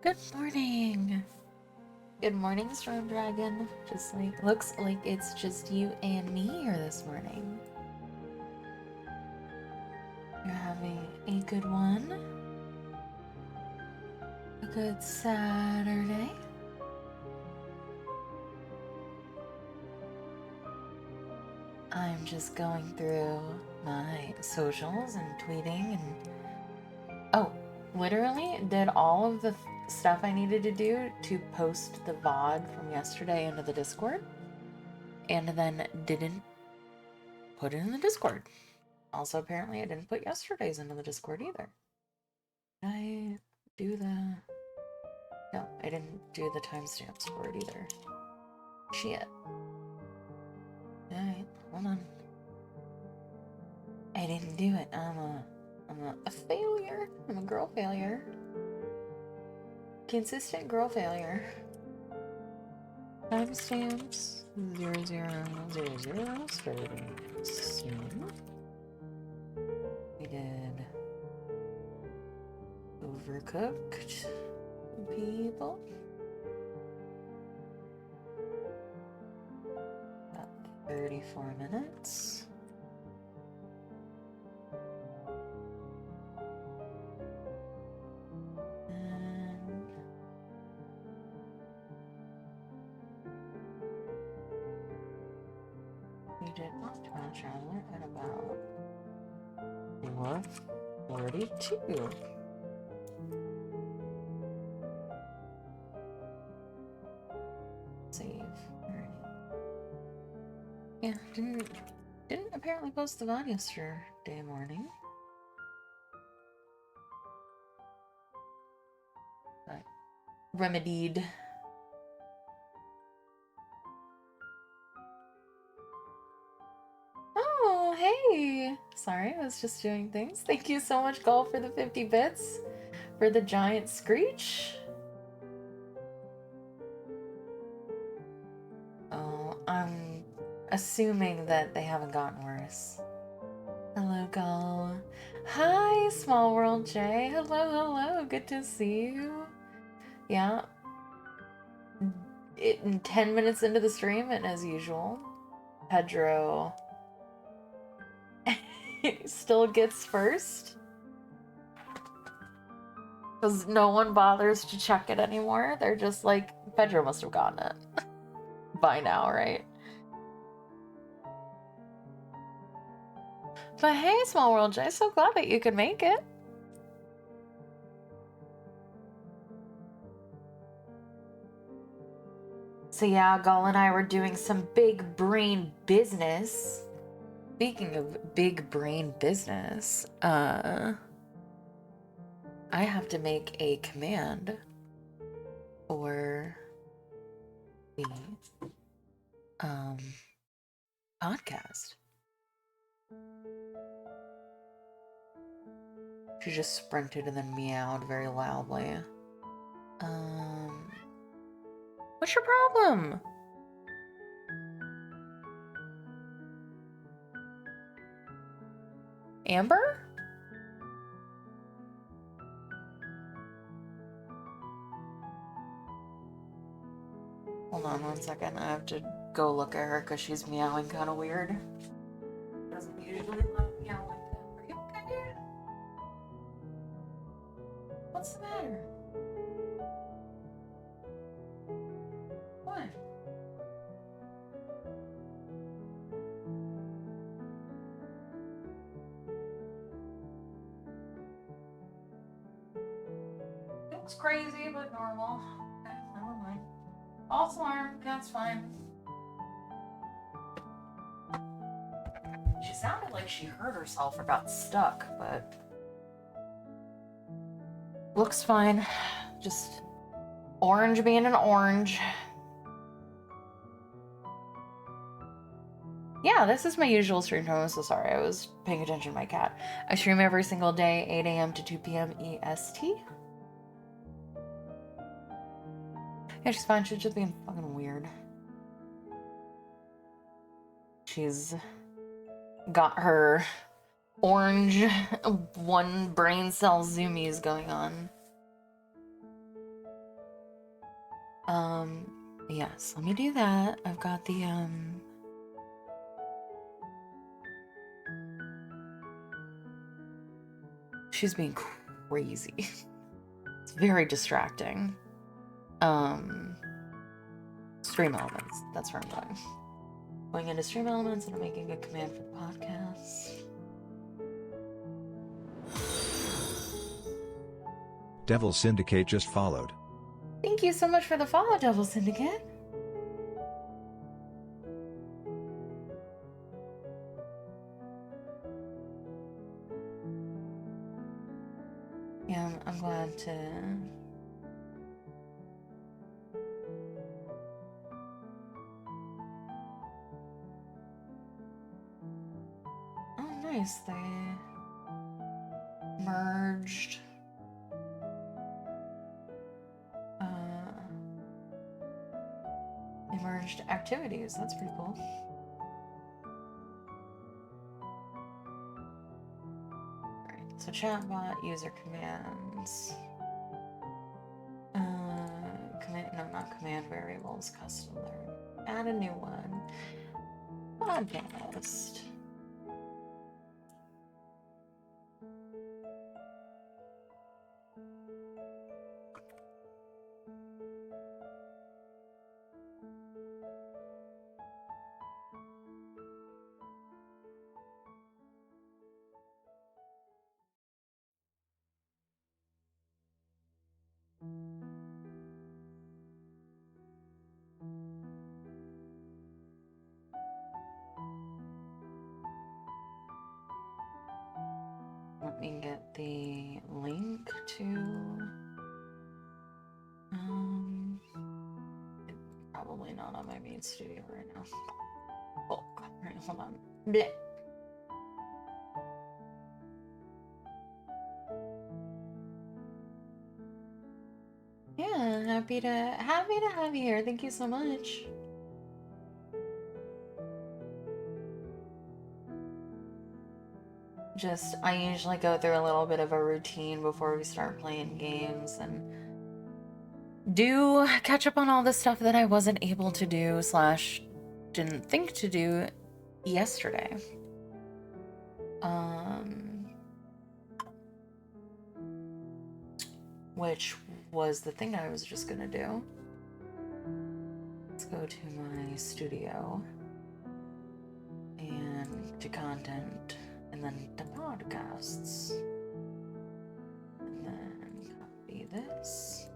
Good morning. Good morning, Storm Dragon. Just like looks like it's just you and me here this morning. You're having a good one. A good Saturday. I'm just going through my socials and tweeting and literally did all of the stuff I needed to do to post the VOD from yesterday into the Discord, and then didn't put it in the Discord. Also, apparently I didn't put yesterday's into the Discord either. Did I do the... No, I didn't do the timestamps for it either. Shit. Alright, hold on. I didn't do it. I'm a failure. I'm a girl failure. Consistent girl failure. Timestamps 0000 starting soon. We did Overcooked people. About 34 minutes. We did Octopath Traveler at about 4:42. Save. Alright. Yeah, didn't apparently post the VOD yesterday morning. But remedied. Oh, hey! Sorry, I was just doing things. Thank you so much, Gull, for the 50 bits. For the giant screech. Oh, I'm assuming that they haven't gotten worse. Hello, Gull. Hi, Small World J. Hello. Good to see you. Yeah. 10 minutes into the stream, and as usual, Pedro still gets first. Because no one bothers to check it anymore. They're just like, Pedro must have gotten it by now, right? But hey, Small World J, so glad that you could make it. So yeah, Gull and I were doing some big brain business. Speaking of big brain business, I have to make a command for the podcast. She just sprinted and then meowed very loudly. What's your problem? Amber? Hold on 1 second. I have to go look at her because she's meowing kind of weird. Doesn't usually like meow like that. Are you okay? What's the matter? What? It looks crazy, but normal. Okay, never mind. False alarm. That's fine. She sounded like she hurt herself or got stuck, but looks fine. Just orange being an orange. Yeah, this is my usual stream time. I'm so sorry. I was paying attention to my cat. I stream every single day, 8 a.m. to 2 p.m. EST. Yeah, she's fine. She's just being fucking weird. She's got her orange one brain cell zoomies going on. Yes, let me do that. I've got the, she's being crazy. It's very distracting. Stream elements. That's where I'm going. Going into stream elements and I'm making a command for the podcast. Devil Syndicate just followed. Thank you so much for the follow, Devil Syndicate. Yeah, I'm glad to... Oh, nice. They merged. They merged activities. That's pretty cool. Alright, so chatbot, user commands. No, not command variables, custom there. Add a new one. Podcast. Let me get the link to... probably not on my main studio right now. Oh, alright, hold on. Bleh. Yeah, happy to have you here. Thank you so much. Just, I usually go through a little bit of a routine before we start playing games and do catch up on all the stuff that I wasn't able to do / didn't think to do yesterday. Which was the thing I was just gonna do. Let's go to my studio and to content and then to podcasts. And then copy this.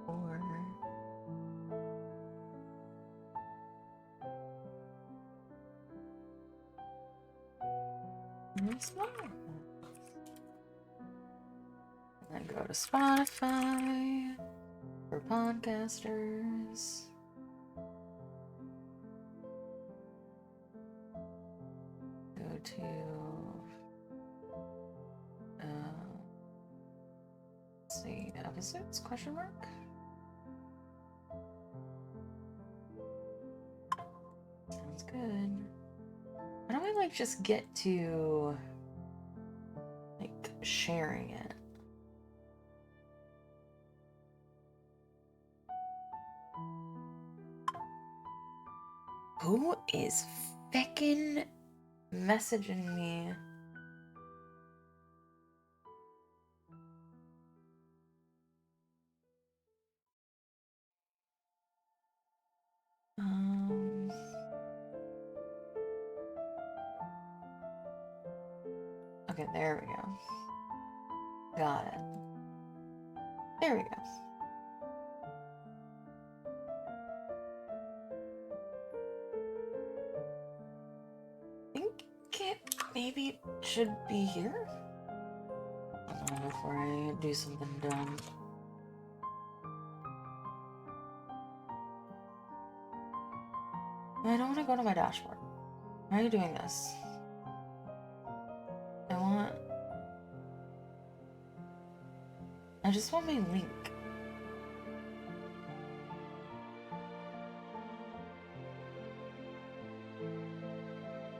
Or and then go to Spotify for podcasters. Go to let's see, episodes, question mark? Sounds good. Why don't we like just get to like sharing it? Who is feckin' messaging me? Okay, there we go. Got it. There we go. I think it maybe should be here. Hold on before I do something dumb. I don't want to go to my dashboard. Why are you doing this? I just want my link.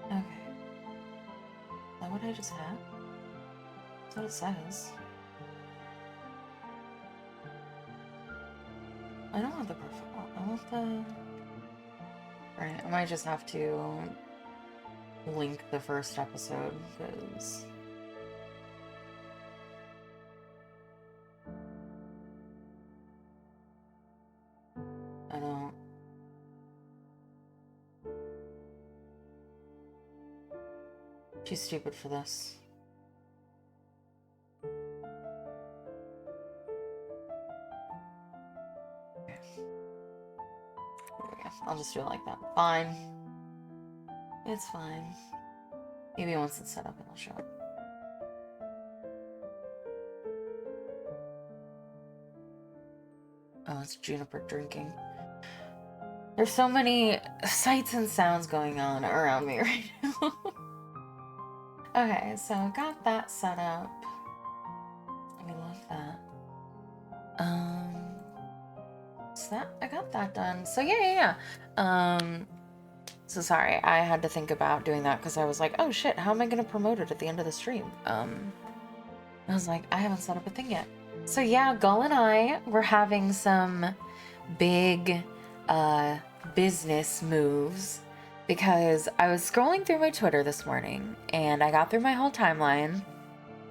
Okay. Is that what I just had? That's what it says. I don't want the perfect one. I want the... Right, I might just have to link the first episode, because... I don't... Too stupid for this. Okay. There we go. I'll just do it like that. Fine. It's fine. Maybe once it's set up, it'll show up. Oh, it's Juniper drinking. There's so many sights and sounds going on around me right now. Okay, so I got that set up. We love that. So that I got that done. So yeah. So sorry, I had to think about doing that because I was like, oh shit, how am I gonna promote it at the end of the stream? I was like, I haven't set up a thing yet. So yeah, Gull and I were having some big business moves because I was scrolling through my Twitter this morning and I got through my whole timeline.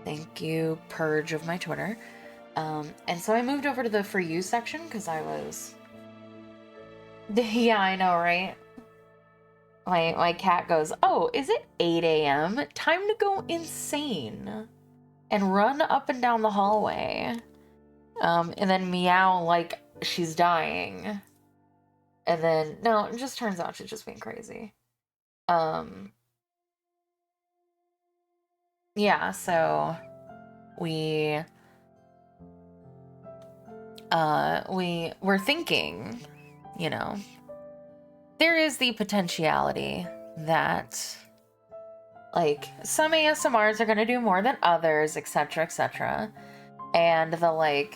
Thank you, purge of my Twitter. And so I moved over to the For You section because I was... Yeah, I know, right? My cat goes, oh, is it 8 a.m.? Time to go insane and run up and down the hallway. And then meow like she's dying. And then, no, it just turns out she's just being crazy. Yeah, so we were thinking, you know, there is the potentiality that like some ASMRs are gonna do more than others, etc., etc. And I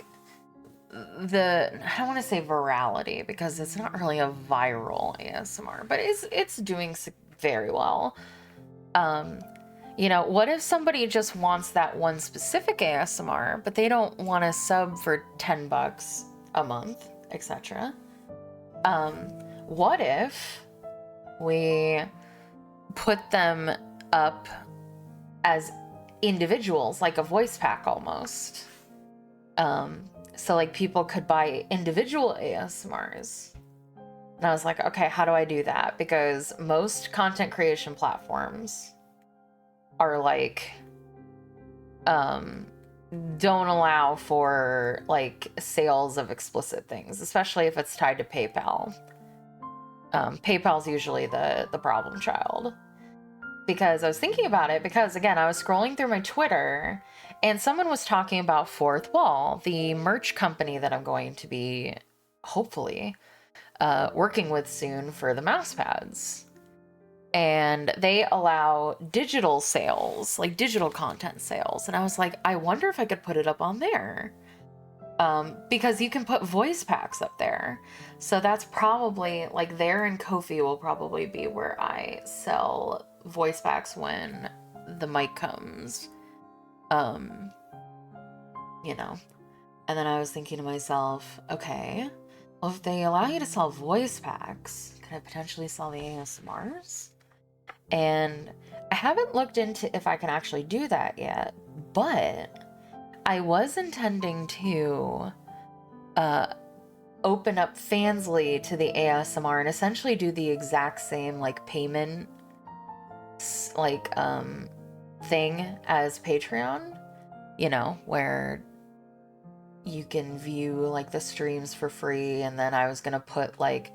don't want to say virality because it's not really a viral ASMR, but it's doing very well. You know, what if somebody just wants that one specific ASMR, but they don't want to sub for $10 a month, etc.? What if we put them up as individuals, like a voice pack almost? So like people could buy individual ASMRs. And I was like, okay, how do I do that? Because most content creation platforms are like, don't allow for like sales of explicit things, especially if it's tied to PayPal. PayPal's usually the problem child. Because I was thinking about it, because again, I was scrolling through my Twitter and someone was talking about Fourth Wall, the merch company that I'm going to be hopefully working with soon for the mouse pads. And they allow digital sales, like digital content sales. And I was like, I wonder if I could put it up on there. Because you can put voice packs up there. So that's probably, like, there and Ko-fi will probably be where I sell voice packs when the mic comes. You know. And then I was thinking to myself, okay, well, if they allow you to sell voice packs, can I potentially sell the ASMRs? And I haven't looked into if I can actually do that yet, but I was intending to open up Fansly to the ASMR and essentially do the exact same like payment like thing as Patreon, you know, where you can view like the streams for free, and then I was gonna put like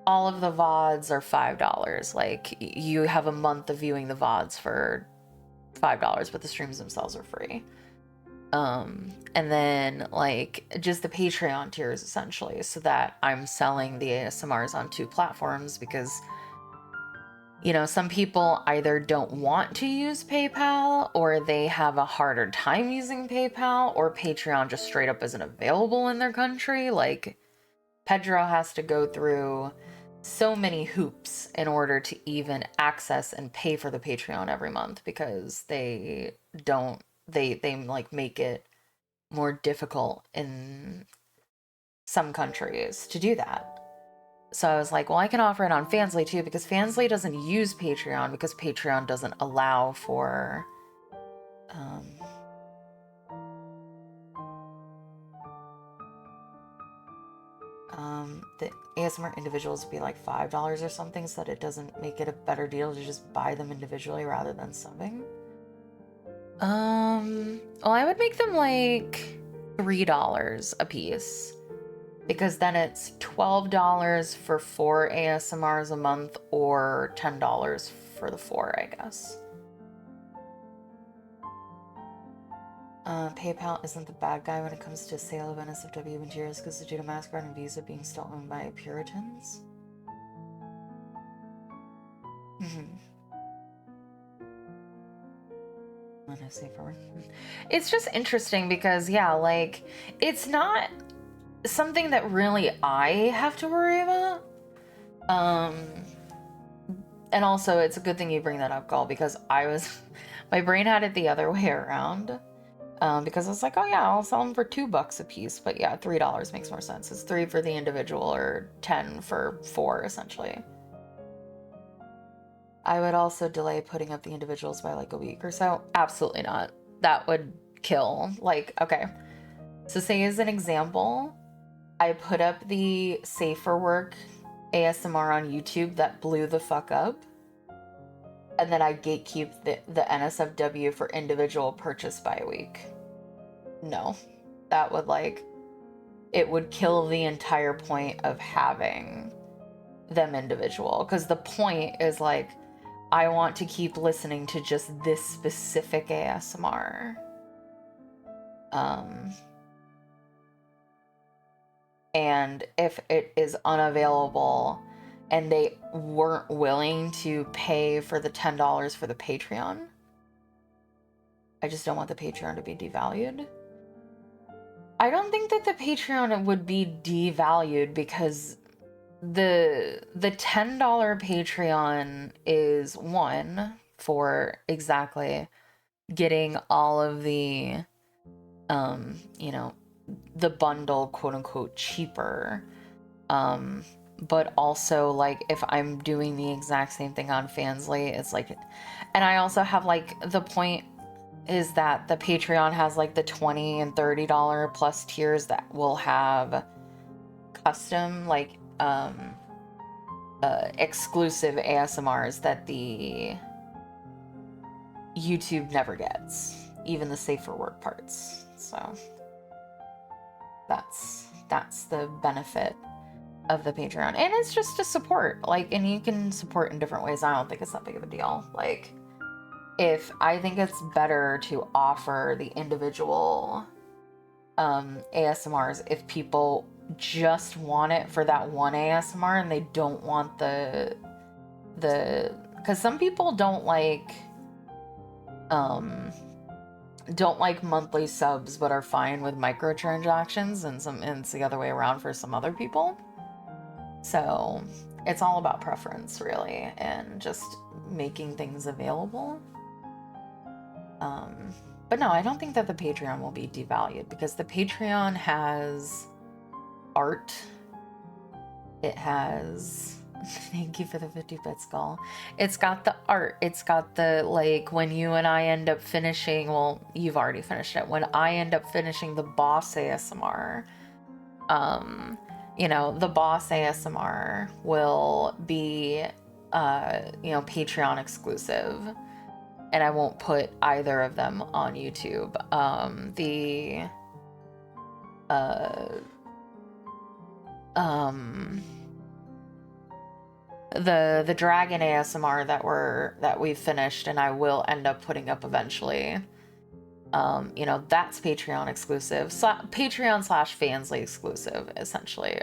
all of the VODs are $5. Like you have a month of viewing the VODs for $5, but the streams themselves are free. And then like just the Patreon tiers essentially, so that I'm selling the ASMRs on 2 platforms because, you know, some people either don't want to use PayPal or they have a harder time using PayPal, or Patreon just straight up isn't available in their country. Like Pedro has to go through so many hoops in order to even access and pay for the Patreon every month because they like make it more difficult in some countries to do that. So I was like, well, I can offer it on Fansly too, because Fansly doesn't use Patreon because Patreon doesn't allow for the ASMR individuals would be like $5 or something, so that it doesn't make it a better deal to just buy them individually rather than subbing. Well, I would make them like $3 a piece, because then it's $12 for 4 ASMRs a month, or $10 for the 4, I guess. PayPal isn't the bad guy when it comes to sale of NSFW materials because due to MasterCard and Visa being still owned by Puritans. It's just interesting because, yeah, like, it's not something that really I have to worry about. And also, it's a good thing you bring that up, Gall, because my brain had it the other way around. Because I was like, oh yeah, I'll sell them for $2 a piece. But yeah, $3 makes more sense. It's 3 for the individual, or 10 for 4, essentially. I would also delay putting up the individuals by like a week or so. Absolutely not. That would kill. Like, okay. So say as an example, I put up the Safer Work ASMR on YouTube that blew the fuck up, and then I gatekeep the NSFW for individual purchase by a week. No, that would it would kill the entire point of having them individual, because the point is like, I want to keep listening to just this specific ASMR. And if it is unavailable and they weren't willing to pay for the $10 for the Patreon, I just don't want the Patreon to be devalued. I don't think that the Patreon would be devalued, because the $10 Patreon is one for exactly getting all of the the bundle, quote unquote, cheaper, but also, like, if I'm doing the exact same thing on Fansly, it's like, and I also have, like, the point is that the Patreon has like the $20 and $30 plus tiers that will have custom, like, exclusive ASMRs that the YouTube never gets, even the Safer Work parts. So that's the benefit of the Patreon, and it's just to support, like, and you can support in different ways. I don't think it's that big of a deal. Like, if I think it's better to offer the individual ASMRs if people just want it for that one ASMR and they don't want the because some people don't like monthly subs but are fine with microtransactions, and it's the other way around for some other people. So it's all about preference, really, and just making things available. But no, I don't think that the Patreon will be devalued, because the Patreon has art. It has, thank you for the 50 bits, Skull. It's got the art. It's got the, like, when you and I end up finishing, well, you've already finished it. When I end up finishing the boss ASMR, the boss ASMR will be, Patreon exclusive. And I won't put either of them on YouTube. The dragon ASMR that we've finished and I will end up putting up eventually, that's Patreon exclusive. Patreon/Fansly exclusive, essentially.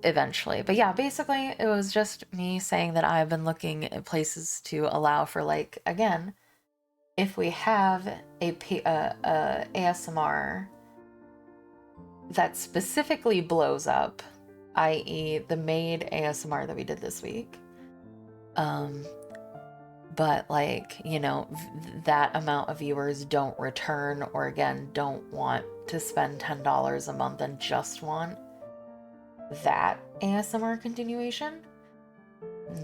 Eventually. But yeah, basically it was just me saying that I've been looking at places to allow for, like, again, if we have a ASMR that specifically blows up, i.e. the maid ASMR that we did this week, but, like, that amount of viewers don't return, or again don't want to spend $10 a month and just want that ASMR continuation,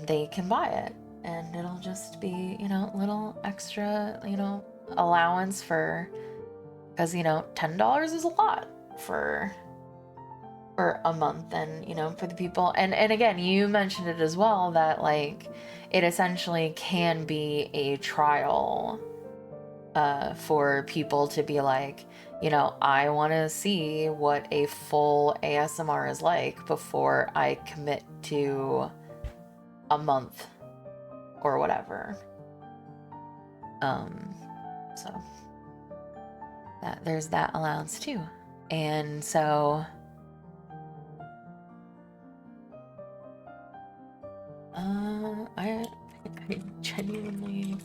they can buy it. And it'll just be, you know, little extra, you know, allowance for, because, you know, $10 is a lot for a month, and, you know, for the people. And again, you mentioned it as well, that like it essentially can be a trial for people to be like, you know, I want to see what a full ASMR is like before I commit to a month or whatever. So that there's that allowance too. And so I genuinely,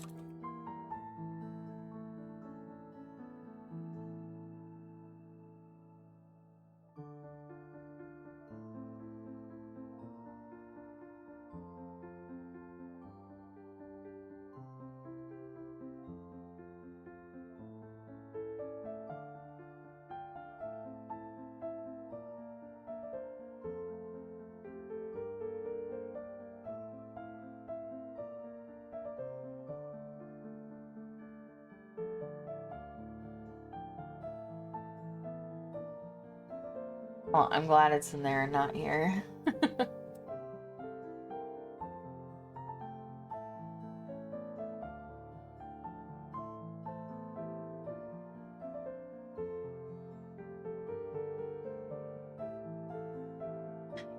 well, I'm glad it's in there and not here.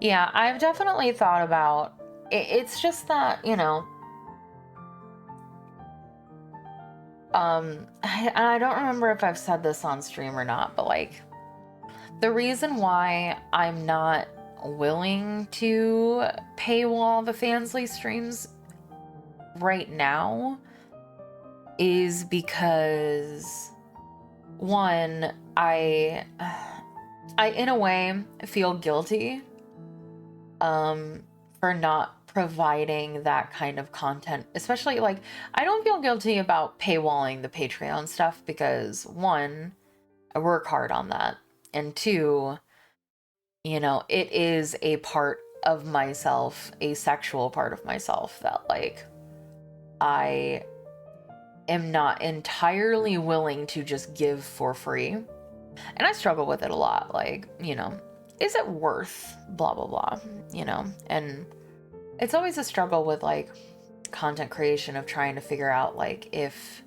Yeah, I've definitely thought about it. It's just that, you know, I don't remember if I've said this on stream or not, but like the reason why I'm not willing to paywall the Fansly streams right now is because, one, I in a way feel guilty for not providing that kind of content. Especially, like, I don't feel guilty about paywalling the Patreon stuff because, one, I work hard on that, and two, you know, it is a part of myself, a sexual part of myself, that like I am not entirely willing to just give for free. And I struggle with it a lot. Like, you know, is it worth blah, blah, blah, you know? And it's always a struggle with like content creation of trying to figure out like if,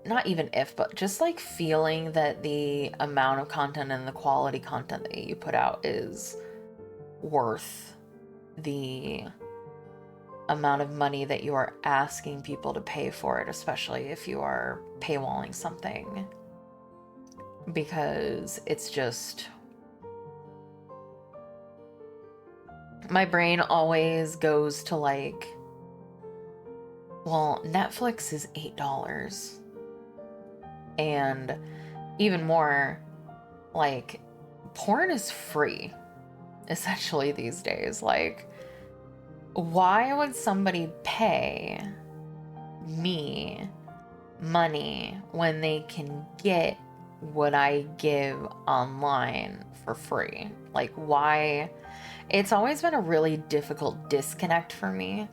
not even if, but just like feeling that the amount of content and the quality content that you put out is worth the amount of money that you are asking people to pay for it, especially if you are paywalling something, because it's just, my brain always goes to like, well, Netflix is $8, and even more, like, porn is free essentially these days. Like, why would somebody pay me money when they can get what I give online for free? Like, why? It's always been a really difficult disconnect for me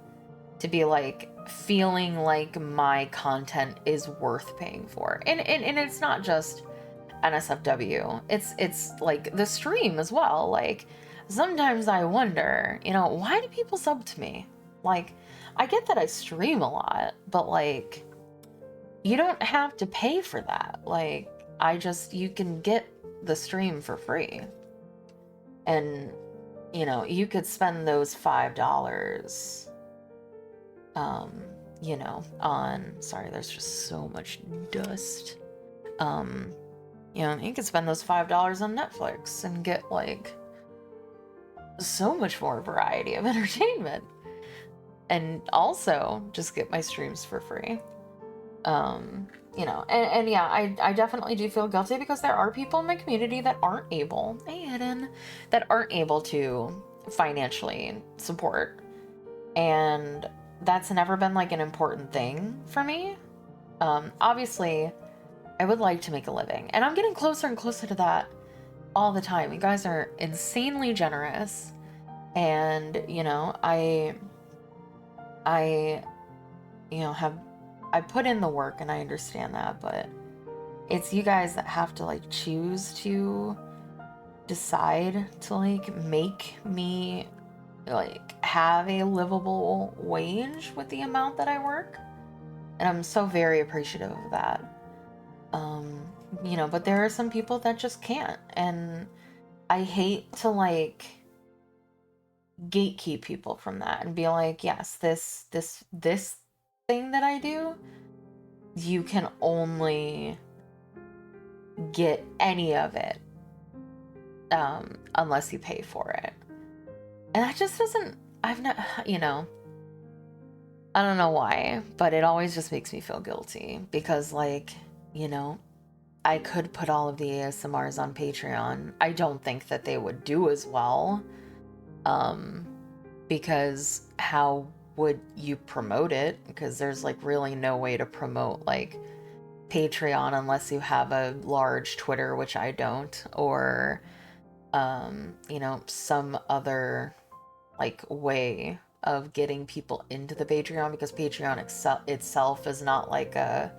to be like feeling like my content is worth paying for. And it's not just NSFW. It's like the stream as well. Like, sometimes I wonder, you know, why do people sub to me? Like, I get that I stream a lot, but like, you don't have to pay for that. Like, you can get the stream for free. And, you know, you could spend those $5, you know, on, sorry, there's just so much dust. You know, you could spend those $5 on Netflix and get like so much more variety of entertainment, and also just get my streams for free. You know, and yeah, I definitely do feel guilty because there are people in my community that aren't able, that aren't able to financially support, and that's never been like an important thing for me. Obviously, I would like to make a living, and I'm getting closer and closer to that all the time. You guys are insanely generous, and you know, I you know, I put in the work, and I understand that, but it's you guys that have to like choose to decide to like make me like have a livable wage with the amount that I work. And I'm so very appreciative of that. You know, but there are some people that just can't, and I hate to like gatekeep people from that and be like, yes, this thing that I do, you can only get any of it unless you pay for it. And that just doesn't, I've not, you know, I don't know why, but it always just makes me feel guilty because, like, you know, I could put all of the ASMRs on Patreon. I don't think that they would do as well, because how would you promote it? Because there's like really no way to promote like Patreon unless you have a large Twitter, which I don't, or you know, some other like way of getting people into the Patreon, because Patreon itself is not like a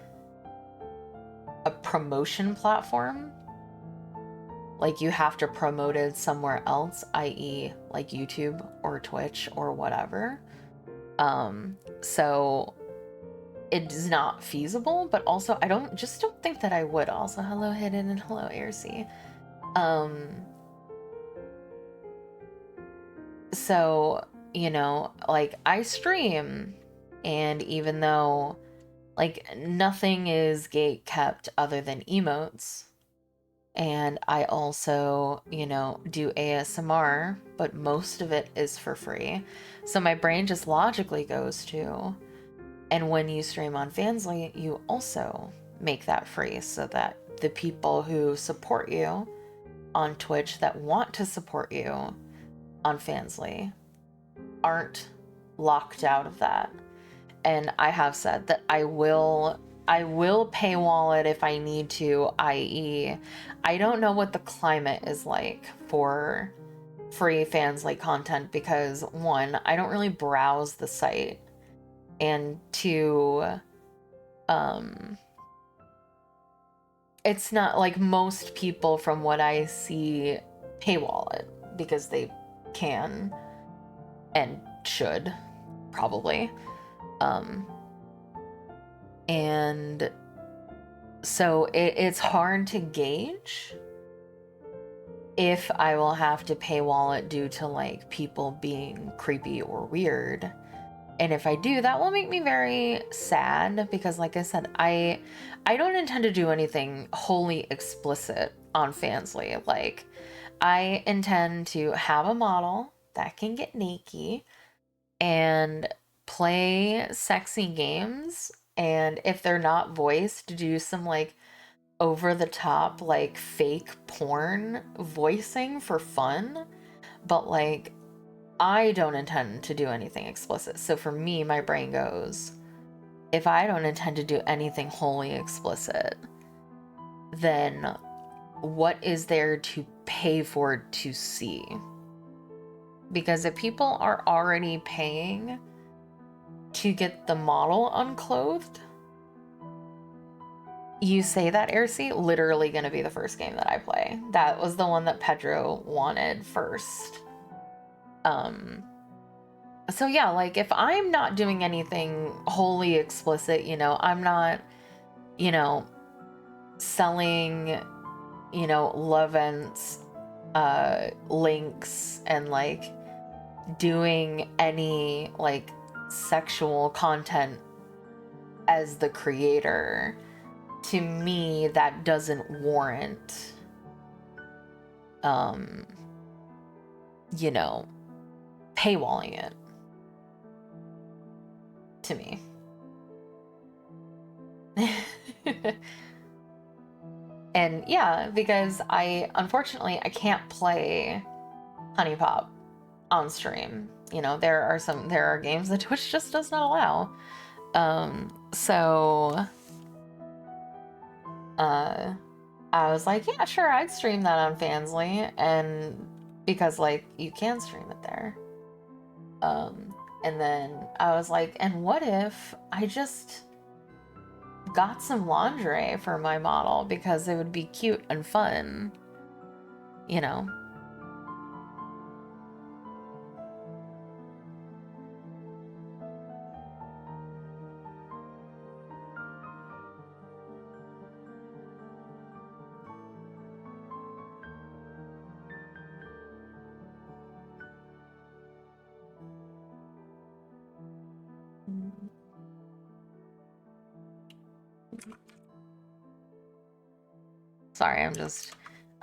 promotion platform. Like you have to promote it somewhere else, i.e. like YouTube or Twitch or whatever. So it's not feasible, but also I don't think that I would. Also, hello Hidden and hello Aircy. So, you know, like I stream, and even though like nothing is gate kept other than emotes, and I also, you know, do ASMR, but most of it is for free. So my brain just logically goes to, and when you stream on Fansly, you also make that free so that the people who support you on Twitch that want to support you on Fansly aren't locked out of that. And I have said that I will paywall it if I need to, i.e. I don't know what the climate is like for free Fansly content, because one, I don't really browse the site, and two, it's not like most people from what I see paywall it because they can and should probably. And so it's hard to gauge if I will have to paywall it due to like people being creepy or weird. And if I do, that will make me very sad because, like I said, I don't intend to do anything wholly explicit on Fansly. Like, I intend to have a model that can get naked and play sexy games, and if they're not voiced, do some like over the top like fake porn voicing for fun. But like, I don't intend to do anything explicit. So for me, my brain goes, if I don't intend to do anything wholly explicit, then what is there to pay for to see? Because if people are already paying to get the model unclothed, you say that, Airseat, literally gonna be the first game that I play. That was the one that Pedro wanted first. So yeah, like if I'm not doing anything wholly explicit, you know, I'm not, you know, selling, you know, Loven's links and like doing any like sexual content as the creator, to me that doesn't warrant you know, paywalling it, to me. And yeah, because unfortunately I can't play Honey Pop on stream. You know, there are games that Twitch just does not allow. So uh, I was like, yeah, sure, I'd stream that on Fansly, and because like you can stream it there. And then I was like, and what if I just got some lingerie for my model because it would be cute and fun, you know? Sorry,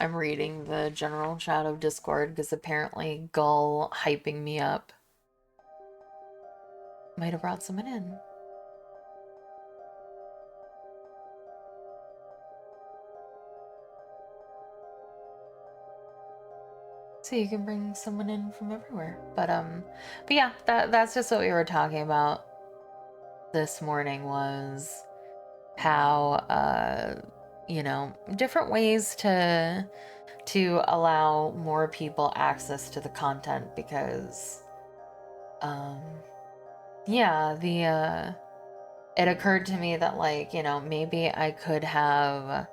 I'm reading the general chat of Discord because apparently Gull hyping me up might have brought someone in. So you can bring someone in from everywhere. But yeah, that's just what we were talking about this morning, was how you know, different ways to allow more people access to the content, because yeah, the it occurred to me that, like, you know, maybe I could have,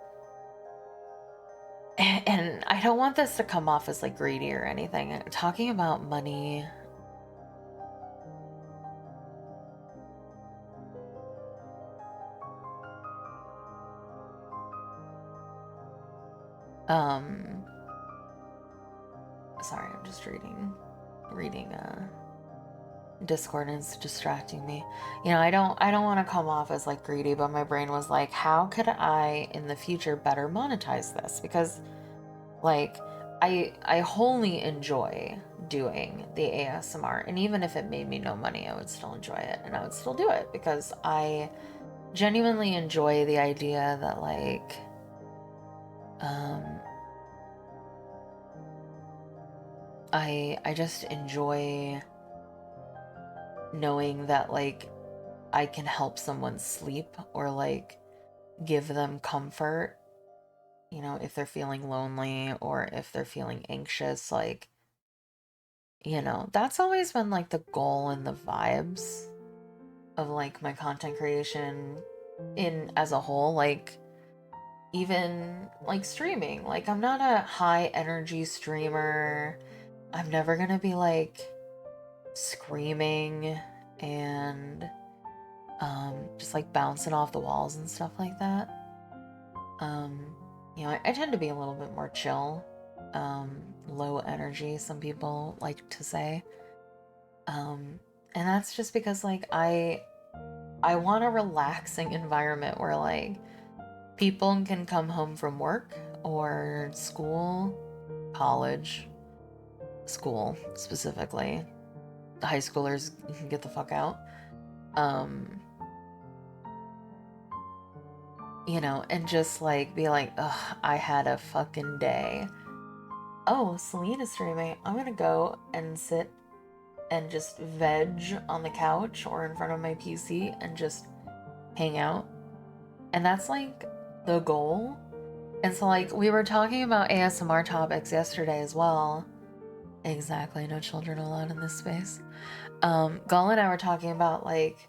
and I don't want this to come off as like greedy or anything, talking about money. um Sorry, I'm just reading Discord, and it's distracting me. You know, I don't want to come off as like greedy, but my brain was like, how could I in the future better monetize this? Because like I wholly enjoy doing the ASMR, and even if it made me no money, I would still enjoy it, and I would still do it because I genuinely enjoy the idea that, like, I just enjoy knowing that, like, I can help someone sleep, or like give them comfort, you know, if they're feeling lonely or if they're feeling anxious. Like, you know, that's always been like the goal and the vibes of like my content creation in as a whole. Like, even like streaming, like, I'm not a high energy streamer. I'm never gonna be like screaming and just like bouncing off the walls and stuff like that. You know, I tend to be a little bit more chill, low energy, some people like to say. And that's just because, like, I want a relaxing environment where, like, people can come home from work or school, college, school specifically. The high schoolers can get the fuck out. You know, and just like be like, ugh, I had a fucking day. Oh, Celine is streaming. I'm gonna go and sit and just veg on the couch or in front of my PC and just hang out. And that's like the goal. And so, like, we were talking about ASMR topics yesterday as well. Exactly, no children allowed in this space. Gull and I were talking about, like,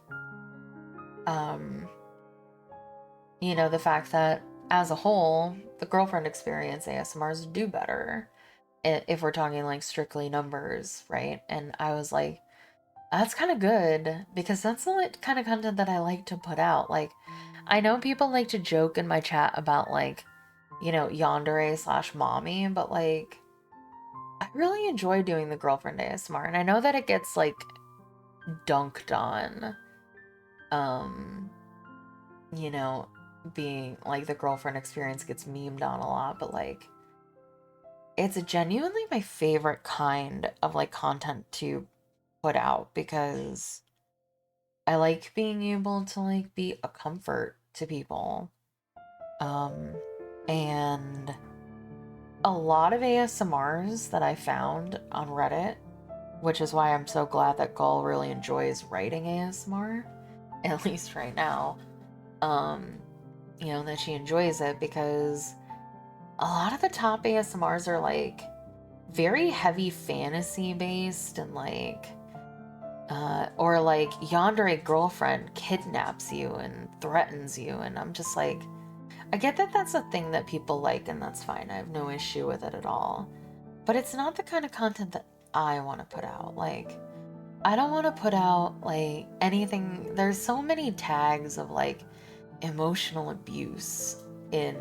you know, the fact that as a whole, the girlfriend experience ASMRs do better if we're talking like strictly numbers, right? And I was like, that's kind of good, because that's the kind of content that I like to put out. Like, I know people like to joke in my chat about, like, you know, yandere/mommy, but like, I really enjoy doing the girlfriend ASMR, and I know that it gets like dunked on, you know, being like the girlfriend experience gets memed on a lot, but like, it's genuinely my favorite kind of like content to put out, because I like being able to like be a comfort to people. And a lot of ASMRs that I found on Reddit, which is why I'm so glad that Gull really enjoys writing ASMR, at least right now, you know, that she enjoys it, because a lot of the top ASMRs are like very heavy fantasy based, and like or like yandere girlfriend kidnaps you and threatens you, and I'm just like, I get that that's a thing that people like, and that's fine. I have no issue with it at all. But it's not the kind of content that I want to put out. Like, I don't want to put out like anything. There's so many tags of like emotional abuse in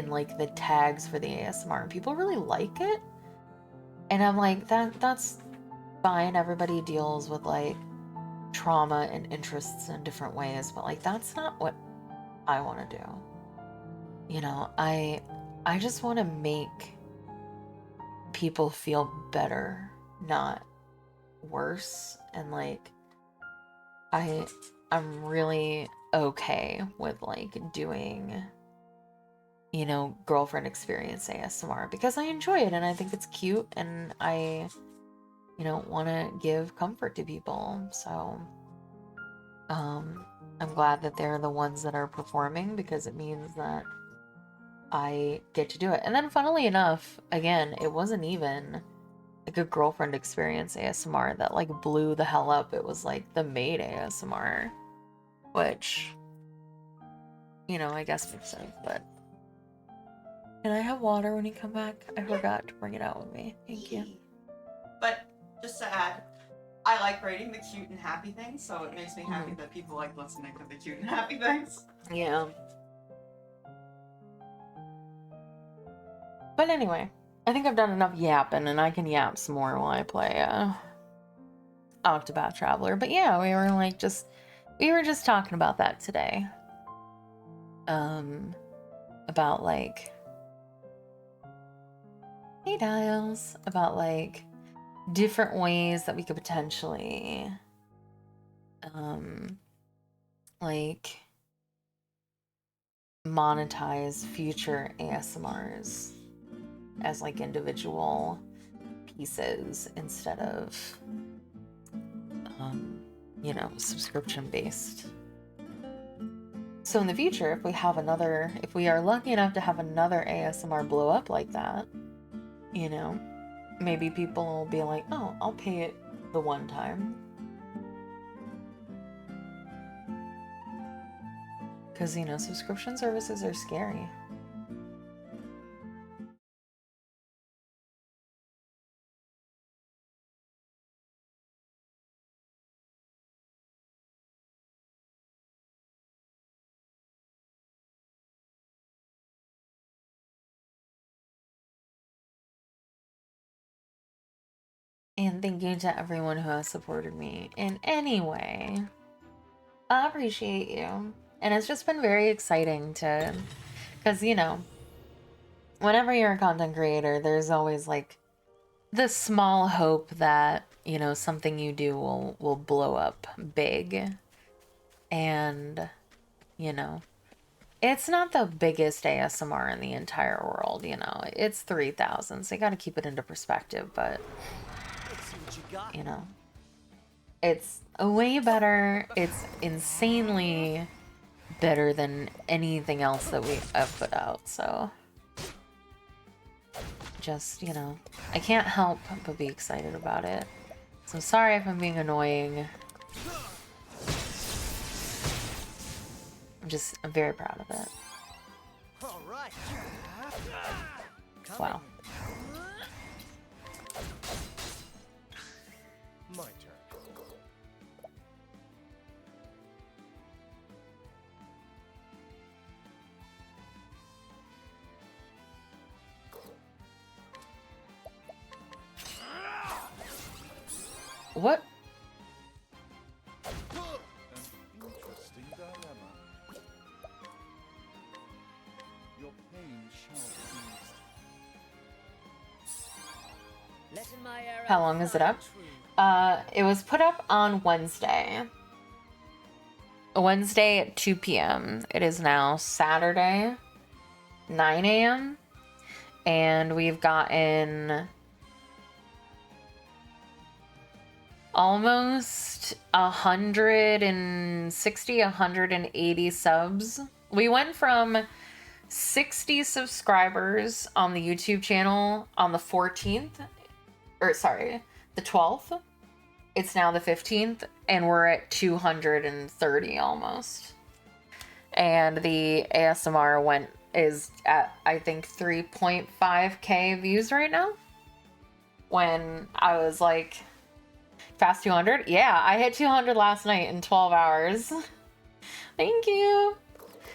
like the tags for the ASMR, and people really like it. And I'm like, that's fine. Everybody deals with like trauma and interests in different ways, but like that's not what I want to do. You know, I just want to make people feel better, not worse. And like I'm really okay with like doing, you know, girlfriend experience ASMR because I enjoy it and I think it's cute, and I, you know, want to give comfort to people. So I'm glad that they're the ones that are performing, because it means that I get to do it. And then funnily enough, again, it wasn't even like a girlfriend experience ASMR that like blew the hell up. It was like the maid ASMR, which, you know, I guess makes sense. But can I have water when you come back? I forgot to bring it out with me. Thank you. But just to add, I like writing the cute and happy things, so it makes me happy that people like listening to the cute and happy things. Yeah. But anyway, I think I've done enough yapping, and I can yap some more while I play Octopath Traveler. But yeah, we were just talking about that today. About like, hey Dials, about like different ways that we could potentially like monetize future ASMRs as like individual pieces instead of you know, subscription based. So in the future, if we are lucky enough to have another ASMR blow up like that, you know, maybe people will be like, oh, I'll pay it the one time. Because, you know, subscription services are scary. And thank you to everyone who has supported me in any way. I appreciate you. And it's just been very exciting to, because, you know, whenever you're a content creator, there's always like the small hope that, you know, something you do will blow up big. And, you know, it's not the biggest ASMR in the entire world, you know. It's 3,000, so you gotta keep it into perspective, but, you know, it's way better. It's insanely better than anything else that we have put out, so just, you know, I can't help but be excited about it. So sorry if I'm being annoying. I'm very proud of it. All right. Wow. My turn. What? An interesting dilemma. Your pain shall be eased. How long is it up? It was put up on Wednesday. Wednesday at 2 p.m. It is now Saturday, 9 a.m. And we've gotten almost 160, 180 subs We went from 60 subscribers on the YouTube channel on the 14th, or sorry, the 12th. It's now the 15th, and we're at 230 almost. And the ASMR is at, I think, 3.5k views right now. When I was like, past 200? Yeah, I hit 200 last night in 12 hours. Thank you.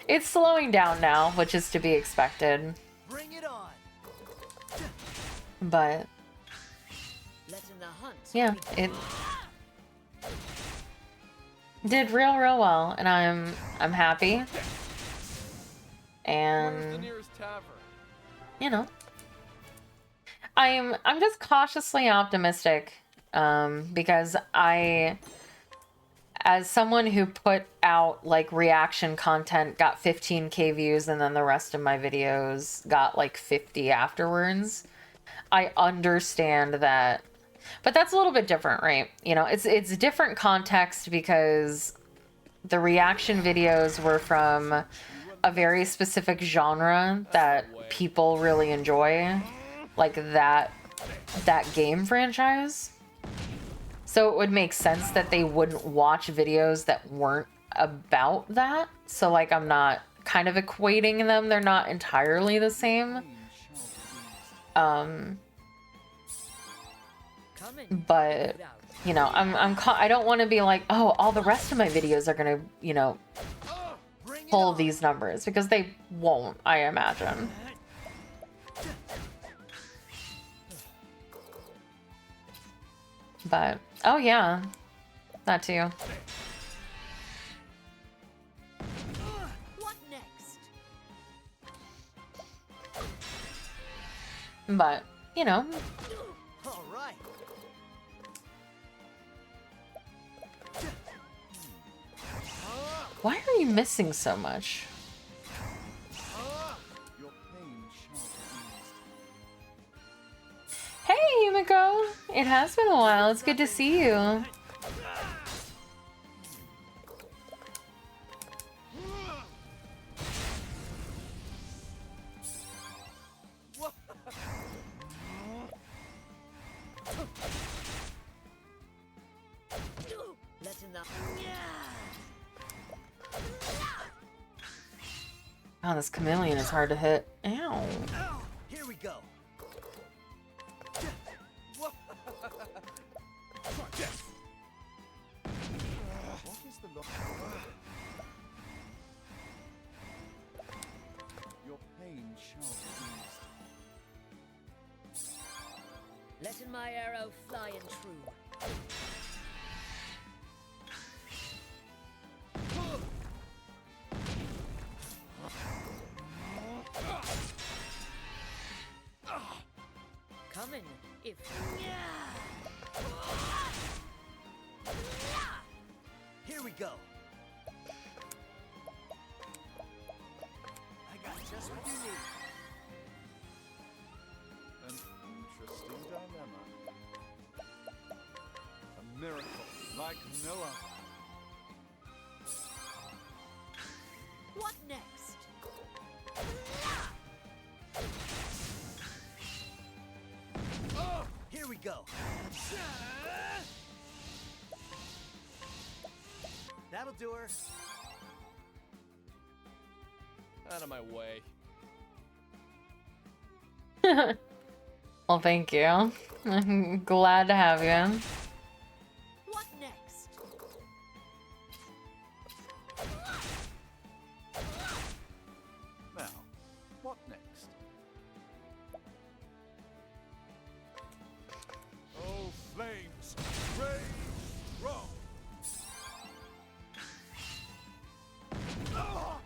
It's slowing down now, which is to be expected. Bring it on. But Letting the hunt. yeah, it did real well, and I'm happy. Where's the And nearest tavern? you know, I'm just cautiously optimistic, because as someone who put out like reaction content, got 15k views, and then the rest of my videos got like 50 afterwards. I understand that, but that's a little bit different, right? You know, it's different context because the reaction videos were from a very specific genre that people really enjoy, like that game franchise. So it would make sense that they wouldn't watch videos that weren't about that. So like I'm not kind of equating them. They're not entirely the same. But you know, I don't want to be like, oh, all the rest of my videos are gonna, you know, pull these numbers, because they won't, I imagine. But oh yeah, that too. What next? But you know, All right. why are you missing so much? Your pain shall be Hey, Yumiko! It has been a while. It's good to see you. letting the Oh, this chameleon is hard to hit. Ow. Here we go. What is the Your pain shall be eased. Letting my arrow fly and true. Coming if here we go. I got just what you need. An interesting dilemma. A miracle like no other. What next? Here we go. That'll do her. Out of my way. Well, thank you. I'm glad to have you. What next? Now, what next? Oh, flames, rage strong.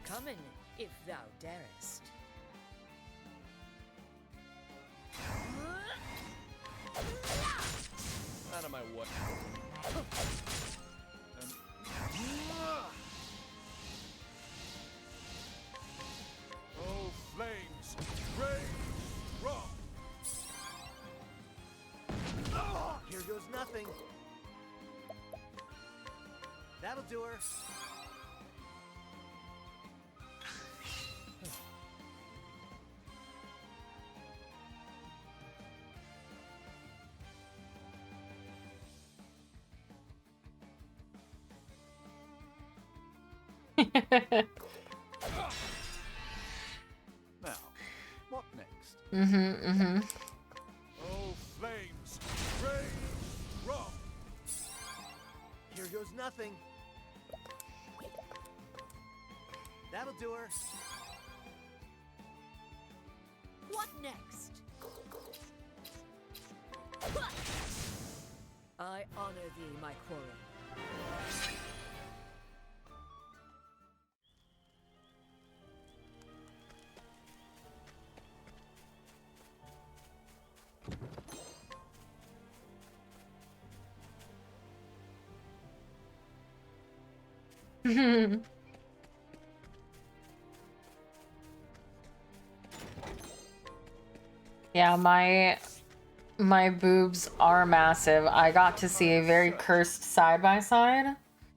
Coming if thou darest. Out of my way. And oh, flames, rage strong. Here goes nothing. That'll do her. Now, what next? Mm-hmm. Oh, flames, rage strong. Here goes nothing. That'll do her. What next? I honor thee, my quarry. Yeah, my boobs are massive. I got to see a very cursed side by side.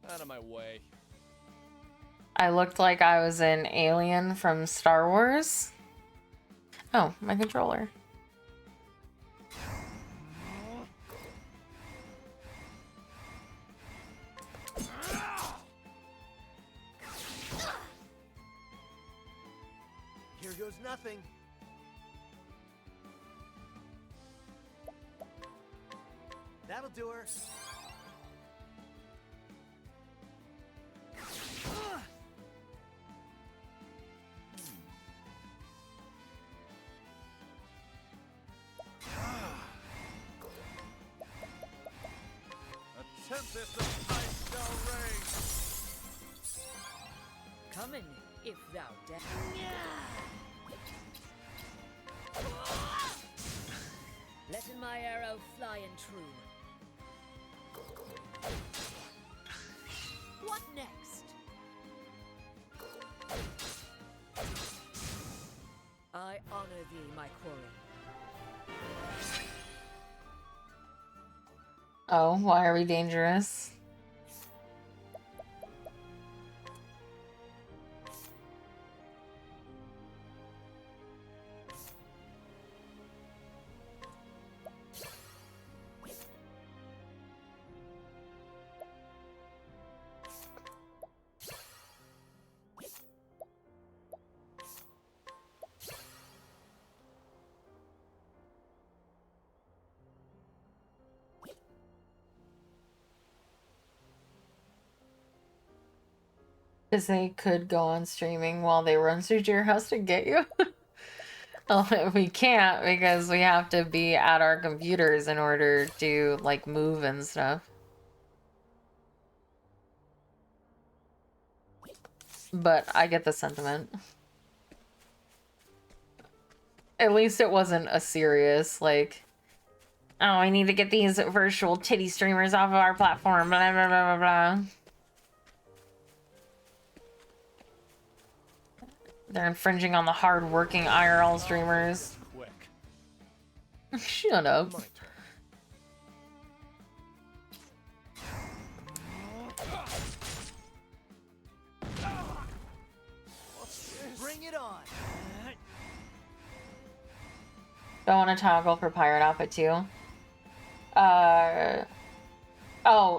Out of my way. I looked like I was an alien from Star Wars. Oh, my controller. Here goes nothing. That'll do her. A tempest of ice shall rage. Come in, if thou dare. Letting my arrow fly and true. What next? I honor thee, my quarry. Oh, why are we dangerous? Because they could go on streaming while they run through your house to get you. Well, we can't because we have to be at our computers in order to, like, move and stuff. But I get the sentiment. At least it wasn't a serious, like, oh, I need to get these virtual titty streamers off of our platform, blah, blah, blah, blah, blah. They're infringing on the hard-working IRL streamers. Quick. Shut up. My turn. Bring it on. Don't want to toggle for pirate outfit too. Oh,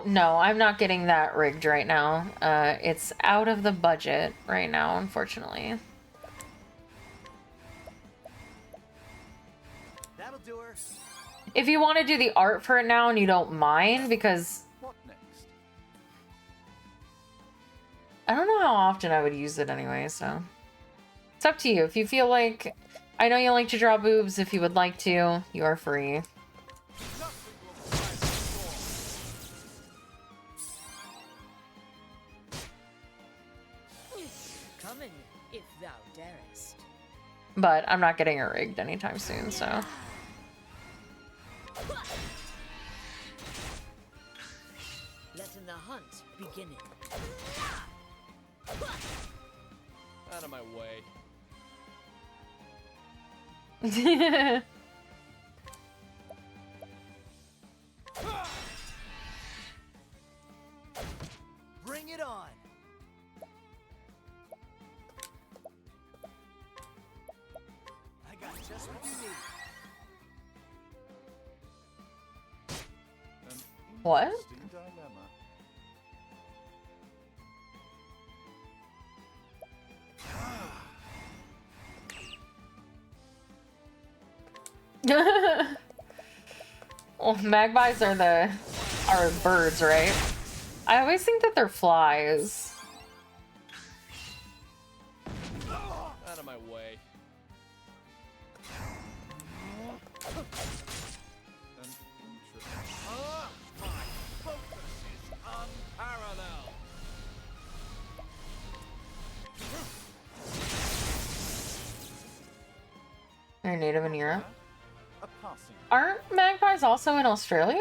no, I'm not getting that rigged right now. It's out of the budget right now, unfortunately. That'll do her. If you want to do the art for it now and you don't mind, because What next? I don't know how often I would use it anyway, so it's up to you. If you feel like, I know you like to draw boobs, if you would like to, you are free. Nothing will rise before. Come in, if thou darest. But I'm not getting it rigged anytime soon, so. Letting the hunt begin. Out of my way. Bring it on. I got just what you need. An What? interesting dilemma. Well, magpies are birds, right? I always think that they're flies. Out of my way. My focus is unparalleled. They're native in Europe. A passing. Aren't magpies also in Australia?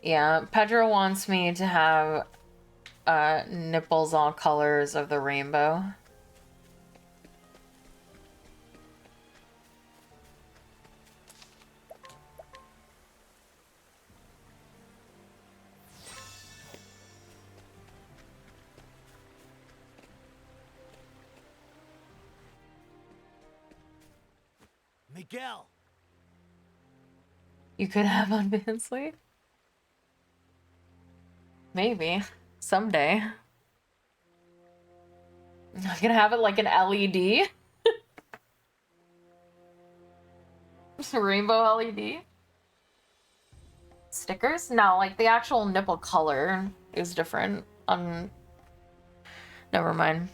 Yeah, Pedro wants me to have nipples all colors of the rainbow. Miguel. You could have on Bansley? Maybe. Someday. I'm gonna have it like an LED. Just a rainbow LED. Stickers? No, like the actual nipple color is different. Never mind.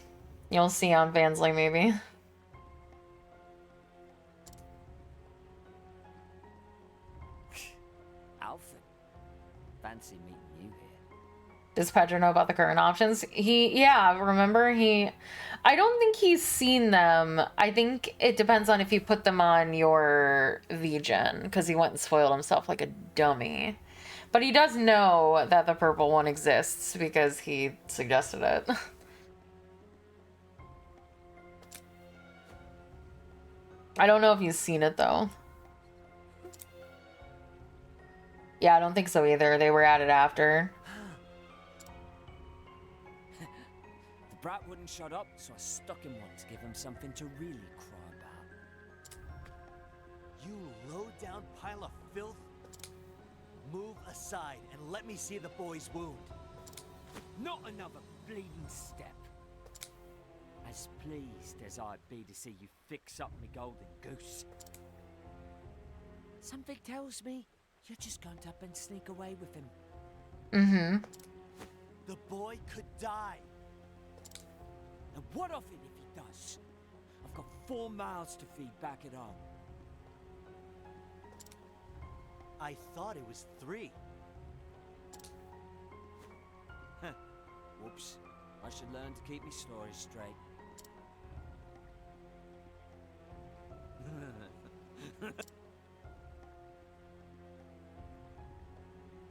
You'll see on Vansley maybe. Alfred, fancy meeting you here. Does Pedro know about the current options? Remember I don't think he's seen them. I think it depends on if you put them on your VGen, because he went and spoiled himself like a dummy. But he does know that the purple one exists because he suggested it. I don't know if he's seen it though. Yeah, I don't think so either. They were at it after. The brat wouldn't shut up, so I stuck him one to give him something to really cry about. You low-down pile of filth. Move aside and let me see the boy's wound. Not another bleeding step. As pleased as I'd be to see you fix up me golden goose. Something tells me you're just going to up and sneak away with him. Mm-hmm. The boy could die. And what of it if he does? I've got 4 mouths to feed back at home. I thought it was 3. Whoops. I should learn to keep me stories straight.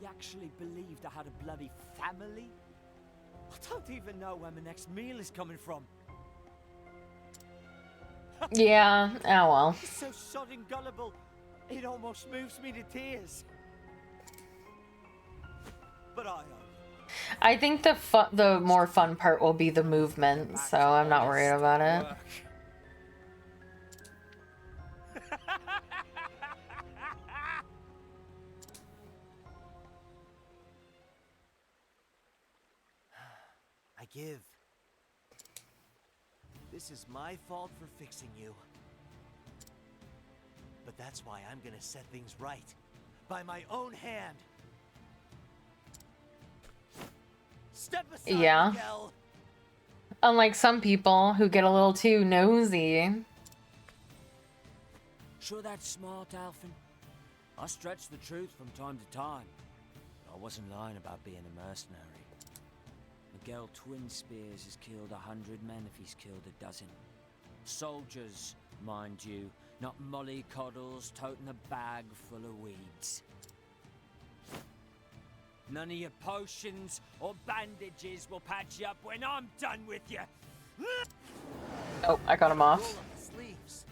You actually believed I had a bloody family? I don't even know where my next meal is coming from. Yeah, oh well. It's so sodden gullible, it almost moves me to tears. But I think the more fun part will be the movement, so I'm not worried about it. I give. This is my fault for fixing you. But that's why I'm gonna set things right. By my own hand. Step aside, Yeah. Miguel. Unlike some people who get a little too nosy. Sure that's smart, Alfin? I stretch the truth from time to time. I wasn't lying about being a mercenary. Miguel Twin Spears has killed 100 men if he's killed a dozen. Soldiers, mind you, not mollycoddles toting a bag full of weeds. None of your potions or bandages will patch you up when I'm done with you. Oh, I got him Roll off. up the sleeves.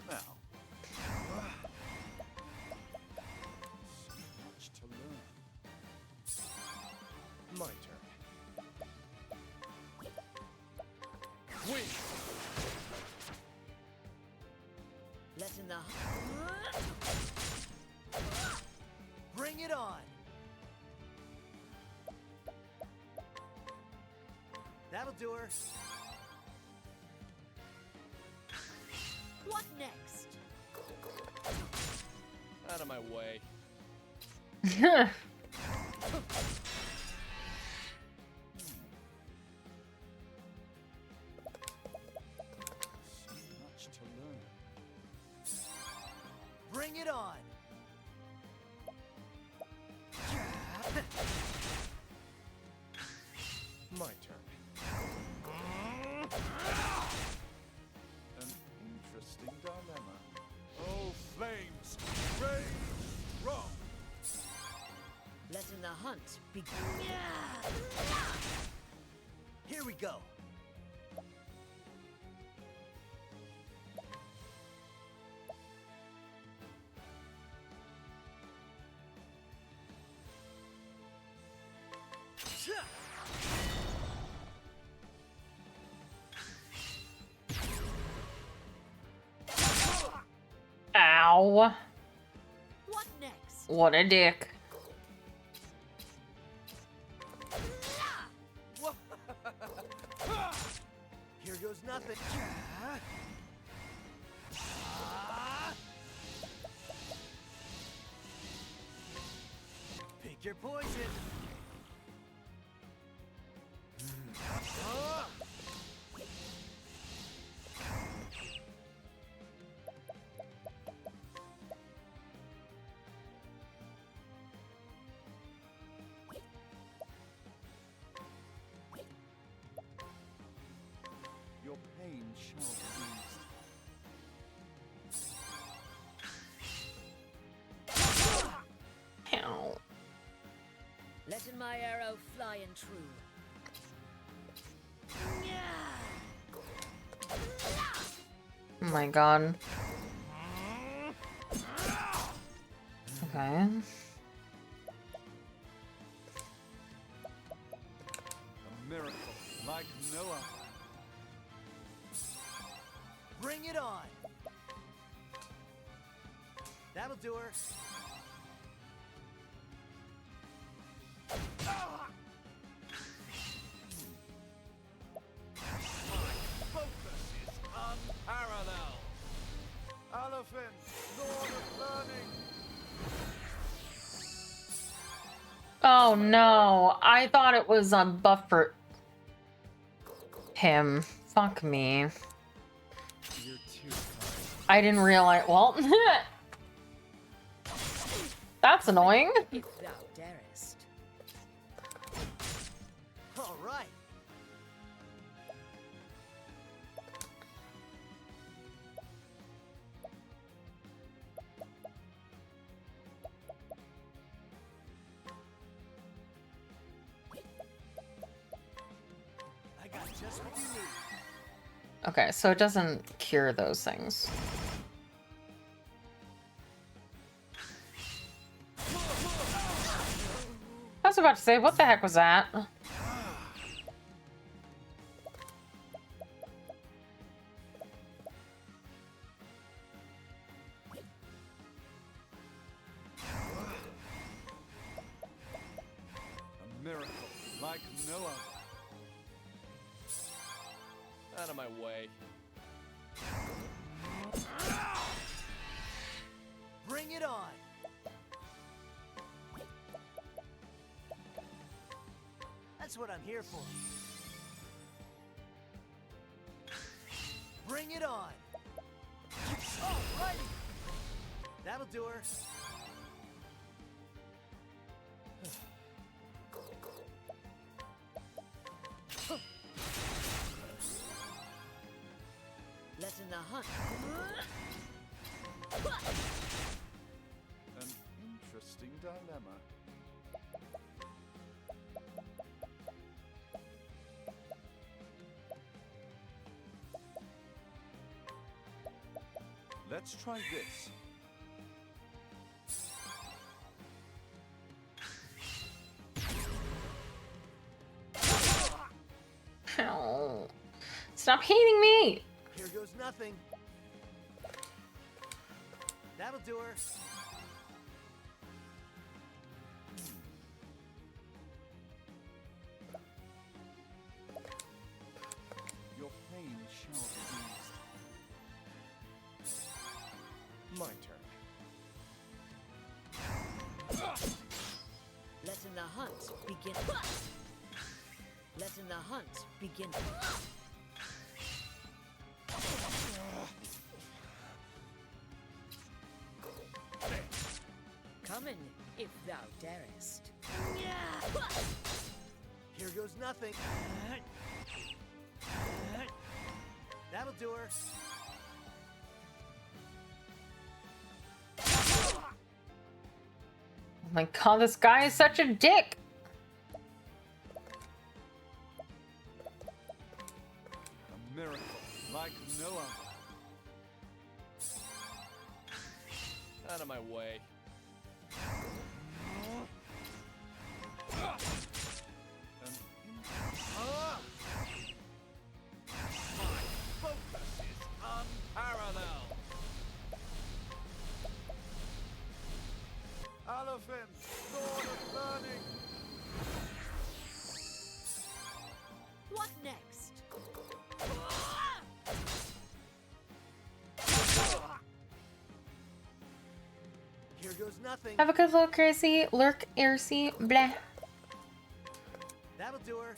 Now. So much to learn. My turn. Win. Letting the Bring it on. That'll do her. What next? Out of my way. So much to learn. Bring it on. My turn. An interesting dilemma. Oh, flames! Rage strong! Letting the hunt begin. Here we go. Ow. What next? What a dick. Here goes nothing. Pick your poison. Your pain shall be eased. Ow. Letting my arrow fly and true. Oh my god. Okay. A miracle like no other. Bring it on. That'll do her. Focus is unparalleled. Elephant, Lord of Learning. Oh no. I thought it was a buff for him. Fuck me. You're too kind. I didn't realize. Well, that's annoying. If thou darest. All right. I got just what you need. Okay, so it doesn't cure those things. I was about to say, what the heck was that? A miracle like no other. Out of my way. Bring it on. That's what I'm here for. Bring it on. Alrighty. That'll do her. Letting the hunt. An interesting dilemma. Let's try this. Ow. Stop hitting me! Here goes nothing. That'll do her. hunt begin. Letting the hunt begin. Coming, if thou darest. Here goes nothing. That'll do her. Oh my god, this guy is such a dick. A miracle like no other. Out of my way. My focus is unparalleled. Alofin, Lord of Learning. What next? Here goes nothing. Have a good look, Chrissy. Lurk, Aircy, blah. That'll do her.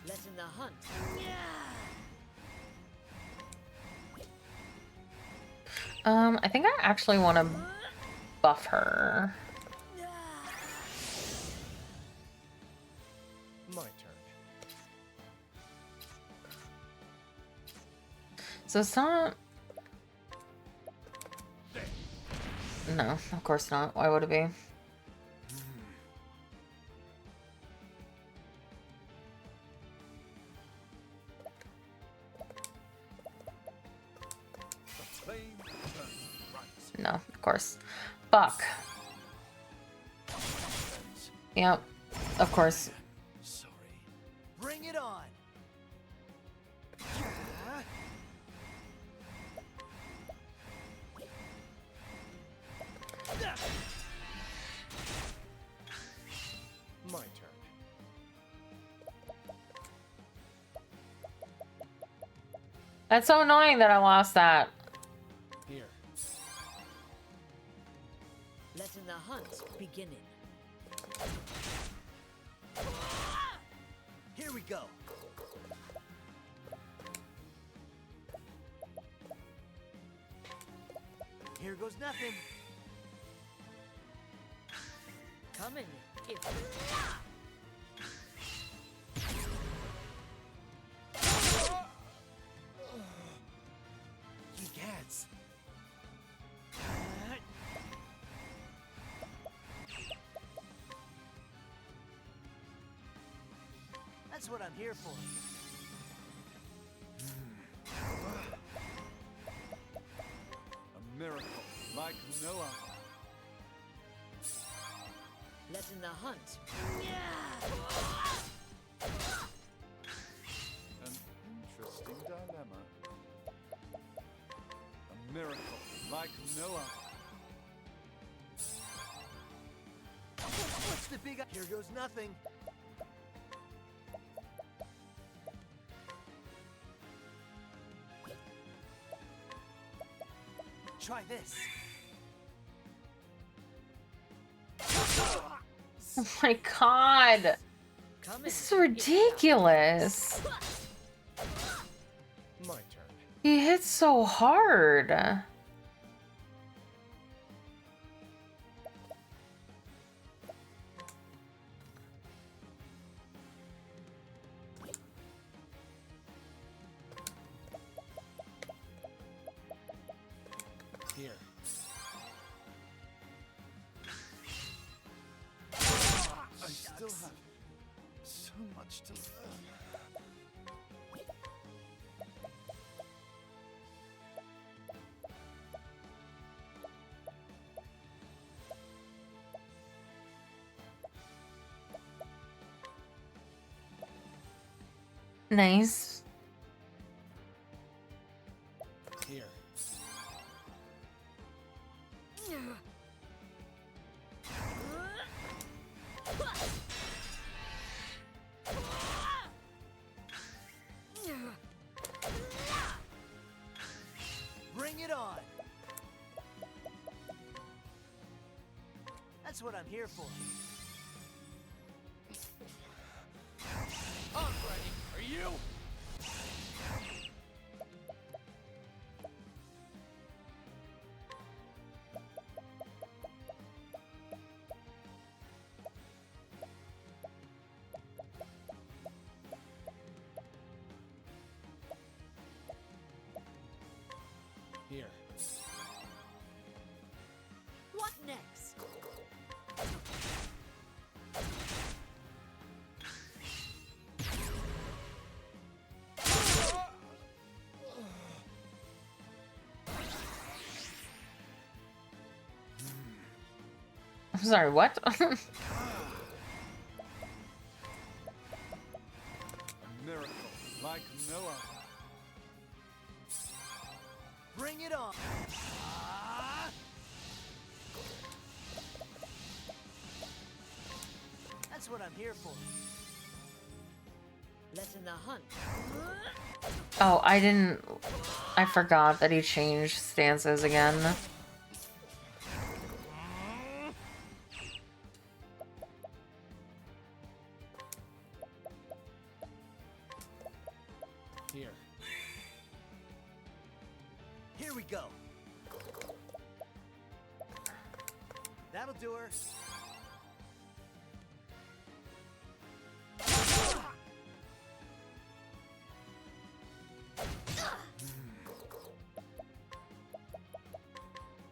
Letting the hunt. I think I actually want to buff her. My turn. So it's not... No, of course not. Why would it be? The flame burns bright. No, of course. Fuck. Yep, of course. Sorry. Bring it on. My turn. That's so annoying that I lost that. Here. Letting the hunt beginning. Here we go. Here goes nothing. Coming, if You gets. That's what I'm here for. A miracle like no other. letting the hunt. An interesting dilemma. A miracle like no other. What's the big... Here goes nothing. Try this. Oh my god! Coming. This is ridiculous! My turn. He hits so hard. Here. I still have so much to learn. Nice. Here. Bring it on. That's what I'm here for. I'm ready. Are you? Here. What next? I'm sorry, what? A miracle like no other. Bring it on. That's what I'm here for. Letting the hunt. Oh, I forgot that he changed stances again. Here. Here we go. That'll do her.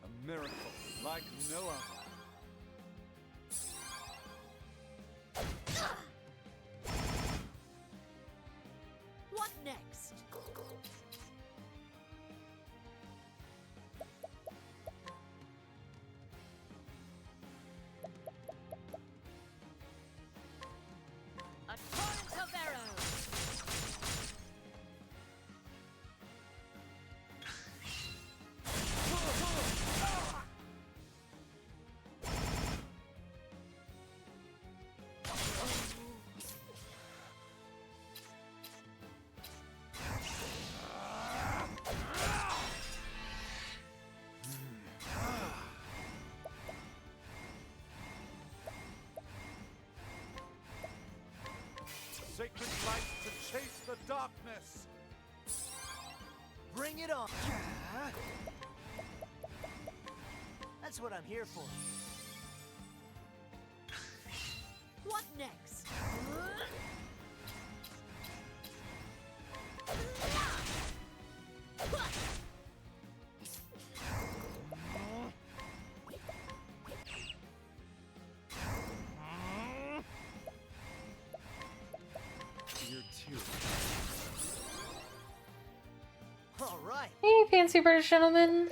A miracle like no other. What next? A torrent of arrows. Sacred light to chase the darkness. Bring it on. That's what I'm here for. What next? You're too. All right. Hey, fancy British gentleman.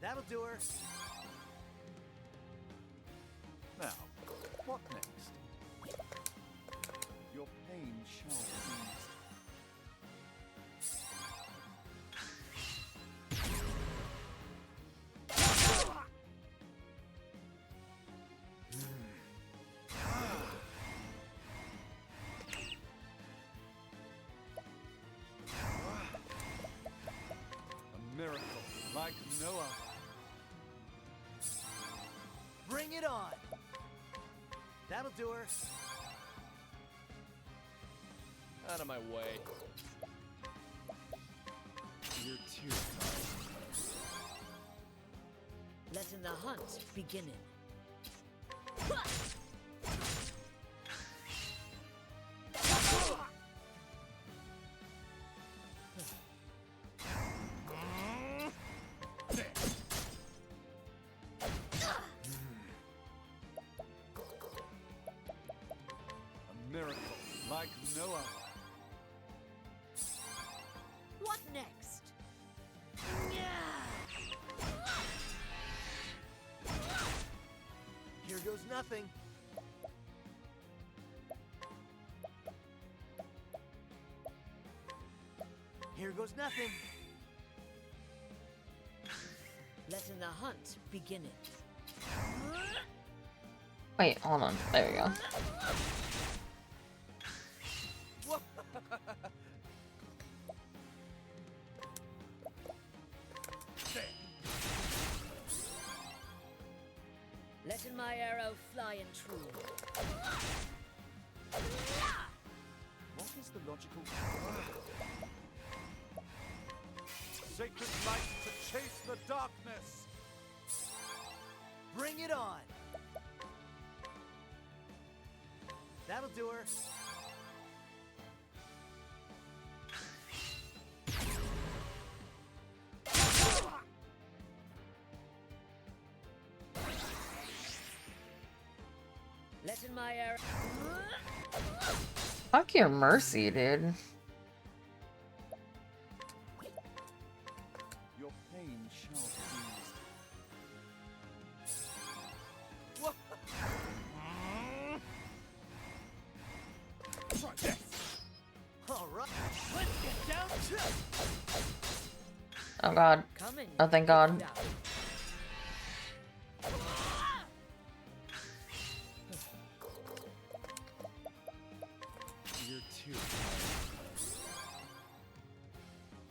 That'll do her. Now, what next? Your pain shall be eased. A miracle like no other. Bring it on. That'll do her. Out of my way. You're too kind. Letting the hunt beginning. A miracle like no other. What next? Here goes nothing. Here goes nothing. Letting the hunt beginning. Wait, hold on. There we go. Letting my arrow fly and true. What is the logical sacred light to chase the darkness? Bring it on! That'll do her. Letting my arrow. Fuck your mercy, dude. Your pain shall be eased. Try this. All right, let's get down to. Oh god. Coming. Oh, thank god. You're too.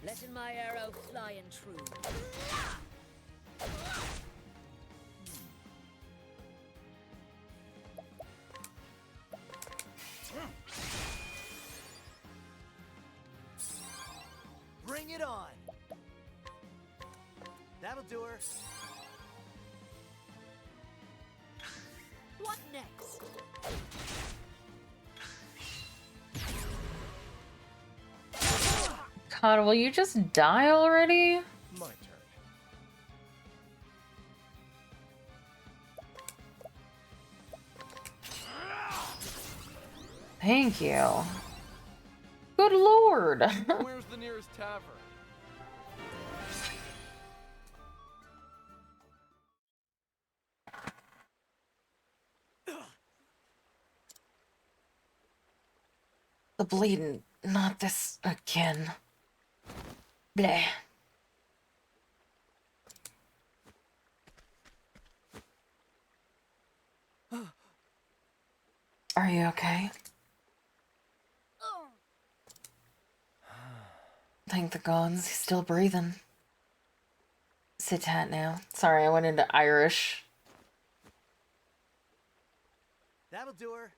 Letting my arrow fly and true. Bring it on! That'll do her. What next? God, will you just die already? My turn. Thank you. Good lord. Where's the nearest tavern? The bleeding. Not this again. Bleh. Are you okay? Thank the gods, he's still breathing. Sit tight now. Sorry, I went into Irish. That'll do her.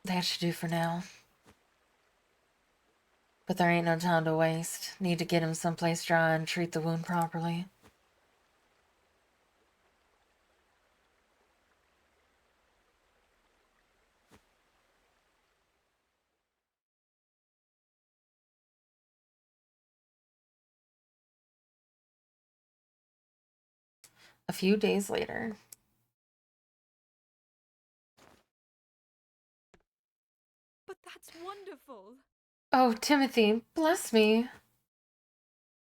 That should do for now. But there ain't no time to waste. Need to get him someplace dry and treat the wound properly. A few days later. But that's wonderful. Oh, Timothy, bless me.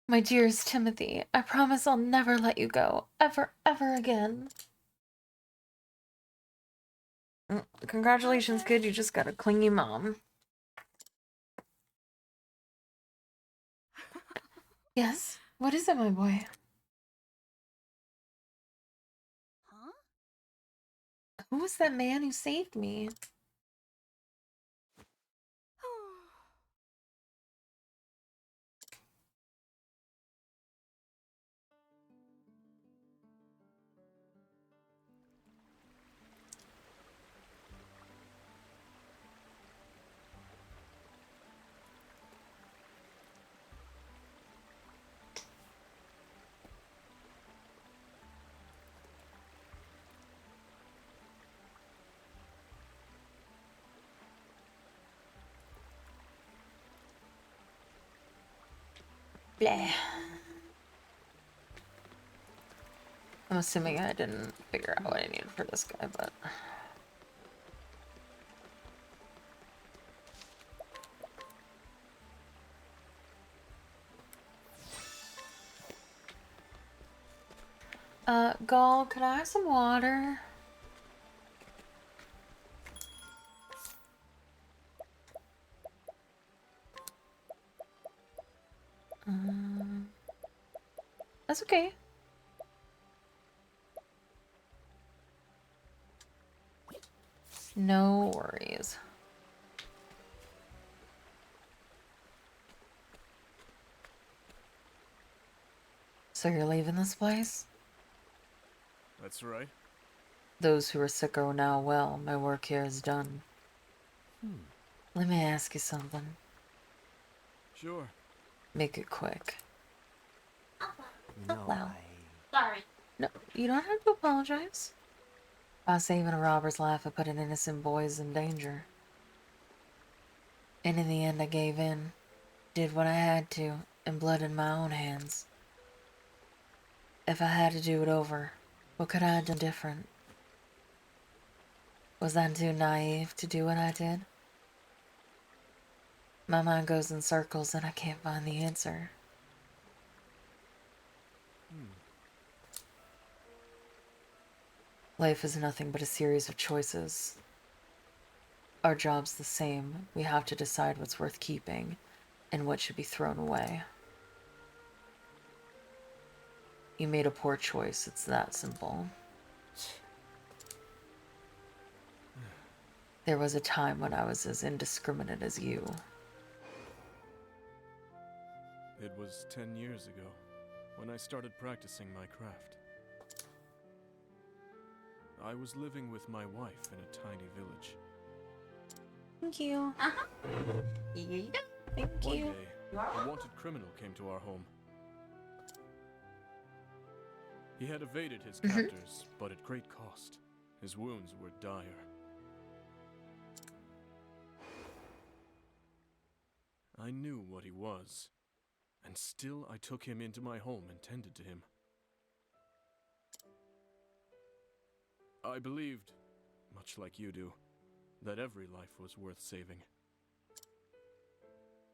My dearest Timothy, I promise I'll never let you go. Ever, ever again. Congratulations, kid. You just got a clingy mom. Yes? What is it, my boy? Huh? Who was that man who saved me? Bleh. I'm assuming I didn't figure out what I needed for this guy, but... Gall, could I have some water? That's okay. No worries. So you're leaving this place? That's right. Those who are sick are now well. My work here is done. Let me ask you something. Sure. Make it quick. No, Hello. Sorry. No, you don't have to apologize. By saving a robber's life, I put an innocent boys in danger. And in the end, I gave in. Did what I had to, and blood in my own hands. If I had to do it over, what could I have done different? Was I too naive to do what I did? My mind goes in circles and I can't find the answer. Life is nothing but a series of choices. Our job's the same. We have to decide what's worth keeping and what should be thrown away. You made a poor choice. It's that simple. There was a time when I was as indiscriminate as you. It was 10 years ago when I started practicing my craft. I was living with my wife in a tiny village. Thank you. Yeah. Thank One you. day, a wanted criminal came to our home. He had evaded his captors, but at great cost. His wounds were dire. I knew what he was, and still I took him into my home and tended to him. I believed, much like you do, that every life was worth saving.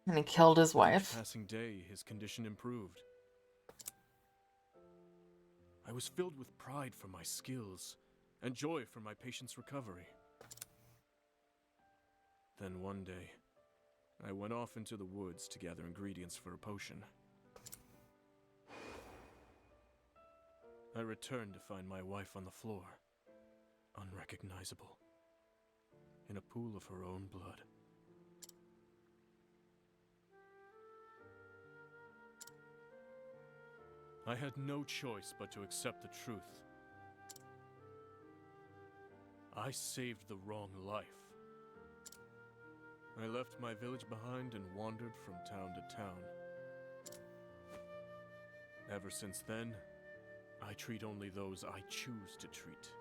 And he killed his Each wife. passing day, his condition improved. I was filled with pride for my skills and joy for my patient's recovery. Then one day, I went off into the woods to gather ingredients for a potion. I returned to find my wife on the floor, unrecognizable, in a pool of her own blood. I had no choice but to accept the truth. I saved the wrong life. I left my village behind and wandered from town to town. Ever since then, I treat only those I choose to treat.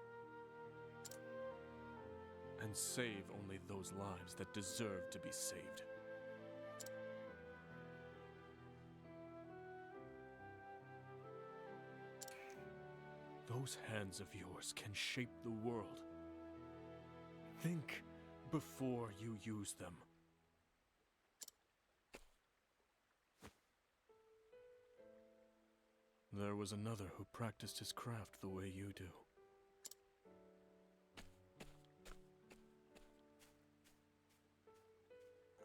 And save only those lives that deserve to be saved. Those hands of yours can shape the world. Think before you use them. There was another who practiced his craft the way you do.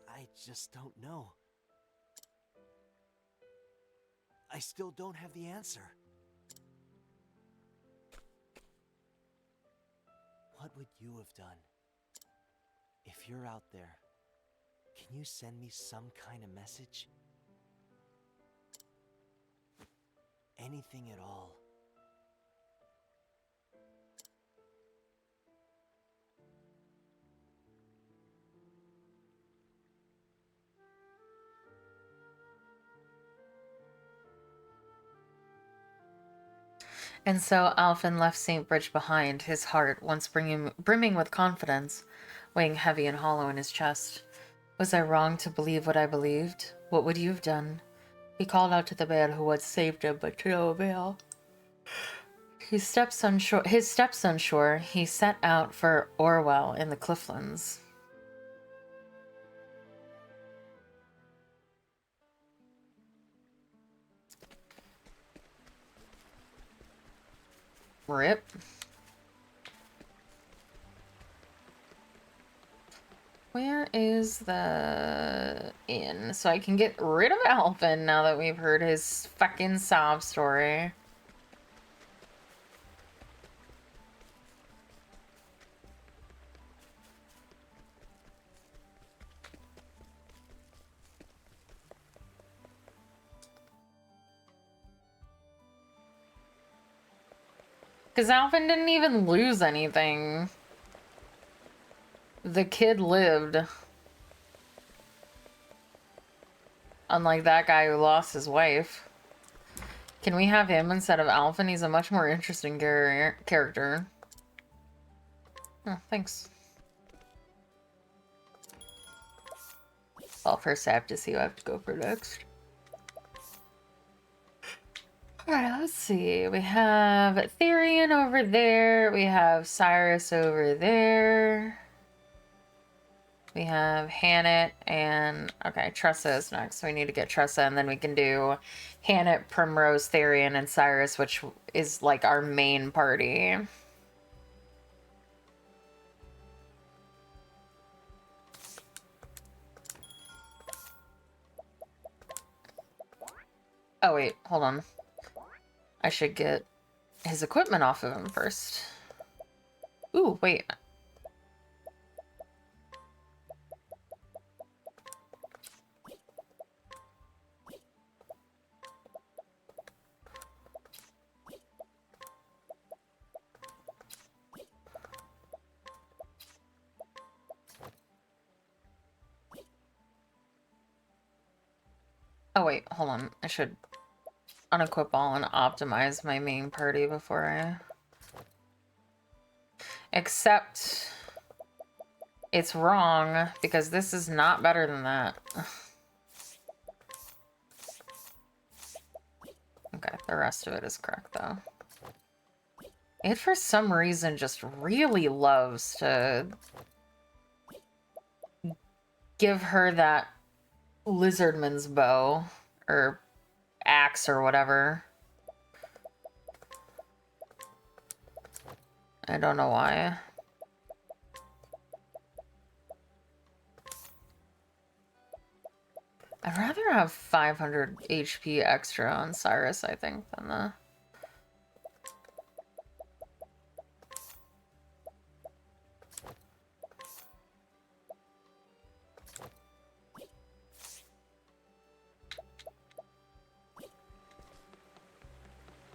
I just don't know. I still don't have the answer. What would you have done? If you're out there, can you send me some kind of message? Anything at all. And so Alphen left St. Bridge behind, his heart, once brimming with confidence, weighing heavy and hollow in his chest. Was I wrong to believe what I believed? What would you have done? He called out to the man who had saved him, but to no avail. His steps unsure, he set out for Orwell in the Clifflands. Rip. Where is the inn? So I can get rid of Alphen now that we've heard his fucking sob story. Because Alvin didn't even lose anything. The kid lived. Unlike that guy who lost his wife. Can we have him instead of Alvin? He's a much more interesting character. Oh, thanks. Well, first I have to see who I have to go for next. Alright, let's see. We have Therian over there. We have Cyrus over there. We have Hannett and... Okay, Tressa is next. So we need to get Tressa, and then we can do Hannett, Primrose, Therian, and Cyrus, which is like our main party. Oh wait, hold on. I should get his equipment off of him first. Ooh, wait. Oh wait, hold on. I should unequip all and optimize my main party before I... Except... It's wrong, because this is not better than that. Okay, the rest of it is correct, though. It, for some reason, just really loves to give her that lizardman's bow, or axe, or whatever. I don't know why. I'd rather have 500 HP extra on Cyrus, I think, than the...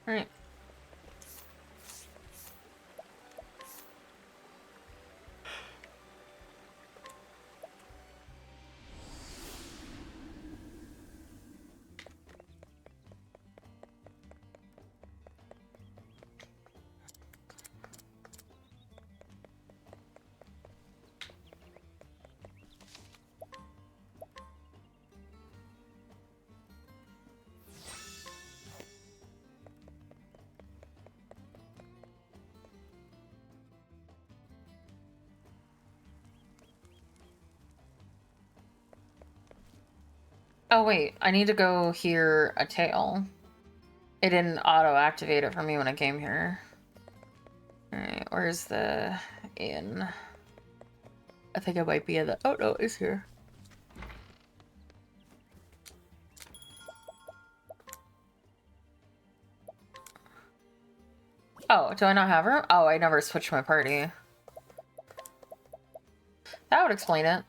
Alright. Oh wait, I need to go hear a tail. It didn't auto-activate it for me when I came here. Alright, where's the inn? I think I might be in the... Oh no, it's here. Oh, do I not have her? Oh, I never switched my party. That would explain it.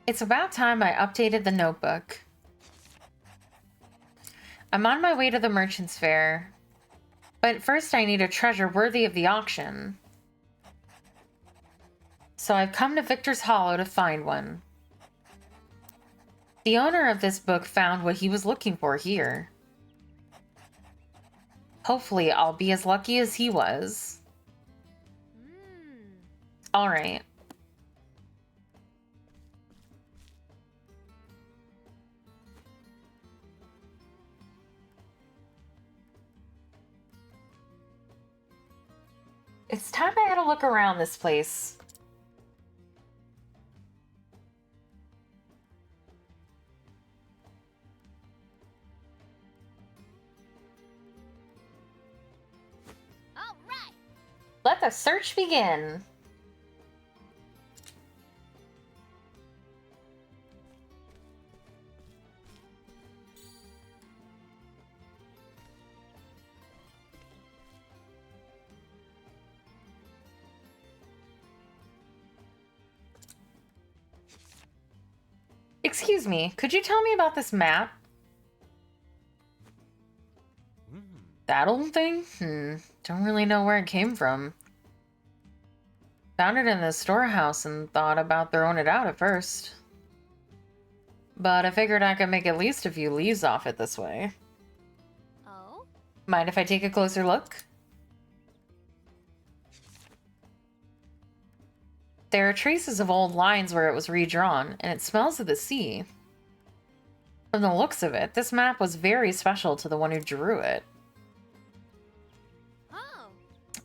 It's about time I updated the notebook. I'm on my way to the merchant's fair. But first I need a treasure worthy of the auction. So I've come to Victor's Hollow to find one. The owner of this book found what he was looking for here. Hopefully I'll be as lucky as he was. Alright. It's time I had a look around this place. All right. Let the search begin. Excuse me, could you tell me about this map? That old thing? Don't really know where it came from. Found it in the storehouse and thought about throwing it out at first. But I figured I could make at least a few leaves off it this way. Oh? Mind if I take a closer look? There are traces of old lines where it was redrawn, and it smells of the sea. From the looks of it, this map was very special to the one who drew it. Oh.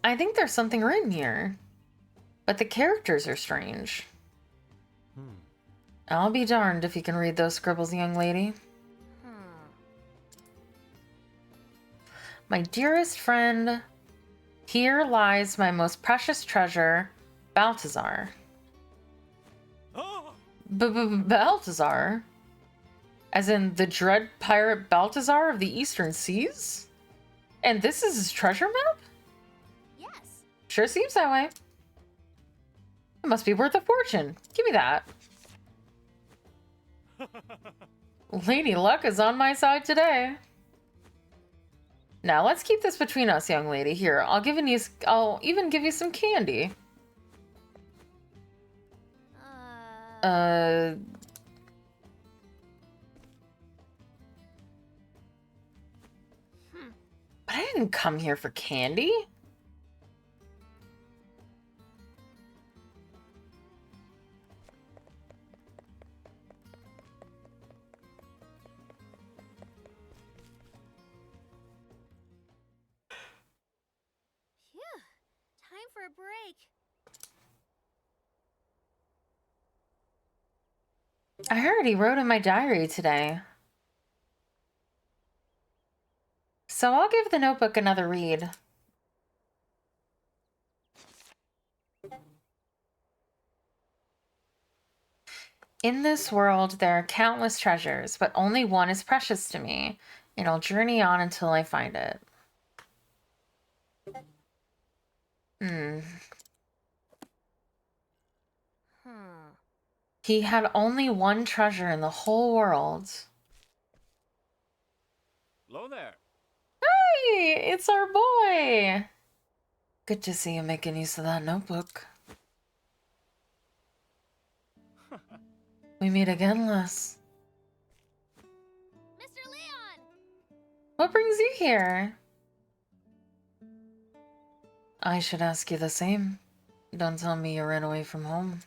I think there's something written here, but the characters are strange. I'll be darned if you can read those scribbles, young lady. My dearest friend, here lies my most precious treasure, Balthazar. Balthazar? As in the dread pirate Balthazar of the Eastern Seas? And this is his treasure map? Yes. Sure seems that way. It must be worth a fortune. Give me that. Lady Luck is on my side today. Now let's keep this between us, young lady. Here, I'll even give you some candy. But I didn't come here for candy. Phew. Time for a break. I already wrote in my diary today. So I'll give the notebook another read. In this world, there are countless treasures, but only one is precious to me, and I'll journey on until I find it. He had only one treasure in the whole world. Hello there. Hey, it's our boy. Good to see you making use of that notebook. We meet again, Les. Mr. Leon! What brings you here? I should ask you the same. Don't tell me you ran away from home.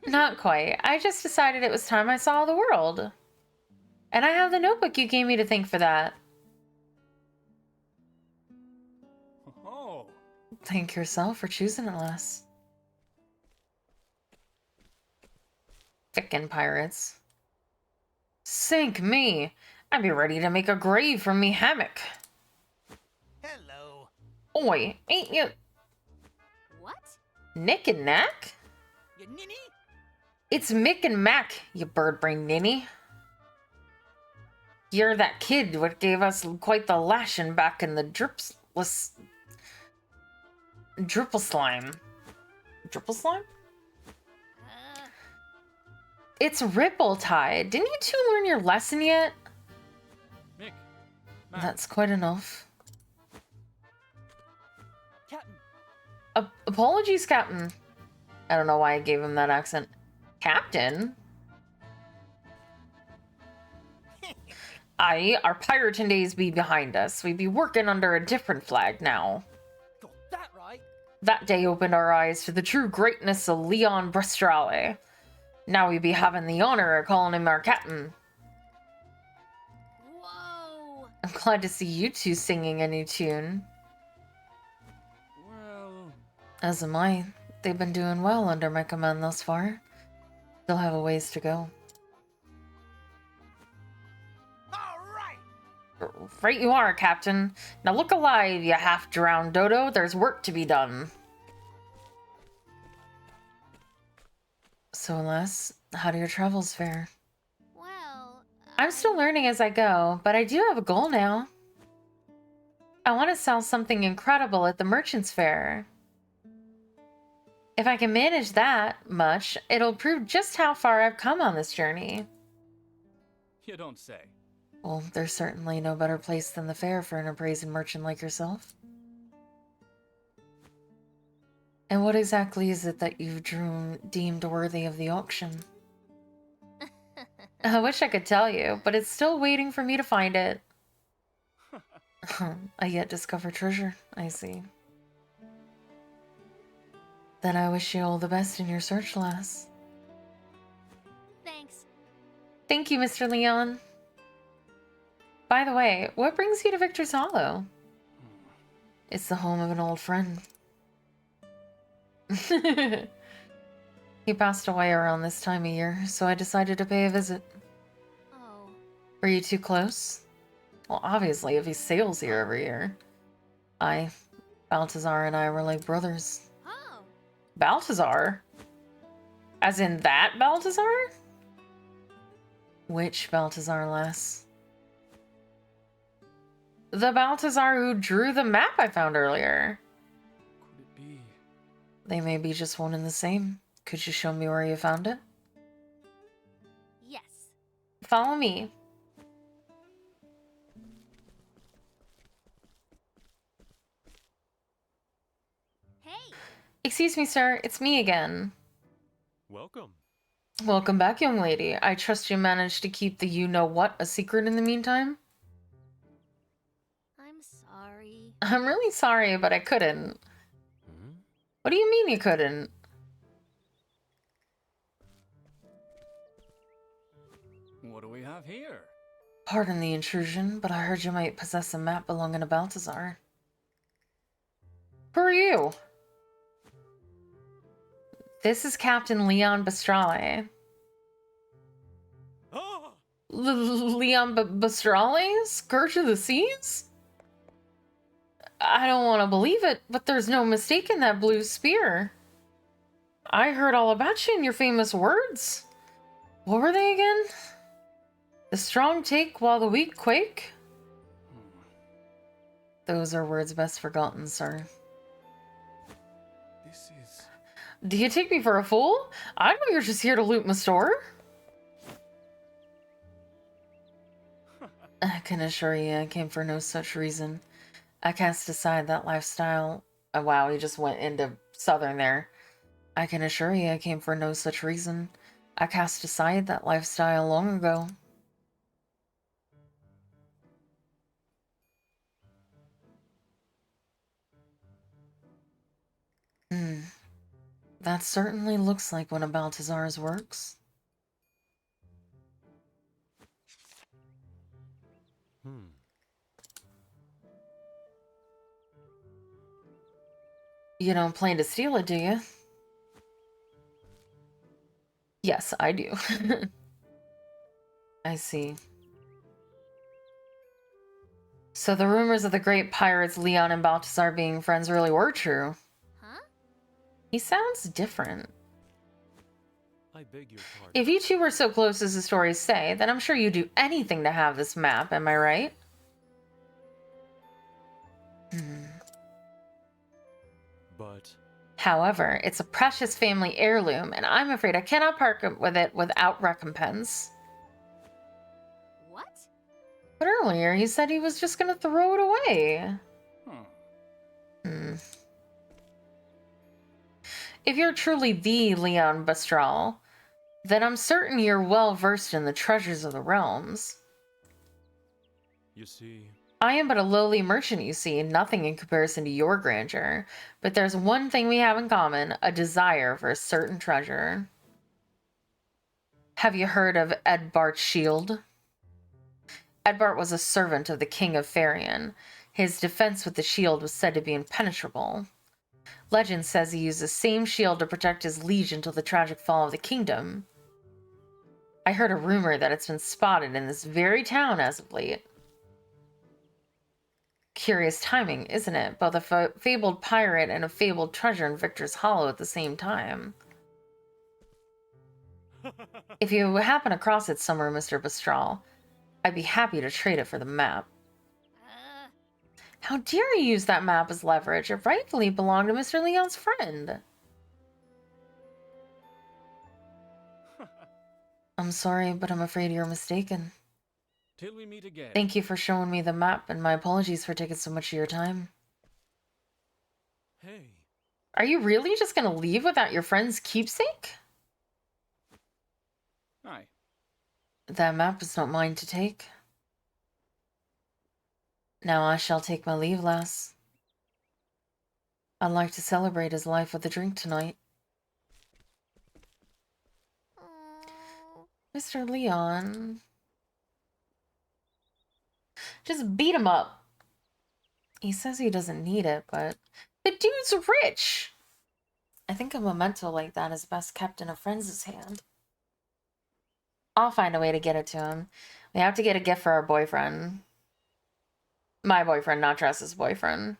Not quite. I just decided it was time I saw the world. And I have the notebook you gave me to thank for that. Oh. Thank yourself for choosing it, Les. Frickin' pirates. Sink me! I'd be ready to make a grave from me hammock. Hello. Oi, ain't you What? Nick and Knack? You ninny? It's Mick and Mac, you bird-brained ninny. You're that kid what gave us quite the lashing back in the Dripple slime. Dripple slime? It's Ripple Tide. Didn't you two learn your lesson yet? Mick. Mac. That's quite enough. Captain. Apologies, Captain. I don't know why I gave him that accent. Captain? Aye, our pirating days be behind us. We be working under a different flag now. Got that right. That day opened our eyes to the true greatness of Leon Brestrale. Now we be having the honor of calling him our captain. Whoa! I'm glad to see you two singing a new tune. Well, As am I. They've been doing well under my command thus far. Still have a ways to go. Right you are, Captain. Now look alive, you half-drowned dodo. There's work to be done. So, Les, how do your travels fare? Well, I'm still learning as I go, but I do have a goal now. I want to sell something incredible at the Merchant's Fair. If I can manage that much, it'll prove just how far I've come on this journey. You don't say. Well, there's certainly no better place than the fair for an appraised merchant like yourself. And what exactly is it that you've deemed worthy of the auction? I wish I could tell you, but it's still waiting for me to find it. A yet discovered treasure, I see. Then I wish you all the best in your search, lass. Thanks. Thank you, Mr. Leon. By the way, what brings you to Victor's Hollow? It's the home of an old friend. He passed away around this time of year, so I decided to pay a visit. Oh. Were you too close? Well, obviously, if he sails here every year. Balthazar and I were like brothers. Oh. Balthazar? As in that Balthazar? Which Balthazar, lass? The Balthazar who drew the map I found earlier. Could it be? They may be just one and the same. Could you show me where you found it? Yes. Follow me. Hey. Excuse me, sir. It's me again. Welcome. Welcome back, young lady. I trust you managed to keep the you-know-what a secret in the meantime? I'm sorry. I'm really sorry, but I couldn't. Hmm? What do you mean you couldn't? What do we have here? Pardon the intrusion, but I heard you might possess a map belonging to Balthazar. Who are you? This is Captain Leon Bastrale. Ah! Leon Bastrale? Scourge of the Seas? I don't want to believe it, but there's no mistaking that blue spear. I heard all about you in your famous words. What were they again? The strong take while the weak quake? Those are words best forgotten, sir. This is... Do you take me for a fool? I know you're just here to loot my store. I can assure you I came for no such reason. I cast aside that lifestyle. Oh, wow, he just went into Southern there. I can assure you I came for no such reason. I cast aside that lifestyle long ago. That certainly looks like one of Balthazar's works. You don't plan to steal it, do you? Yes, I do. I see. So the rumors of the great pirates Leon and Balthazar being friends really were true. Huh? He sounds different. I beg your pardon. If you two were so close as the stories say, then I'm sure you'd do anything to have this map, am I right? But... However, it's a precious family heirloom, and I'm afraid I cannot part with it without recompense. What? But earlier, he said he was just gonna throw it away. If you're truly the Leon Bastral, then I'm certain you're well versed in the treasures of the realms. You see... I am but a lowly merchant, you see, nothing in comparison to your grandeur. But there's one thing we have in common, a desire for a certain treasure. Have you heard of Edbart's shield? Edbart was a servant of the King of Farion. His defense with the shield was said to be impenetrable. Legend says he used the same shield to protect his liege until the tragic fall of the kingdom. I heard a rumor that it's been spotted in this very town as of late. Curious timing, isn't it? Both a fabled pirate and a fabled treasure in Victor's Hollow at the same time. If you happen across it somewhere, Mr. Bastral, I'd be happy to trade it for the map. How dare you use that map as leverage? It rightfully belonged to Mr. Leon's friend. I'm sorry, but I'm afraid you're mistaken. Till we meet again. Thank you for showing me the map, and my apologies for taking so much of your time. Hey. Are you really just gonna leave without your friend's keepsake? Hi. That map is not mine to take. Now I shall take my leave, lass. I'd like to celebrate his life with a drink tonight. Oh. Mr. Leon. Just beat him up. He says he doesn't need it, but the dude's rich. I think a memento like that is best kept in a friend's hand. I'll find a way to get it to him. We have to get a gift for our boyfriend. My boyfriend, not Tress's boyfriend.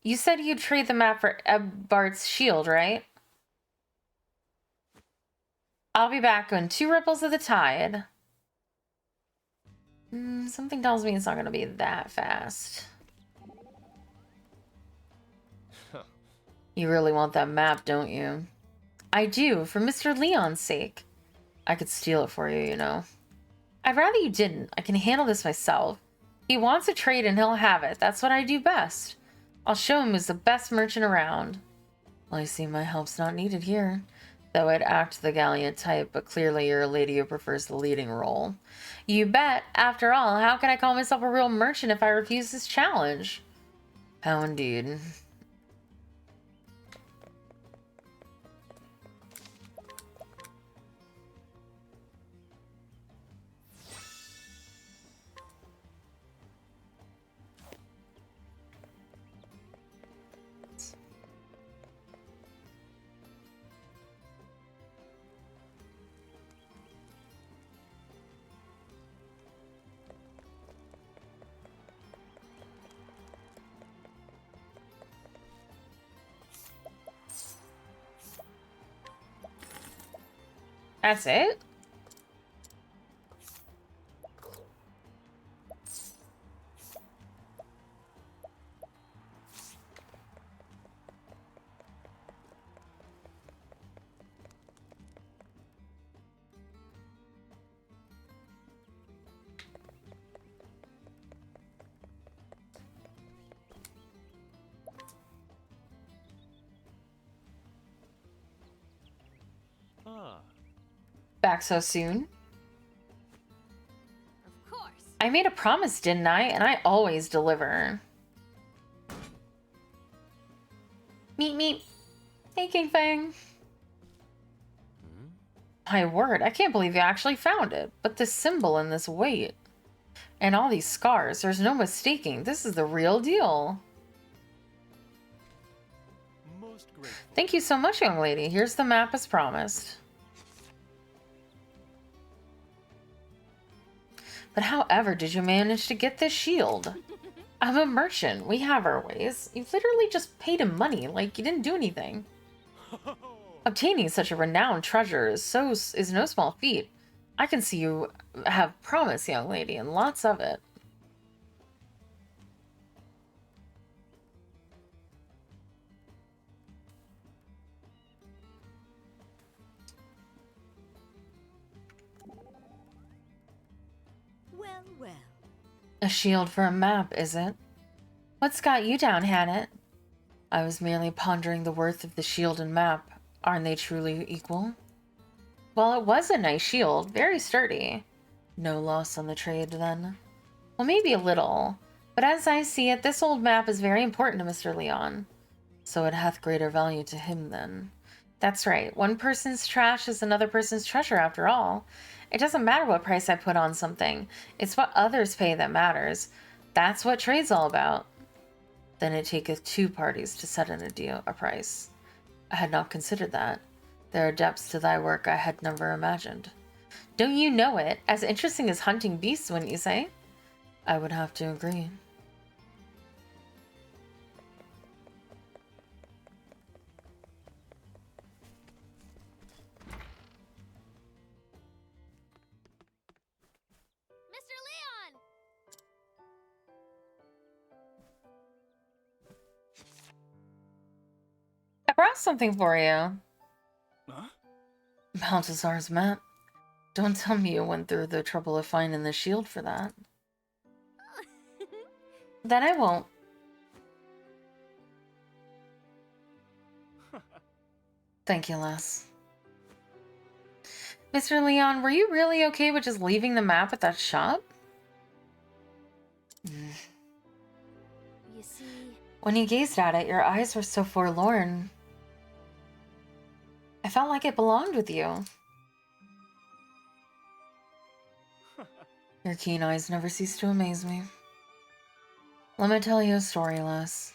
You said you'd trade the map for Ebbart's shield, right? I'll be back on 2 ripples of the tide. Something tells me it's not going to be that fast. You really want that map, don't you? I do, for Mr. Leon's sake. I could steal it for you, you know. I'd rather you didn't. I can handle this myself. He wants a trade and he'll have it. That's what I do best. I'll show him who's the best merchant around. Well, I see my help's not needed here. Though I'd act the gallant type, but clearly you're a lady who prefers the leading role. You bet. After all, how can I call myself a real merchant if I refuse this challenge? How indeed. That's it? Back so soon? Of course. I made a promise, didn't I? And I always deliver. Meep meep. Hey, King Fang. My word, I can't believe you actually found it. But this symbol and this weight. And all these scars, there's no mistaking. This is the real deal. Most grateful. Thank you so much, young lady. Here's the map as promised. But however did you manage to get this shield? I'm a merchant. We have our ways. You literally just paid him money like you didn't do anything. Obtaining such a renowned treasure is no small feat. I can see you have promise, young lady, and lots of it. Well, well. A shield for a map, is it? What's got you down, Hannah? I was merely pondering the worth of the shield and map. Aren't they truly equal? Well, it was a nice shield, very sturdy. No loss on the trade, then. Well, maybe a little. But as I see it, this old map is very important to Mr. Leon. So it hath greater value to him, then. That's right. One person's trash is another person's treasure, after all. It doesn't matter what price I put on something. It's what others pay that matters. That's what trade's all about. Then it taketh 2 parties to set a price. I had not considered that. There are depths to thy work I had never imagined. Don't you know it? As interesting as hunting beasts, wouldn't you say? I would have to agree. Mr. Leon! I brought something for you. Huh? Balthazar's map. Don't tell me you went through the trouble of finding the shield for that. Then I won't. Thank you, Les. Mr. Leon, were you really okay with just leaving the map at that shop? You see, When you gazed at it, your eyes were so forlorn. I felt like it belonged with you. Your keen eyes never cease to amaze me. Let me tell you a story, Les.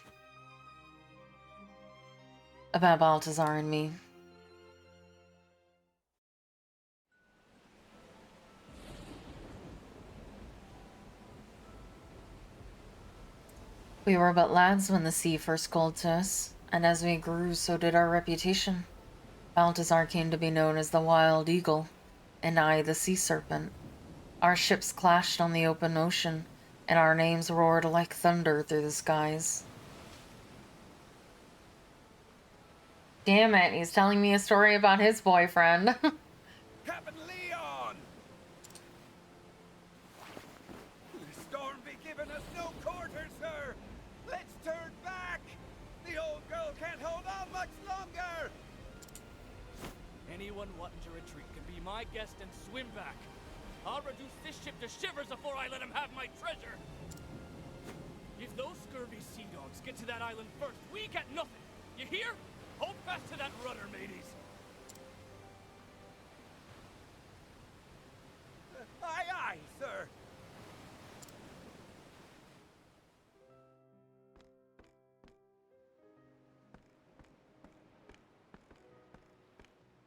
About Balthazar and me. We were but lads when the sea first called to us, and as we grew, so did our reputation. Balthazar came to be known as the Wild Eagle, and I the Sea Serpent. Our ships clashed on the open ocean, and our names roared like thunder through the skies. Damn it, he's telling me a story about his boyfriend. Captain Leon! The storm be giving us no quarter, sir! Let's turn back! The old girl can't hold on much longer! Anyone wanting to retreat can be my guest and swim back. I'll reduce this ship to shivers before I let him have my treasure. If those scurvy sea dogs get to that island first, we get nothing. You hear? Hold fast to that rudder, mateys. Aye, aye, sir!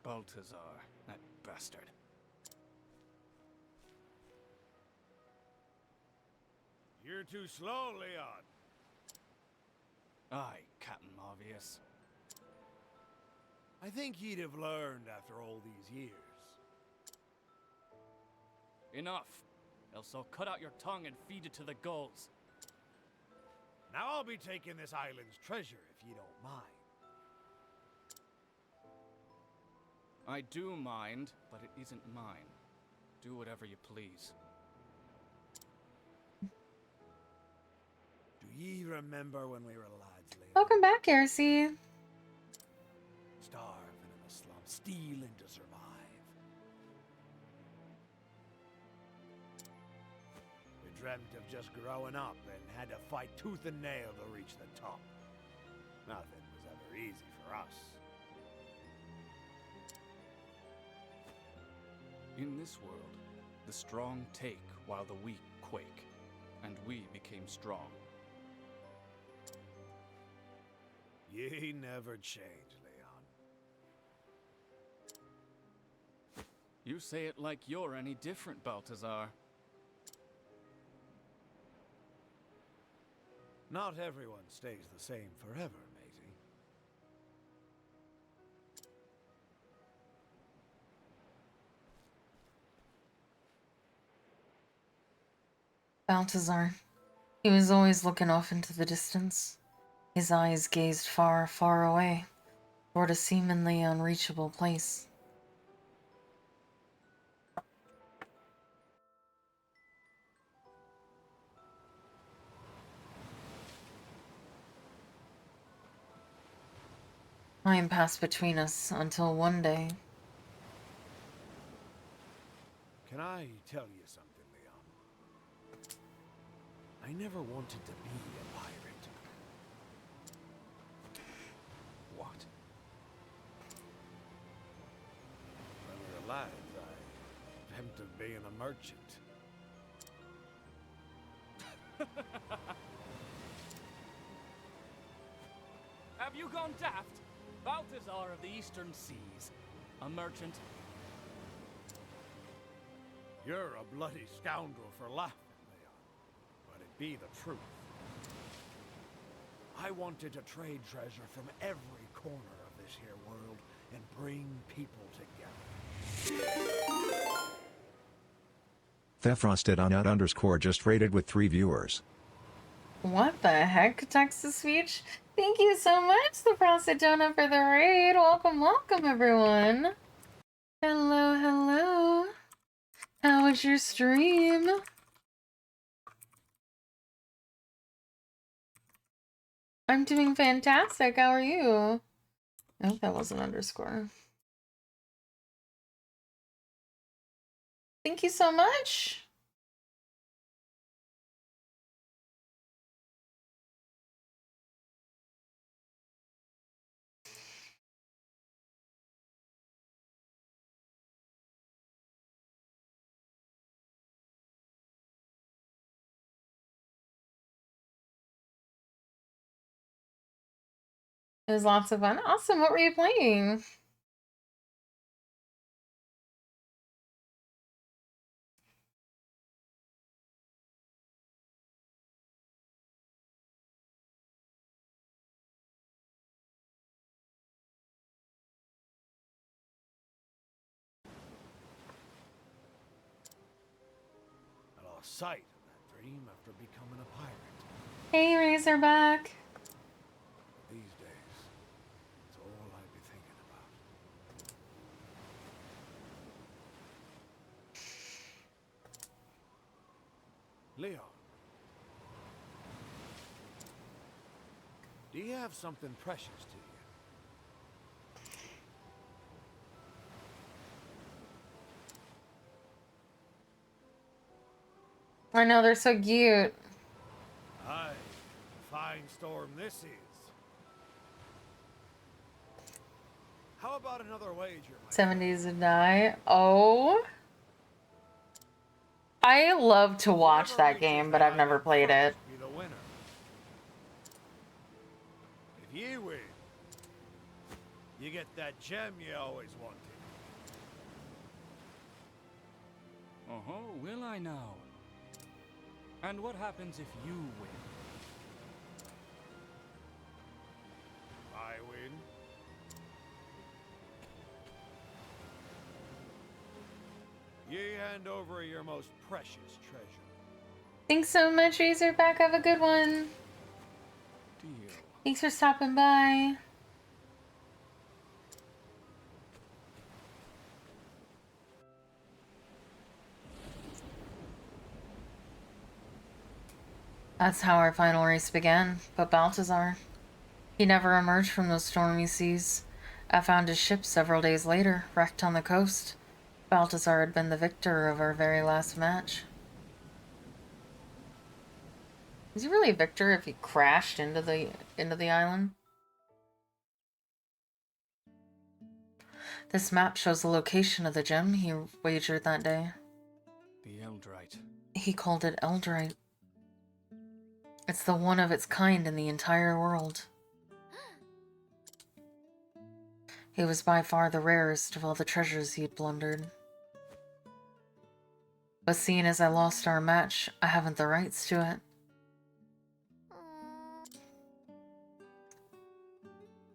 Balthazar, that bastard. You're too slow, Leon. Aye, Captain Obvious. I think you'd have learned after all these years. Enough. Else I'll cut out your tongue and feed it to the gulls. Now I'll be taking this island's treasure, if you don't mind. I do mind, but it isn't mine. Do whatever you please. Do ye remember when we were lads, Leon? Welcome back, Ercy. Starving in the slum, stealing to survive. We dreamt of just growing up and had to fight tooth and nail to reach the top. Nothing was ever easy for us. In this world, the strong take while the weak quake, and we became strong. Ye never change, Leon. You say it like you're any different, Balthazar. Not everyone stays the same forever, matey. Balthazar. He was always looking off into the distance. His eyes gazed far, far away, toward a seemingly unreachable place. Time passed between us until one day. Can I tell you something, Leon? I never wanted to be a pirate. What? When we were lads, I dreamt of being a merchant. Have you gone daft? Balthazar of the Eastern Seas. A merchant. You're a bloody scoundrel for laughing, Leon. But it be the truth. I wanted to trade treasure from every corner of this here world and bring people together. Thefrosted on _ just rated with 3 viewers. What the heck, text-to-speech? Thank you so much, the Frosted Donut, for the raid. Welcome, welcome, everyone. Hello, hello. How was your stream? I'm doing fantastic. How are you? I hope that wasn't underscore. Thank you so much. It was lots of fun. Awesome. What were you playing? I lost sight of that dream after becoming a pirate. Hey, Razorback. These days, it's all I'd be thinking about. Leo, do you have something precious to you? I know, they're so cute. Aye, fine storm this is. How about another wager, my 7 friend? Days to Die. Oh. I love to watch Whoever that reaches game, the but I've never island played it. first be the winner. If you win, you get that gem you always wanted. Oh, will I now? And what happens if you win? I win. Ye hand over your most precious treasure. Thanks so much, Razorback. Have a good one. Deal. Thanks for stopping by. That's how our final race began, but Balthazar. He never emerged from those stormy seas. I found his ship several days later, wrecked on the coast. Balthazar had been the victor of our very last match. Is he really a victor if he crashed into the island? This map shows the location of the gem he wagered that day. The Eldrite. He called it Eldrite. It's the one of its kind in the entire world. It was by far the rarest of all the treasures he'd plundered. But seeing as I lost our match, I haven't the rights to it.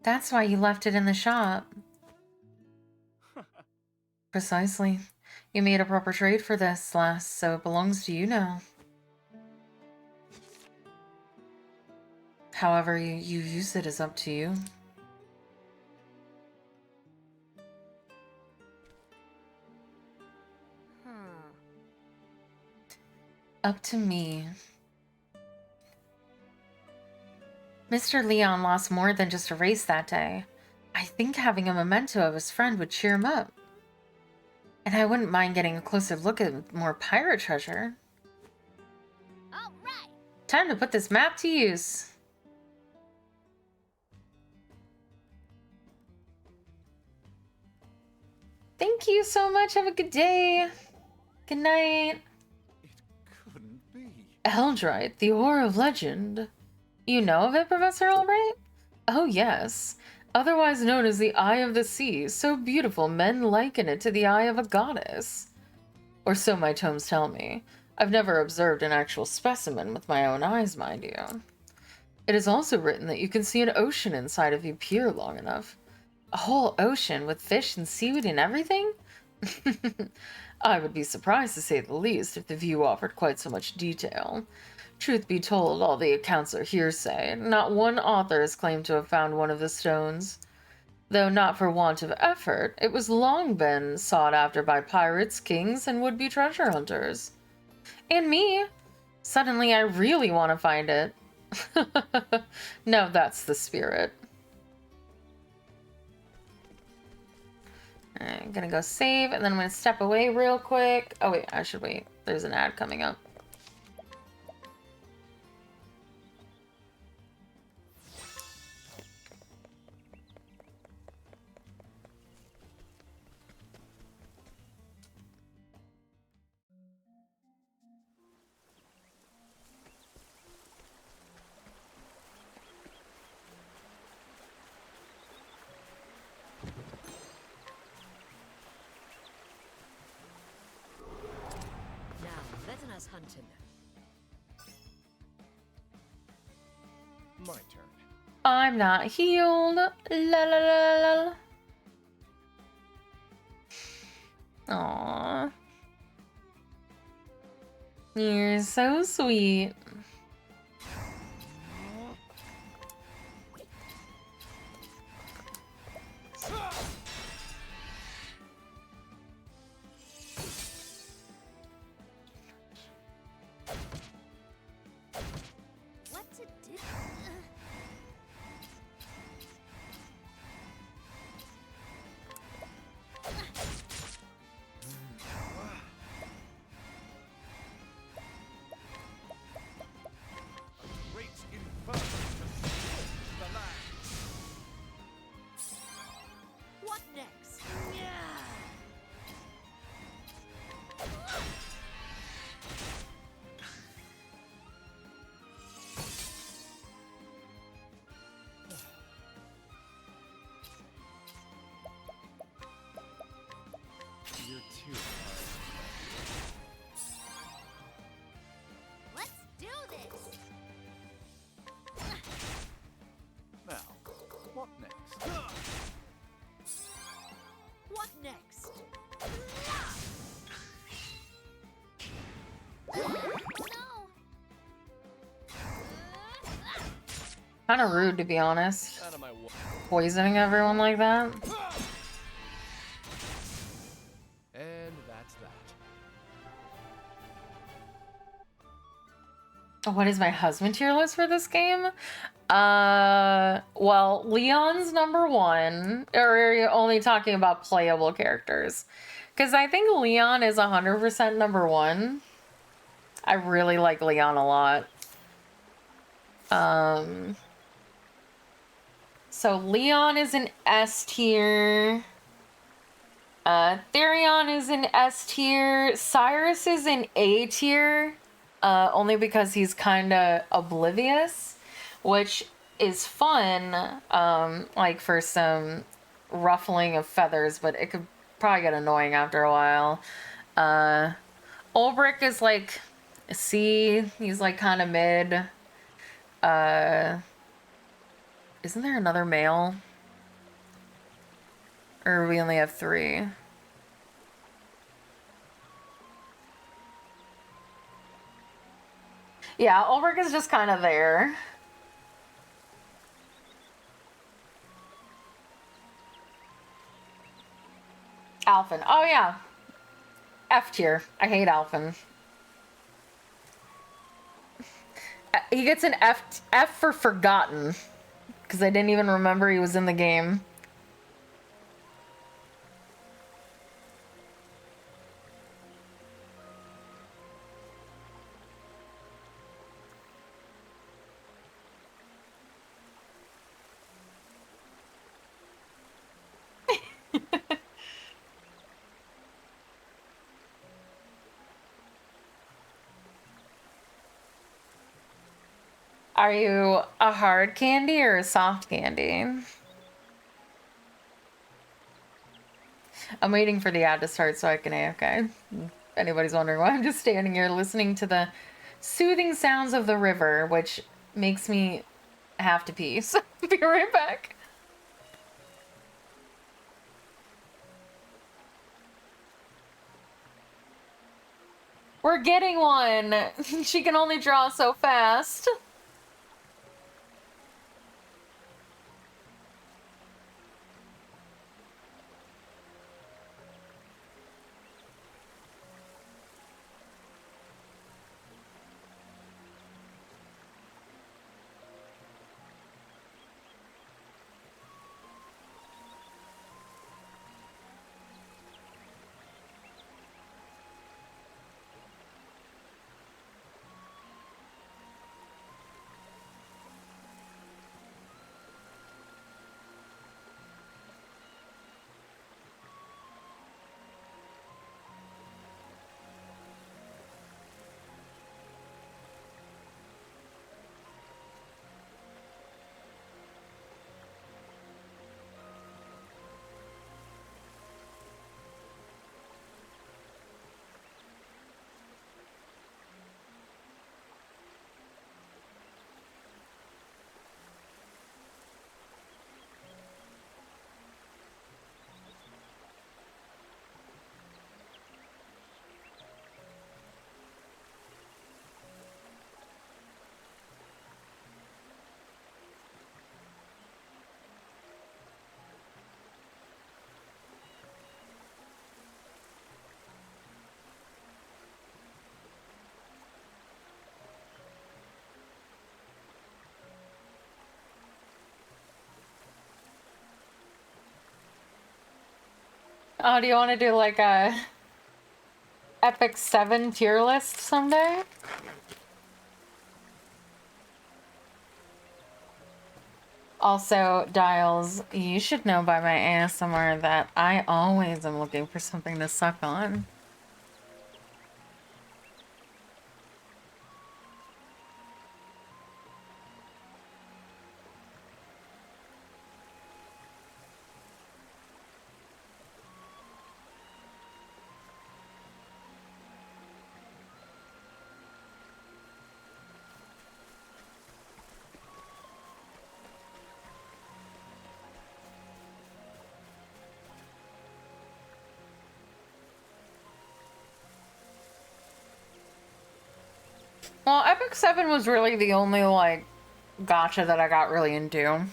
That's why you left it in the shop. Precisely. You made a proper trade for this, lass, so it belongs to you now. However you use it is up to you. Up to me. Mr. Leon lost more than just a race that day. I think having a memento of his friend would cheer him up. And I wouldn't mind getting a closer look at more pirate treasure. All right. Time to put this map to use. Thank you so much. Have a good day. Good night. It couldn't be. Eldrite, the ore of legend. You know of it, Professor Albright? Oh, yes. Otherwise known as the Eye of the Sea, so beautiful men liken it to the eye of a goddess. Or so my tomes tell me. I've never observed an actual specimen with my own eyes, mind you. It is also written that you can see an ocean inside if you peer long enough. A whole ocean with fish and seaweed and everything? I would be surprised, to say the least, if the view offered quite so much detail. Truth be told, all the accounts are hearsay. Not one author has claimed to have found one of the stones. Though not for want of effort, it was long been sought after by pirates, kings, and would-be treasure hunters. And me. Suddenly I really want to find it. No, that's the spirit. Alright, I'm gonna go save, and then I'm gonna step away real quick. Oh wait, I should wait. There's an ad coming up. Now, let us hunting. My turn. I'm not healed. La la la la la. Aww. You're so sweet. What to do? Great inferno to scorch the land. What next? You're too hard. Let's do this. Now, what next? What next? No. Kind of rude, to be honest. Out of my way. Poisoning everyone like that. And that's that. What is my husband tier list for this game? Well, Leon's number one. Or are you only talking about playable characters? Because I think Leon is 100% number one. I really like Leon a lot. So Leon is an S tier. Therion is an S tier. Cyrus is an A tier. Only because he's kind of oblivious, which is fun, like for some ruffling of feathers, but it could probably get annoying after a while. Ulbrich is like a C. He's like kind of mid. Isn't there another male? Or we only have 3? Yeah, Ulrich is just kind of there. Alphen. Oh, yeah. F tier. I hate Alphen. He gets an F for forgotten. Because I didn't even remember he was in the game. Are you a hard candy or a soft candy? I'm waiting for the ad to start so I can AFK. If anybody's wondering why I'm just standing here listening to the soothing sounds of the river, which makes me have to pee. So be right back. We're getting one. She can only draw so fast. Oh, do you want to do like a Epic 7 tier list someday? Also, Dials, you should know by my ASMR that I always am looking for something to suck on. Well, Epic 7 was really the only, like, gacha that I got really into.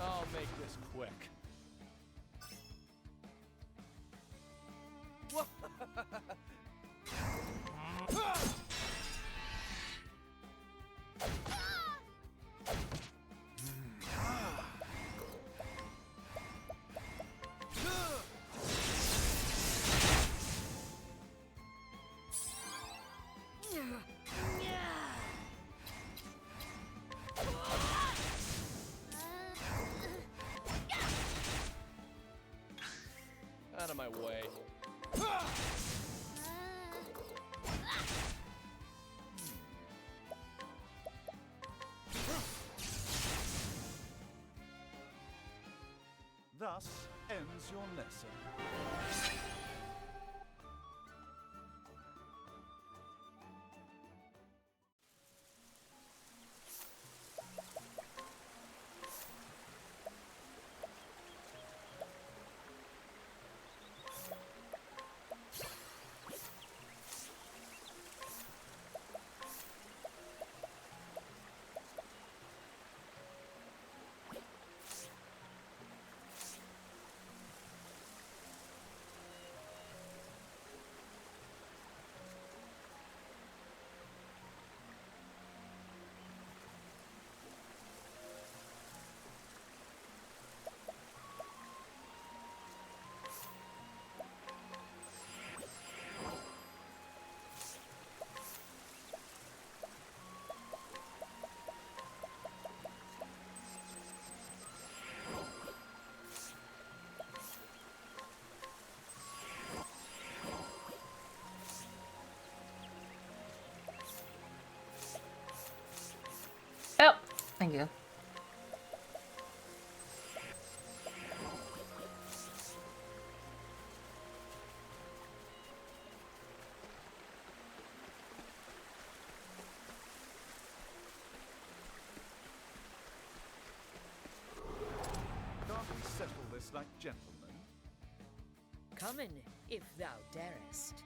I'll make this quick. Out of my way. Thus ends your lesson. Oh, thank you. Can't we settle this like gentlemen? Come in, if thou darest.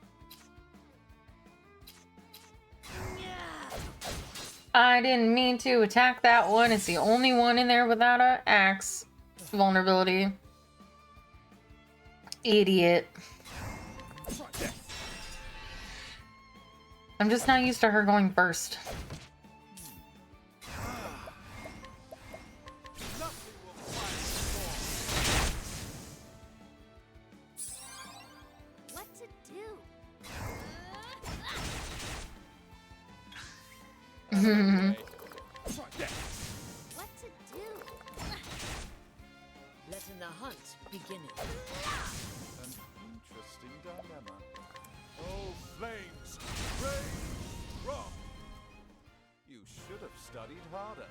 I didn't mean to attack that one. It's the only one in there without a axe vulnerability. Idiot. I'm just not used to her going first. What to do? What to do? Letting the hunt begin. An interesting dilemma. Oh, flames! Rage! Rock! You should have studied harder.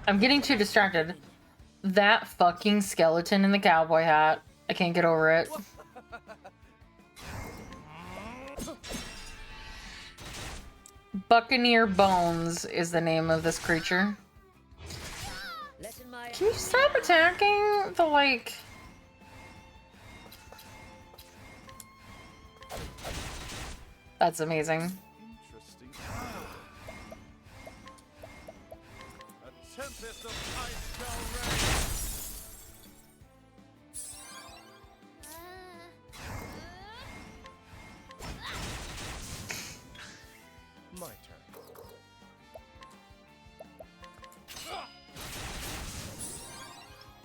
I'm getting too distracted. That fucking skeleton in the cowboy hat. I can't get over it. Buccaneer Bones is the name of this creature. Can you stop attacking the, like... That's amazing. Interesting. A tempest of ice shall reign. My turn.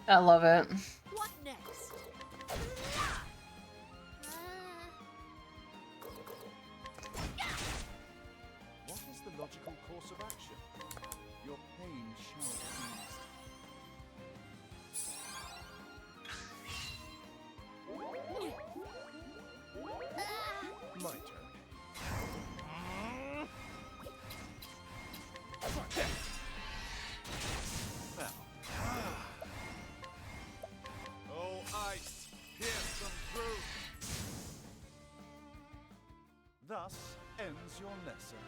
I love it. What next? What is the logical course of action? Your pain shall be eased. My turn. Now. Oh, ice, pierce them through. Thus ends your lesson.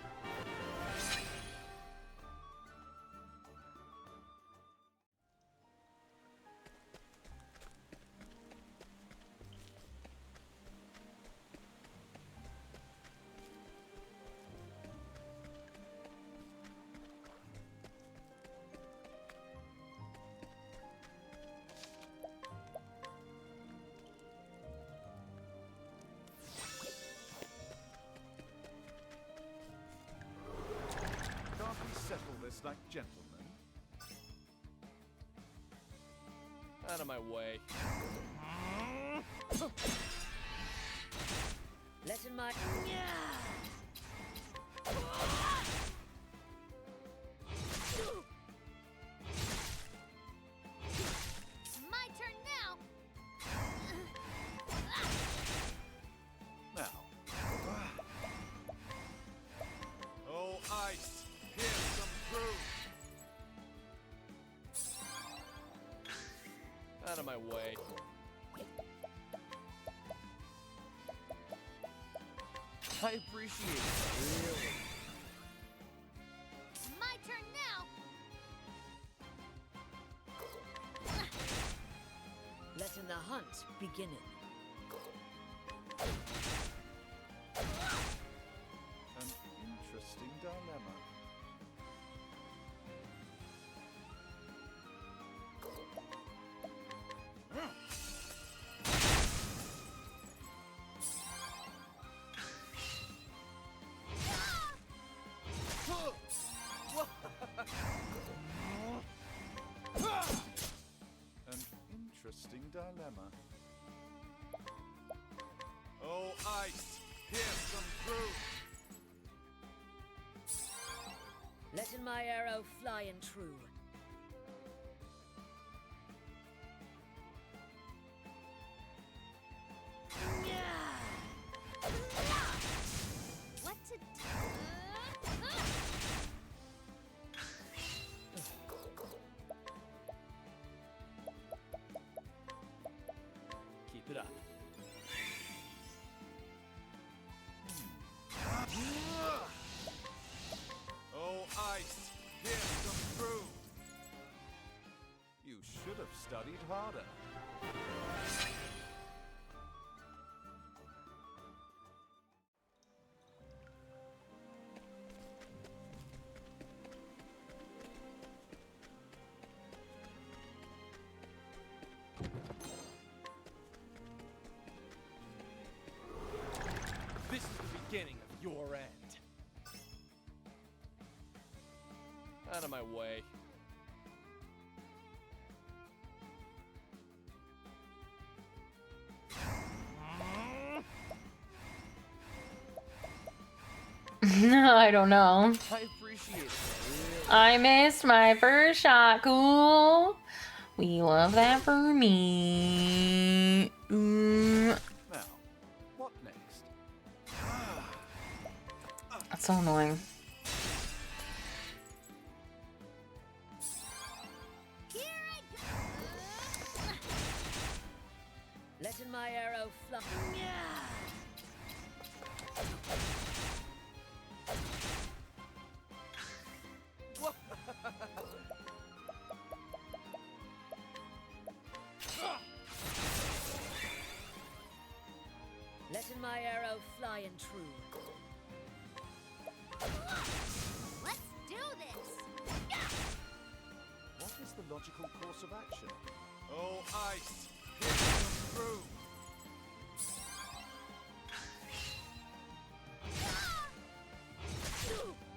Can't we settle this like gentlemen? Out of my way. Letting my My turn now. Now. Oh, ice, pierce them through. Out of my way. I appreciate it. Really. My turn now. letting the hunt begin. An interesting dilemma. An interesting dilemma. Oh, ice, pierce them through. Letting my arrow fly and true. What to do? Keep it up. Oh, ice, pierce them through. You should have studied harder. This is the beginning of your end. Out of my way. I don't know. I appreciate it. I missed my first shot. Cool. We love that for me. Now, what next? That's so annoying. arrow flying true. Let's do this! What is the logical course of action? Oh, ice! Pierce them through!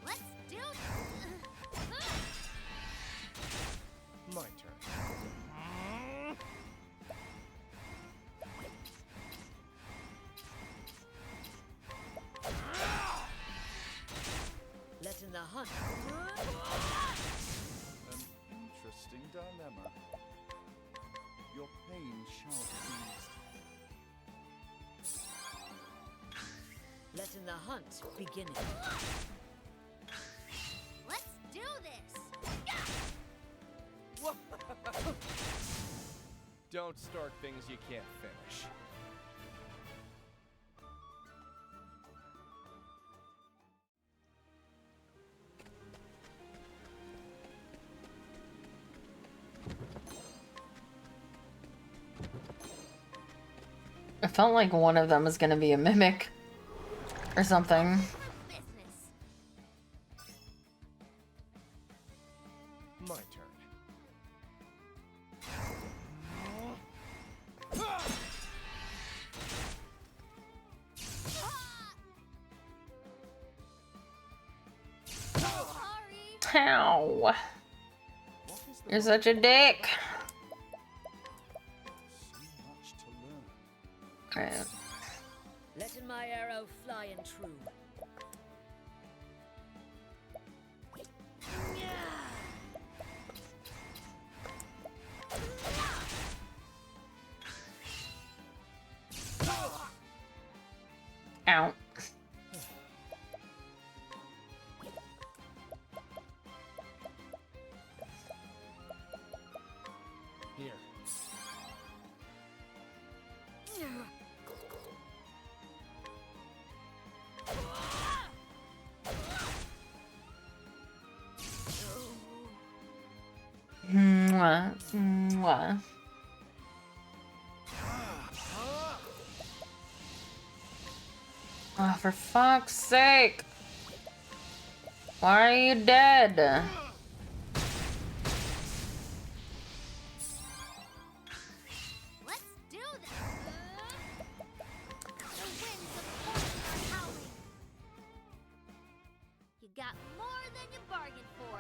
Let's do My turn. Letting the hunt. An interesting dilemma. Your pain shall be eased. Letting the hunt begin. Let's do this! Don't start things you can't finish. I felt like one of them was gonna be a mimic or something. Business. My turn. Sorry! Ow. What is the You're such a dick. So much to learn. Alright. Letting my arrow flying true. Ow. Here. Mwah. Mwah. Oh, for fuck's sake. Why are you dead? Let's do this! The winds of fortune are howling! You got more than you bargained for!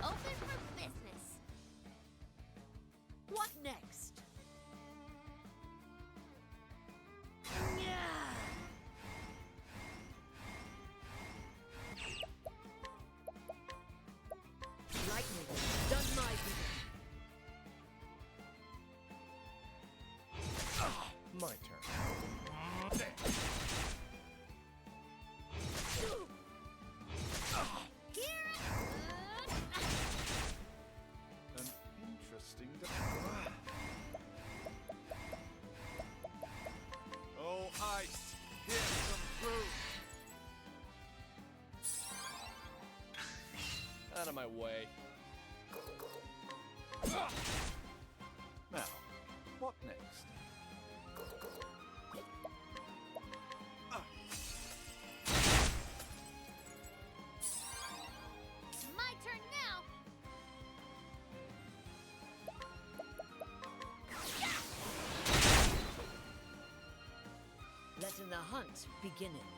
Open for business! What next? Lightning, done my bidding. My turn. Here! An interesting Oh, ice! Pierce them through! Out of my way. Now, what next? My turn now! Letting the hunt beginning.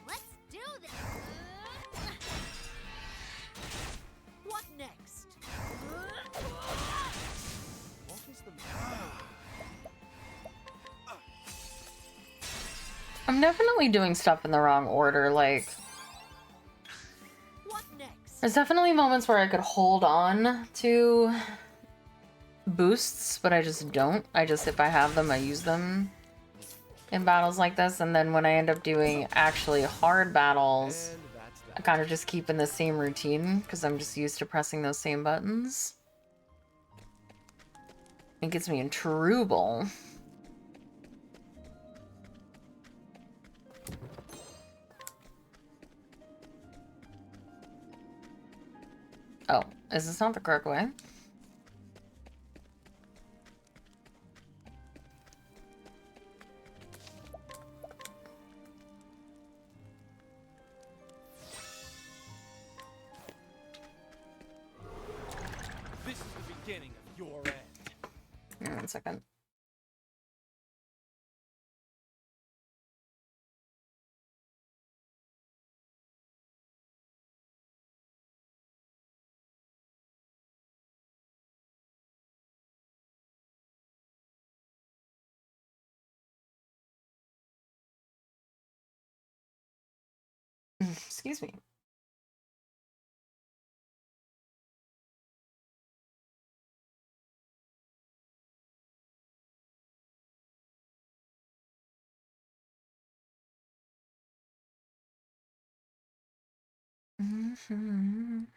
Let's do this! What next? I'm definitely doing stuff in the wrong order, like... What next? There's definitely moments where I could hold on to boosts, but I just don't. I just, if I have them, I use them in battles like this, and then when I end up doing actually hard battles, And that's I that. kind of just keep in the same routine, because I'm just used to pressing those same buttons. It gets me in trouble. Oh, is this not the correct way? This is the beginning of your end. 1 second. Excuse me. Mhm.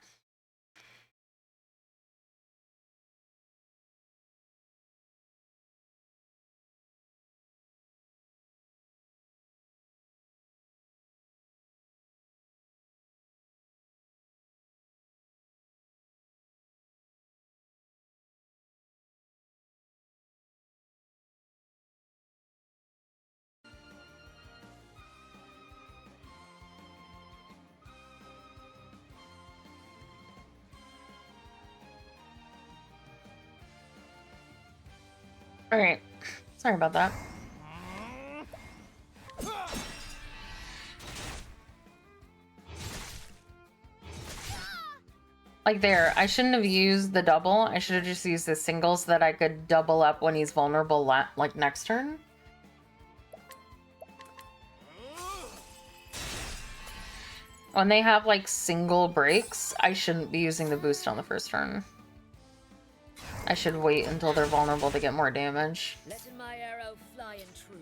All right. Sorry about that. Like there, I shouldn't have used the double. I should have just used the single so that I could double up when he's vulnerable like next turn. When they have like single breaks, I shouldn't be using the boost on the first turn. I should wait until they're vulnerable to get more damage. Letting my arrow fly and true.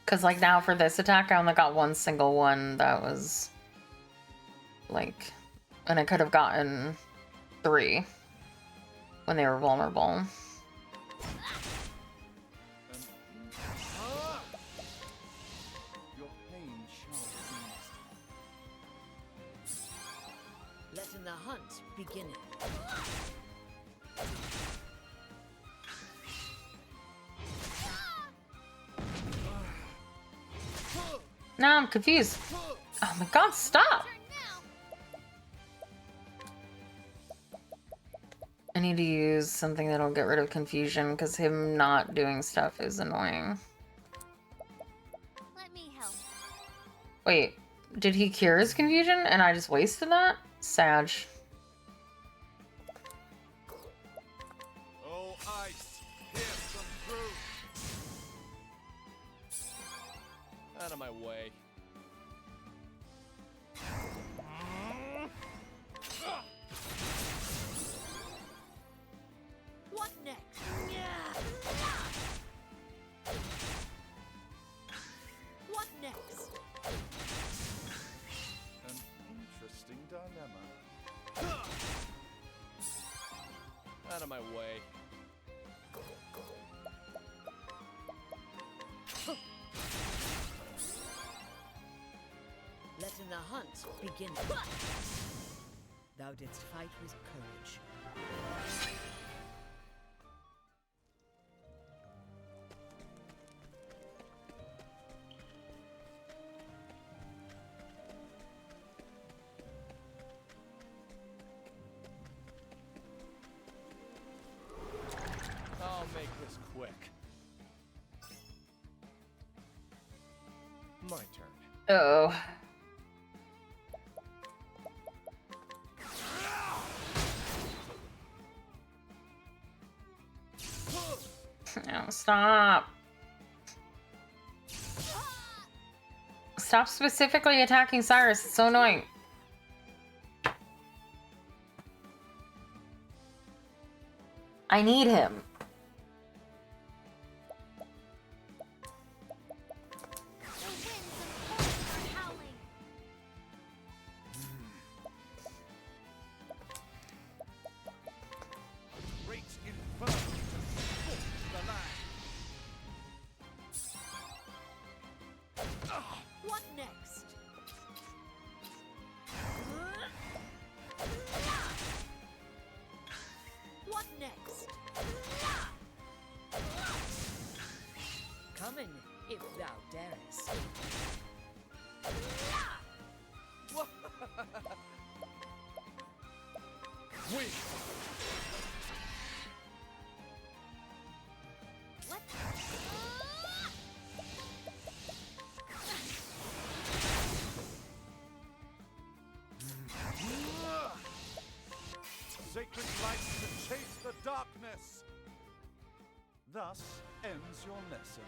Because like now for this attack, I only got one single one that was like, and I could have gotten 3 when they were vulnerable. Your pain shall be Letting the hunt begin. Now I'm confused. Oh my god, stop! I need to use something that'll get rid of confusion because him not doing stuff is annoying. Let me help. Wait, did he cure his confusion and I just wasted that? Sag. Oh, ice, here's some proof. Out of my way. What next? What next? An interesting dilemma. Out of my way. Letting the hunt begin. Thou didst fight with courage. I'll make this quick. My turn. Uh-oh. Stop. Stop specifically attacking Cyrus. It's so annoying. I need him. What next? What next? Come in, if thou darest. Wait. What? Sacred light to chase the darkness. Thus ends your lesson.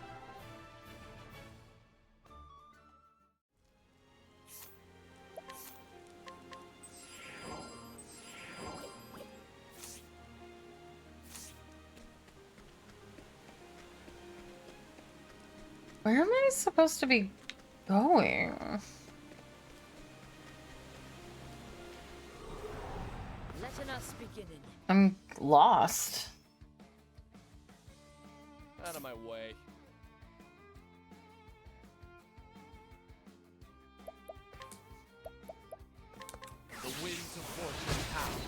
Where am I supposed to be going? Letting us beginning. I'm lost. Out of my way. The winds of fortune howl.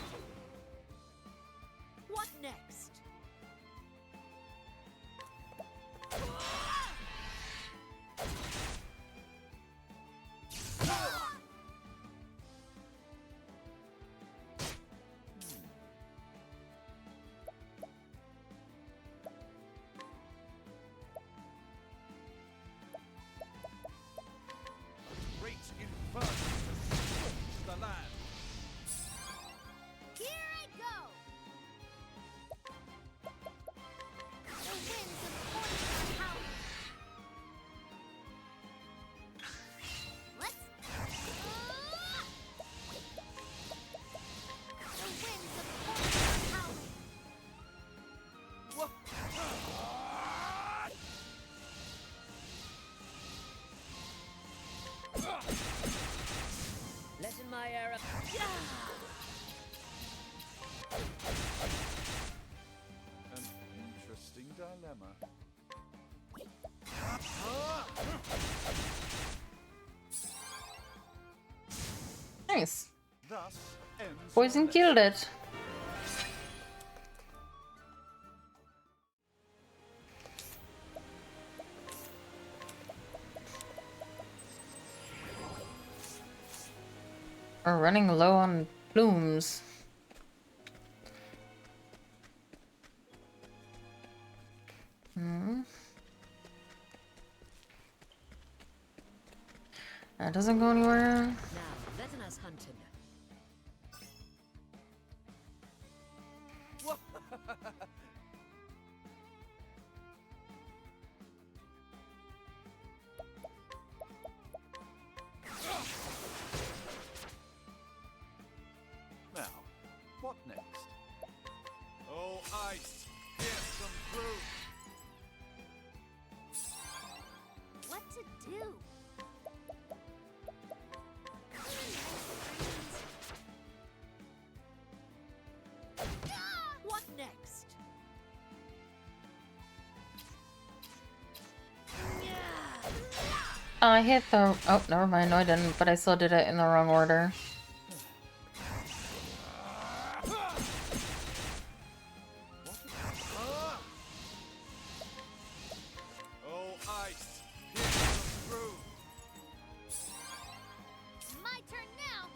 What next? Great inferno to scorch the land. Here I go! The winds of fortune are howling. Let's... The winds of fortune are howling. Letting my arrow. An interesting dilemma. Nice. Thus ends Poison your killed it. We're running low on plumes. That doesn't go anywhere. Now, letting us hunting. Now, what next? Oh, ice, pierce them through. What to do? What next? I hit the... Oh, never mind. No, I didn't. But I still did it in the wrong order. Oh, ice, pierce them through. My turn now!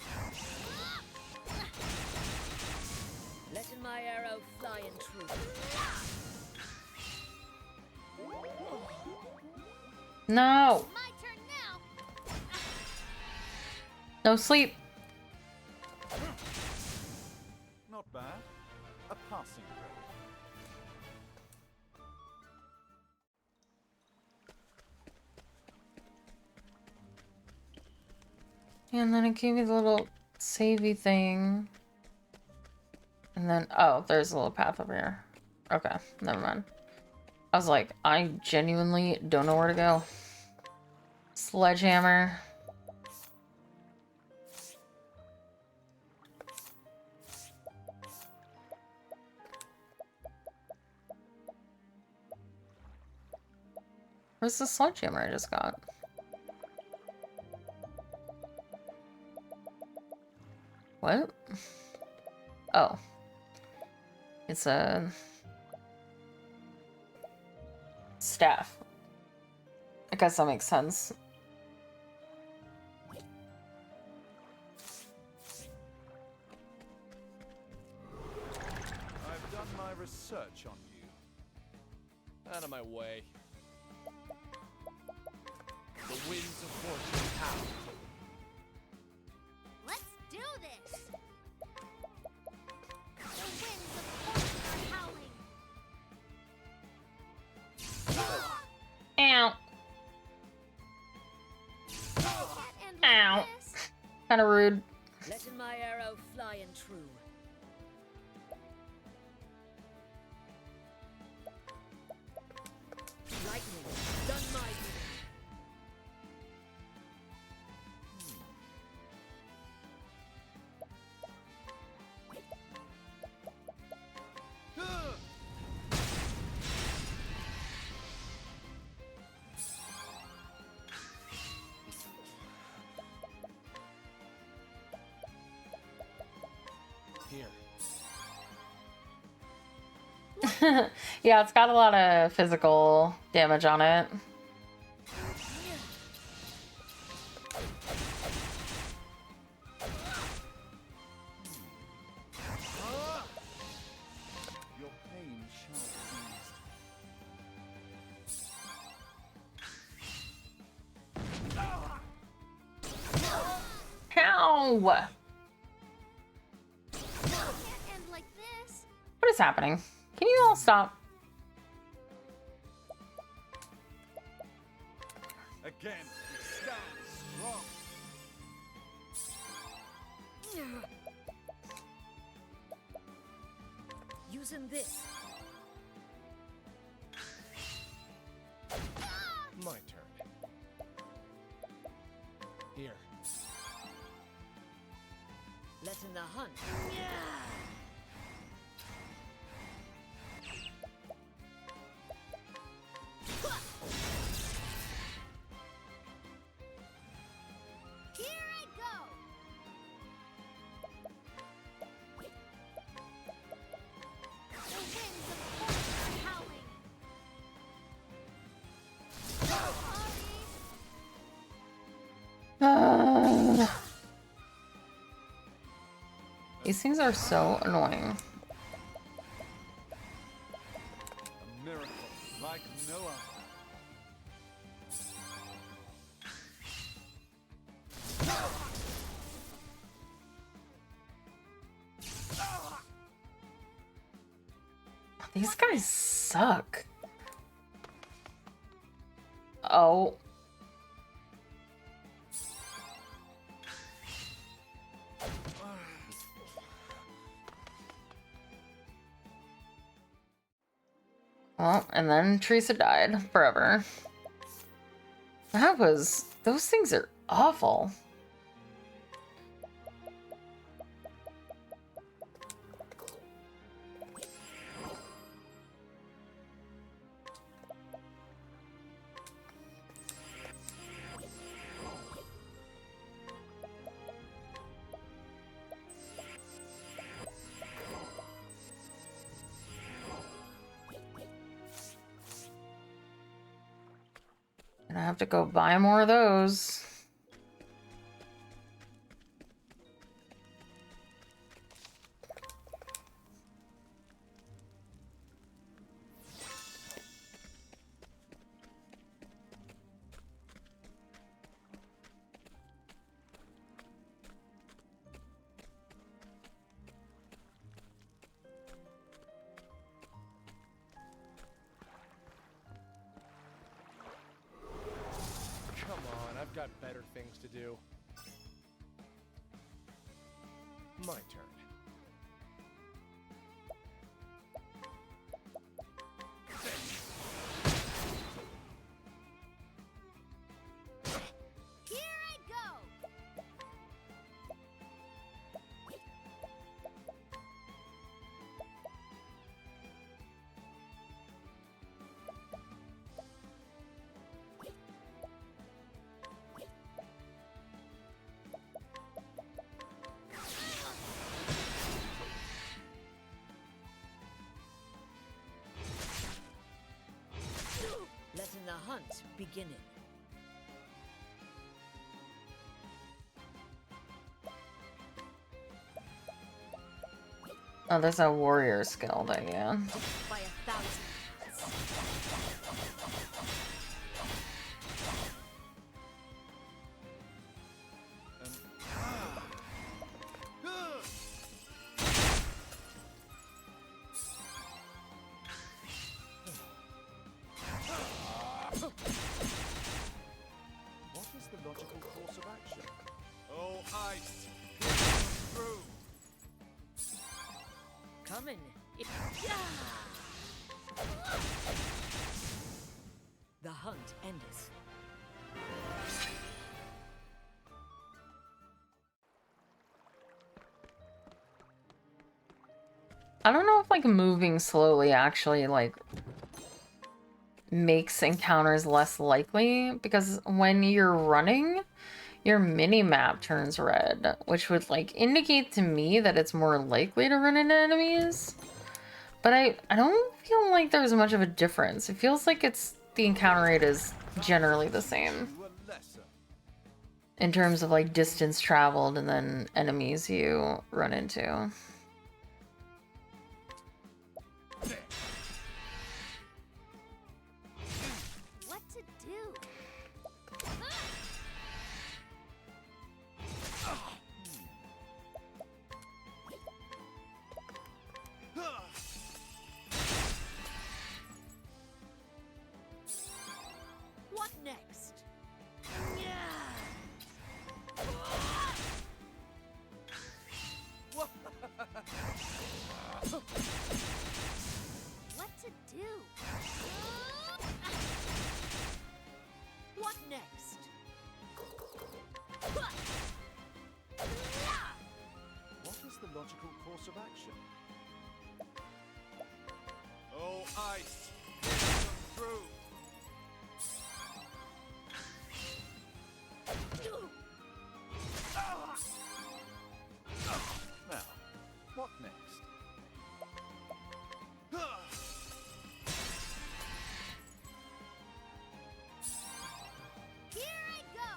Letting my arrow fly in true. No! My turn now! No sleep. Not bad. A passing grade. And then it gave me the little savey thing. And then, oh, there's a little path over here. Okay, never mind. I was like, I genuinely don't know where to go. Sledgehammer. Where's the sledgehammer I just got? What? Oh. It's a staff. I guess that makes sense. I've done my research on you. Out of my way. The winds of fortune howl. Let's do this! The winds of fortune are howling. Ow. Can't end like Ow. this. Kind of rude. Letting my arrow fly and true. Lightning, done my bidding. Here. Yeah, it's got a lot of physical damage on it. Your pain shall be eased. Ow! Can't end like this. What is happening? Can you all stop? Again, stand strong. Using this. My turn. Here. Letting the hunt. Here I go! The winds of fortune are howling. These things are so annoying. A miracle like no other. These guys suck. Oh. Well, and then Teresa died forever. Those things are awful. And I have to go buy more of those. Come on, I've got better things to do. My turn. Here I go! Letting the hunt begin. Oh, there's a warrior skill there, yeah. By 1,000. What is the logical course of action? Oh, ice! Through! Coming. The hunt endeth. I don't know if like moving slowly actually like makes encounters less likely, because when you're running, your mini map turns red, which would like indicate to me that it's more likely to run into enemies. But I don't feel like there's much of a difference. It feels like the encounter rate is generally the same in terms of like distance traveled and then enemies you run into. What to do? What next? What to do? What next? What is the logical course of action? Oh, ice! Through! Now, what next? Here I go!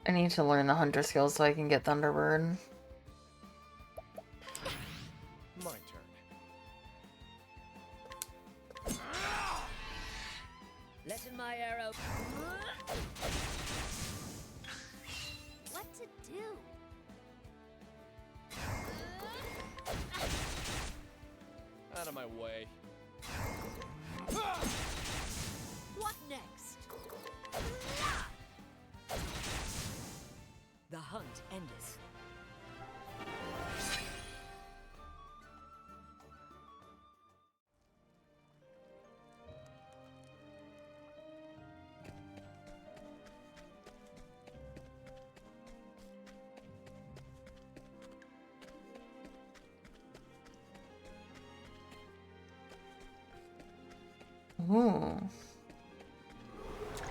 I need to learn the hunter skills so I can get Thunderbird. My turn. Letting my arrow. What to do? Out of my way. What next? The hunt endeth. Ooh.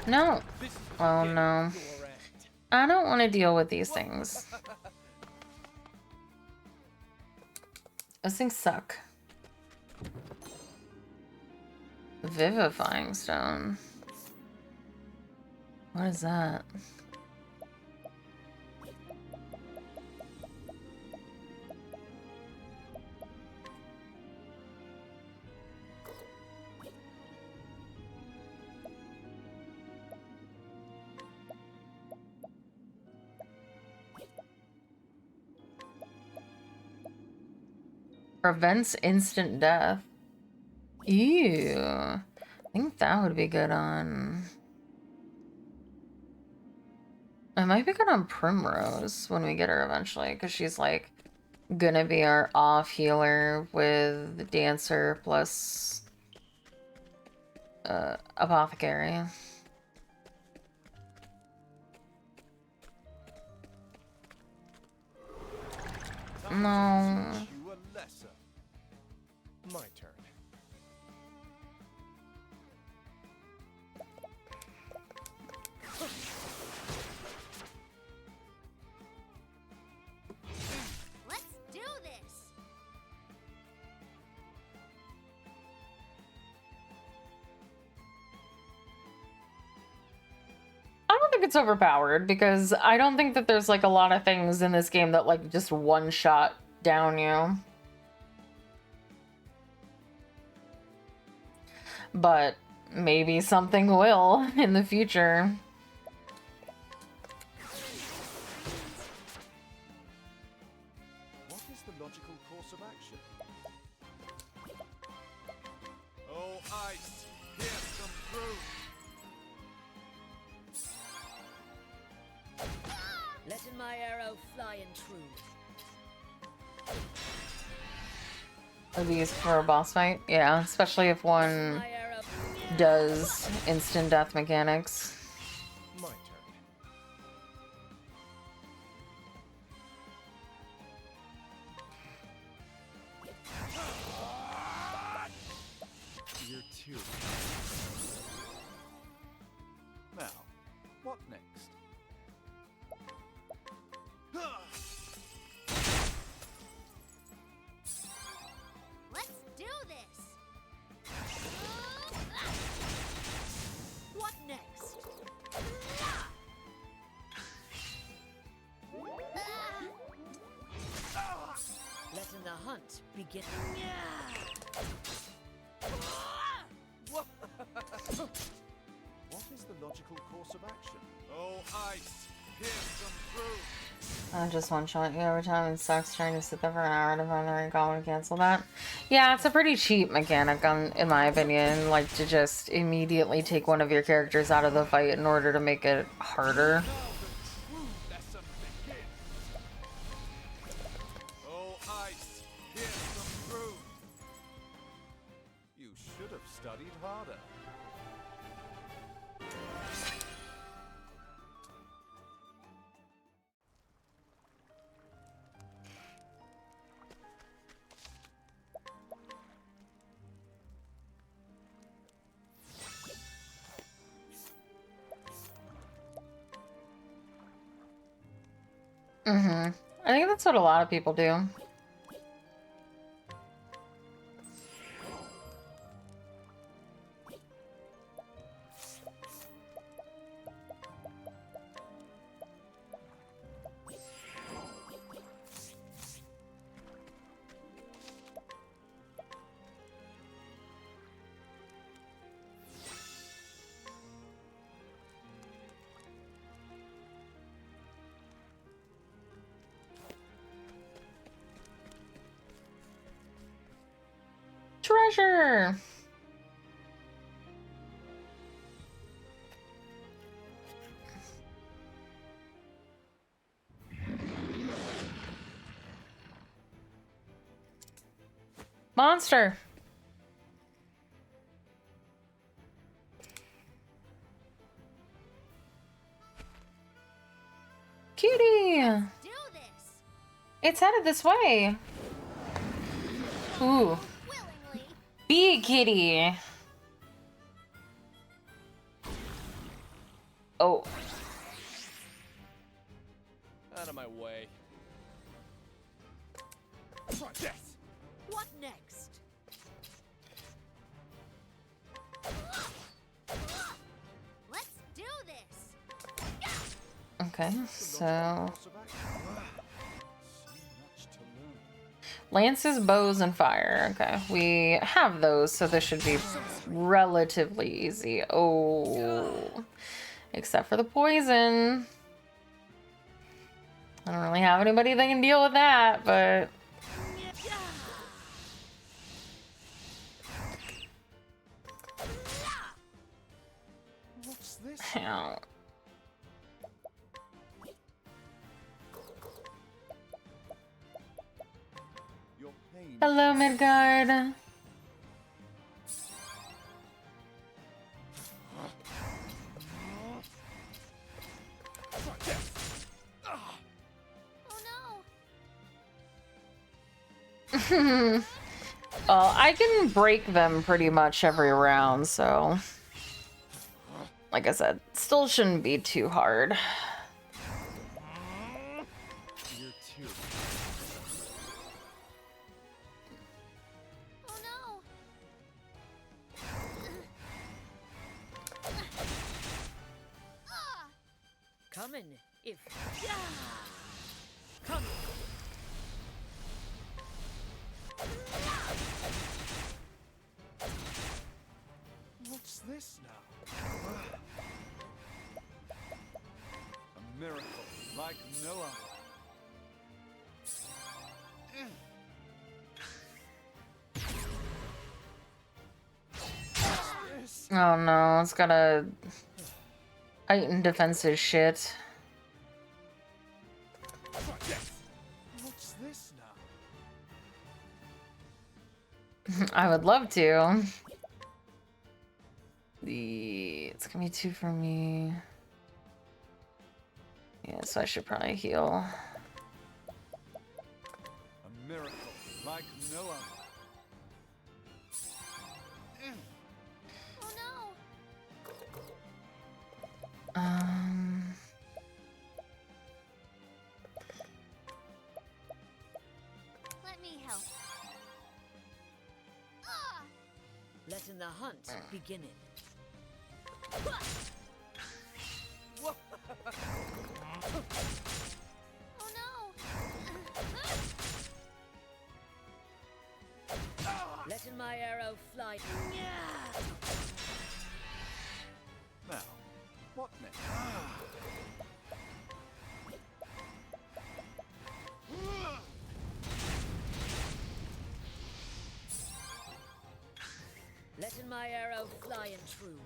No. This is the Oh beginning no. of your end. I don't want to deal with these things. Those things suck. Vivifying stone. What is that? Prevents instant death. Ew. I think that would be good on... It might be good on Primrose when we get her eventually, because she's like gonna be our off healer with Dancer plus Apothecary. No. You a lesser. My turn. Let's do this. I don't think it's overpowered because I don't think that there's like a lot of things in this game that like just one shot down you. But maybe something will in the future. What is the logical course of action? Oh, ice! Pierce them through! Letting my arrow fly and true. Are these for a boss fight? Yeah, especially if one My arrow. does instant death mechanics. My turn. You're too. Now, what next? Let's do this. What next? Letting the hunt begin. What is the logical course of action? Oh, ice! Pierce them through! I just one shot you every time. It sucks trying to sit there for an hour to find the right combo to cancel that. Yeah, it's a pretty cheap mechanic, in my opinion. Like, to just immediately take one of your characters out of the fight in order to make it harder. True lesson begins! Oh, ice! Pierce them through! You should have studied harder. I think that's what a lot of people do. Treasure! Monster! Cutie! Do this. It's headed this way. Ooh. Willingly. Be kitty! Oh. Out of my way. Try this! What next? Let's do this. Okay, so... Course of action. So much to learn. Lances, bows, and fire. Okay, we have those, so this should be relatively easy. Oh, except for the poison. I don't really have anybody that can deal with that, but Ow. Your pain. Hello, Midgard. Oh Well, I can break them pretty much every round, so like I said, still shouldn't be too hard. You're too. no! Coming, if. Yeah! Come! What's this now? A miracle like no other. Oh no, it's gotta heighten defensive shit. What's this now? I would love to. It's gonna be 2 for me. Yeah, so I should probably heal. A miracle like no other. Oh no! Let me help. Letting the hunt begin. Oh no! Letting my arrow fly. Now, what next? Letting my arrow fly and true.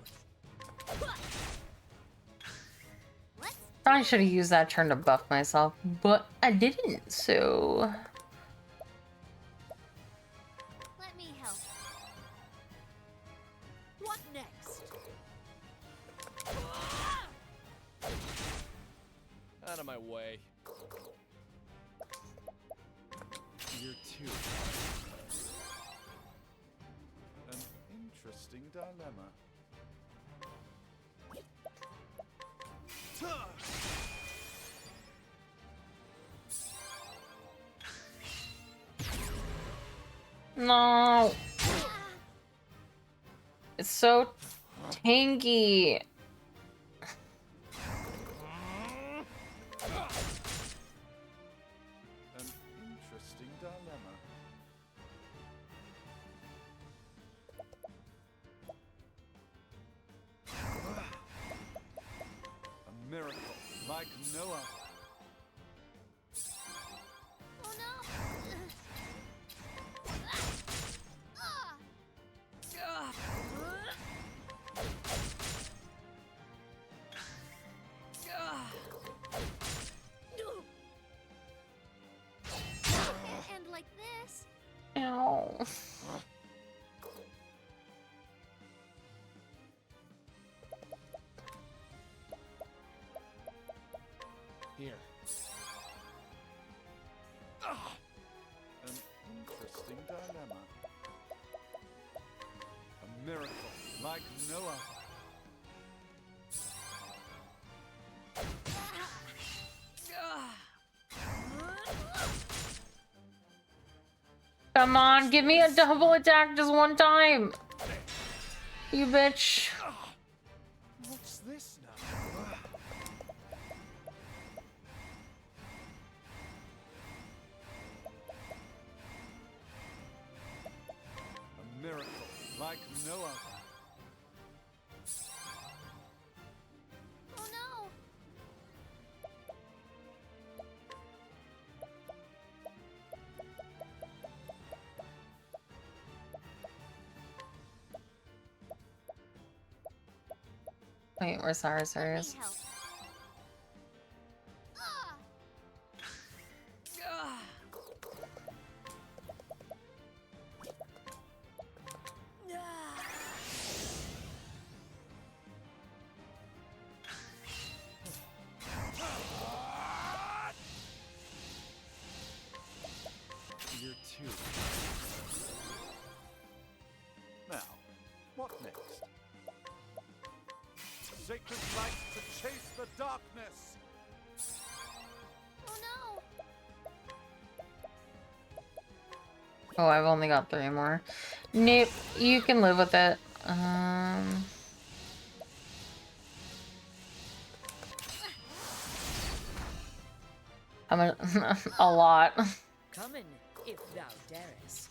I should have used that turn to buff myself, but I didn't, so... Let me help. What next? Out of my way. You're too. An interesting dilemma. No! It's so tanky. An interesting dilemma. A miracle like no other. Oh no! And like this. Ow. Here. An interesting dilemma. A miracle like no other. Come on, give me a double attack just one time. You bitch. What's this now? A miracle like no other. Oh no! Wait, where's Cyrus? Let me Cyrus? help. Year 2. Now, what next? Sacred light to chase the darkness! Oh no! Oh, I've only got 3 more. Nope, you can live with it. I'm a lot. Come in, if thou darest.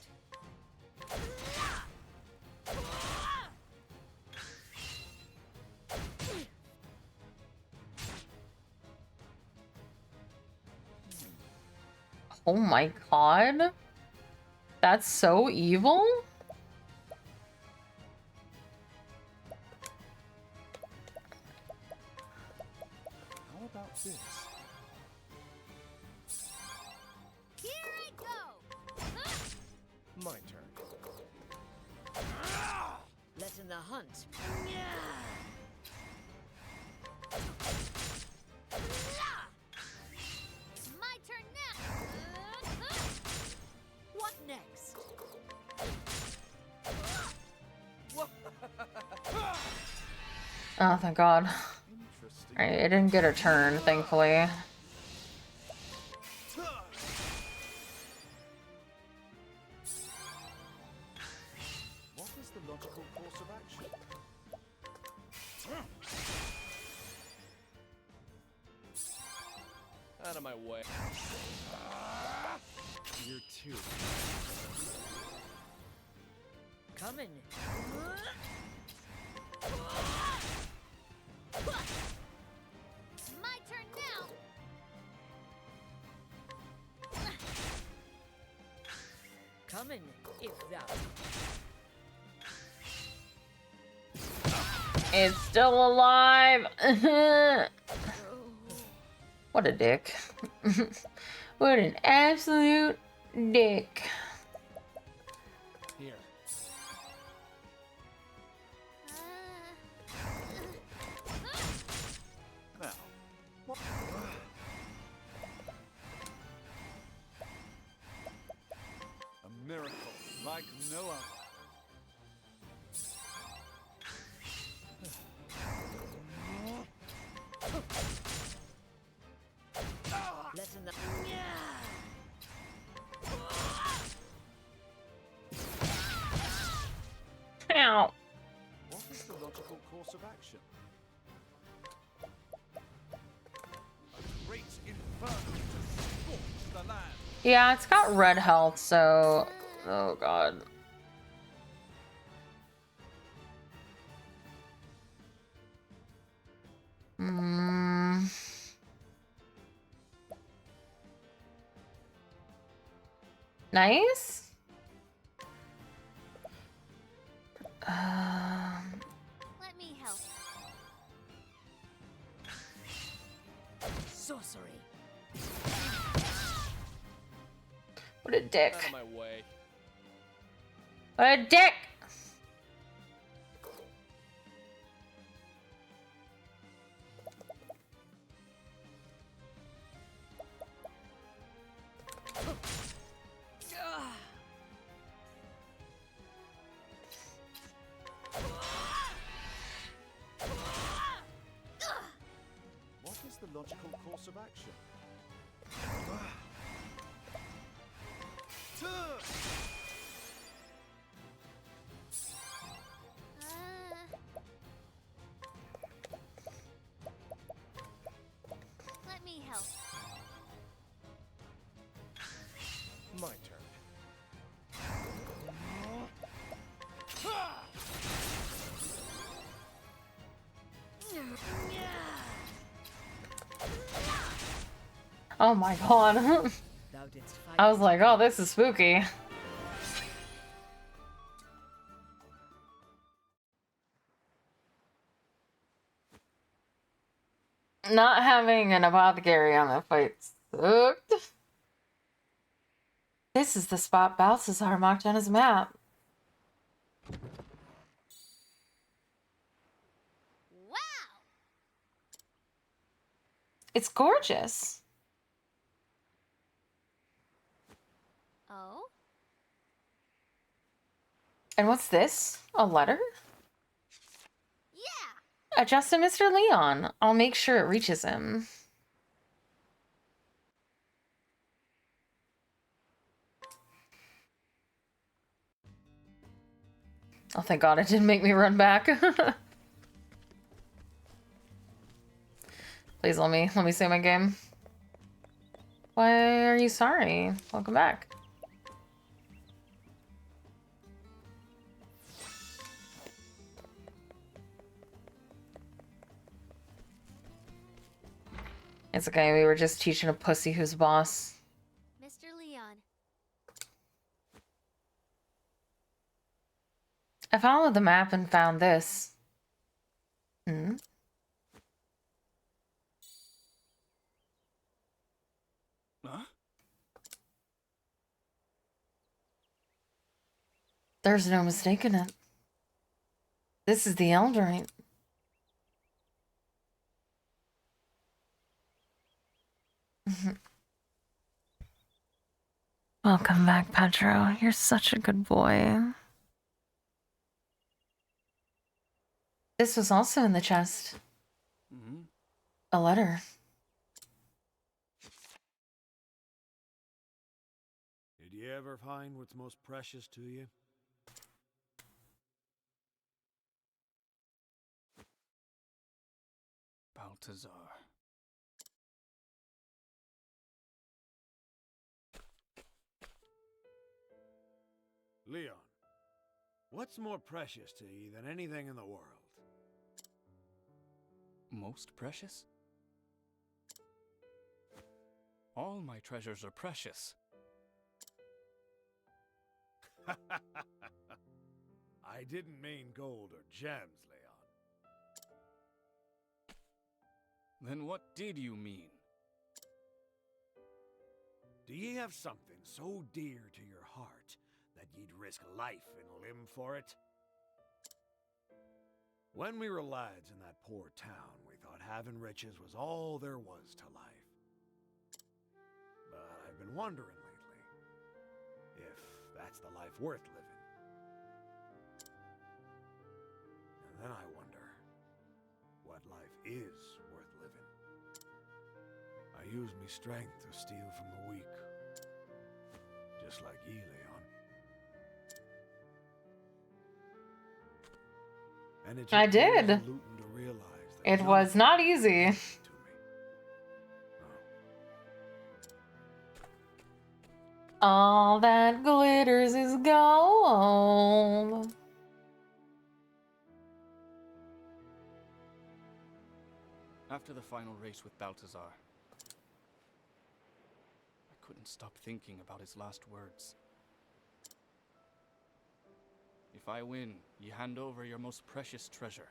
Oh my god. That's so evil? How about this? Here I go! My turn. Let in the hunt. My turn now! What next? Oh, thank god. Interesting. Alright, I didn't get a turn, thankfully. What is the logical course of action? Out of my way. Year 2. Come in. My turn now! Come in, if thou. It's still alive! What a dick. What an absolute dick. Here. Now, what? A miracle like no other. Let in the. Ow. What is the logical course of action? A great inferno to scorch the land. Yeah, it's got red health, so... Oh god. Nice? Let me help. Sorcery. What a dick. Out of my way. What a dick! What is the logical course of action? Let me help. My turn. Oh my god. Thou didst fight. I was like, oh, this is spooky. Not having an apothecary on the fight sucked. This is the spot Balthazar marked on his map. Wow! It's gorgeous. Oh? And what's this? A letter? Yeah! Addressed to Mr. Leon. I'll make sure it reaches him. Oh, thank God it didn't make me run back. Please let me save my game. Why are you sorry? Welcome back. It's okay, we were just teaching a pussy who's boss. Mr. Leon. I followed the map and found this. Hmm? Huh? There's no mistaking it. This is the Eldrite. Welcome back, Pedro. You're such a good boy. This was also in the chest. Mm-hmm. A letter. Did you ever find what's most precious to you? Balthazar. Leon, what's more precious to you than anything in the world? Most precious? All my treasures are precious. I didn't mean gold or gems, Leon. Then what did you mean? Do ye have something so dear to your heart that ye'd risk life and limb for it? When we were lads in that poor town, we thought having riches was all there was to life. But I've been wondering lately if that's the life worth living. And then I wonder what life is worth living. I use me strength to steal from the weak, just like ye, Leon. And it I took years did. of looting to realize that It none was of not it easy. was to me. Oh. All that glitters is gold. After the final race with Balthazar, I couldn't stop thinking about his last words. If I win, you hand over your most precious treasure.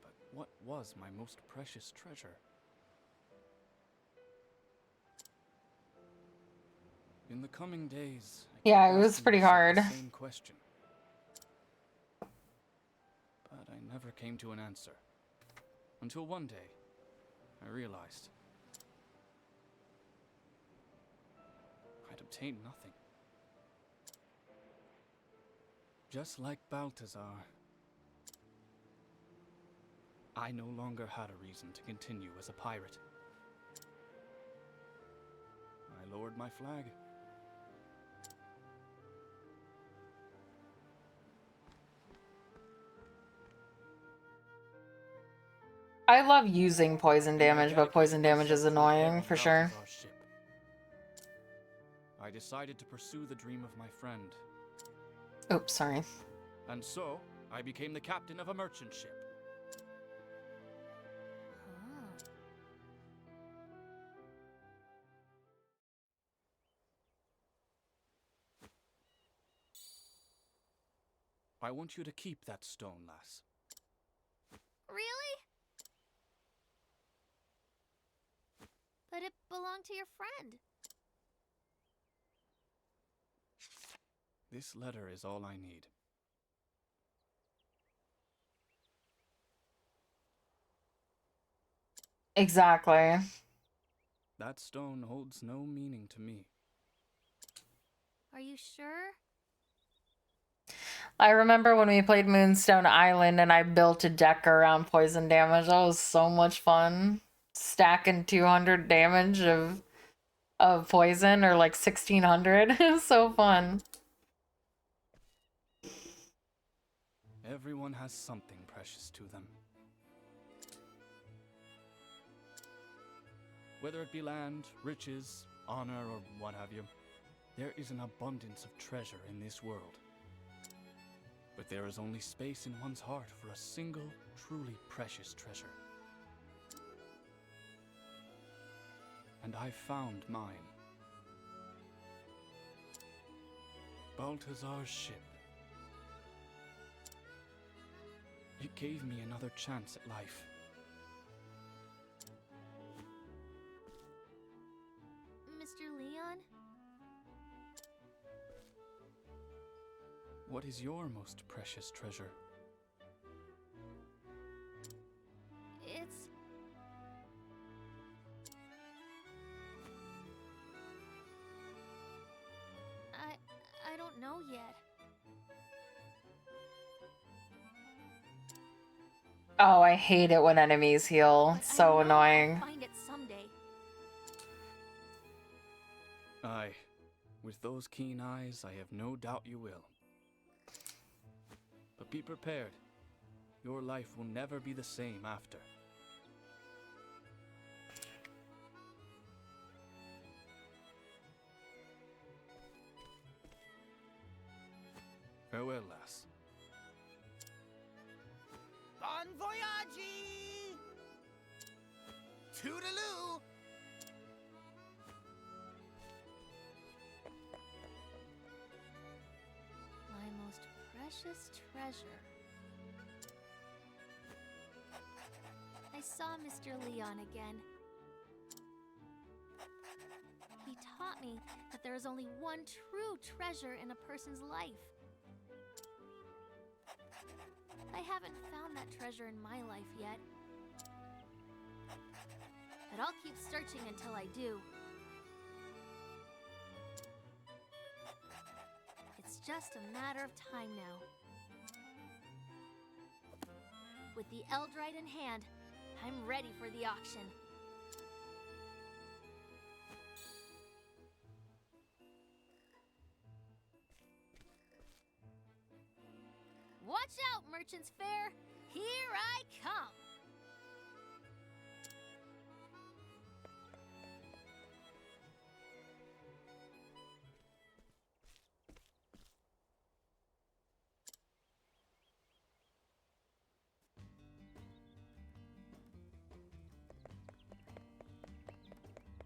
But what was my most precious treasure? In the coming days, I Yeah, kept it was asking pretty myself hard. the same question. But I never came to an answer. Until one day, I realized I'd obtained nothing. Just like Balthazar, I no longer had a reason to continue as a pirate. I lowered my flag. I love using poison And I damage, but poison dedicated damage is myself to annoying repairing for sure. Balthazar's ship. I decided to pursue the dream of my friend, Oops, sorry. and so I became the captain of a merchant ship. Oh. I want you to keep that stone, lass. Really? But it belonged to your friend. This letter is all I need. Exactly. That stone holds no meaning to me. Are you sure? I remember when we played Moonstone Island and I built a deck around poison damage. That was so much fun. Stacking 200 damage of poison, or like 1600. It was so fun. Everyone has something precious to them. Whether it be land, riches, honor, or what have you, there is an abundance of treasure in this world. But there is only space in one's heart for a single, truly precious treasure. And I found mine. Balthazar's ship. It gave me another chance at life. Mr. Leon? What is your most precious treasure? It's... I don't know yet. Oh, I hate it when enemies heal. But So I know annoying. I'll find it someday. Aye. With those keen eyes, I have no doubt you will. But be prepared. Your life will never be the same after. Farewell, lass. Bon voyage! Toodaloo! My most precious treasure. I saw Mr. Leon again. He taught me that there is only one true treasure in a person's life. I haven't found that treasure in my life yet. But I'll keep searching until I do. It's just a matter of time now. With the Eldrite in hand, I'm ready for the auction. Watch out, Merchant's Fair! Here I come!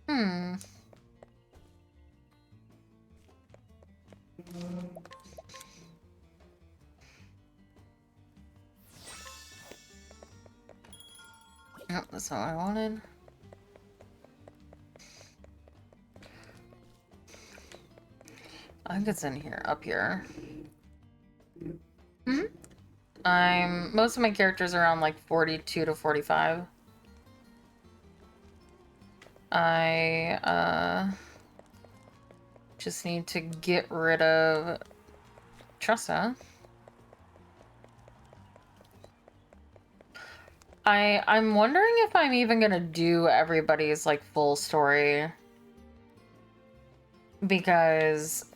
Hmm. Yep, that's what I wanted. I think it's in here, up here. Most of my characters are on like 42 to 45. I just need to get rid of Tressa. I'm wondering if I'm even gonna do everybody's like full story, because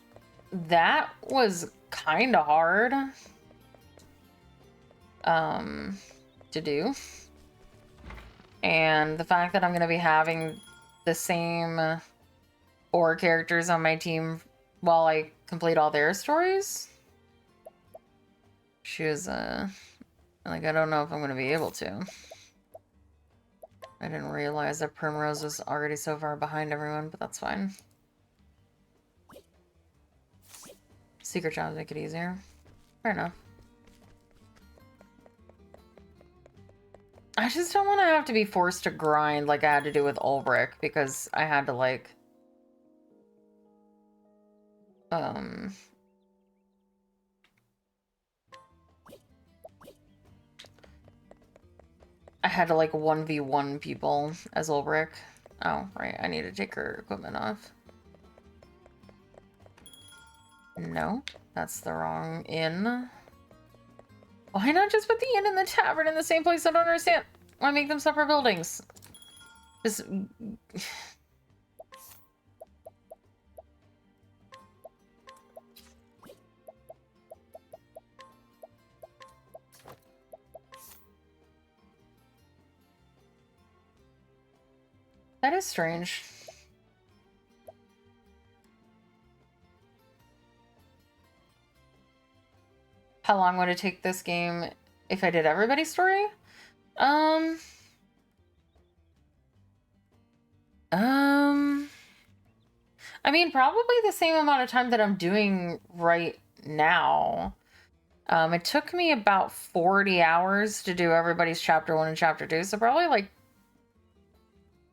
that was kind of hard to do, and the fact that I'm gonna be having the same 4 characters on my team while I complete all their stories, she was like, I don't know if I'm gonna be able to. I didn't realize that Primrose was already so far behind everyone, but that's fine. Secret jobs make it easier. Fair enough. I just don't want to have to be forced to grind like I had to do with Ulbrich, because I had to, like, I had to, like, 1v1 people as Ulbrich. Oh, right, I need to take her equipment off. No, that's the wrong inn. Why not just put the inn and the tavern in the same place? I don't understand. Why make them separate buildings? Just... That is strange. How long would it take this game if I did everybody's story? I mean, probably the same amount of time that I'm doing right now. It took me about 40 hours to do everybody's chapter 1 and chapter 2, so probably like,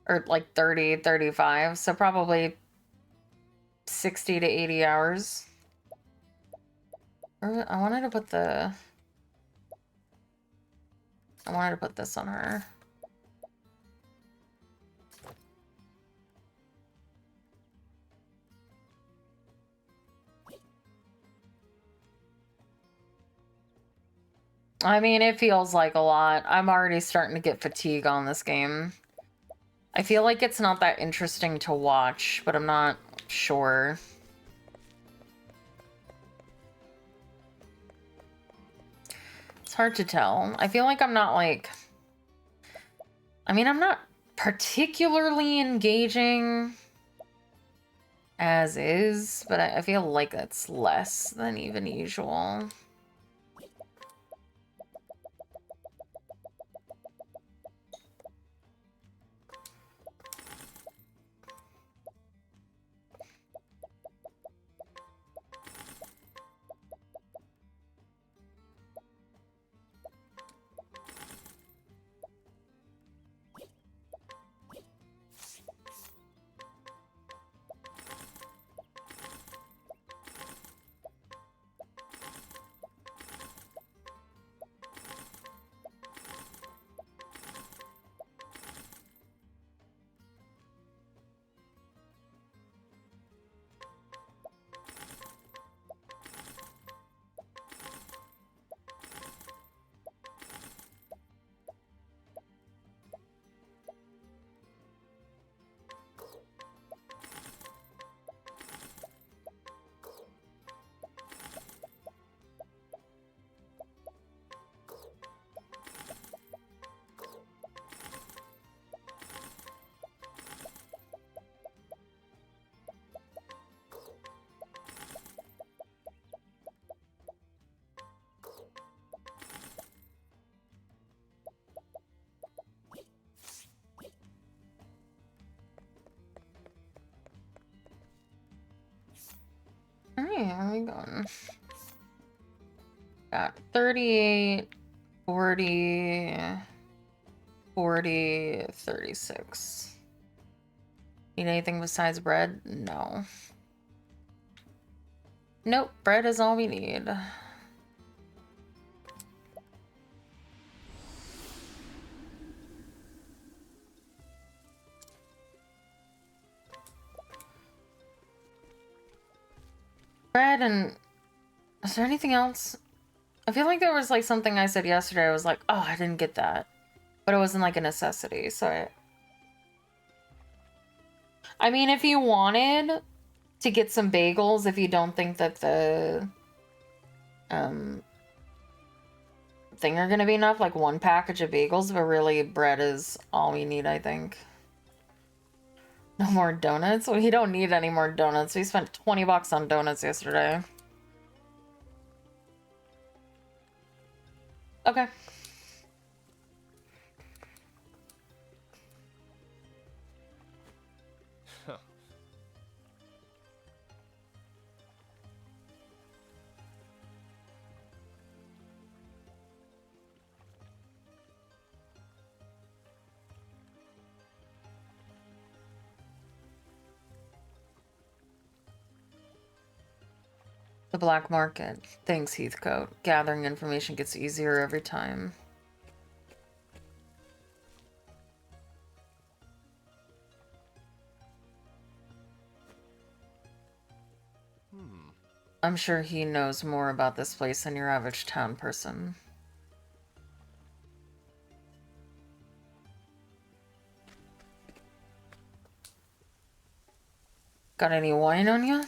or like 30, 35, so probably 60 to 80 hours. I wanted to put this on her. I mean, it feels like a lot. I'm already starting to get fatigue on this game. I feel like it's not that interesting to watch, but I'm not sure. It's hard to tell. I feel like I'm not like... I mean, I'm not particularly engaging as is, but I feel like it's less than even usual. Alright, where are we going? Got 38, 40, 40, 36. Need anything besides bread? No. Nope, bread is all we need. Bread and... Is there anything else? I feel like there was like something I said yesterday. I was like, oh, I didn't get that. But it wasn't like a necessity, so I mean, if you wanted to get some bagels, if you don't think that the thing are gonna be enough, like one package of bagels, but really bread is all we need, I think. No more donuts? Well, we don't need any more donuts. We spent 20 bucks on donuts yesterday. Okay. The black market. Thanks, Heathcote. Gathering information gets easier every time. I'm sure he knows more about this place than your average town person. Got any wine on you?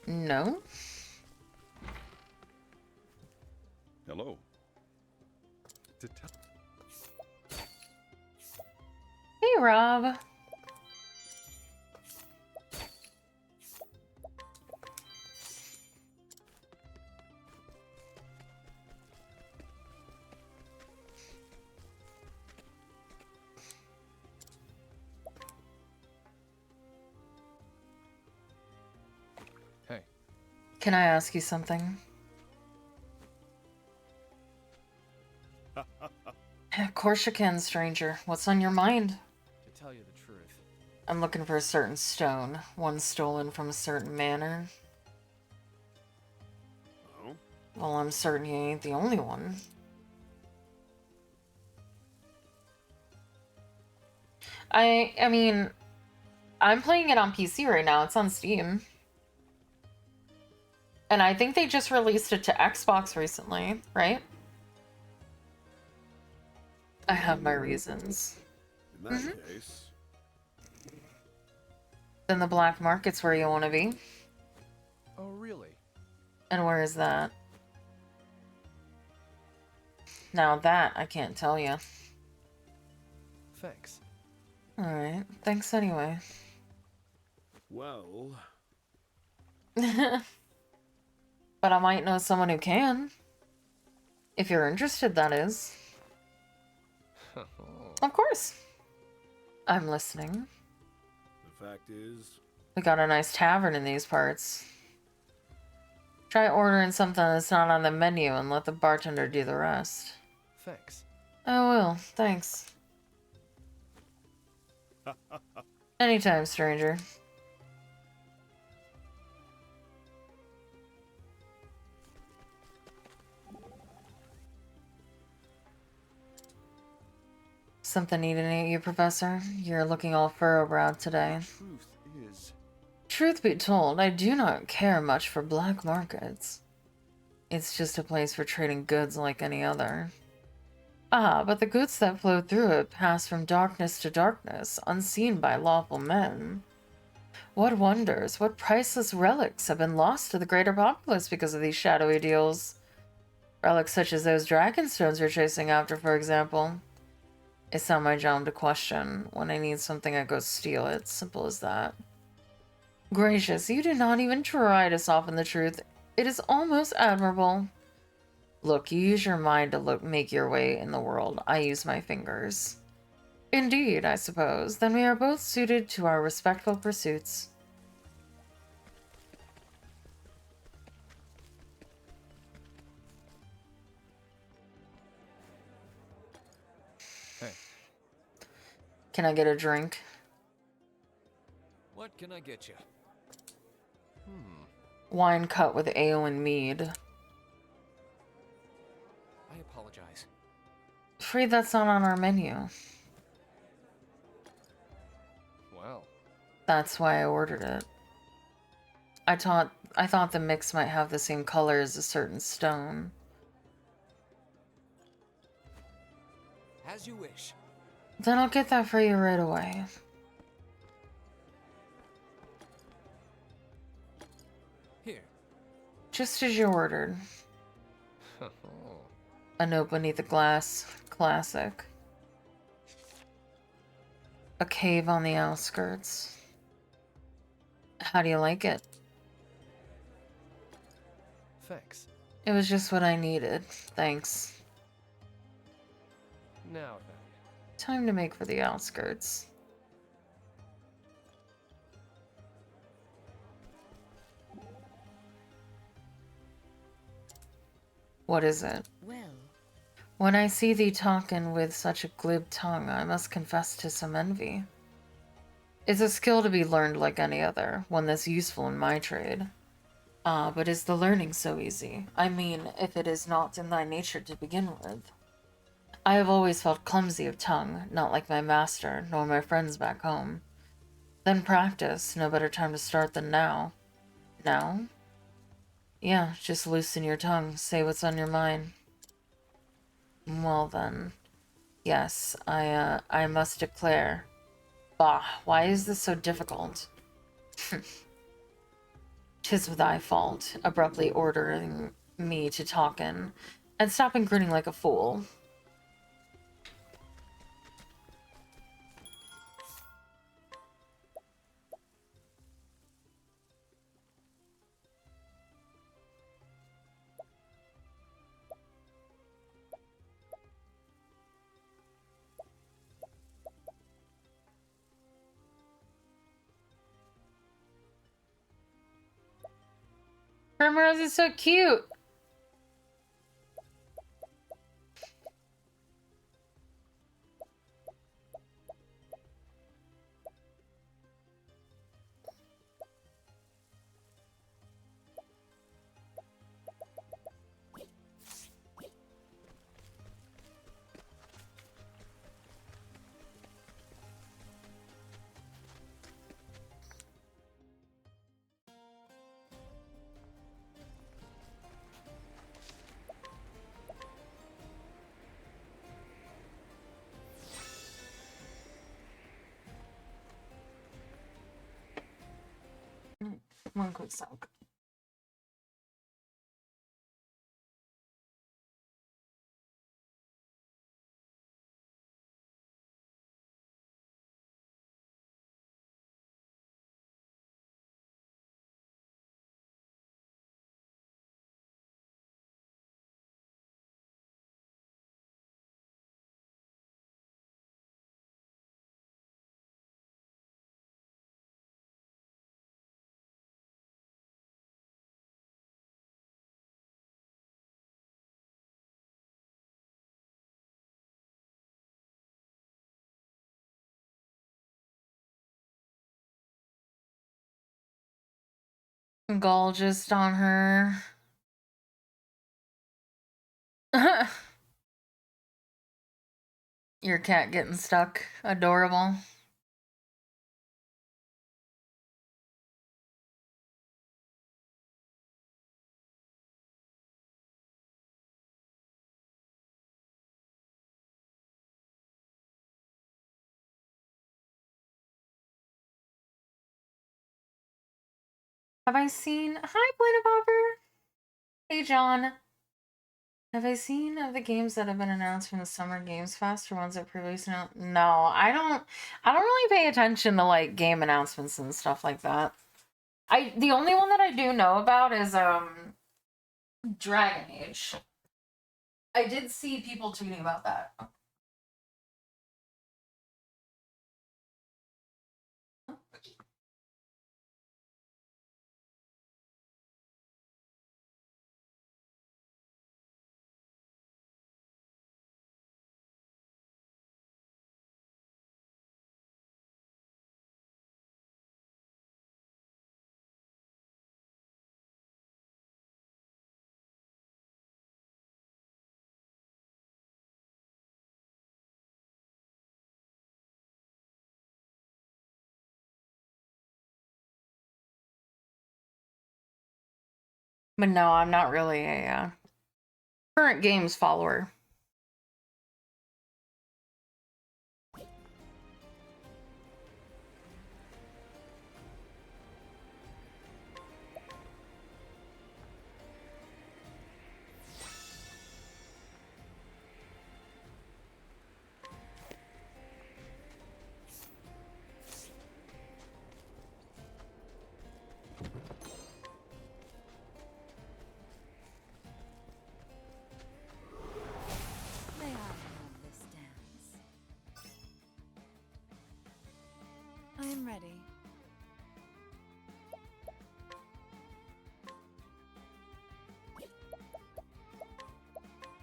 No? Hello. Hey, Rob. Hey. Can I ask you something? Of course you can, stranger. What's on your mind? To tell you the truth. I'm looking for a certain stone, one stolen from a certain manor. Oh? Well, I'm certain he ain't the only one. I mean, I'm playing it on PC right now. It's on Steam. And I think they just released it to Xbox recently, right? I have my reasons. In that case... Then the black market's where you want to be. Oh, really? And where is that? Now that I can't tell you. Thanks. Alright, thanks anyway. Well... But I might know someone who can. If you're interested, that is. Of course. I'm listening. The fact is... We got a nice tavern in these parts. Try ordering something that's not on the menu and let the bartender do the rest. Thanks. I will, thanks. Anytime, stranger. Something eating at you, Professor? You're looking all furrow-browed today. Truth is... Truth be told, I do not care much for black markets. It's just a place for trading goods like any other. Ah, but the goods that flow through it pass from darkness to darkness, unseen by lawful men. What wonders, what priceless relics have been lost to the greater populace because of these shadowy deals? Relics such as those dragon stones you're chasing after, for example. It's not my job to question. When I need something, I go steal it. Simple as that. Gracious, you do not even try to soften the truth. It is almost admirable. Look, you use your mind to make your way in the world. I use my fingers. Indeed, I suppose. Then we are both suited to our respectful pursuits. Hey. Can I get a drink? What can I get you? Wine cut with ale and mead. I apologize. Afraid that's not on our menu. Well. That's why I ordered it. I thought the mix might have the same color as a certain stone. As you wish. Then I'll get that for you right away. Here. Just as you ordered. A note beneath the glass. Classic. A cave on the outskirts. How do you like it? Thanks. It was just what I needed. Thanks. Now then. Time to make for the outskirts. What is it? Well, When I see thee talking with such a glib tongue, I must confess to some envy. It's a skill to be learned like any other, one that's useful in my trade. Ah, but is the learning so easy? I mean, if it is not in thy nature to begin with. I have always felt clumsy of tongue, not like my master, nor my friends back home. Then practice, no better time to start than now. Now? Yeah, just loosen your tongue, say what's on your mind. Well then, yes, I must declare. Bah, why is this so difficult? 'Tis thy fault, abruptly ordering me to talk in, and stopping grinning like a fool. Primrose is so cute! One quick sec. Gall just on her. Your cat getting stuck. Adorable. Have I seen... Hi, Buena Popper! Hey, John. Have I seen of the games that have been announced from the Summer Games Fest or ones that previously announced? No, I don't really pay attention to like game announcements and stuff like that. The only one that I do know about is Dragon Age. I did see people tweeting about that. But no, I'm not really a current games follower.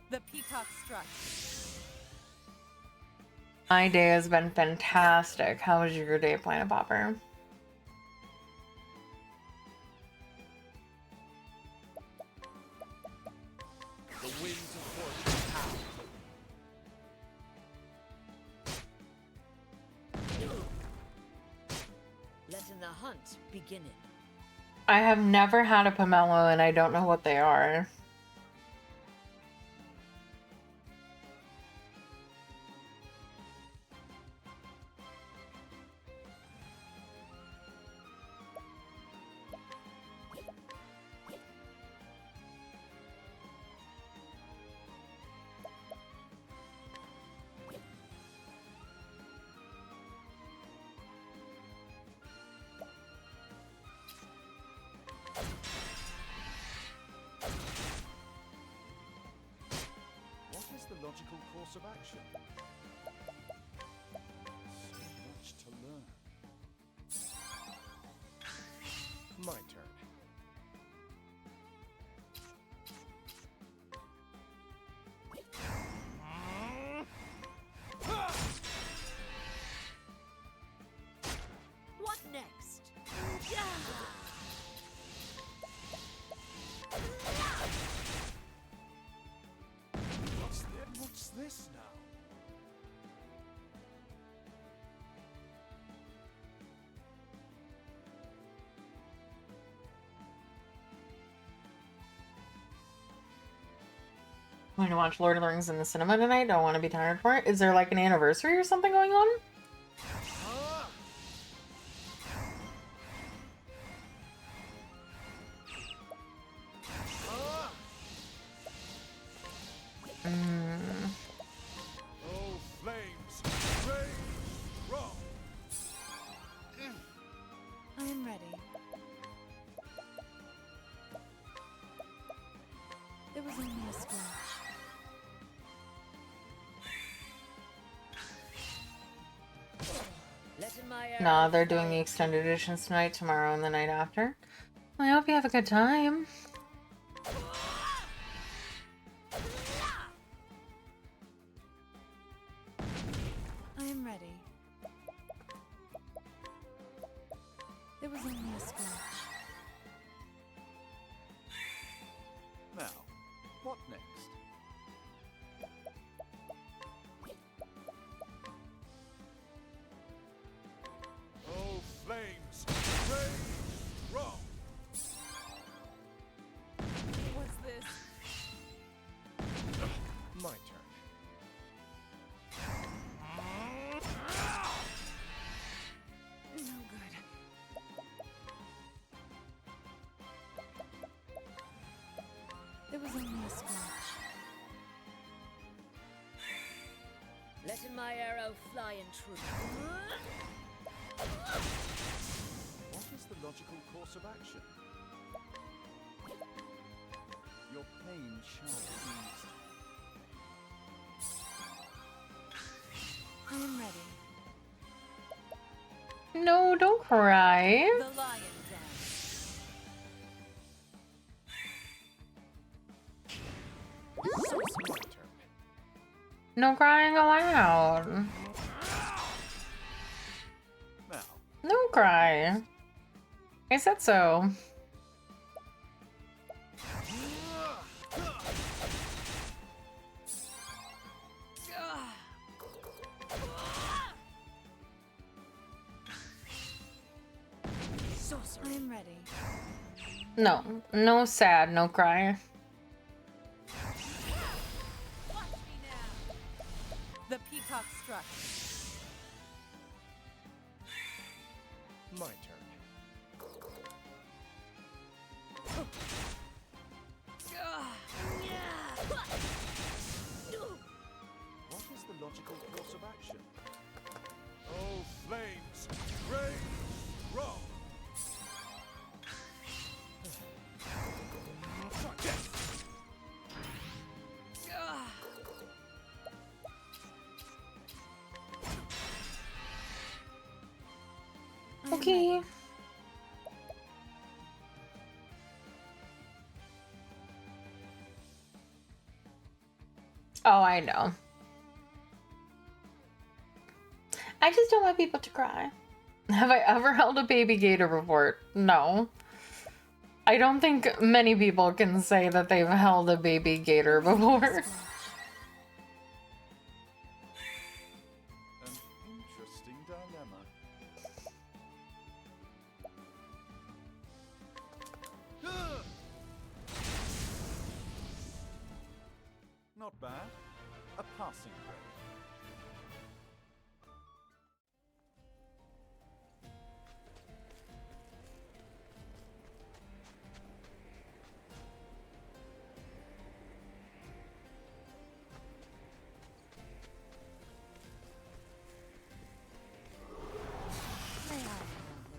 The peacock struck. My day has been fantastic. How was your day, Planet Popper? The winds of fortune howl. Letting the hunt begin. I have never had a pomelo and I don't know what they are. What is the logical course of action? So much to learn. My turn. What next? Yeah. What's this now? I'm going to watch Lord of the Rings in the cinema tonight. Don't want to be tired for it. Is there like an anniversary or something going on? Oh, flames! Rage! Wrong! I am ready. There was only a scratch. Letting my Nah, they're doing the extended editions tonight, tomorrow, and the night after. I hope you have a good time. I am ready. There was only a scratch. Now, what next? Oh, flames! Rage! Wrong! What's this? My turn. No good. There was only a scratch. Letting my arrow fly in truth. What is the logical course of action? Your pain shall be eased. I am ready. No, don't cry. The lion dance. So it's my turn. No crying allowed. Now, Don't cry. I said so. I am ready. No, no sad, no cry. Watch me now. The peacock struck. My turn. what is the logical course of action? Oh, flames! Rage! Wrong! Okay. Oh, I know. I just don't want people to cry. Have I ever held a baby gator before? No. I don't think many people can say that they've held a baby gator before. An interesting dilemma. Not bad. A passing grade.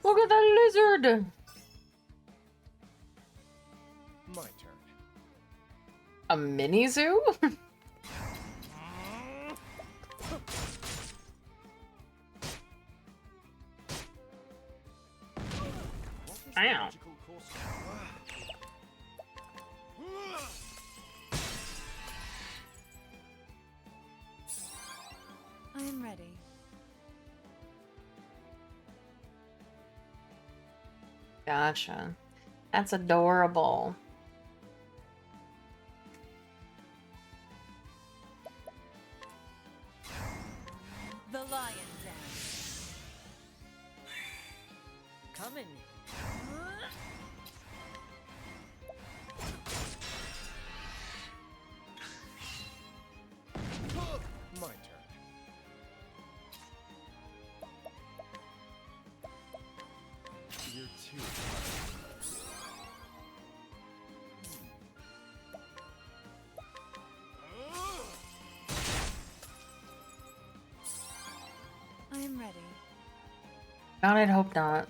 Look at that lizard! My turn. A mini zoo? Ow. I am ready. Gotcha. That's adorable. The lion dance. Coming. My turn. You're too. I am ready. God, I'd hope not.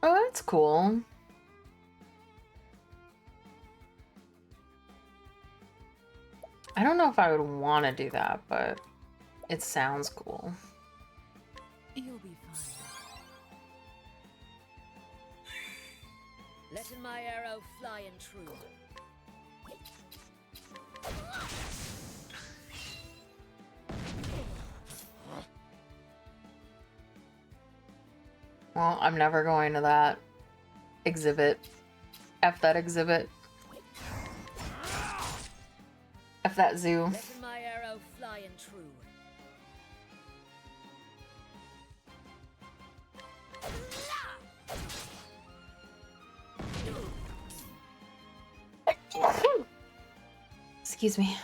Oh, that's cool. I don't know if I would want to do that, but it sounds cool. You'll be fine. Letting my arrow fly and true. Well, I'm never going to that exhibit. F that exhibit. F that zoo. Letting my arrow fly and true. Excuse me.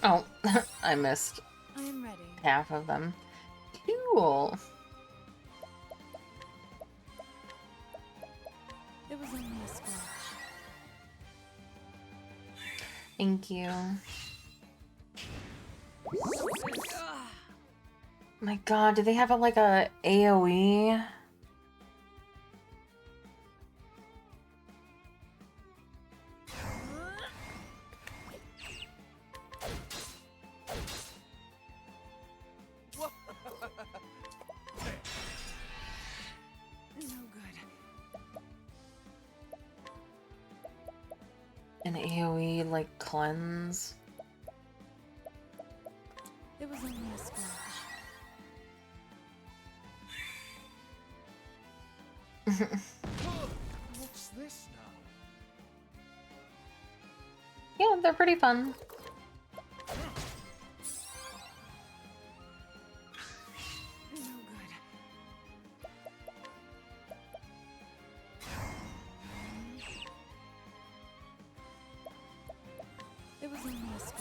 Oh, I missed I am ready. half of them. Cool. It was only a scratch. Thank you. My god, do they have like a AoE? No good. An AoE like cleanse? It was only a scratch. What's this now? Yeah, they're pretty fun. No good. It was only a scratch.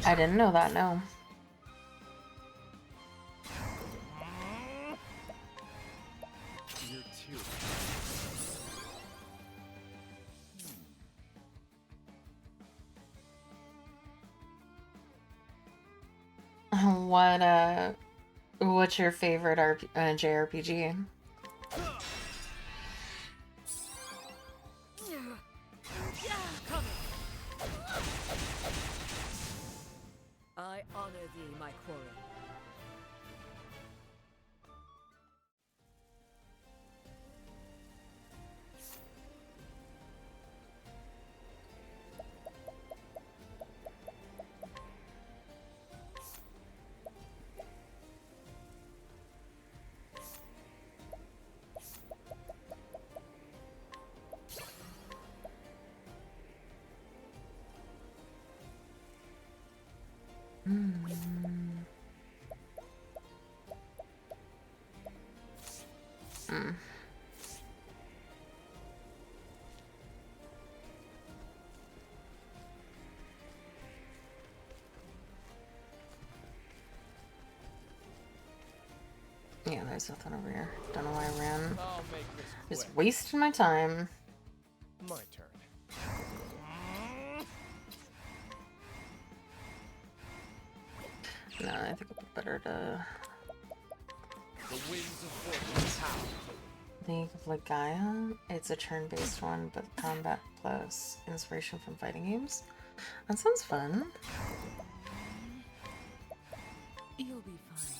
I didn't know that, no. You're too. What's your favorite JRPG? Yeah, there's nothing over here. Don't know why I ran. I'll make this Just quick. wasting my time. My turn. No, I think it'd be better to... The winds of fortune howl. League of Legaia. It's a turn-based one, but combat plus inspiration from fighting games. That sounds fun. You'll be fine.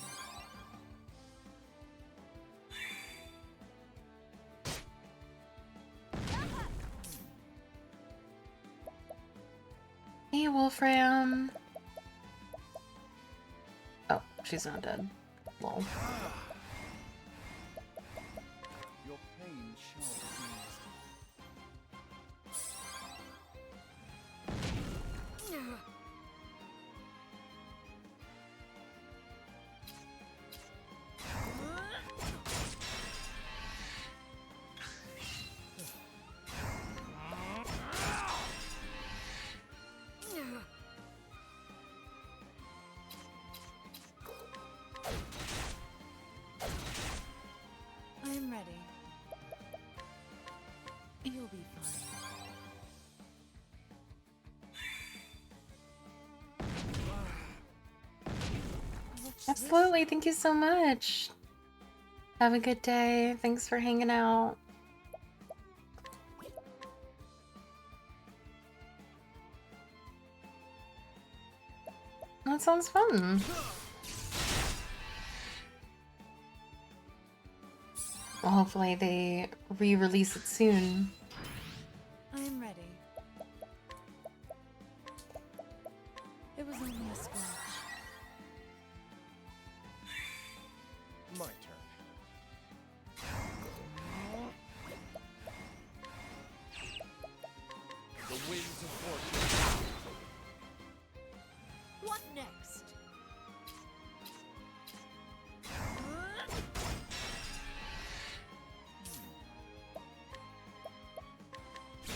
Hey, Wolfram. Oh, she's not dead. Lol. Your pain shall be eased. I'm ready. You'll be fine. Absolutely, thank you so much. Have a good day. Thanks for hanging out. That sounds fun. Well, hopefully they re-release it soon. I'm ready. It was only a scratch. My turn. The winds of fortune howl. What next?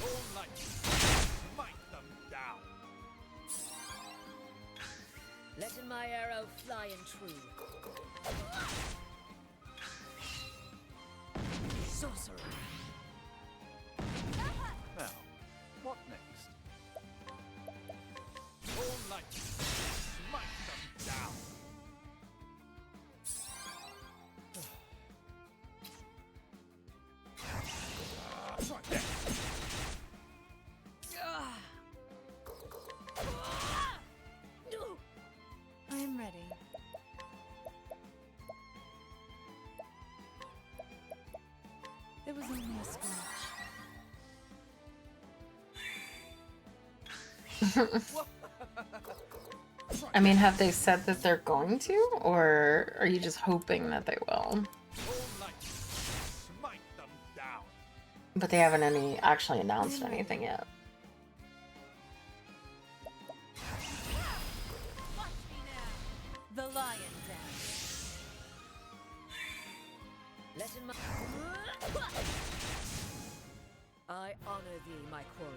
Moonlight, smite them down. Letting my arrow fly and true. Sorcerer. Now, what next? Moonlight, smite them down. Try that. I'm ready. It was only a scratch. I mean, have they said that they're going to, or are you just hoping that they will? Moonlight, smite them down. But they haven't actually announced anything yet. Watch me now. The lion dance. Letting my I honor thee, my quarry.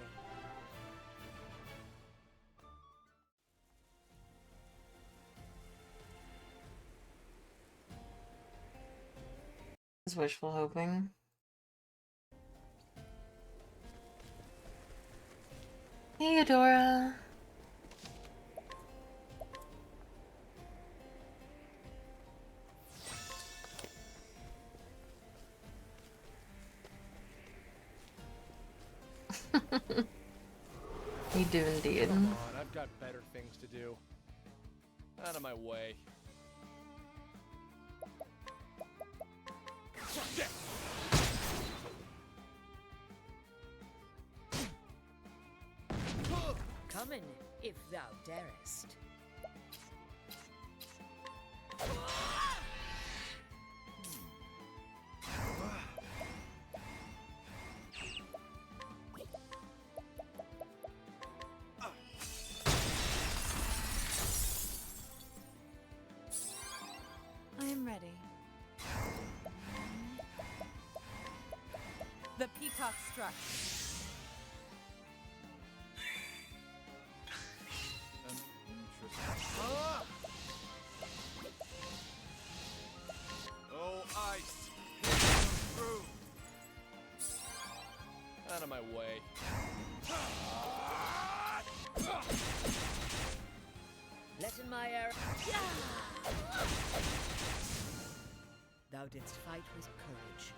Is wishful hoping. Hey, Adora. You do indeed. Come on, I've got better things to do. Out of my way. Come in, if thou darest. I am ready. The peacock struck. An interesting. Ah! way. Letting my arrow. Thou didst fight with courage.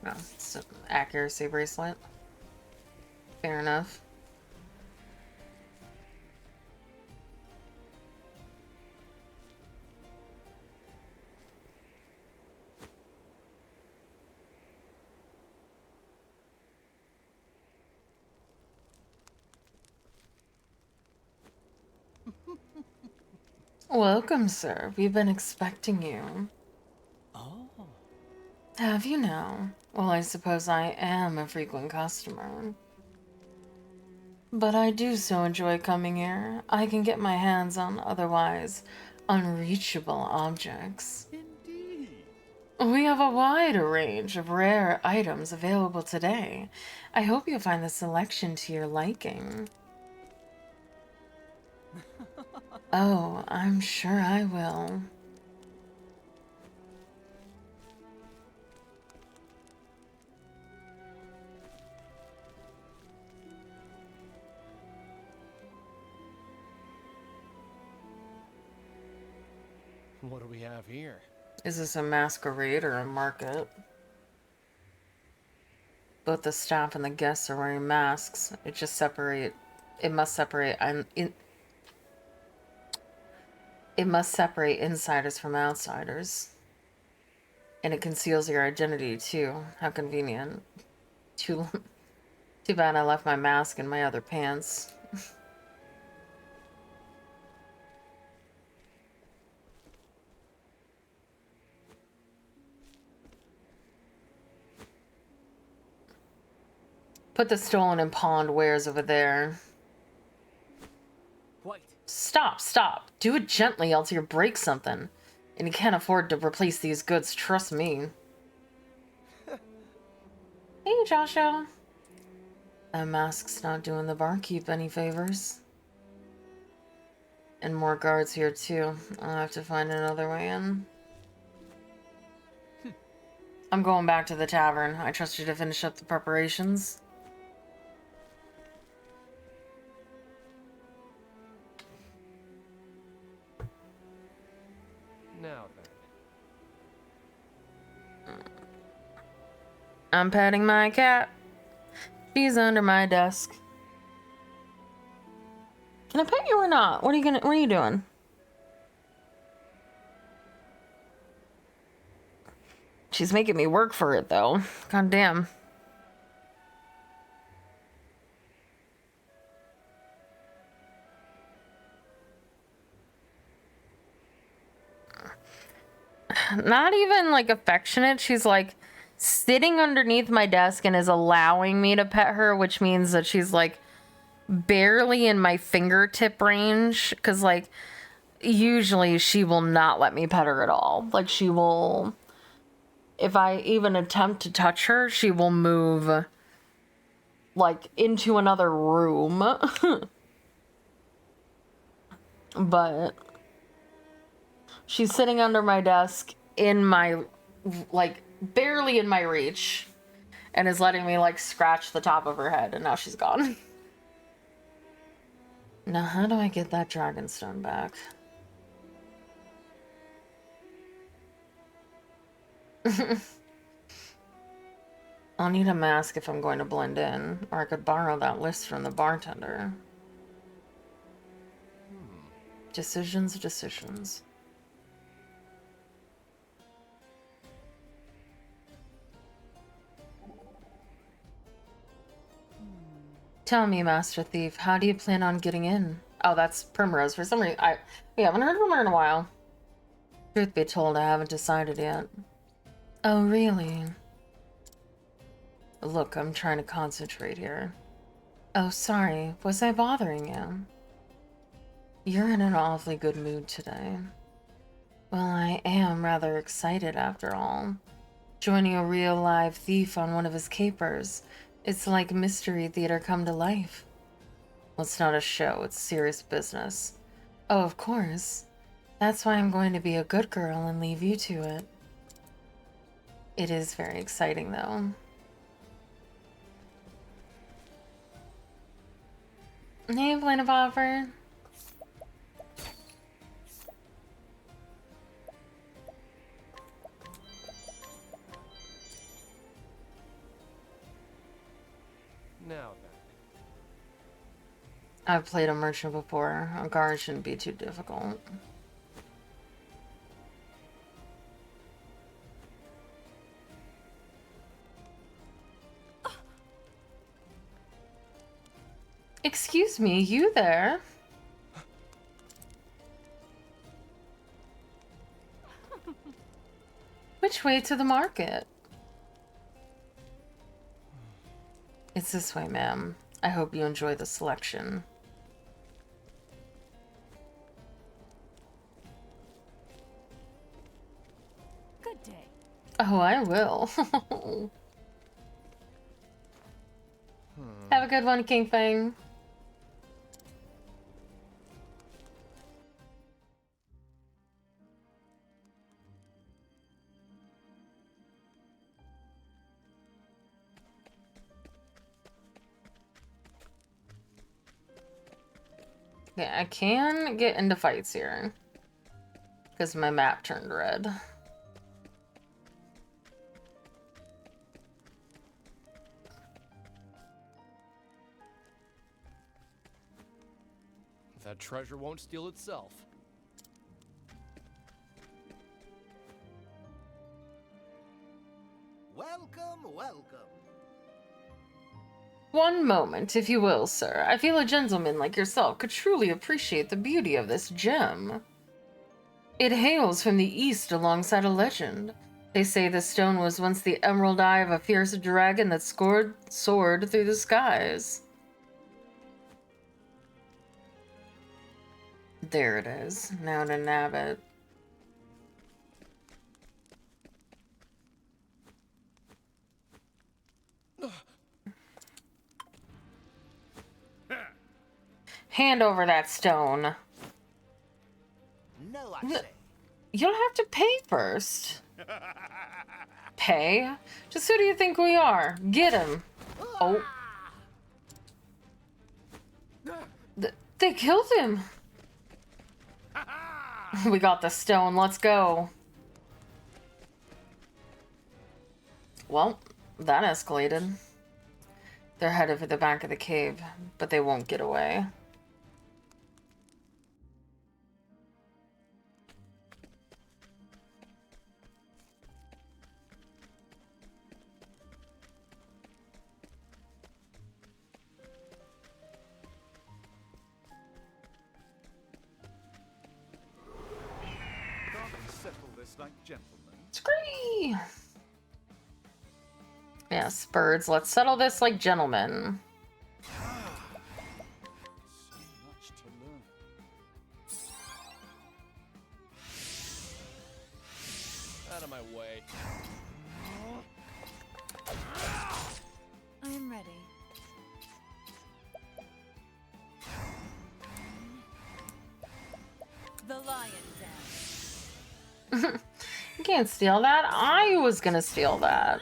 Oh, it's an accuracy bracelet. Fair enough. Welcome, sir. We've been expecting you. Oh. Have you now? Well, I suppose I am a frequent customer. But I do so enjoy coming here. I can get my hands on otherwise unreachable objects. Indeed. We have a wide range of rare items available today. I hope you'll find the selection to your liking. Oh, I'm sure I will. What do we have here? Is this a masquerade or a market? Both the staff and the guests are wearing masks. It must separate insiders from outsiders. And it conceals your identity too. How convenient. Too bad I left my mask in my other pants. Put the stolen and pawned wares over there. Wait. Stop. Do it gently, else you'll break something. And you can't afford to replace these goods, trust me. Hey, Joshua. That mask's not doing the barkeep any favors. And more guards here, too. I'll have to find another way in. I'm going back to the tavern. I trust you to finish up the preparations. Now then. I'm petting my cat. She's under my desk. Can I pet you or not? What are you doing? She's making me work for it though. God damn. Not even like affectionate. She's like sitting underneath my desk and is allowing me to pet her, which means that she's like barely in my fingertip range. Cause like usually she will not let me pet her at all. Like she will, if I even attempt to touch her, she will move like into another room. But she's sitting under my desk in my, like, barely in my reach, and is letting me, like, scratch the top of her head, and now she's gone. Now, how do I get that dragonstone back? I'll need a mask if I'm going to blend in, or I could borrow that list from the bartender. Decisions. Tell me, Master Thief, how do you plan on getting in? Oh, that's Primrose. For some reason, we haven't heard from her in a while. Truth be told, I haven't decided yet. Oh, really? Look, I'm trying to concentrate here. Oh, sorry. Was I bothering you? You're in an awfully good mood today. Well, I am rather excited after all. Joining a real live thief on one of his capers. It's like Mystery Theater come to life. Well, it's not a show, it's serious business. Oh, of course. That's why I'm going to be a good girl and leave you to it. It is very exciting, though. Hey, Blenaboffer. Now then. I've played a merchant before. A guard shouldn't be too difficult. Excuse me, you there? Which way to the market? It's this way, ma'am. I hope you enjoy the selection. Good day. Oh, I will. Have a good one, King Fang. Yeah, I can get into fights here. Because my map turned red. That treasure won't steal itself. Welcome, welcome. One moment, if you will, sir. I feel a gentleman like yourself could truly appreciate the beauty of this gem. It hails from the east alongside a legend. They say the stone was once the emerald eye of a fierce dragon that soared through the skies. There it is. Now to nab it. Hand over that stone. No, I say. You'll have to pay first. Pay? Just who do you think we are? Get him. Oh. They killed him. We got the stone. Let's go. Well, that escalated. They're headed for the back of the cave, but they won't get away. Settle this like gentlemen. Scree! Yes, birds, let's settle this like gentlemen. So much to learn. Out of my way. I'm ready. The lion dance. You can't steal that. I was gonna steal that.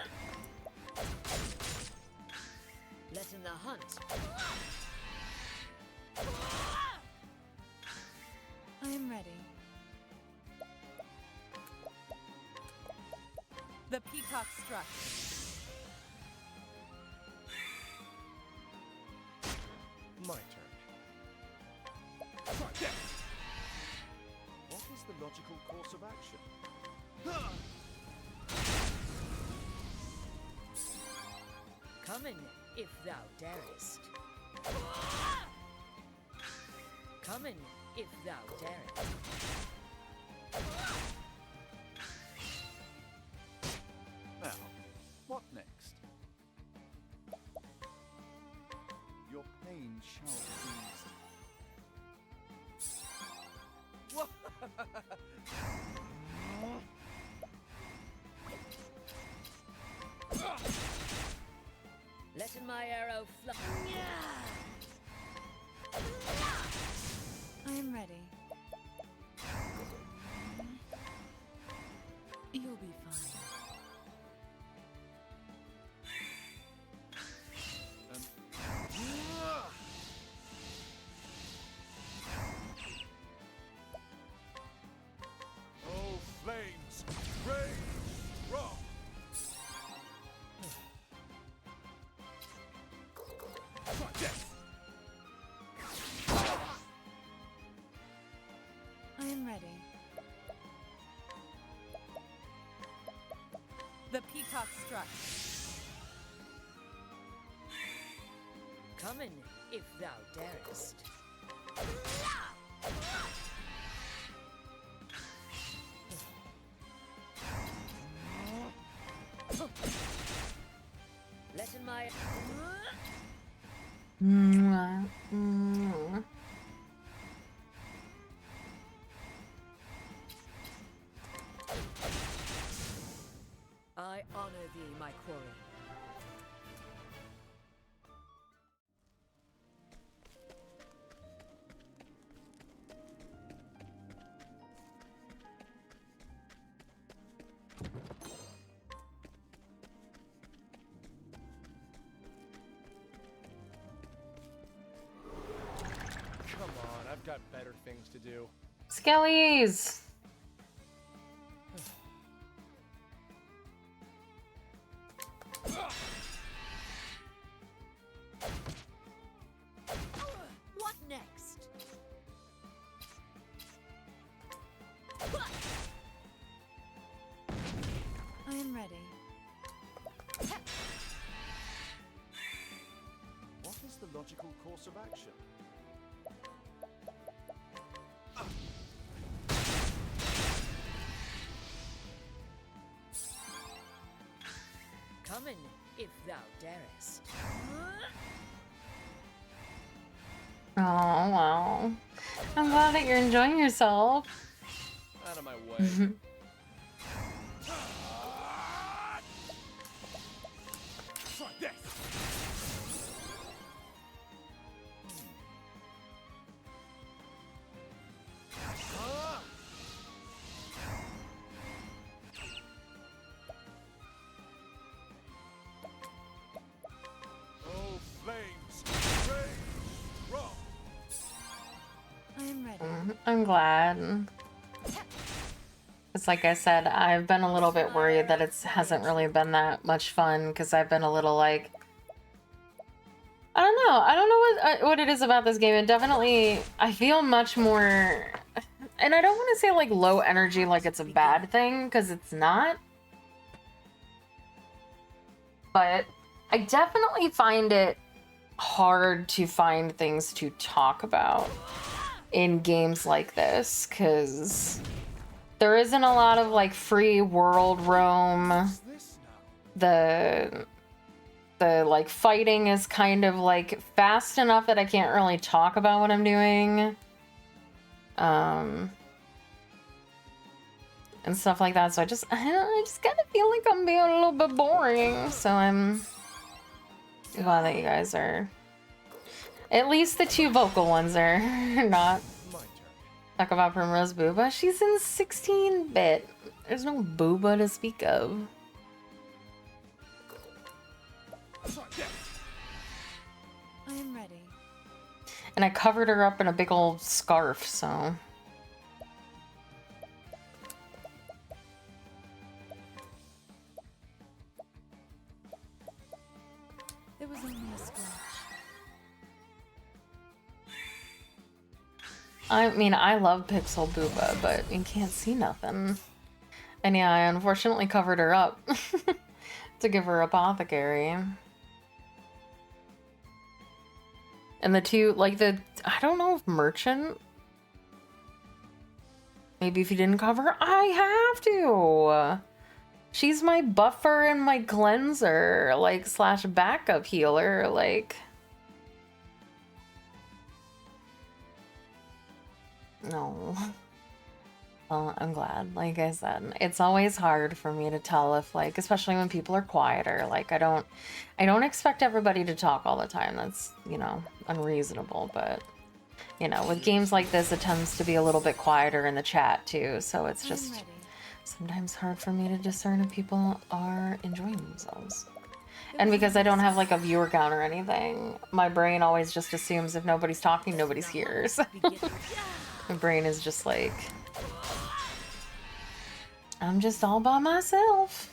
Let in the hunt. I'm ready. The peacock struck. My turn. What is the logical course of action? Come in, if thou darest. Come in, if thou darest. Now, what next? Your pain shall be eased. I am ready. You'll be fine. Oh, flames! Rage strong! Try this! I am ready. The peacock strikes. Come in, if thou darest. Let in my... I honor thee, my quarry. Come on, I've got better things to do. Skellies! What next? I am ready. What is the logical course of action? Come in, if thou darest. Oh, wow. I'm glad that you're enjoying yourself. Out of my way. Try this! Oh, flames! Rage strong! I am ready. I'm glad. It's like I said, I've been a little bit worried that it hasn't really been that much fun because I've been a little like, I don't know. I don't know what it is about this game. It definitely, I feel much more, and I don't want to say like low energy like it's a bad thing because it's not. But I definitely find it hard to find things to talk about in games like this because there isn't a lot of like free world roam. The like fighting is kind of like fast enough that I can't really talk about what I'm doing. And stuff like that. So I just kind of feel like I'm being a little bit boring. So I'm glad that you guys are, at least the two vocal ones are not. Talk about Primrose Booba. She's in 16-bit. There's no Booba to speak of. I am ready. And I covered her up in a big old scarf, so. There was only a scratch. I mean, I love Pixel Booba, but you can't see nothing. And yeah, I unfortunately covered her up to give her Apothecary. And the two, like I don't know if Merchant. Maybe if you didn't cover her, I have to. She's my buffer and my cleanser, like, slash backup healer, like. No. Well, I'm glad. Like I said, it's always hard for me to tell if, like, especially when people are quieter. Like, I don't expect everybody to talk all the time. That's, you know, unreasonable. But, you know, with games like this, it tends to be a little bit quieter in the chat too. So it's just sometimes hard for me to discern if people are enjoying themselves. And because I don't have like a viewer count or anything, my brain always just assumes if nobody's talking, nobody's here. So my brain is just like, I'm just all by myself.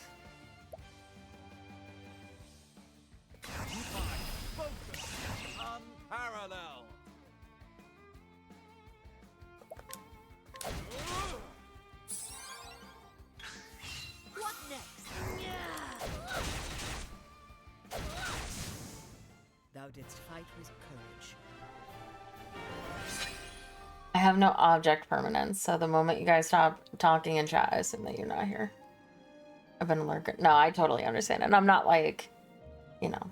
Unparalleled. What next? Thou didst fight with courage. I have no object permanence, so the moment you guys stop talking in chat, I assume that you're not here. I've been lurking. No, I totally understand. And I'm not like, you know,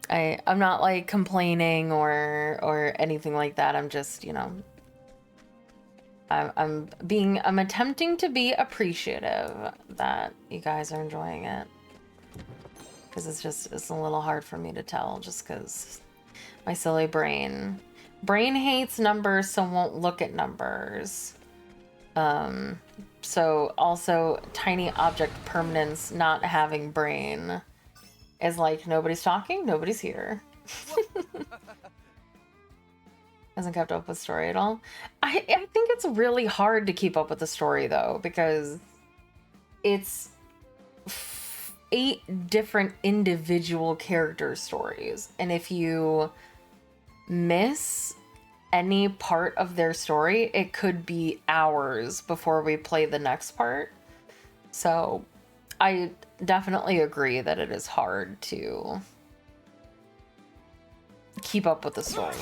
I'm not like complaining or anything like that. I'm just, you know, I'm attempting to be appreciative that you guys are enjoying it. Because it's a little hard for me to tell just because my silly brain hates numbers, so won't look at numbers. So also tiny object permanence not having brain is like nobody's talking, nobody's here. Hasn't kept up with story at all. I think it's really hard to keep up with the story though, because it's 8 different individual character stories, and if you miss any part of their story, it could be hours before we play the next part. So I definitely agree that it is hard to keep up with the story.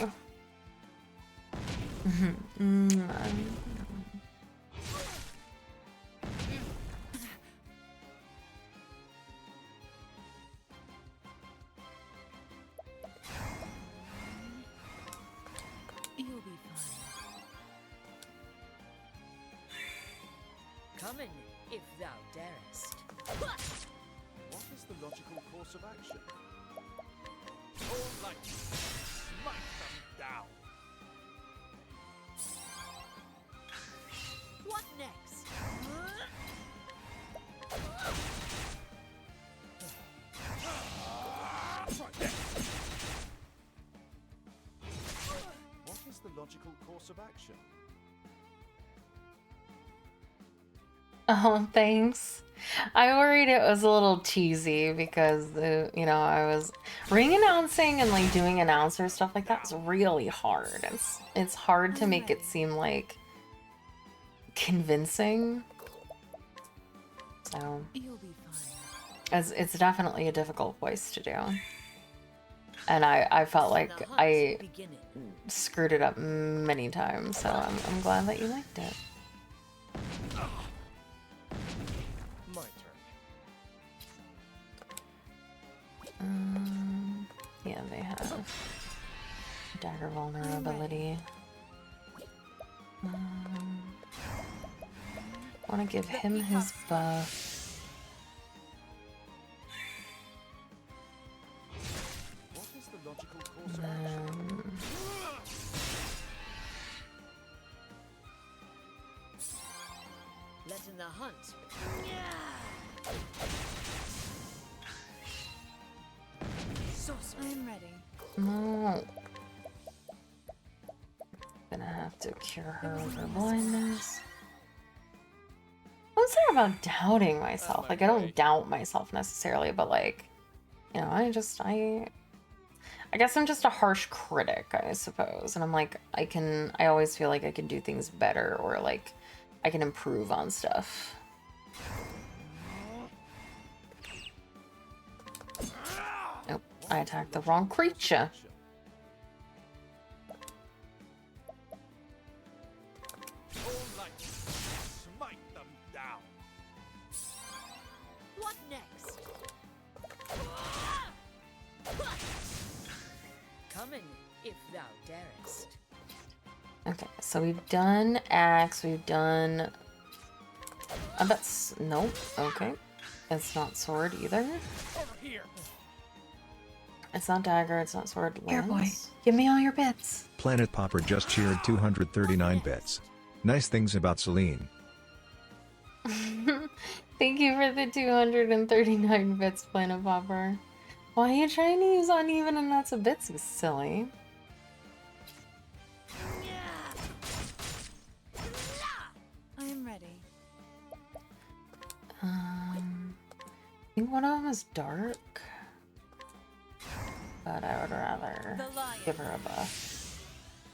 You'll be fine. Come in, if thou darest. What is the logical course of action? All light, smite them down. What next? What is the logical course of action? Oh, thanks. I worried it was a little cheesy because you know, I was ring announcing and like doing announcer stuff like that's really hard. It's hard to make it seem like convincing. So You'll be fine. it's definitely a difficult voice to do. And I felt like I screwed it up many times, so I'm glad that you liked it. My turn. Yeah, they have dagger vulnerability. I want to give him his buff. What is the logical course of action? Let in the hunt. I'm ready. No. Gonna have to cure her of her blindness. I'm sorry about doubting myself. Like, I don't doubt myself necessarily, but like, you know, I guess I'm just a harsh critic, I suppose. And I'm like, I always feel like I can do things better, or like I can improve on stuff. Nope, I attacked the wrong creature. What next? Come in, if thou darest. Okay, so we've done axe, we've done... I bet... Nope, okay. It's not sword either. Over here. It's not dagger, it's not sword. Here, boy. Lance. Give me all your bits. Planet Popper just cheered 239 bits. Nice things about Celine. Thank you for the 239 bits, Planet Popper. Why are you trying to use uneven and lots of bits, you silly? I am ready. I think one of them is dark, but I would rather give her a buff.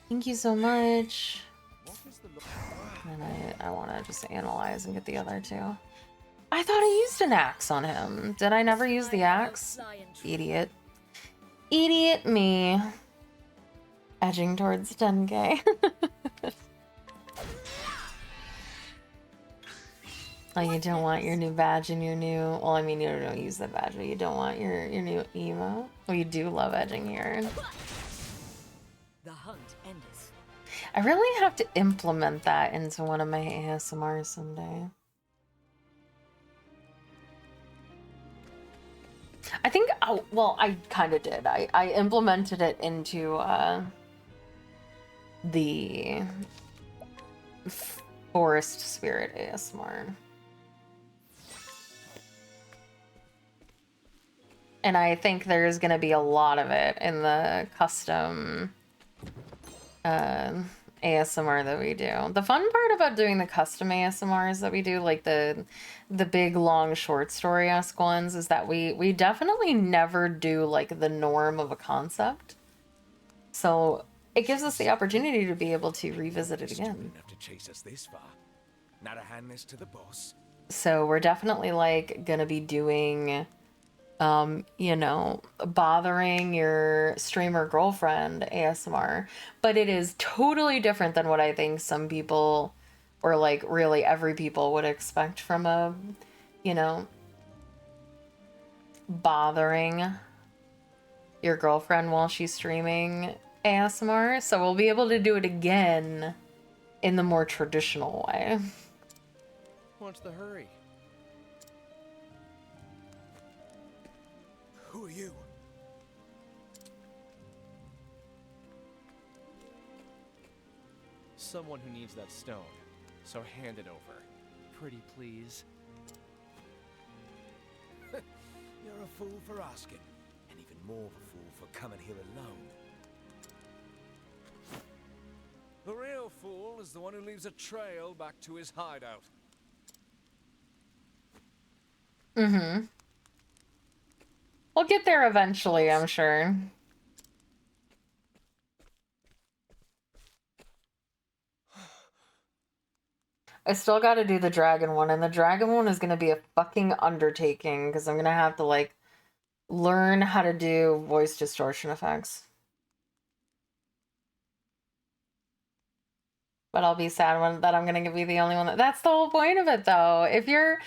Thank you so much. And I want to just analyze and get the other two. I thought I used an axe on him. Did I never use the axe? Idiot. Idiot me. Edging towards 10k. Oh, you don't want your new badge and your new... Well, I mean, you don't use the badge, but you don't want your new emo? Well, you do love edging here. The hunt endeth. I really have to implement that into one of my ASMRs someday. I think... Oh, well, I kind of did. I implemented it into the Forest Spirit ASMR. And I think there's going to be a lot of it in the custom ASMR that we do. The fun part about doing the custom ASMRs that we do, like the big, long, short story-esque ones, is that we definitely never do, like, the norm of a concept. So it gives us the opportunity to be able to revisit it again. Enough to chase us this far. Now to hand this to the boss. So we're definitely, like, going to be doing... you know, bothering your streamer girlfriend ASMR, but it is totally different than what I think some people, or like really every people would expect from a, you know, bothering your girlfriend while she's streaming ASMR. So we'll be able to do it again in the more traditional way. What's the hurry? Who are you? Someone who needs that stone, so hand it over. Pretty please. You're a fool for asking, and even more of a fool for coming here alone. The real fool is the one who leaves a trail back to his hideout. Mm-hmm. We'll get there eventually, I'm sure. I still gotta do the dragon one, and the dragon one is gonna be a fucking undertaking, because I'm gonna have to, like, learn how to do voice distortion effects. But I'll be sad when that I'm gonna be the only one that's the whole point of it, though. If you're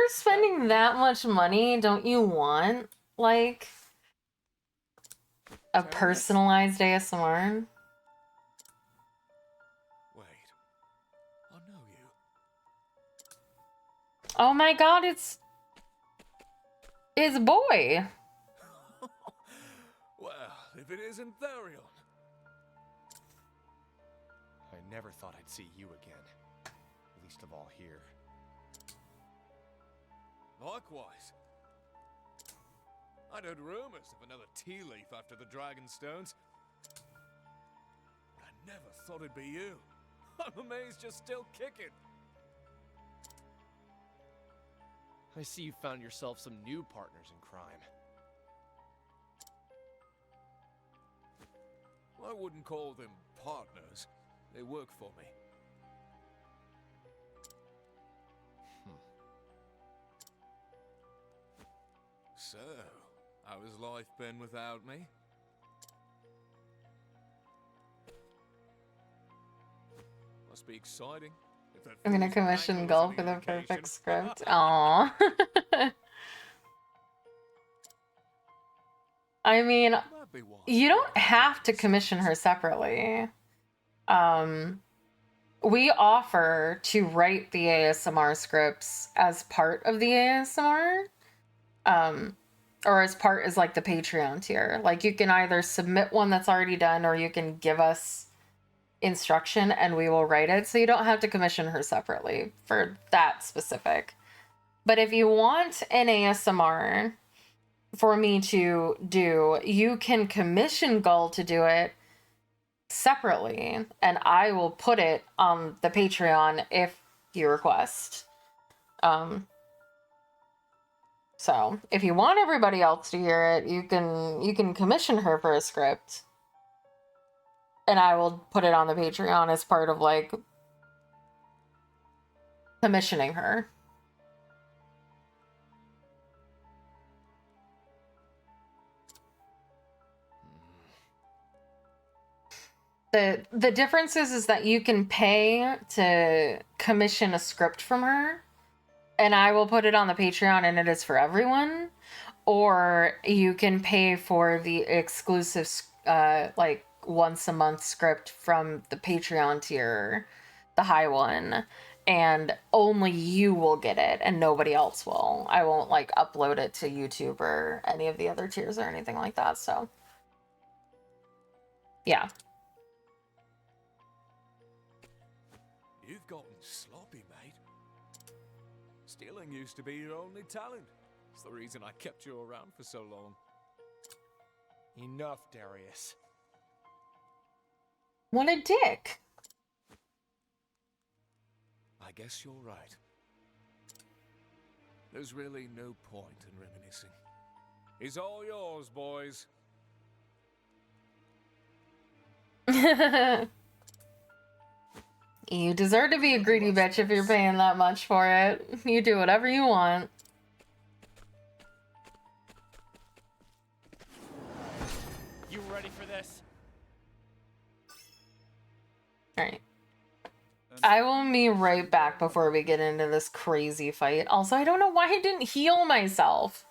spending that much money, don't you want, like, a personalized ASMR? Wait, I know you. Oh my god, it's boy. Well, if it isn't Therion. I never thought I'd see you again. Least of all here. Likewise. I'd heard rumors of another tea leaf after the Dragonstones. But I never thought it'd be you. I'm amazed you're still kicking. I see you found yourself some new partners in crime. I wouldn't call them partners. They work for me. So, how has life been without me? Must be exciting. If that I'm gonna fool's commission ankle is golf any with a indication. perfect script. Aww. I mean, That'd be wise. you don't have to commission her separately. We offer to write the ASMR scripts as part of the ASMR, or as like the Patreon tier. Like, you can either submit one that's already done, or you can give us instruction and we will write it, so you don't have to commission her separately for that specific. But if you want an ASMR for me to do, you can commission Gull to do it separately, and I will put it on the Patreon if you request. So if you want everybody else to hear it, you can commission her for a script, and I will put it on the Patreon as part of, like, commissioning her. The difference is that you can pay to commission a script from her, and I will put it on the Patreon and it is for everyone. Or you can pay for the exclusive, like, once a month script from the Patreon tier, the high one, and only you will get it and nobody else will. I won't, like, upload it to YouTube or any of the other tiers or anything like that, so yeah. You've gotten sloppy, mate. Stealing used to be your only talent. It's the reason I kept you around for so long. Enough, Darius. What a dick. I guess you're right. There's really no point in reminiscing. It's all yours, boys. You deserve to be a greedy bitch if you're paying that much for it. You do whatever you want. You ready for this? Alright. I will be right back before we get into this crazy fight. Also, I don't know why I didn't heal myself.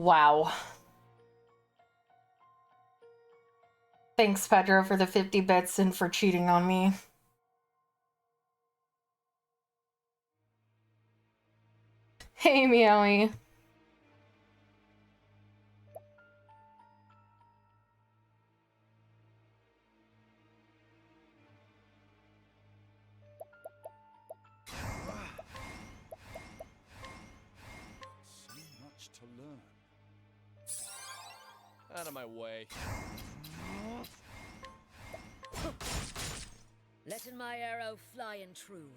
Wow. Thanks, Pedro, for the 50 bits and for cheating on me. Hey, Meowie. So much to learn. Out of my way. Letting my arrow fly and true.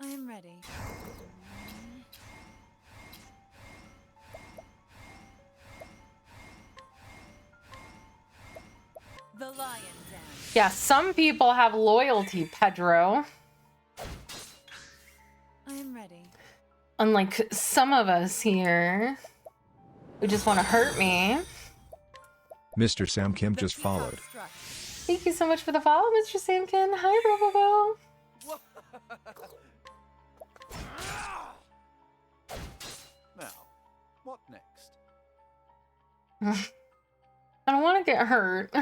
I am ready. The lion dance. Yeah, some people have loyalty, Pedro. I am ready. Unlike some of us here who just want to hurt me. Mr. Sam Kim just followed. Thank you so much for the follow, Mr. Samkin. Hi, Robobo. Now, what next? I don't want to get hurt.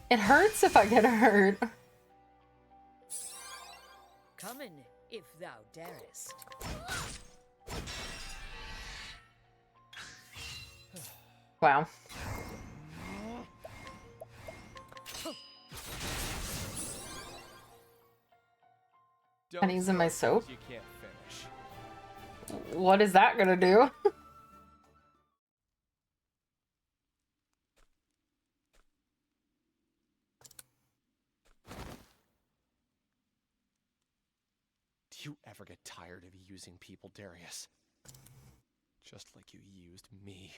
It hurts if I get hurt. Come in, if thou darest. Wow. I'm using my soap. You can't finish. What is that gonna do? Do you ever get tired of using people, Darius? Just like you used me.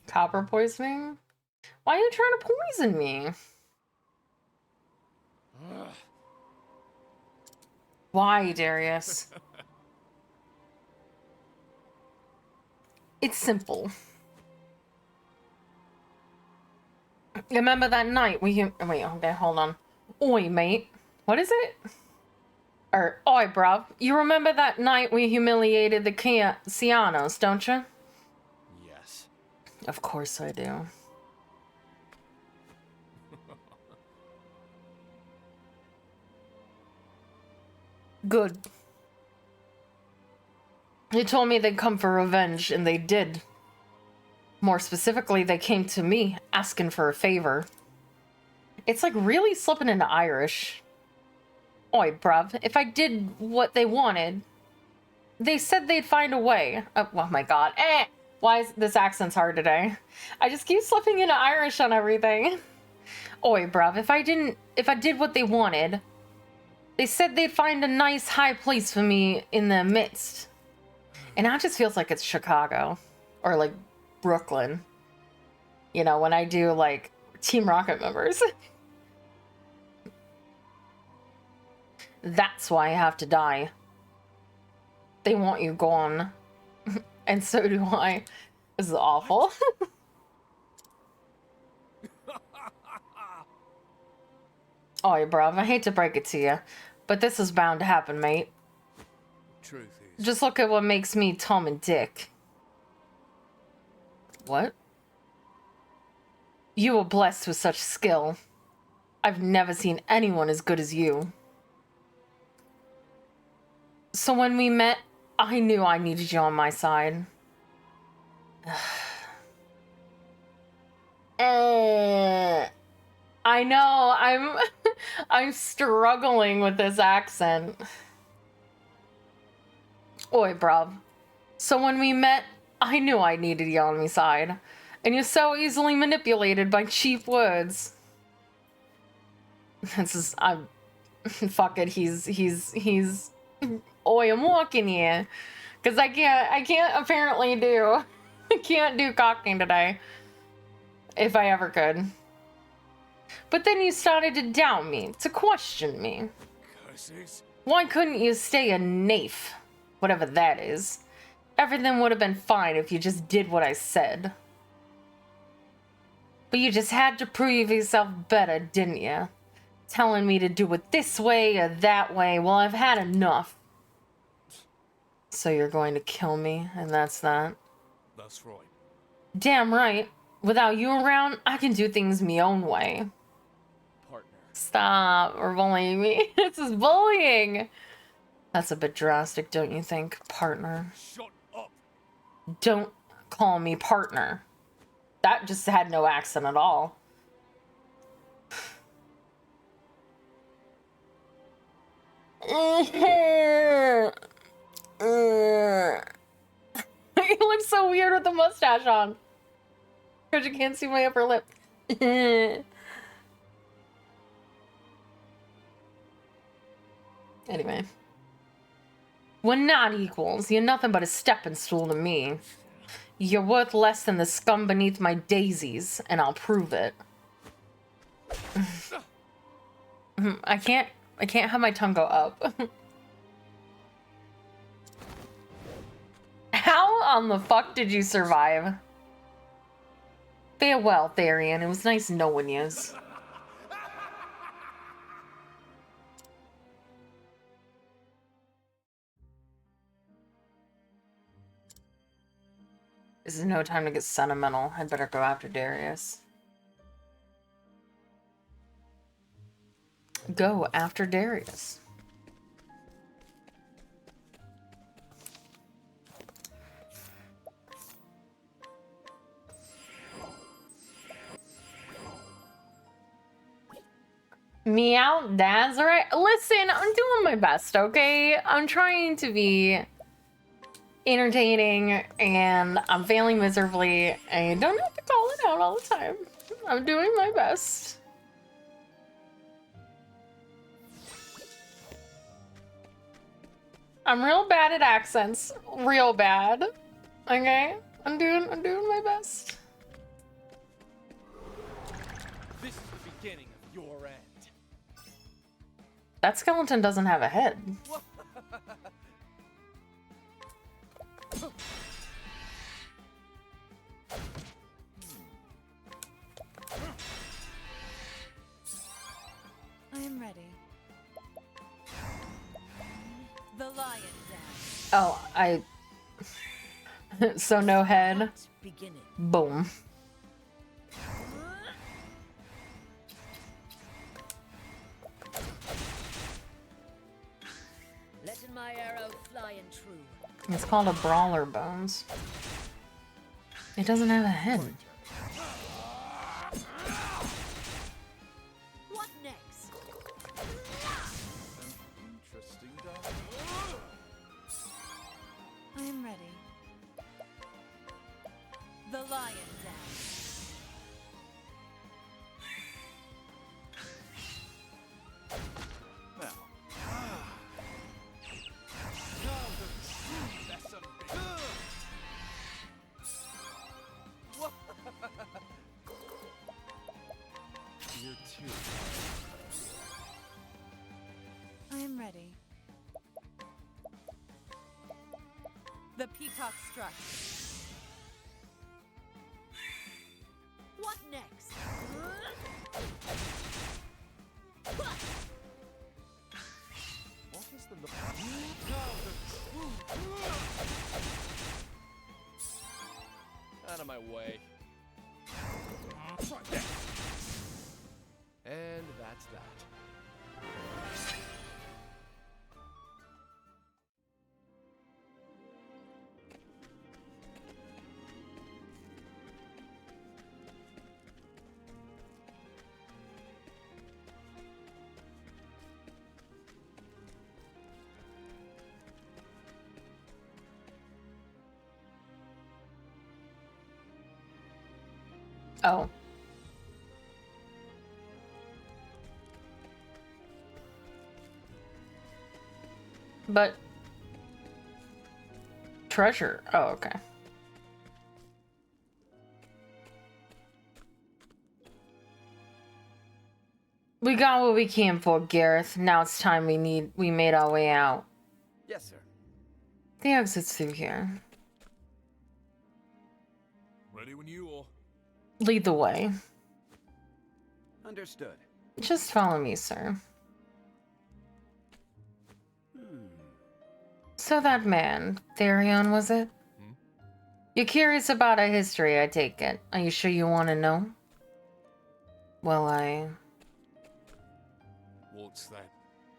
Copper poisoning? Why are you trying to poison me? Why, Darius? It's simple. Remember that night we... Wait, okay, hold on. Oi, mate. What is it? Or, oi, bruv. You remember that night we humiliated the Cianos, don't you? Yes. Of course I do. Good. They told me they'd come for revenge, and they did. More specifically, they came to me, asking for a favor. It's like really slipping into Irish. Oi, bruv, if I did what they wanted, they said they'd find a way. Oh my god. Why is this accent's hard today? I just keep slipping into Irish on everything. Oi, bruv, if I did what they wanted, they said they'd find a nice high place for me in the midst. And now it just feels like it's Chicago. Or like Brooklyn. You know, when I do like Team Rocket members. That's why I have to die. They want you gone. And so do I. This is awful. Oi, bruv, I hate to break it to you, but this is bound to happen, mate. Truth is, Just look at what makes me Tom and Dick. What? You were blessed with such skill. I've never seen anyone as good as you. So when we met, I knew I needed you on my side. I know, I'm struggling with this accent. Oi, bruv. So when we met, I knew I needed you on my side. And you're so easily manipulated by cheap words. This is, fuck it, he's, oi, I'm walking here. Cause I can't apparently do, I can't do cocking today. If I ever could. But then you started to doubt me, to question me. curses. Why couldn't you stay a naif? Whatever that is. Everything would have been fine if you just did what I said. But you just had to prove yourself better, didn't you? Telling me to do it this way or that way. Well, I've had enough. So you're going to kill me, and that's that? That's right. Damn right. Without you around, I can do things my own way. Partner. Stop bullying me. This is bullying. That's a bit drastic, don't you think, partner? Shut up. Don't call me partner. That just had no accent at all. You look so weird with the mustache on. Because you can't see my upper lip. Anyway. We're not equals. You're nothing but a stepping stool to me. You're worth less than the scum beneath my daisies, and I'll prove it. I can't have my tongue go up. How on the fuck did you survive? Farewell, Therian. It was nice knowing yous. This is no time to get sentimental. I'd better go after Darius. Go after Darius. Meow, that's alright. Listen, I'm doing my best, okay? I'm trying to be entertaining and I'm failing miserably. I don't have to call it out all the time. I'm doing my best. I'm real bad at accents. Real bad. Okay? I'm doing my best. This is the beginning of your end. That skeleton doesn't have a head. I am ready. The lion dance. Oh, so no head. Beginning. Boom. Letting my arrow fly and true. It's called a brawler bones. It doesn't have a head. What next? Interesting dog. I am ready. The lion dance. Now. You're too. I am ready. The peacock strut. What next? What is the look? Out of my way. And that's that. Oh. But treasure. Oh, okay. We got what we came for, Gareth. Now it's time we made our way out. Yes, sir. The exit's through here. Ready when you are. Lead the way. Understood. Just follow me, sir. So that man, Therion, was it? You're curious about our history, I take it. Are you sure you want to know? Well, What's that?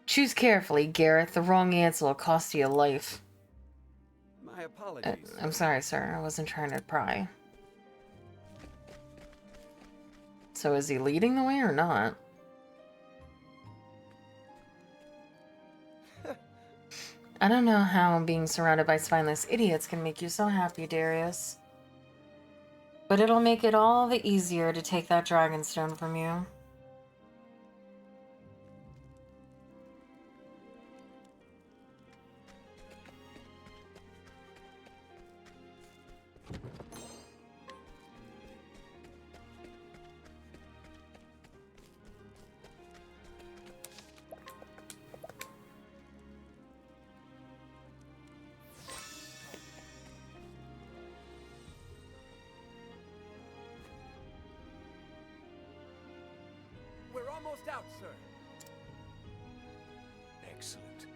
choose carefully, Gareth. The wrong answer will cost you a life. My apologies. I'm sorry, sir. I wasn't trying to pry. So is he leading the way or not? I don't know how being surrounded by spineless idiots can make you so happy, Darius. But it'll make it all the easier to take that dragonstone from you. We're almost out, sir. Excellent.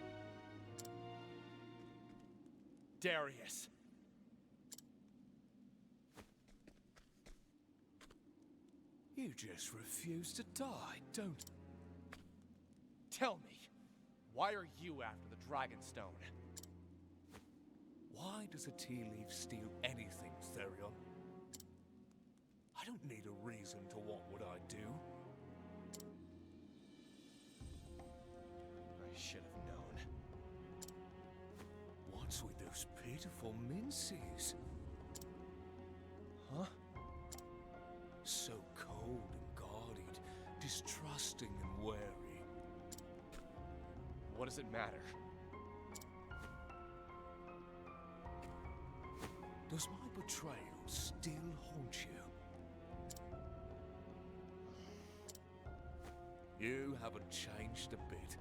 Darius. You just refuse to die, don't you? Tell me, why are you after the Dragonstone? Why does a tea leaf steal anything, Therion? I don't need a reason to want what I do. I should have known. What's with those pitiful minces? Huh? So cold and guarded, distrusting and wary. What does it matter? Does my betrayal still haunt you? You haven't changed a bit.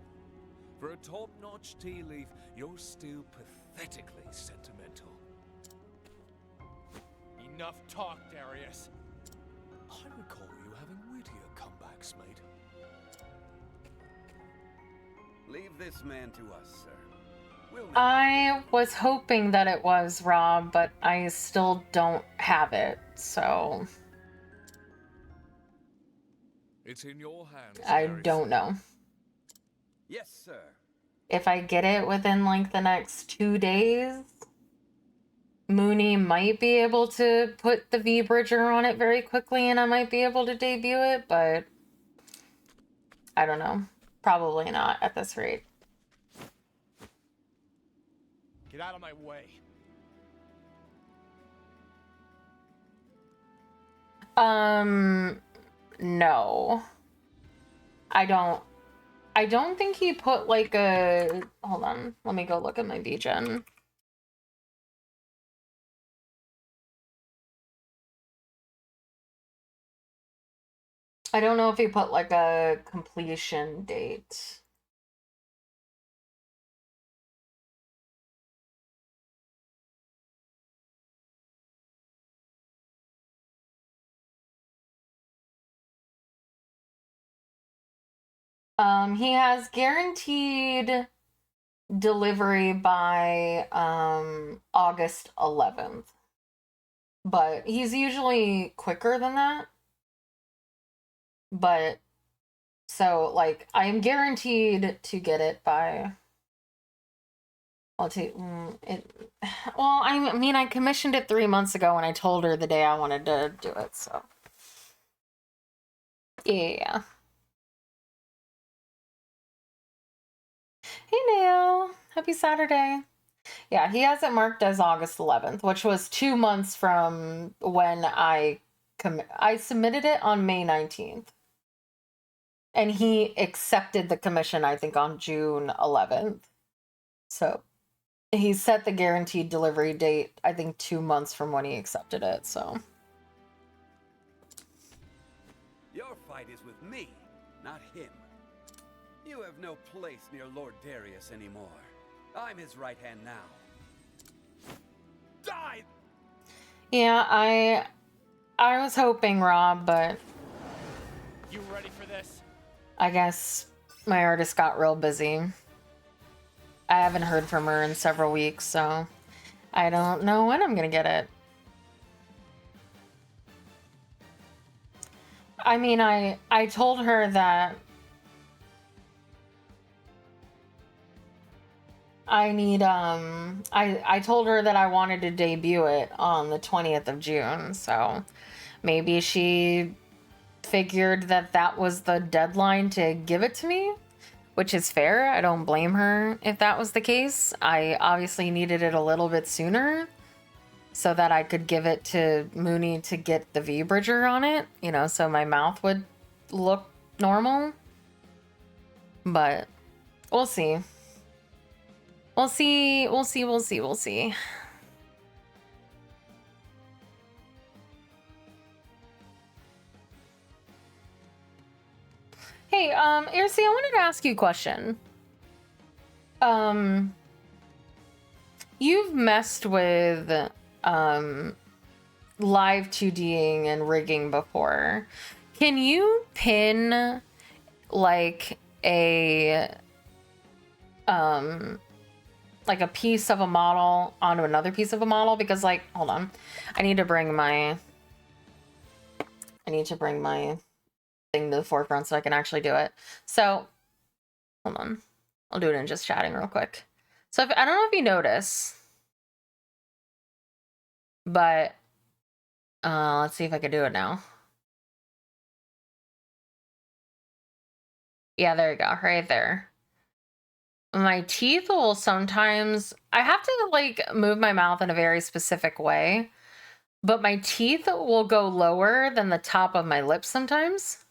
For a top-notch tea leaf, you're still pathetically sentimental. Enough talk, Darius. I recall you having wittier comebacks, mate. Leave this man to us, sir. We'll make I was hoping that it was Rob, but I still don't have it, so It's in your hands, I Darius. don't know. Yes, sir. If I get it within like the next 2 days, Mooney might be able to put the V-Bridger on it very quickly and I might be able to debut it, but I don't know. Probably not at this rate. Get out of my way. No. I don't think he put like a... Hold on. Let me go look at my VGen. I don't know if he put like a completion date. He has guaranteed delivery by August 11th. But he's usually quicker than that. But so like I am guaranteed to get it by I'll take it. Well, I mean, I commissioned it 3 months ago and I told her the day I wanted to do it, so yeah. Hey Neil, happy Saturday. Yeah, he has it marked as August 11th, which was 2 months from when I submitted it on May 19th. And he accepted the commission, I think, on June 11th. So he set the guaranteed delivery date, I think, 2 months from when he accepted it, so. Your fight is with me, not him. You have no place near Lord Darius anymore. I'm his right hand now. Die! Yeah, I was hoping, Rob, but You ready for this? I guess my artist got real busy. I haven't heard from her in several weeks, so I don't know when I'm gonna get it. I mean, I told her that I told her that I wanted to debut it on the 20th of June, so maybe she figured that that was the deadline to give it to me, which is fair. I don't blame her if that was the case. I obviously needed it a little bit sooner so that I could give it to Mooney to get the V-bridger on it, you know, so my mouth would look normal. But we'll see. We'll see. Hey, Irsi, I wanted to ask you a question. You've messed with live 2D'ing and rigging before. Can you pin like a piece of a model onto another piece of a model? Because like, hold on, I need to bring my thing to the forefront so I can actually do it. So hold on, I'll do it in just chatting real quick. So I don't know if you notice, but let's see if I can do it now. Yeah, there you go, right there. My teeth will sometimes, I have to like move my mouth in a very specific way, but my teeth will go lower than the top of my lips sometimes.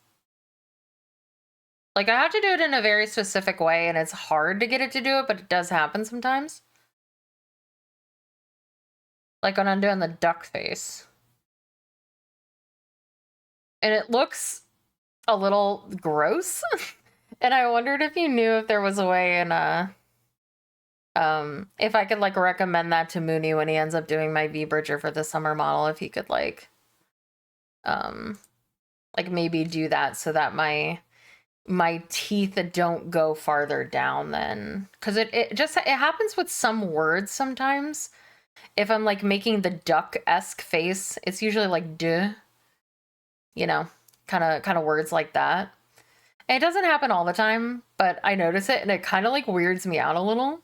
Like I have to do it in a very specific way and it's hard to get it to do it, but it does happen sometimes. Like when I'm doing the duck face. And it looks a little gross. And I wondered if you knew if there was a way in if I could like recommend that to Mooney when he ends up doing my V-bridger for the summer model, if he could like maybe do that so that my teeth don't go farther down than, because it happens with some words sometimes. If I'm like making the duck-esque face, it's usually like duh, you know, kind of words like that. And it doesn't happen all the time, but I notice it and it kind of like weirds me out a little.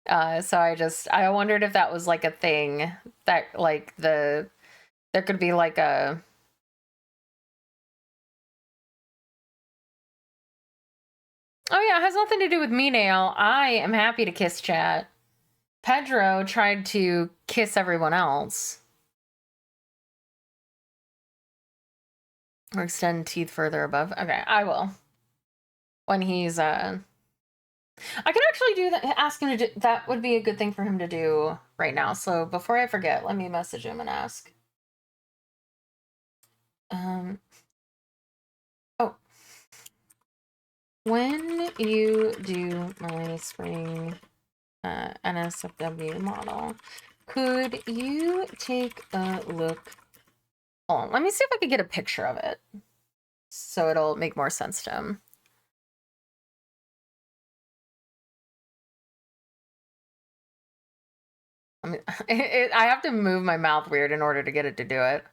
So I wondered if that was like a thing that like there could be like a, oh yeah, it has nothing to do with me, Nail. I am happy to kiss chat. Pedro tried to kiss everyone else. Or extend teeth further above. Okay, I will. When he's I could actually do that, ask him to do that. Would be a good thing for him to do right now. So before I forget, let me message him and ask. Oh. When you do my spring NSFW model, could you take a look? Hold on, let me see if I could get a picture of it so it'll make more sense to him. I mean, I have to move my mouth weird in order to get it to do it.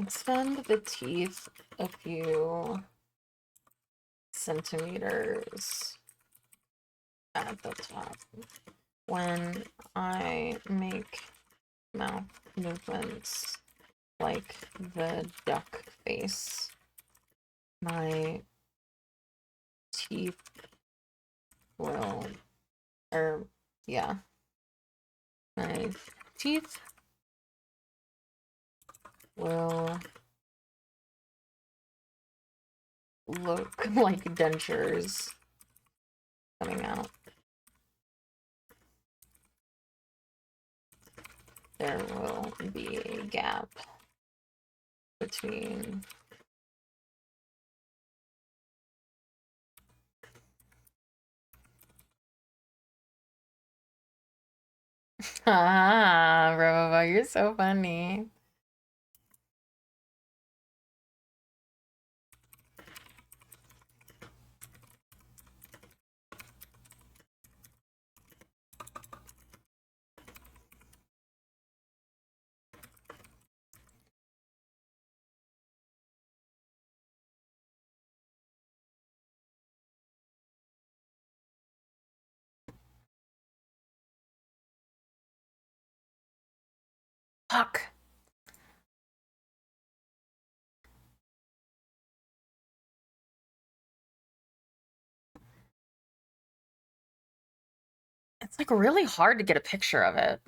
extend the teeth a few centimeters at the top. When I make mouth movements like the duck face, my teeth will, my teeth will look like dentures coming out. There will be a gap between ah, Robo, you're so funny. Fuck. It's like really hard to get a picture of it.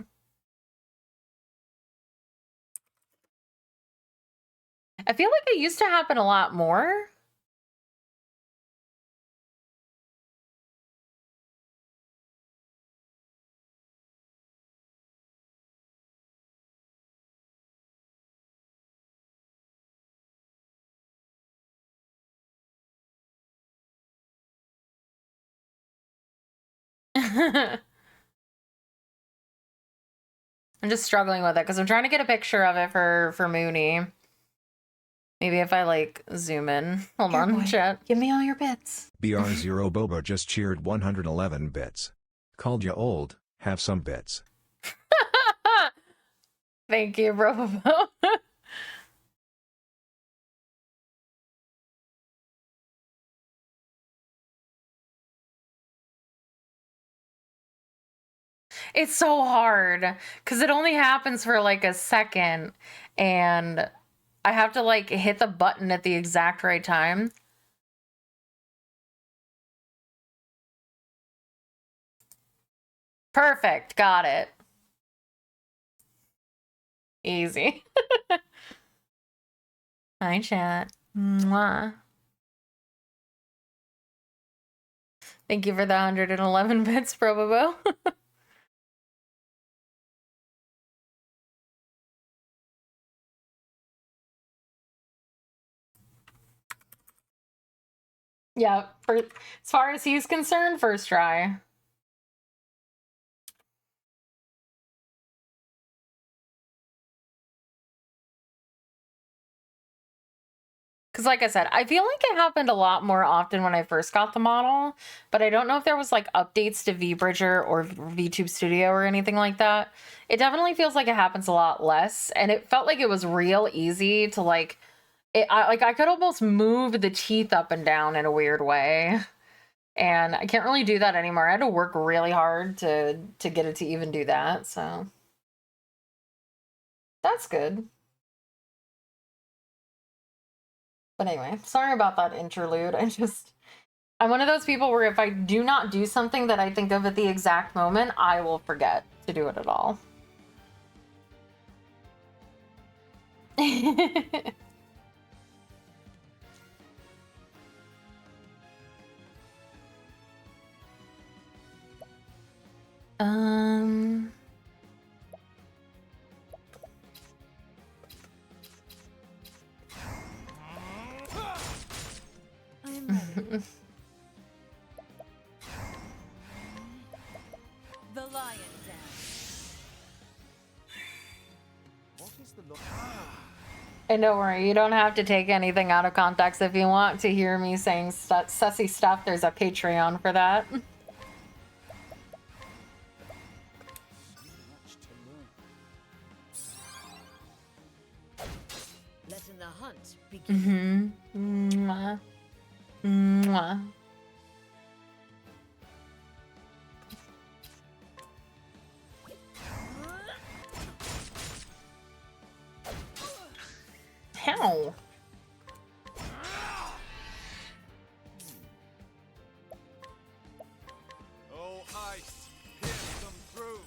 I feel like it used to happen a lot more. I'm just struggling with it because I'm trying to get a picture of it for Mooney. Maybe if I like zoom in. Hold Here, on, boy. chat. Give me all your bits. BR0 Boba just cheered 111 bits. Called ya old, have some bits. Thank you, Robo. It's so hard because it only happens for like a second and I have to like hit the button at the exact right time. Perfect. Got it. Easy. Hi, chat. Mwah. Thank you for the 111 bits, Probobo. Yeah, as far as he's concerned, first try. Because like I said, I feel like it happened a lot more often when I first got the model, but I don't know if there was like updates to VBridger or VTube Studio or anything like that. It definitely feels like it happens a lot less, and it felt like it was real easy to like, I could almost move the teeth up and down in a weird way. And I can't really do that anymore. I had to work really hard to get it to even do that, so that's good. But anyway, sorry about that interlude. I'm one of those people where if I do not do something that I think of at the exact moment, I will forget to do it at all. I'm ready. The lion dance. What is the look? And don't worry, you don't have to take anything out of context. If you want to hear me saying sussy stuff, there's a Patreon for that. Let an the hunt begins. Mwah. Mwah. How? Oh, ice, pierce them through.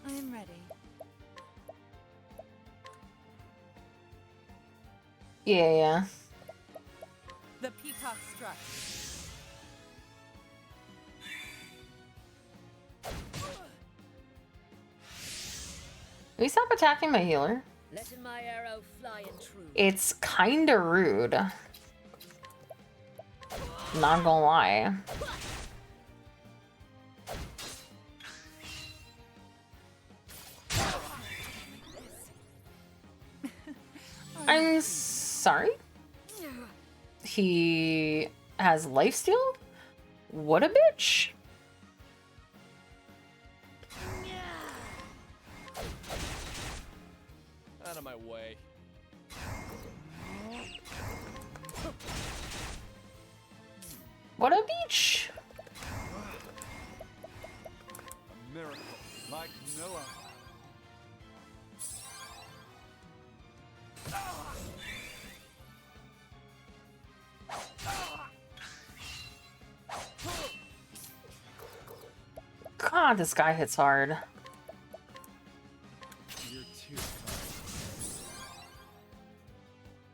I am ready. Yeah. The peacock strut. Will you stop attacking my healer? Letting my arrow fly and true. It's kinda rude. Not gonna lie. I'm sorry? He has lifesteal? What a bitch. Out of my way. What a beach. A miracle like no other. God, this guy hits hard. You're too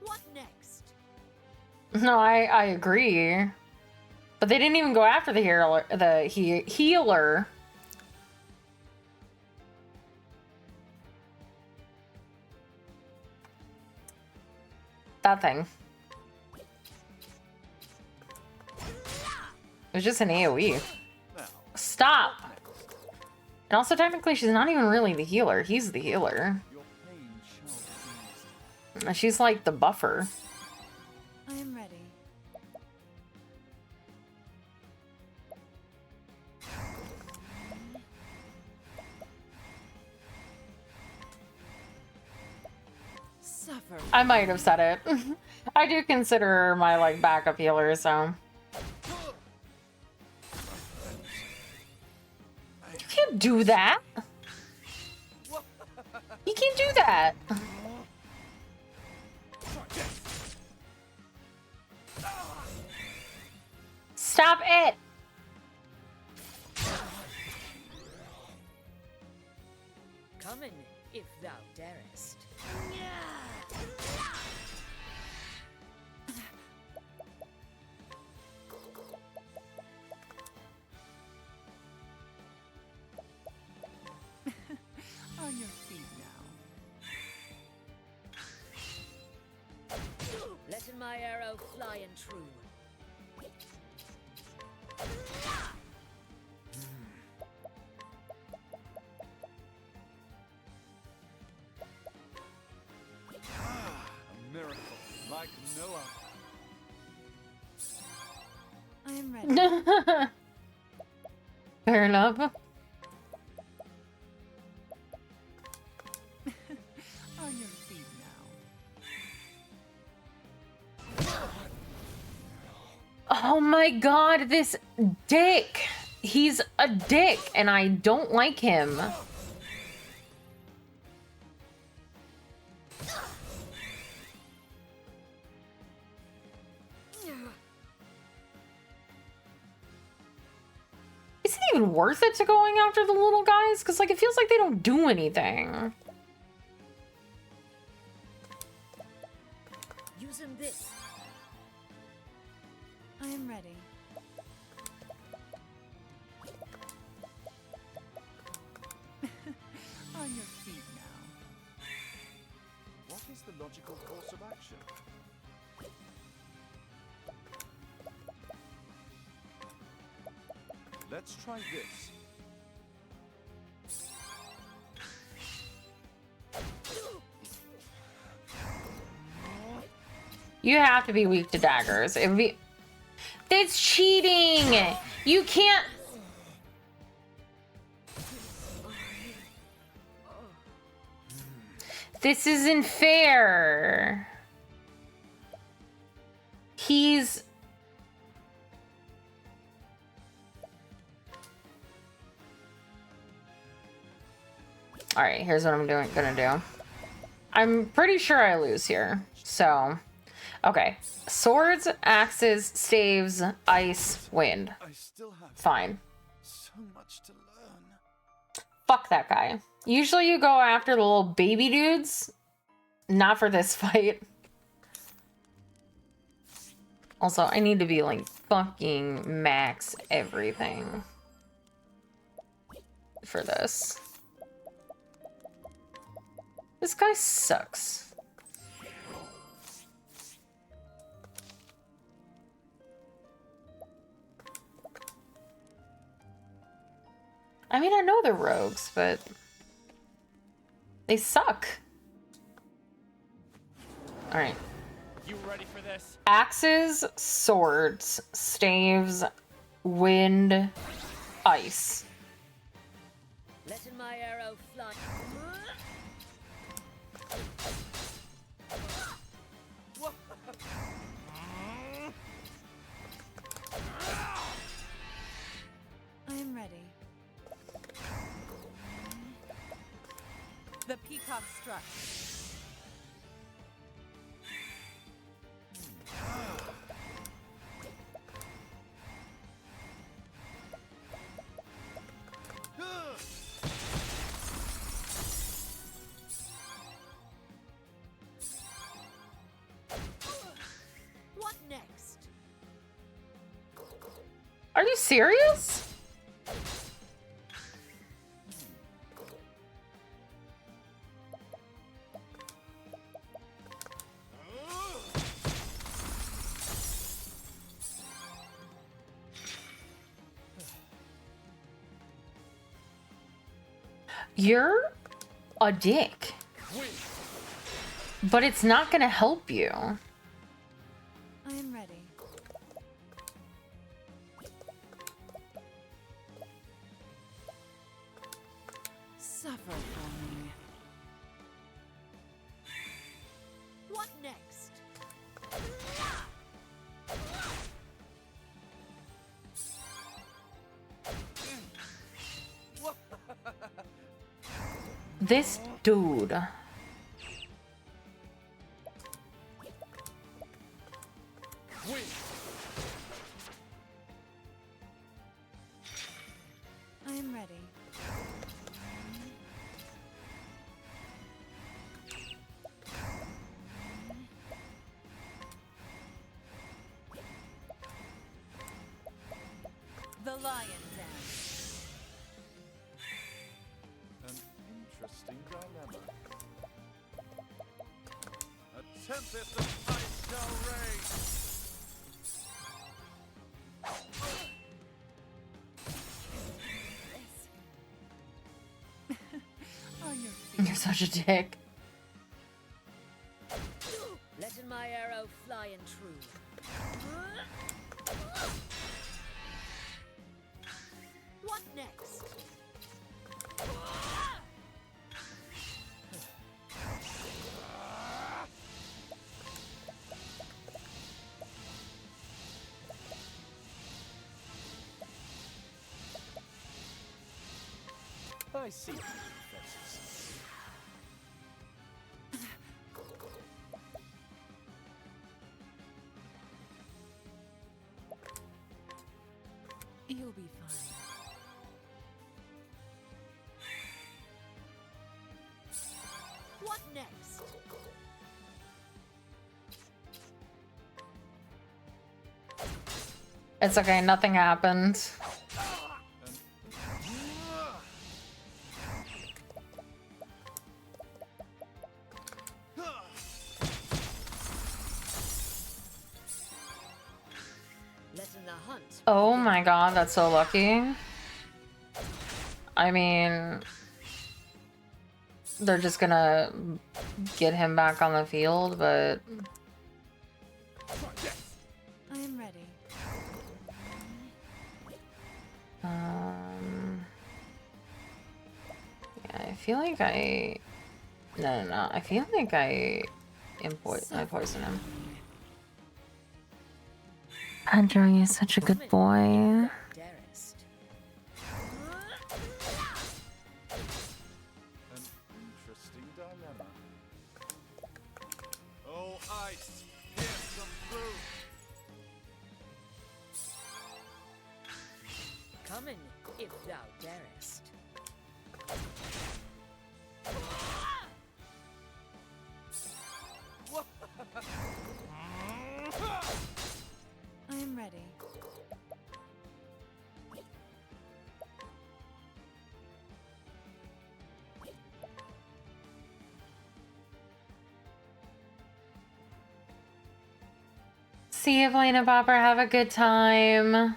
What next? No, I agree. But they didn't even go after the healer. That thing. It was just an AoE. Stop! And also, technically, she's not even really the healer. He's the healer. Your pain shall be eased. She's like the buffer. I am ready. Suffer. I might have said it. I do consider her my like backup healer, so. You can't do that. You can't do that. Stop it. Coming, if thou darest. On your feet now. Letting my arrow fly and true. A miracle like no other. I am ready. Fair enough. On your feet now. Oh my god, this dick. He's a dick and I don't like him. Is it even worth it to going after the little guys? Because like it feels like they don't do anything. Using this. I am ready. On your feet now. What is the logical course of action? Let's try this. You have to be weak to daggers. It would be... That's cheating! You can't... This isn't fair. He's... Alright, here's what I'm gonna do. I'm pretty sure I lose here. So, okay. Swords, axes, staves, ice, wind. I still have Fine. so much to learn. Fuck that guy. Usually you go after the little baby dudes. Not for this fight. Also, I need to be like fucking max everything for this. This guy sucks. I mean, I know they're rogues, but they suck. All right. You ready for this? Axes, swords, staves, wind, ice. Letting my arrow fly. I'm ready. The peacock struck. What next? Are you serious? You're a dick. But it's not gonna help you. I am ready. Suffer for me. What next? This dude. I am ready. The lion dance. An interesting dilemma. A tempest of ice shall rage. On your feet. You're such a dick. Letting my arrow fly and true. What next? I see. Fences. You'll be fine. What next? It's okay, nothing happened. Letting the hunt. Oh my god, that's so lucky. I mean, they're just gonna get him back on the field, but I am ready. yeah, I feel like I No, no, no. I feel like I poisoned him. Andrew, you're such a good boy. An interesting dilemma. Oh, ice! Here's some proof! Come in, if thou darest. I am ready. See you, Elena Popper. Have a good time.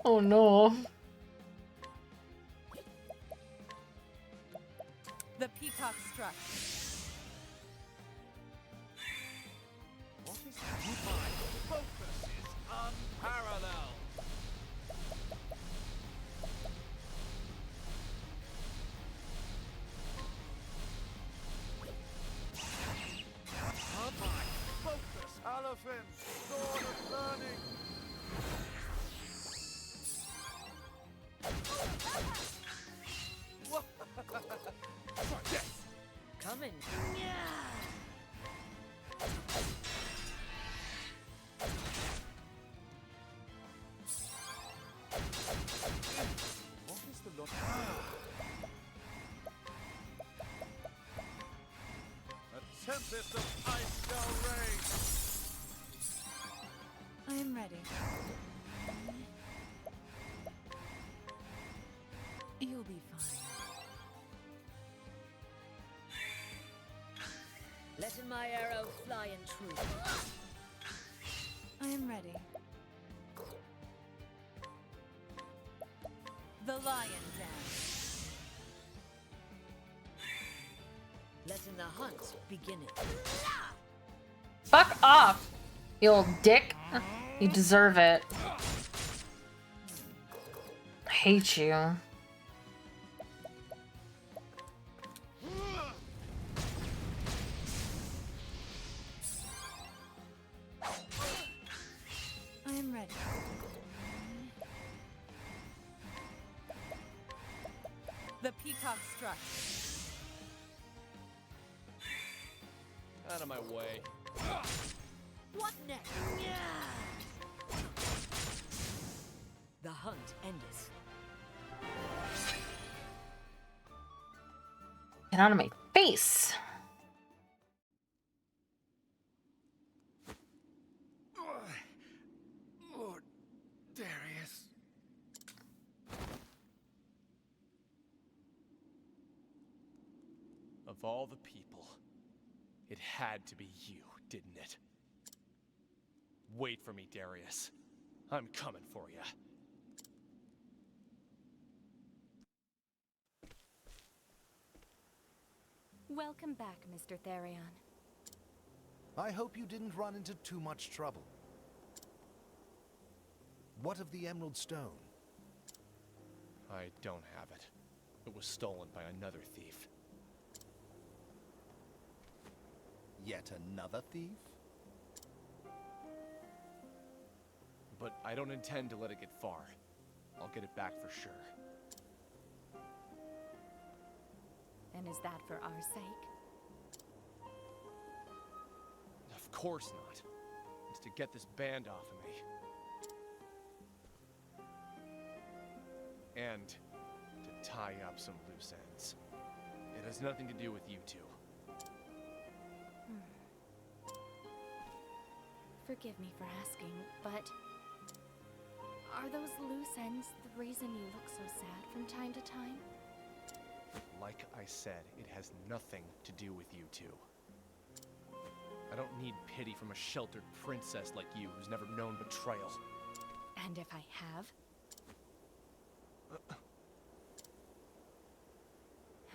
Oh no. The peacock struck. What is that? My focus is unparalleled! Focus, Elephant! Sword of learning! Come in. What is the look? A tempest of ice shall reign! I am ready. You'll be fine. Letting my arrow fly in truth. I am ready. The lion dance. Letting the hunt begin it. Fuck off, you old dick. You deserve it. I hate you. I am ready. The peacock struck. Out of my way. What next? The hunt endeth. Get out of my face. Lord Darius. Of all the people, it had to be you, didn't it? Wait for me, Darius. I'm coming for you. Welcome back, Mr. Therion. I hope you didn't run into too much trouble. What of the Emerald Stone? I don't have it. It was stolen by another thief. Yet another thief? But I don't intend to let it get far. I'll get it back for sure. And is that for our sake? Of course not. It's to get this band off of me. And to tie up some loose ends. It has nothing to do with you two. Forgive me for asking, but are those loose ends the reason you look so sad from time to time? Like I said, it has nothing to do with you two. I don't need pity from a sheltered princess like you who's never known betrayal. And if I have?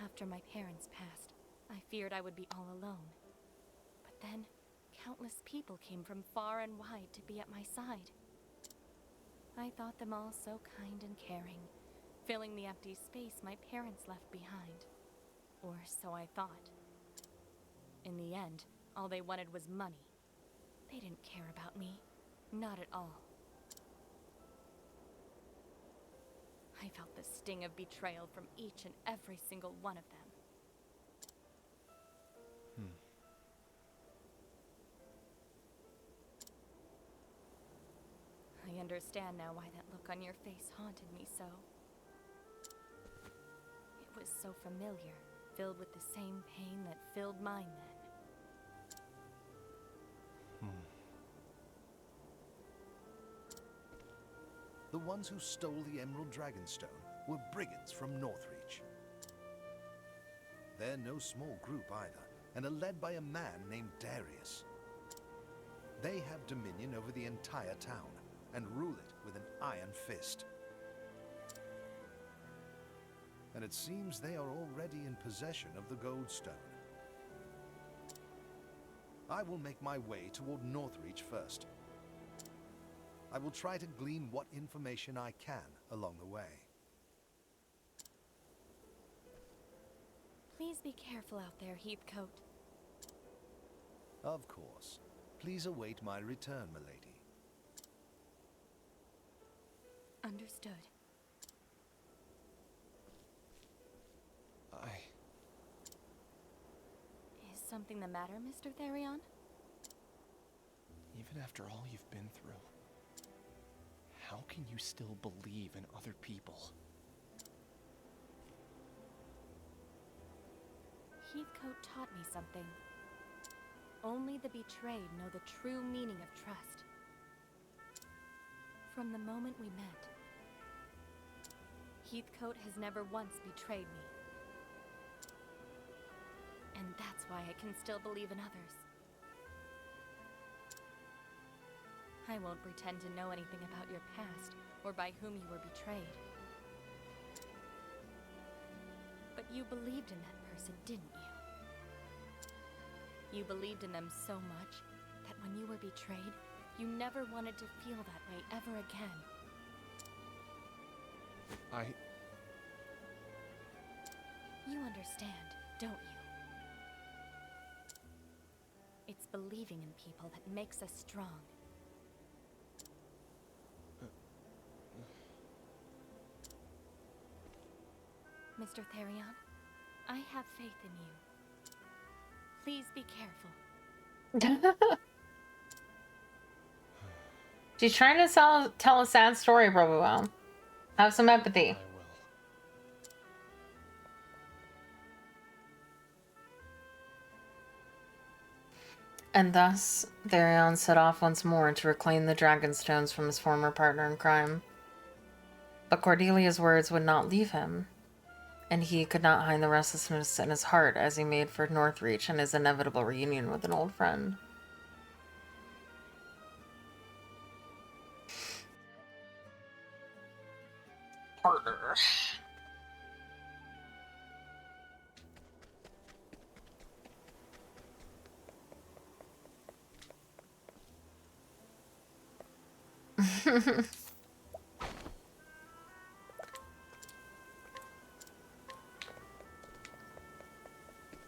After my parents passed, I feared I would be all alone. But then, countless people came from far and wide to be at my side. I thought them all so kind and caring, filling the empty space my parents left behind. Or so I thought. In the end, all they wanted was money. They didn't care about me. Not at all. I felt the sting of betrayal from each and every single one of them. I understand now why that look on your face haunted me so. It was so familiar, filled with the same pain that filled mine then. The ones who stole the Emerald Dragonstone were brigands from Northreach. They're no small group either, and are led by a man named Darius. They have dominion over the entire town, and rule it with an iron fist. And it seems they are already in possession of the Goldstone. I will make my way toward Northreach first. I will try to glean what information I can along the way. Please be careful out there, Heathcote. Of course. Please await my return, milady. Understood. Is something the matter, Mr. Therion? Even after all you've been through, how can you still believe in other people? Heathcote taught me something. Only the betrayed know the true meaning of trust. From the moment we met, Heathcote has never once betrayed me. And that's why I can still believe in others. I won't pretend to know anything about your past, or by whom you were betrayed. But you believed in that person, didn't you? You believed in them so much that when you were betrayed, you never wanted to feel that way ever again. You understand, don't you? It's believing in people that makes us strong. Mr. Therion, I have faith in you. Please be careful. She's trying to tell a sad story, Brobuel. Have some empathy. And thus, Therion set off once more to reclaim the Dragonstones from his former partner in crime. But Cordelia's words would not leave him, and he could not hide the restlessness in his heart as he made for Northreach and his inevitable reunion with an old friend. Partner.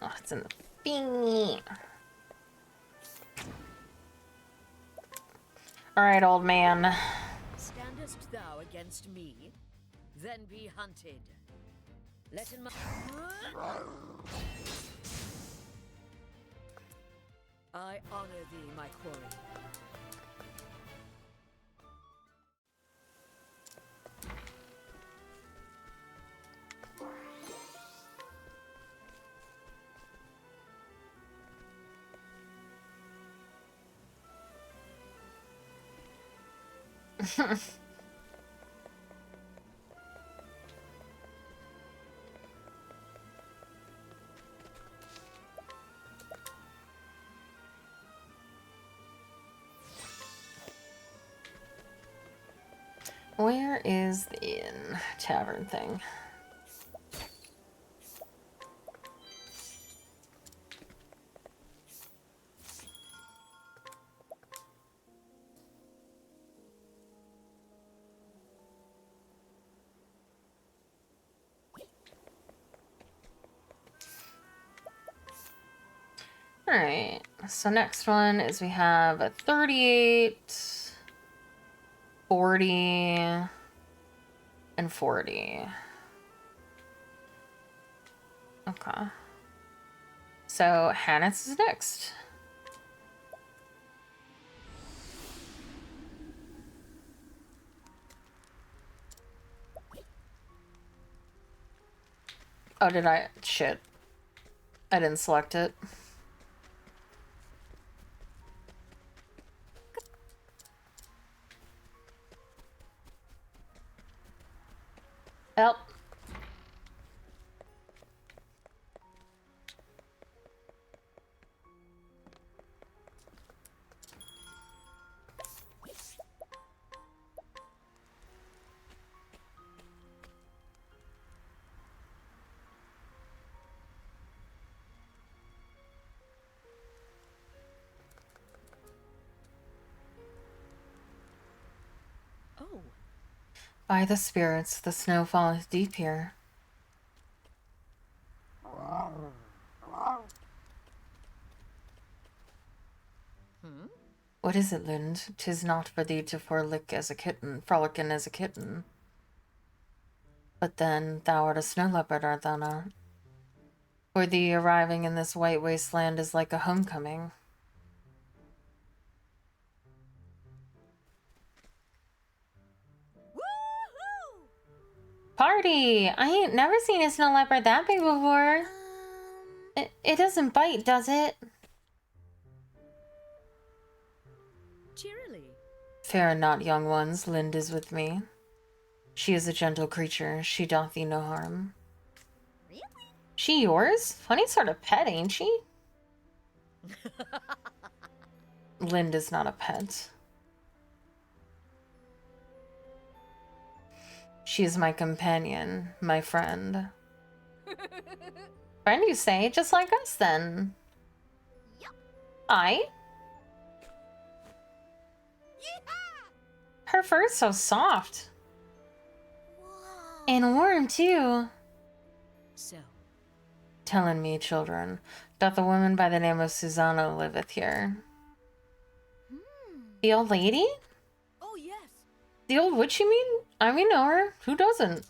Oh, it's in the thingy. Alright, old man. Standest thou against me? Then be hunted. Let in my... I honor thee, my quarry. Where is the inn tavern thing? Alright, so next one is we have a 38, 40, and 40. Okay. So Hannes is next. Oh, did I? Shit. I didn't select it. Help. Oh. By the spirits, the snow falleth deep here. What is it, Lind? 'Tis not for thee to frolic as a kitten. But then, thou art a snow leopard, art thou not? For thee, arriving in this white wasteland is like a homecoming. Party! I ain't never seen a snow leopard that big before. It doesn't bite, does it? Cheerily. Fear not, young ones, Lind is with me. She is a gentle creature, she doth thee no harm. Really? She yours? Funny sort of pet, ain't she? Lind is not a pet. She is my companion, my friend. Friend, you say? Just like us, then. Yep. Aye? Her fur's so soft. Whoa. And warm, too. So. Telling me, children, doth a woman by the name of Susanna liveth here. The old lady? Oh, yes. The old witch, you mean? I mean, know her. Who doesn't?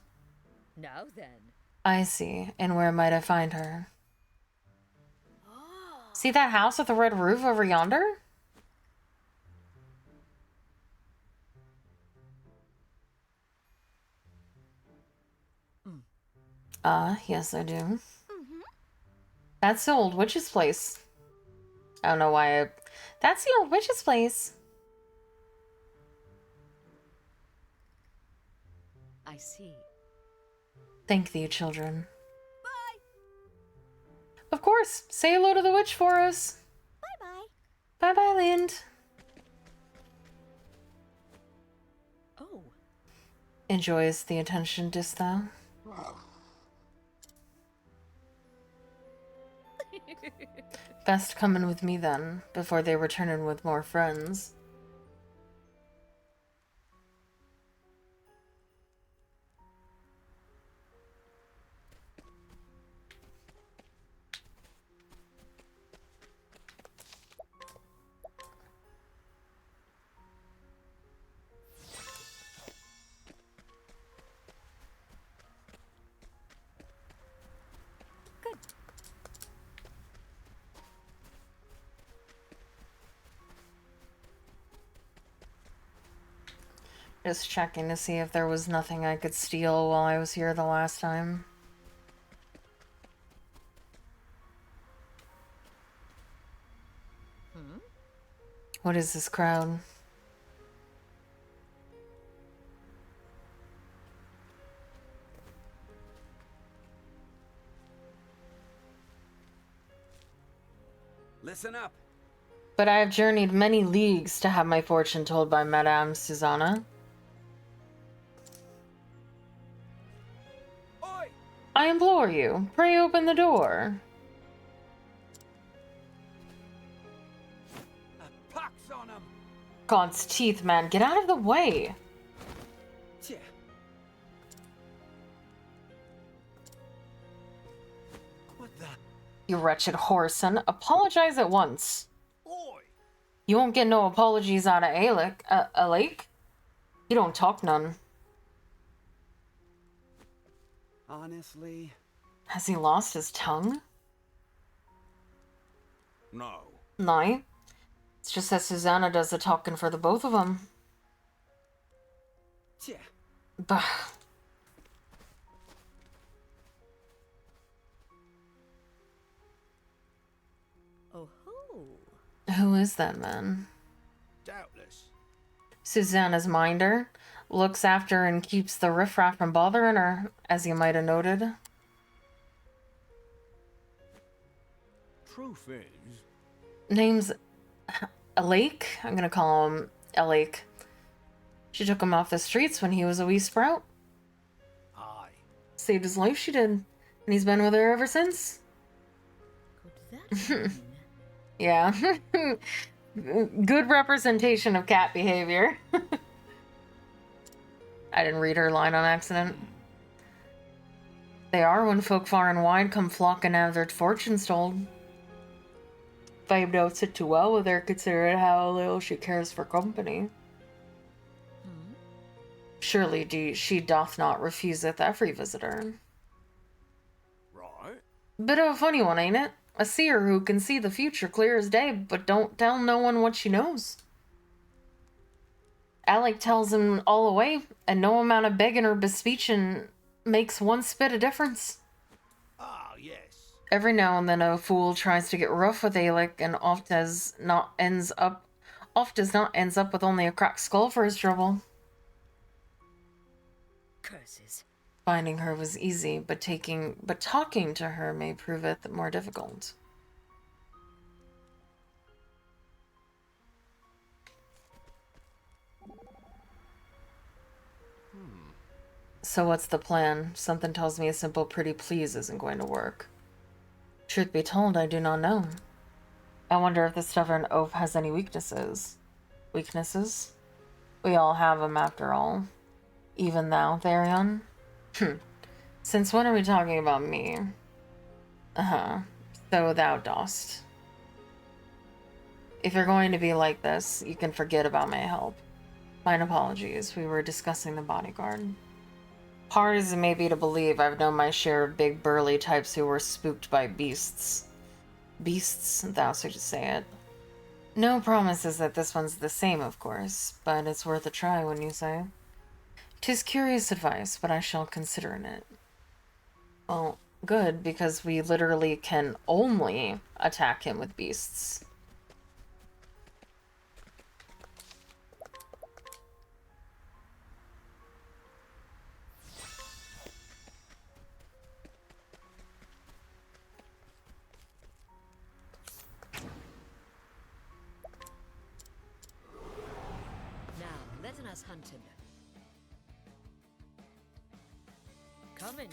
Now then. I see. And where might I find her? Oh. See that house with the red roof over yonder? Yes, I do. That's the old witch's place. I don't know why That's the old witch's place. I see. Thank thee, children. Bye. Of course. Say hello to the witch for us. Bye-bye. Bye-bye, Lind. Oh. Enjoys the attention, didst thou? Best come in with me then, before they return in with more friends. Good. Just checking to see if there was nothing I could steal while I was here the last time. What is this crowd? Listen up. But I have journeyed many leagues to have my fortune told by Madame Susanna. Oi! I implore you, pray open the door. A pox on 'em! God's teeth, man, get out of the way. Tja. What the? You wretched whoreson. Apologize at once. Oi! You won't get no apologies out of Alec. You don't talk none. Honestly? Has he lost his tongue? No. No. It's just that Susanna does the talking for the both of them. Yeah. Bah. Oh ho! Who is that man? Doubtless. Susanna's minder. Looks after and keeps the riffraff from bothering her, as you might have noted. Truth is... Name's Alec. I'm gonna call him Alec. She took him off the streets when he was a wee sprout. Aye. Saved his life, she did. And he's been with her ever since. Could that mean? Yeah. Good representation of cat behavior. I didn't read her line on accident. They are when folk far and wide come flocking to have their fortunes told. If I don't sit too well with her, considering how little she cares for company. Surely she doth not refuseth every visitor. Right. Bit of a funny one, ain't it? A seer who can see the future clear as day, but don't tell no one what she knows. Alec tells him all away, and no amount of begging or bespeeching makes one spit of difference. Ah, yes. Every now and then a fool tries to get rough with Alec, and oft does not ends up with only a cracked skull for his trouble. Curses. Finding her was easy, but talking to her may proveth more difficult. So what's the plan? Something tells me a simple pretty please isn't going to work. Truth be told, I do not know. I wonder if the stubborn oaf has any weaknesses. Weaknesses? We all have them after all. Even thou, Therion? Since when are we talking about me? So thou dost. If you're going to be like this, you can forget about my help. Mine apologies, we were discussing the bodyguard. Hard as it may be to believe, I've known my share of big burly types who were spooked by beasts. Beasts, thou so to say it. No promises that this one's the same, of course, but it's worth a try, wouldn't you say? 'Tis curious advice, but I shall consider it. Well, good, because we literally can only attack him with beasts. Now, let us hunt him. Coming.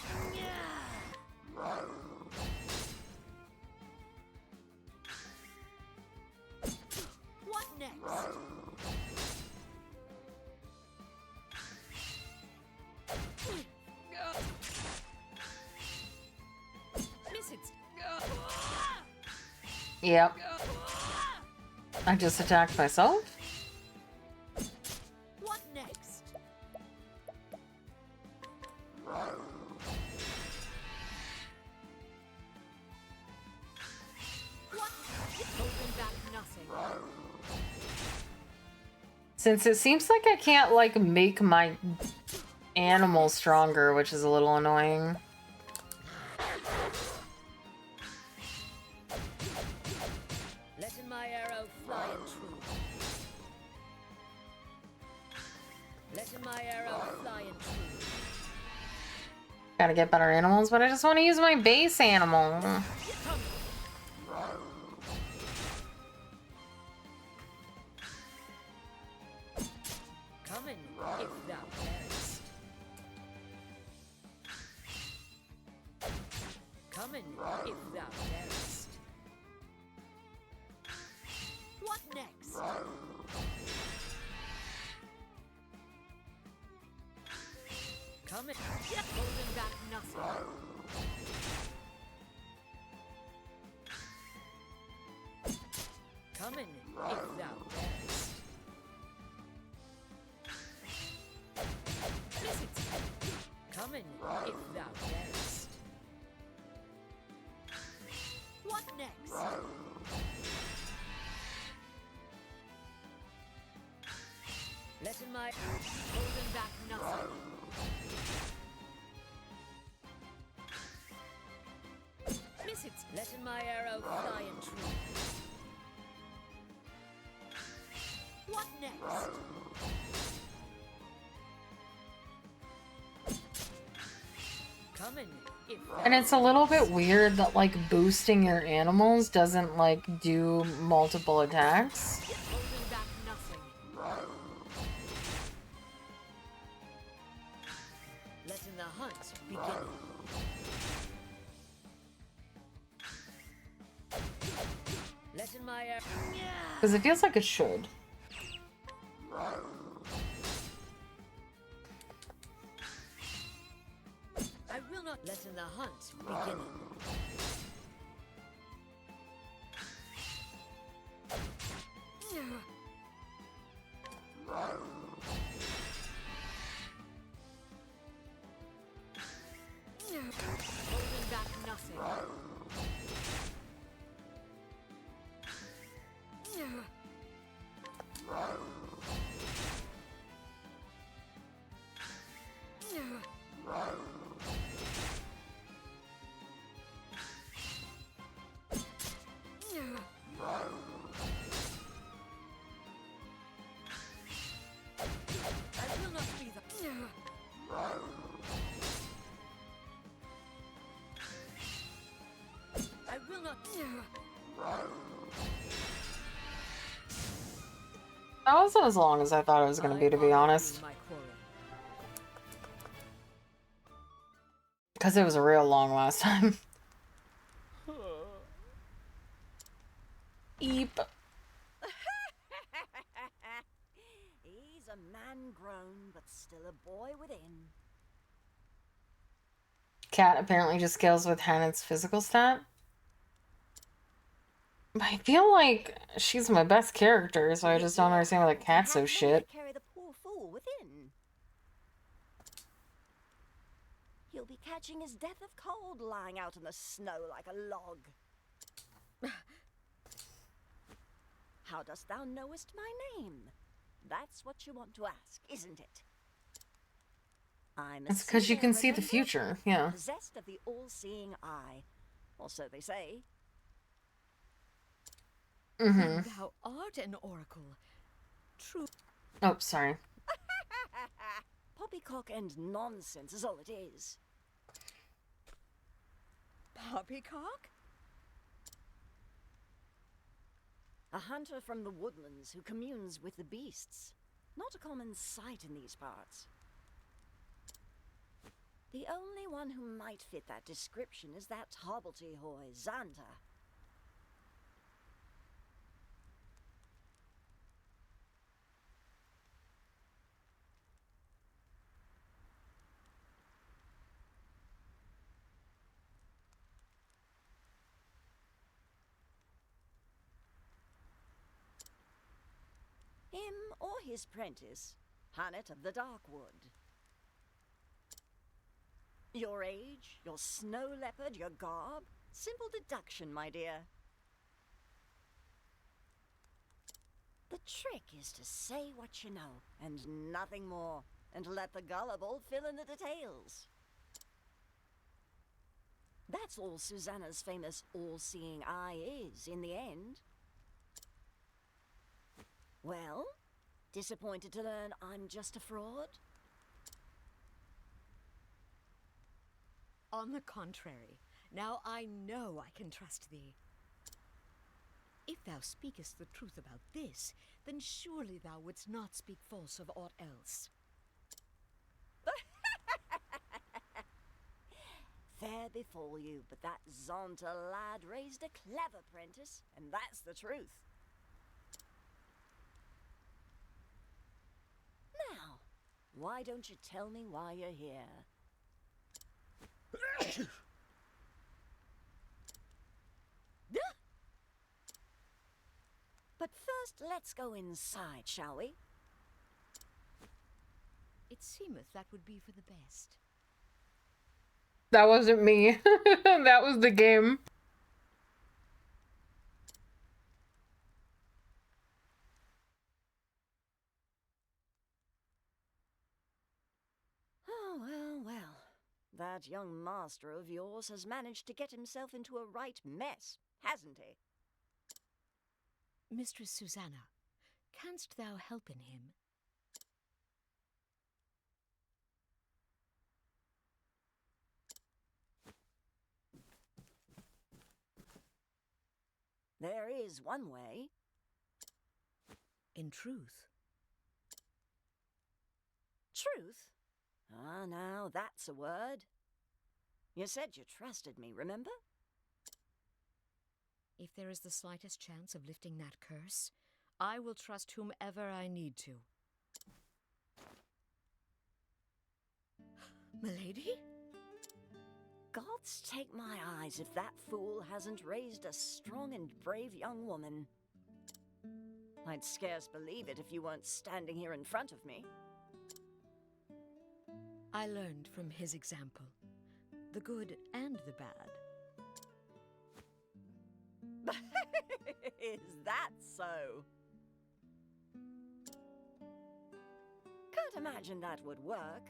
What next? Miss it. Yep. I just attacked myself? What next? What? Holding back nothing. Since it seems like I can't, like, make my animal stronger, which is a little annoying. Letting my arrow fly and true. Letting my arrow fly and true. Gotta get better animals, but I just want to use my base animal. Coming, if thou darest. Coming, if thou darest. What next? Coming, holding back nothing. Summon if thou darest. Visit. Summon if thou darest. What next? Let in my holding back nothing. Miss it. Let in my arrow fly and true. What next? Coming. And it's a little bit weird that like boosting your animals doesn't like do multiple attacks. Holding back nothing. Letting the hunt begin. Letting my Because it feels like it should. I will not letting the hunt begin. Holding back nothing. I will not be the I will not That wasn't as long as I thought it was going to be honest. my quarry. Because it was real long last time. Eep. He's a man grown, but still a boy within. Cat apparently just scales with Hannah's physical stat. I feel like she's my best character, so I just don't understand why the cat's so shit. Carry the poor fool within. He'll be catching his death of cold lying out in the snow like a log. How dost thou knowest my name? That's what you want to ask, isn't it? I'm a It's because you seer, can see the remember? future, yeah. Possessed of the all-seeing eye. Or so they say. Mm-hmm. Thou art an oracle. True. Oh, sorry. Poppycock and nonsense is all it is. Poppycock? A hunter from the woodlands who communes with the beasts. Not a common sight in these parts. The only one who might fit that description is that hobbledehoy, Xanta. Him or his prentice, Hannet of the Darkwood. Your age, your snow leopard, your garb? Simple deduction, my dear. The trick is to say what you know, and nothing more, and let the gullible fill in the details. That's all Susanna's famous all-seeing eye is, in the end. Well, disappointed to learn I'm just a fraud? On the contrary, now I know I can trust thee. If thou speakest the truth about this, then surely thou wouldst not speak false of aught else. Fair befall you, but that Zonta lad raised a clever prentice, and that's the truth. Now, why don't you tell me why you're here? But first, let's go inside, shall we? It seemeth that would be for the best. That wasn't me. That was the game. Oh, well, well. That young master of yours has managed to get himself into a right mess, hasn't he? Mistress Susanna, canst thou help in him? There is one way. In truth. Truth? Ah, now that's a word. You said you trusted me, remember? If there is the slightest chance of lifting that curse, I will trust whomever I need to. Milady? Gods take my eyes if that fool hasn't raised a strong and brave young woman. I'd scarce believe it if you weren't standing here in front of me. I learned from his example, the good and the bad. Is that so? Can't imagine that would work,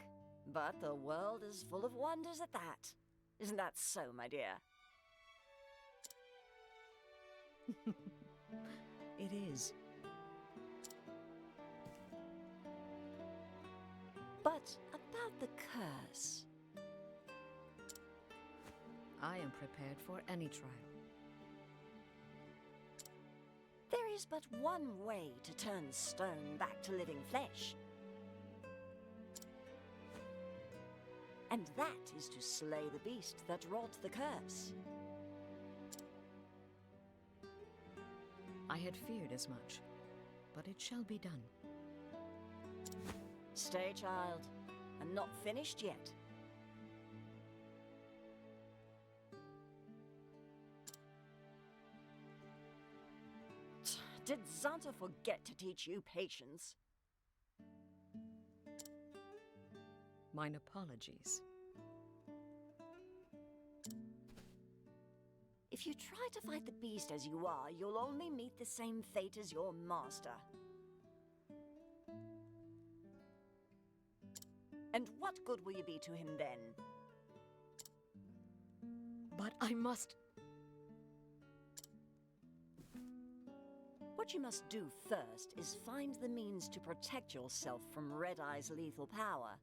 but the world is full of wonders at that. Isn't that so, my dear? It is. But about the curse. I am prepared for any trial. There is but one way to turn stone back to living flesh. And that is to slay the beast that wrought the curse. I had feared as much, but it shall be done. Stay, child. I'm not finished yet. Did Zanta forget to teach you patience? Mine apologies. If you try to fight the beast as you are, you'll only meet the same fate as your master. And what good will you be to him then? But I must... What you must do first is find the means to protect yourself from Red Eye's lethal power.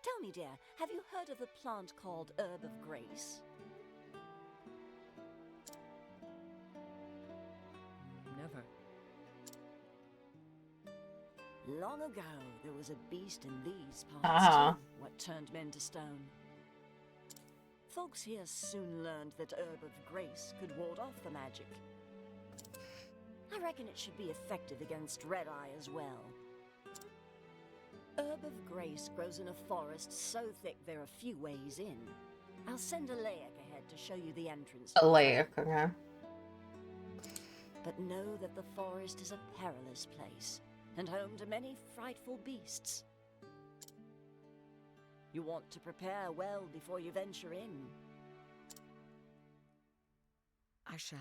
Tell me, dear, have you heard of the plant called Herb of Grace? Never. Long ago, there was a beast in these parts too, what turned men to stone. Folks here soon learned that Herb of Grace could ward off the magic. I reckon it should be effective against Red Eye as well. Herb of Grace grows in a forest so thick there are few ways in. I'll send a Layak ahead to show you the entrance. A Layak, okay. But know that the forest is a perilous place, and home to many frightful beasts. You want to prepare well before you venture in. I shall.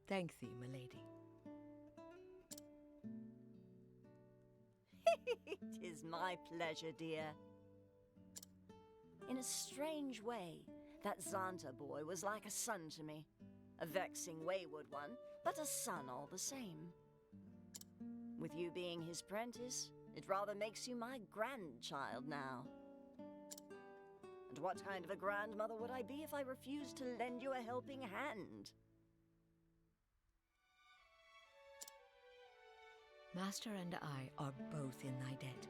Thank thee, milady. It is my pleasure, dear. In a strange way, that Zanta boy was like a son to me. A vexing, wayward one, but a son all the same. With you being his prentice, it rather makes you my grandchild now. And what kind of a grandmother would I be if I refused to lend you a helping hand? Master and I are both in thy debt.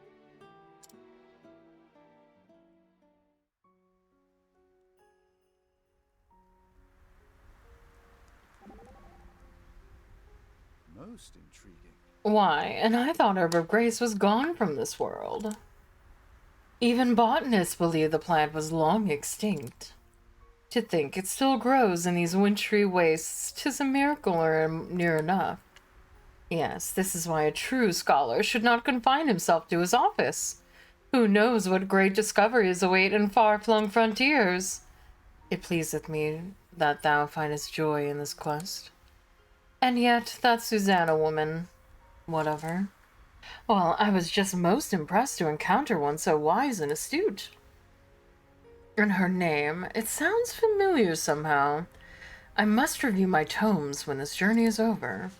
Most intriguing. Why? And I thought Herb of Grace was gone from this world. Even botanists believe the plant was long extinct. To think it still grows in these wintry wastes, 'tis a miracle or near enough. Yes, this is why a true scholar should not confine himself to his office. Who knows what great discoveries await in far-flung frontiers? It pleaseth me that thou findest joy in this quest. And yet, that Susanna woman, what of her? Well, I was just most impressed to encounter one so wise and astute. And her name, it sounds familiar somehow. I must review my tomes when this journey is over.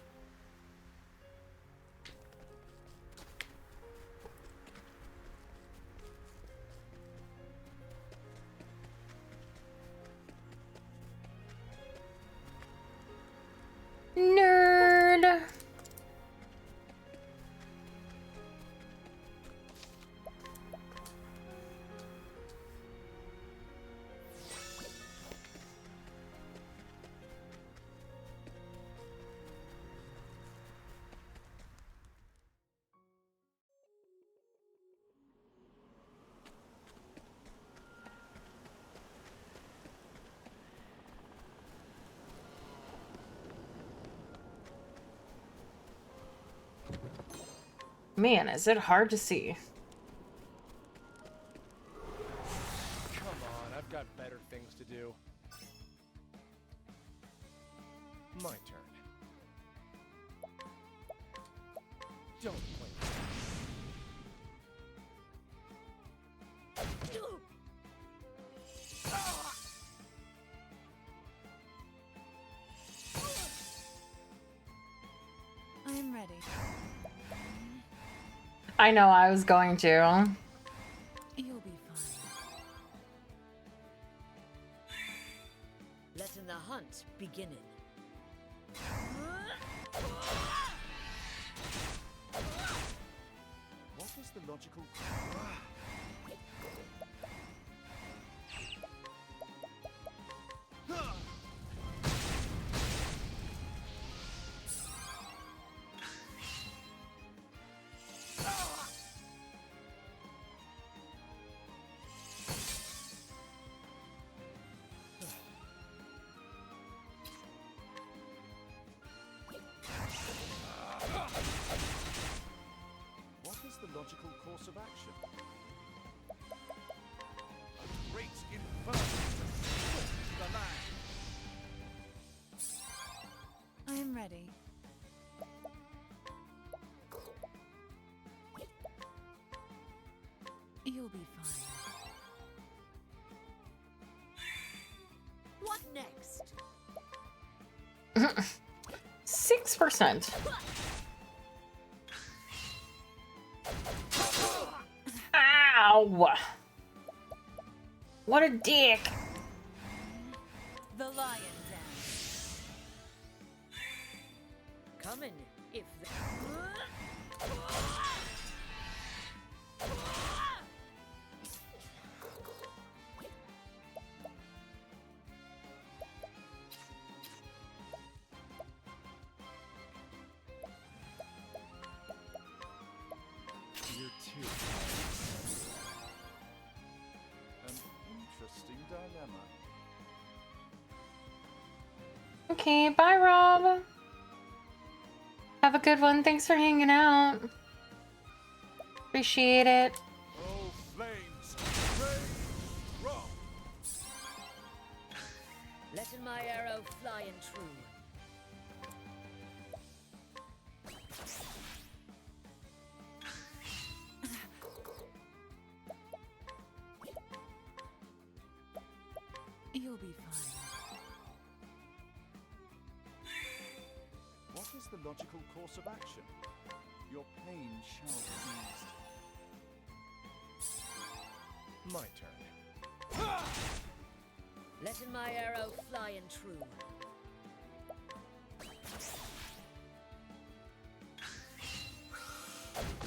Nerd! Man, is it hard to see. Come on, I've got better things to do. My turn. Don't play. I'm ready. I know I was going to. You'll be fine. Letting the hunt beginning. What is the logical... What is the logical course of action? A great inferno to scorch the land. I'm ready. You'll be fine. What next? 6%. Ow! What a dick! The lion dance. Coming if the... Year 2. An interesting dilemma. Okay, bye, Rob. Have a good one. Thanks for hanging out. Appreciate it. Oh, flames! Raise wrong! Letting my arrow fly and true. You'll be fine. What is the logical course of action? Your pain shall be eased. My turn. Letting my arrow fly and true.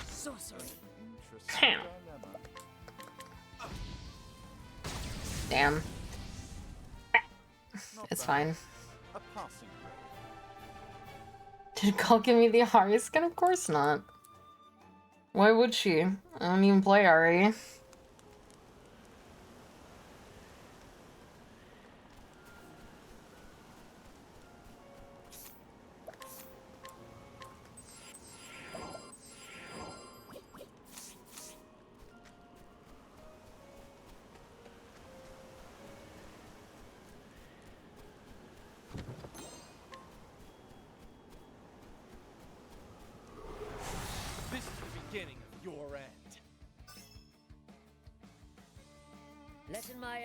Sorcery. Interesting Damn. dilemma. Damn. Not It's bad. fine. A passing grade. Did Call give me the Ahri skin? Of course not. Why would she? I don't even play E. Ahri. my.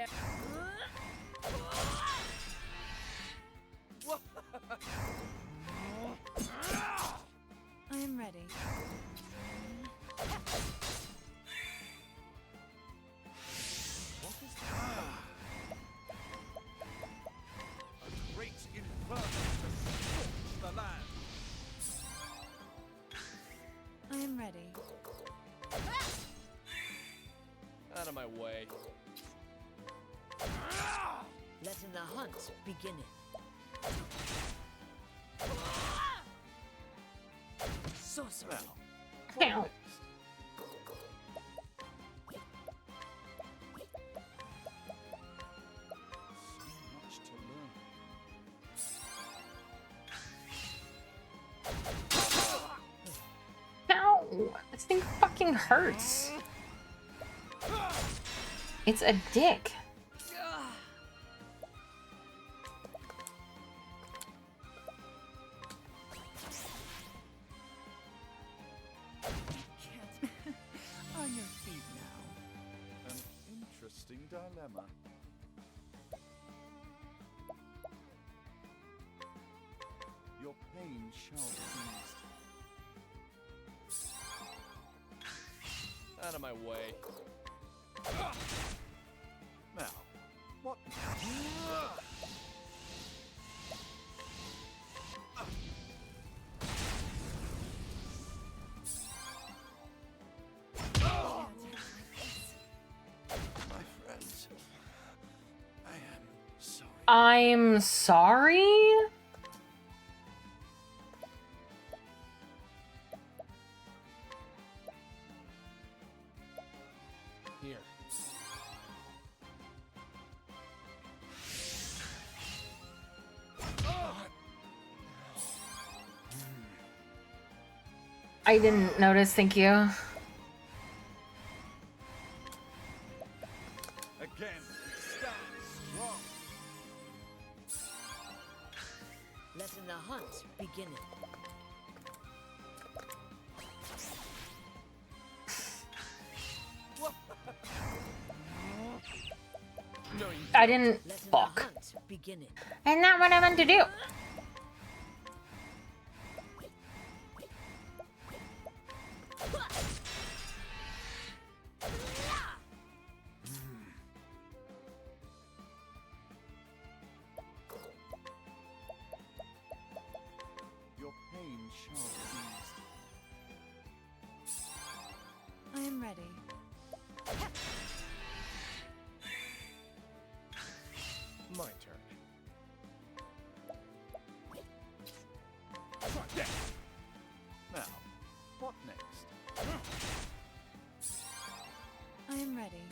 I am ready. What is that? A great inferno to scorch the land. I am ready. Out of my way. Letting the hunt begin. Sorcery. Ow. Much to learn. Ow! This thing fucking hurts. It's a dick. On your feet now. An interesting dilemma. Your pain shall be eased. Out of my way. Now, what? My friends, I am sorry. I'm sorry? Here. I didn't notice, thank you. Again, we stand strong. Letting the hunt begin. I didn't. Letting Fuck. the hunt begin. And not what I meant to do. Your pain shall be eased. I am ready. My turn. Try that. Now, what next? I am ready.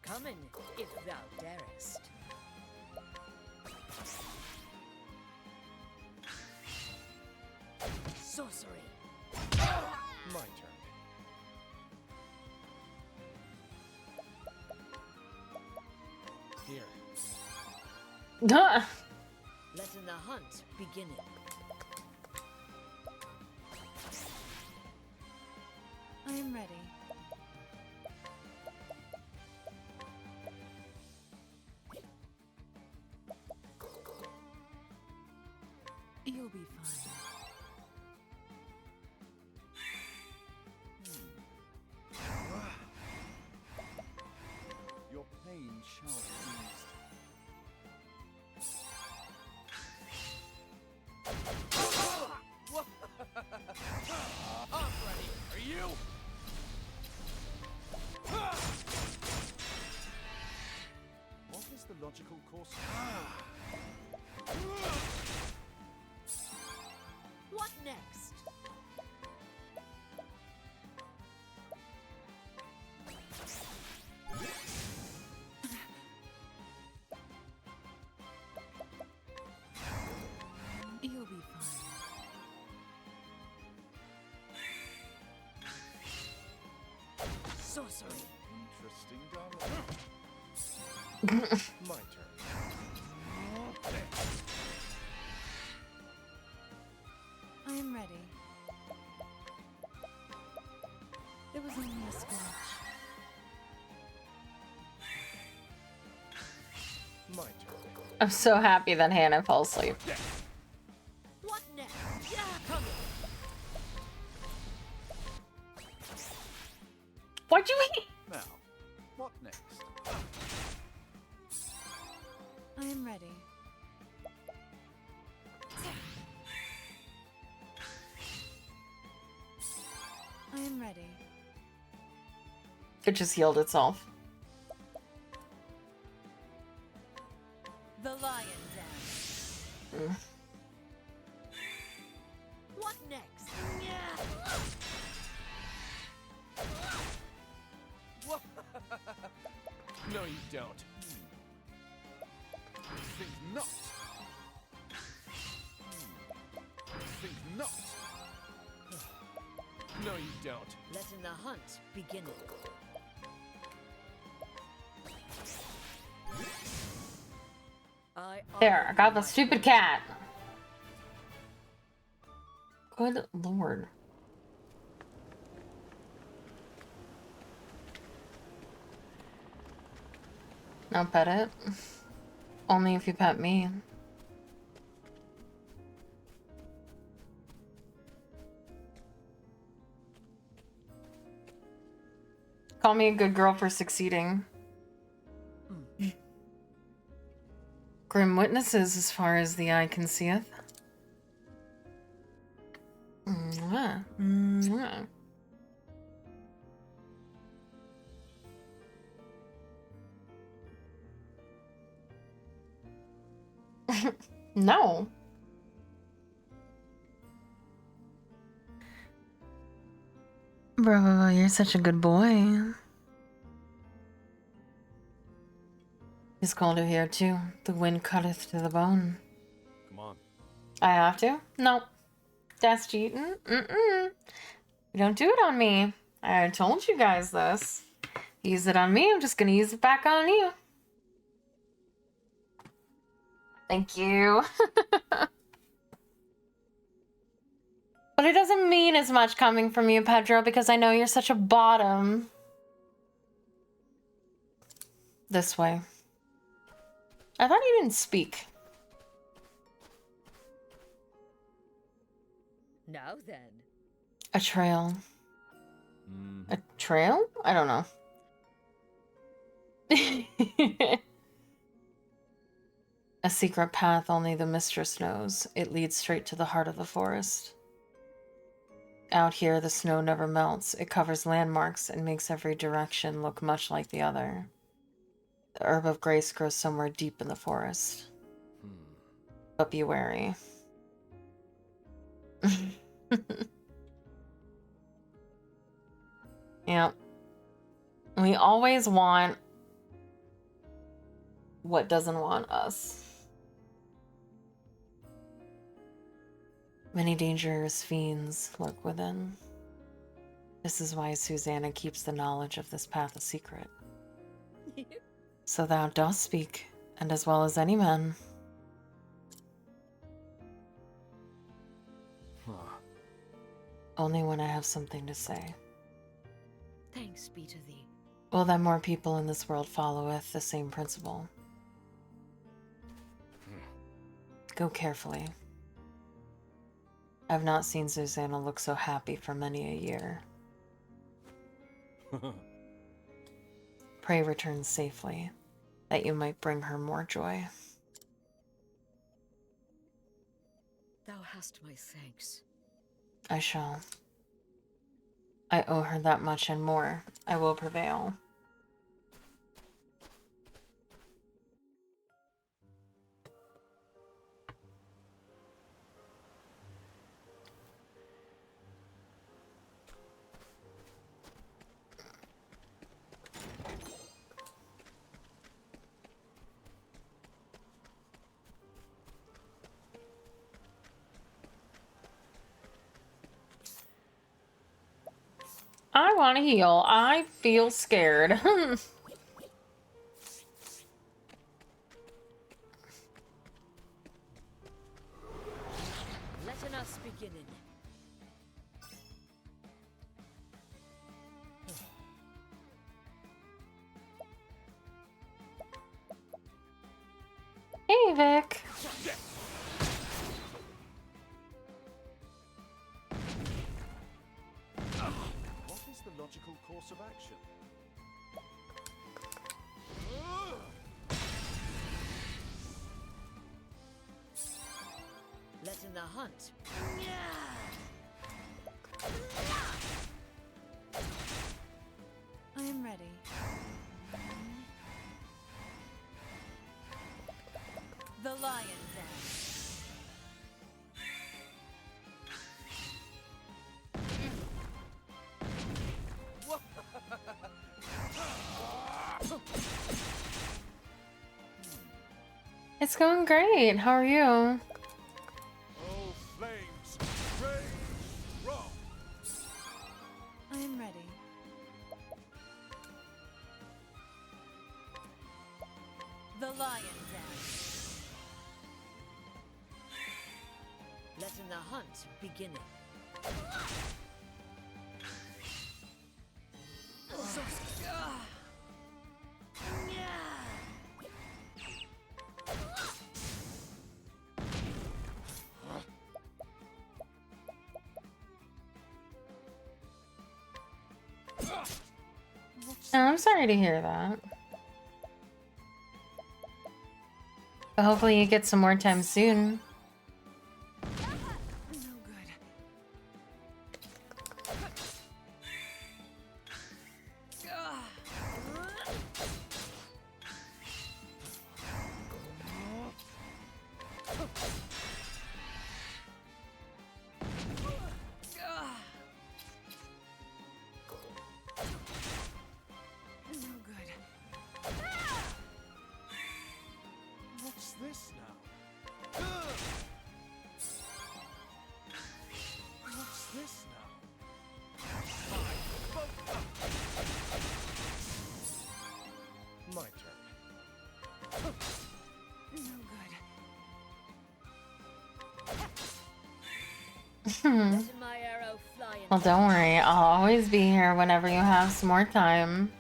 Come in, if thou darest. Sorcery. My turn. Here. Duh. Letting the hunt begin. I am ready. You'll be fine. Your pain shall be eased. I'm ready. Are you? What is the logical course? What next? You'll be fine. Sorcery. Interesting dilemma. My turn. I am ready. It was only a My turn. I'm so happy that Hannah fell asleep. What next? Yeah, come here. What'd you eat? Now, what next? I am ready. I am ready. It just healed itself. The lion dance. Mm. What next? Yeah. No, you don't. Think not. Think not. No, you don't. Letting the hunt begin. There, I got the stupid cat. Good lord. No, pet it. Only if you pet me. Call me a good girl for succeeding. Grim witnesses as far as the eye can seeth. Mwah. Mwah. No. Bro, you're such a good boy. It's cold here too. The wind cutteth to the bone. Come on. I have to? No. That's cheating. You don't do it on me. I told you guys this. Use it on me, I'm just gonna use it back on you. Thank you. But it doesn't mean as much coming from you, Pedro, because I know you're such a bottom. This way. I thought you didn't speak. Now then. A trail. A trail? I don't know. A secret path only the mistress knows. It leads straight to the heart of the forest. Out here, the snow never melts. It covers landmarks and makes every direction look much like the other. The herb of grace grows somewhere deep in the forest. But be wary. Yeah. We always want what doesn't want us. Many dangerous fiends lurk within. This is why Susanna keeps the knowledge of this path a secret. So thou dost speak, and as well as any man. Only when I have something to say. Thanks be to thee. Will that more people in this world followeth the same principle. Go carefully. I've not seen Susanna look so happy for many a year. Pray return safely, that you might bring her more joy. Thou hast my thanks. I shall. I owe her that much and more. I will prevail. I want to heal. I feel scared. Letting us beginning. Hey, Vic. What is the logical course of action? Letting the hunt. I am ready. The lion dance. It's going great. How are you? Oh, flames, rage, wrong. I am ready. The lion dance. Letting the hunt begin. Oh, I'm sorry to hear that. But hopefully you get some more time soon. No good. No good. What's this now? What's this now? My turn. No good. Letting my arrow fly in. Well, don't worry. I'll always be here whenever you have some more time.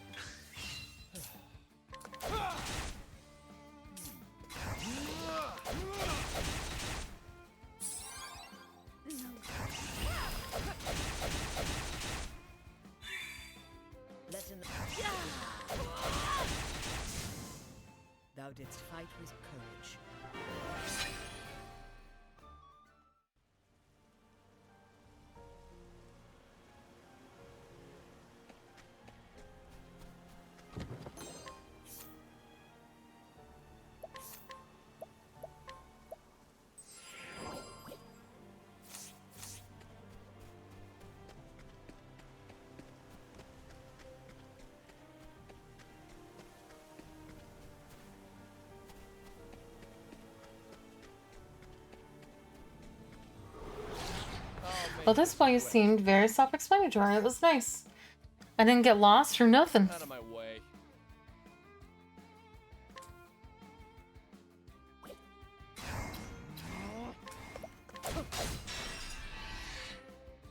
Letting the... Thou didst fight with courage. Well, this place seemed very self-explanatory. It was nice. I didn't get lost or nothing. Out of my way.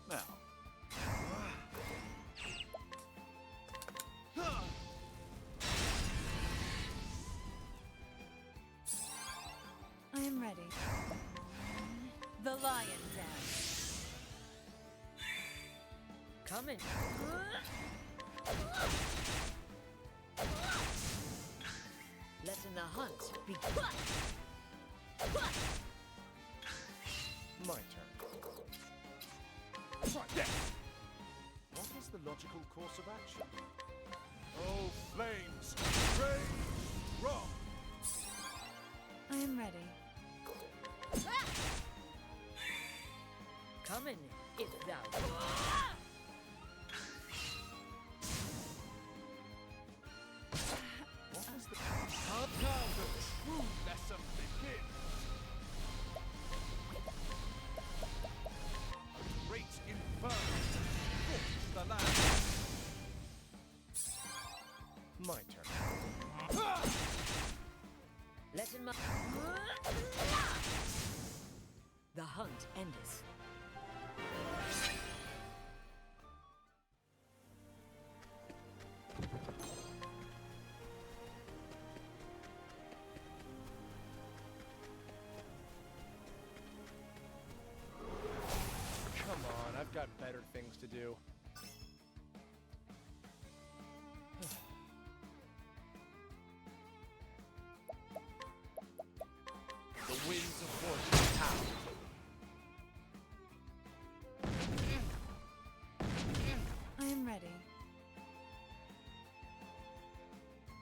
Now. I am ready. The lion dance. Coming. Letting the hunt begin. My turn. Try that. What is the logical course of action? Oh, flames, rage, wrong. I am ready. Coming, if thou. What is the... Now the true lesson begins. A great inferno scorched the land. My turn. Letting my... The hunt endeth. got better things to do. The winds of fortune howl. I am ready.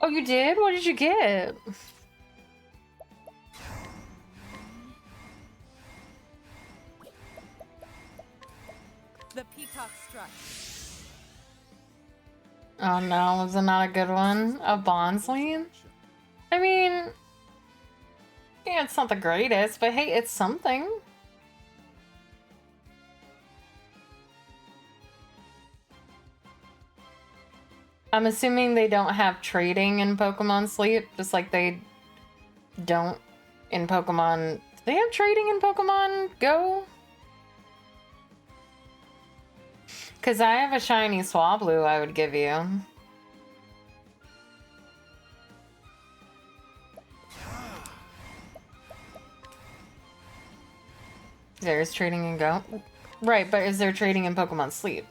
Oh, you did? What did you get? The peacock strut. Oh no, was it not a good one? A Bonsleen? I mean, yeah, it's not the greatest, but hey, it's something. I'm assuming they don't have trading in Pokemon Sleep, just like they don't in Pokemon. Do they have trading in Pokemon Go? Because I have a shiny Swablu I would give you. There's trading in Go? Right, but is there trading in Pokemon Sleep?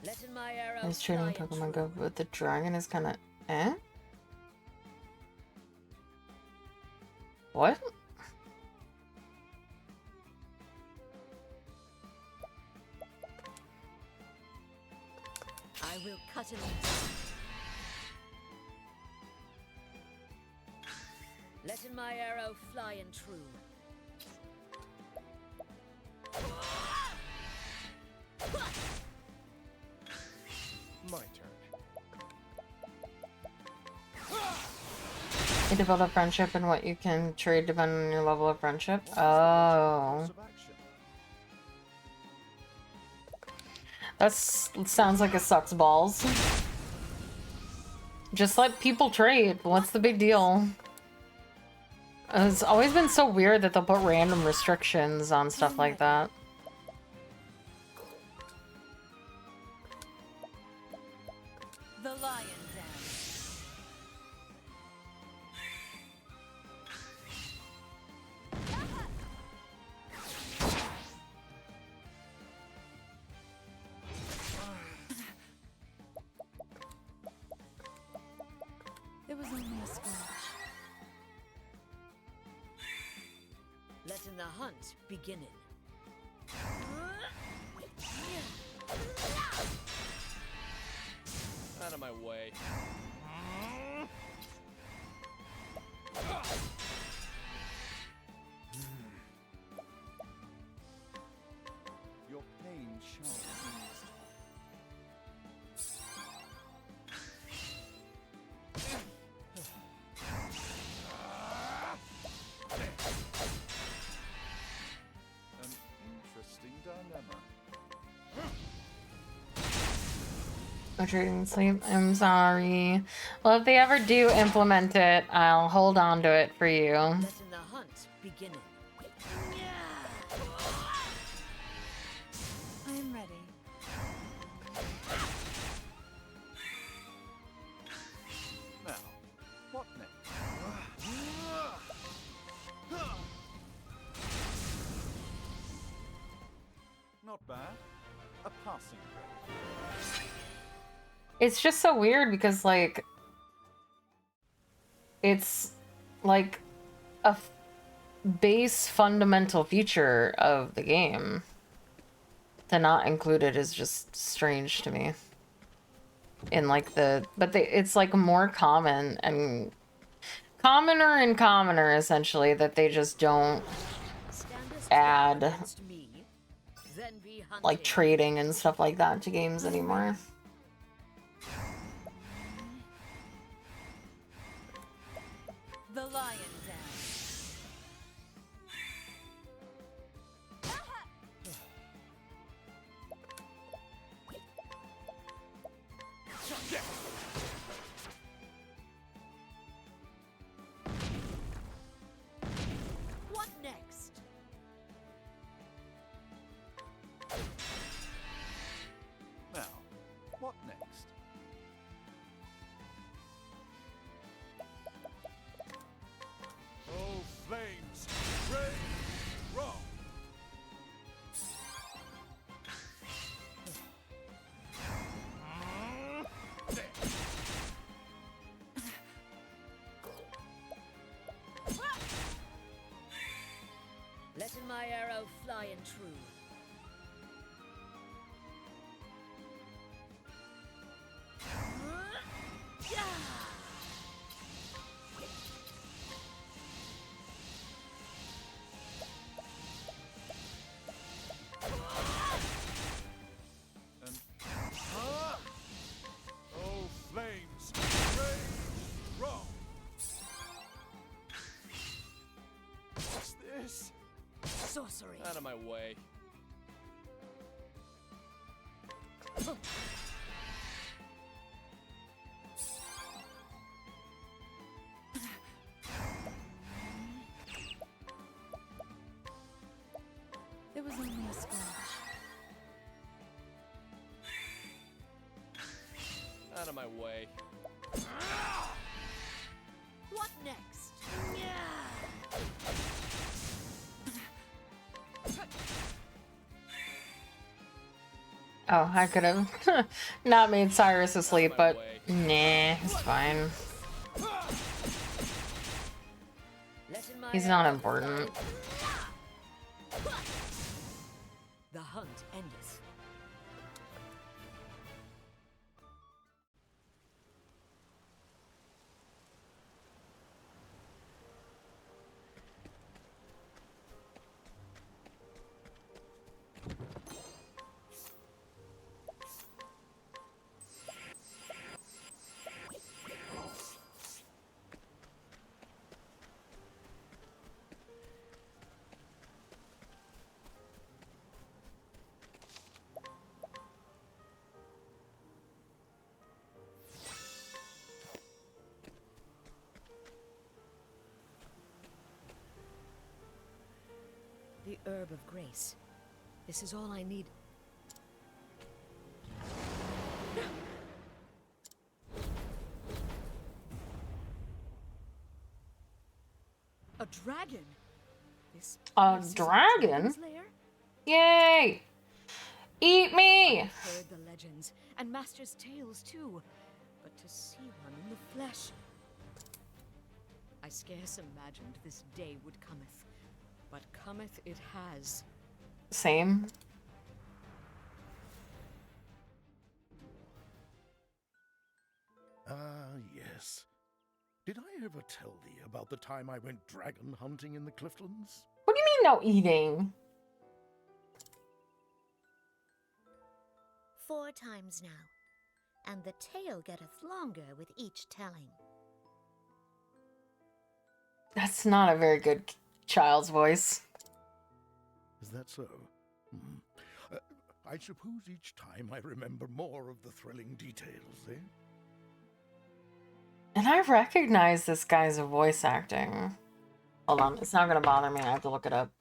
Letting my arrow There's trading in fly and Pokemon Go, but the dragon is kind of eh? What? I will cut him. Letting my arrow fly and true. My turn. You develop a friendship and what you can trade depending on your level of friendship? Oh. That sounds like it sucks balls. Just let people trade. What's the big deal? It's always been so weird that they'll put random restrictions on stuff like that. The lion dance. It was only a scratch. Letting the hunt beginning. Out of my way. Your pain shall be eased. An interesting dilemma. No trading sleep. I'm sorry. Well, if they ever do implement it, I'll hold on to it for you. Letting the hunt beginning. I am ready. Now, what next? Not bad. A passing grade. It's just so weird because, like, it's like a base fundamental feature of the game. To not include it is just strange to me. In like it's like more common and commoner and commoner essentially that they just don't add like trading and stuff like that to games anymore. The lion dance. What next? Now, what next? Oh, flames! Rain! my arrow flying true. Oh, flames! Rage strong! What's this? Sorcery. Out of my way. It was only a scratch. Out of my way. What next? Oh, I could have not made Cyrus asleep, but nah, it's fine. He's not important. The hunt endeth. The herb of grace. This is all I need. A dragon? This A is dragon? dragon's lair? Yay! Eat me! I've heard the legends, and Master's tales too. But to see one in the flesh... I scarce imagined this day would cometh. But cometh it has. Same. Ah, yes. Did I ever tell thee about the time I went dragon hunting in the Cliftlands? What do you mean no eating? 4 times now, and the tale getteth longer with each telling. That's not a very good child's voice. Is that so? I suppose each time I remember more of the thrilling details, eh? And I recognize this guy's voice acting. Hold on, it's not gonna bother me. I have to look it up.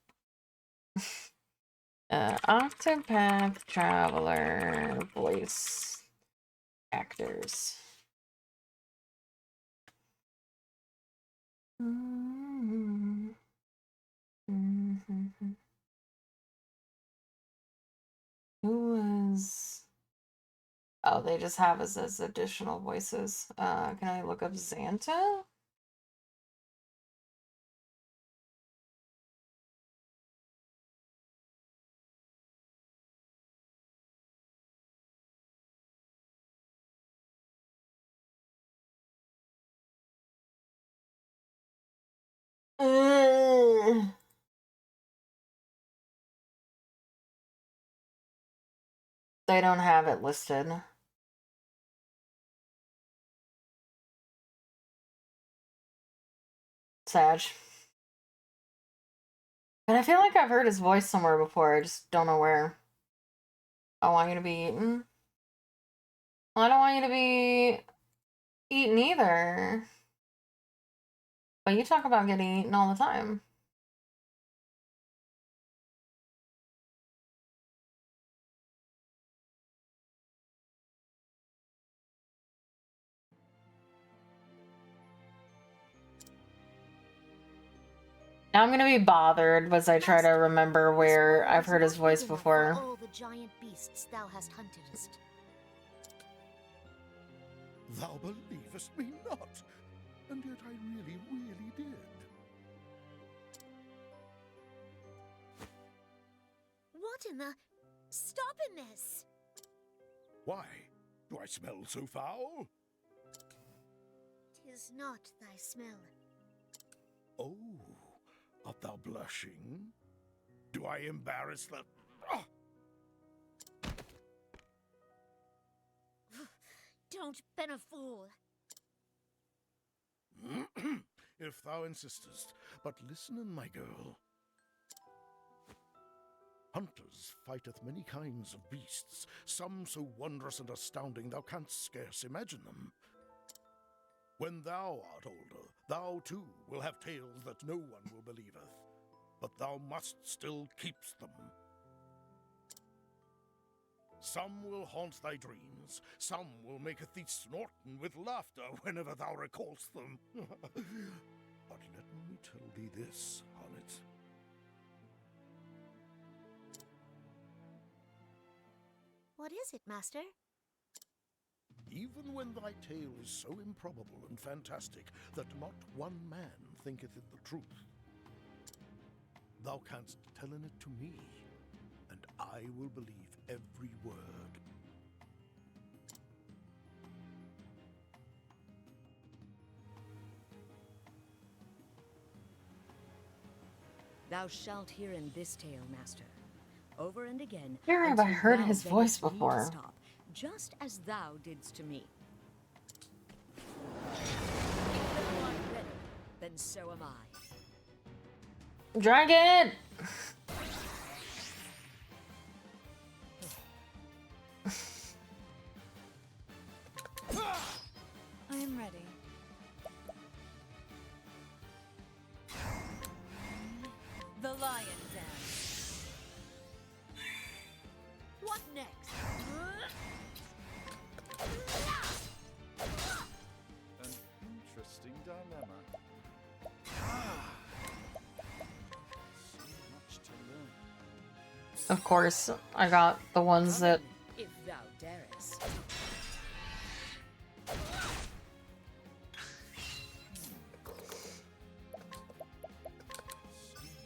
Octopath Traveler voice actors. Who was... Oh, they just have us as additional voices. Can I look up Xanta? They don't have it listed. Sag. And I feel like I've heard his voice somewhere before, I just don't know where. I want you to be eaten. Well, I don't want you to be eaten either. But you talk about getting eaten all the time. Now I'm gonna be bothered as I try to remember where I've heard his voice before. All the giant beasts thou hast huntedest. Thou believest me not, and yet I really, really did. in the... Stopping this! Why? Do I smell so foul? 'Tis not thy smell. Oh, art thou blushing? Do I embarrass the... Ah! Don't ben a fool. If thou insistest, but listen, my girl. Hunters fighteth many kinds of beasts, some so wondrous and astounding thou canst scarce imagine them. When thou art older, thou too will have tales that no one will believeth, but thou must still keep them. Some will haunt thy dreams, some will maketh thee snorten with laughter whenever thou recallst them. But let me tell thee this, Honnet. What is it, master? Even when thy tale is so improbable and fantastic that not one man thinketh it the truth, thou canst tell it to me, and I will believe every word. Thou shalt hear in this tale, master, over and again. Where have I until heard thou his beggest voice me to before? Stop, just as thou didst to me. If thou art ready, then so am I. Dragon! I am ready. The lion dance. What next? An interesting dilemma. So much to learn. Of course, I got the ones that... If thou darest.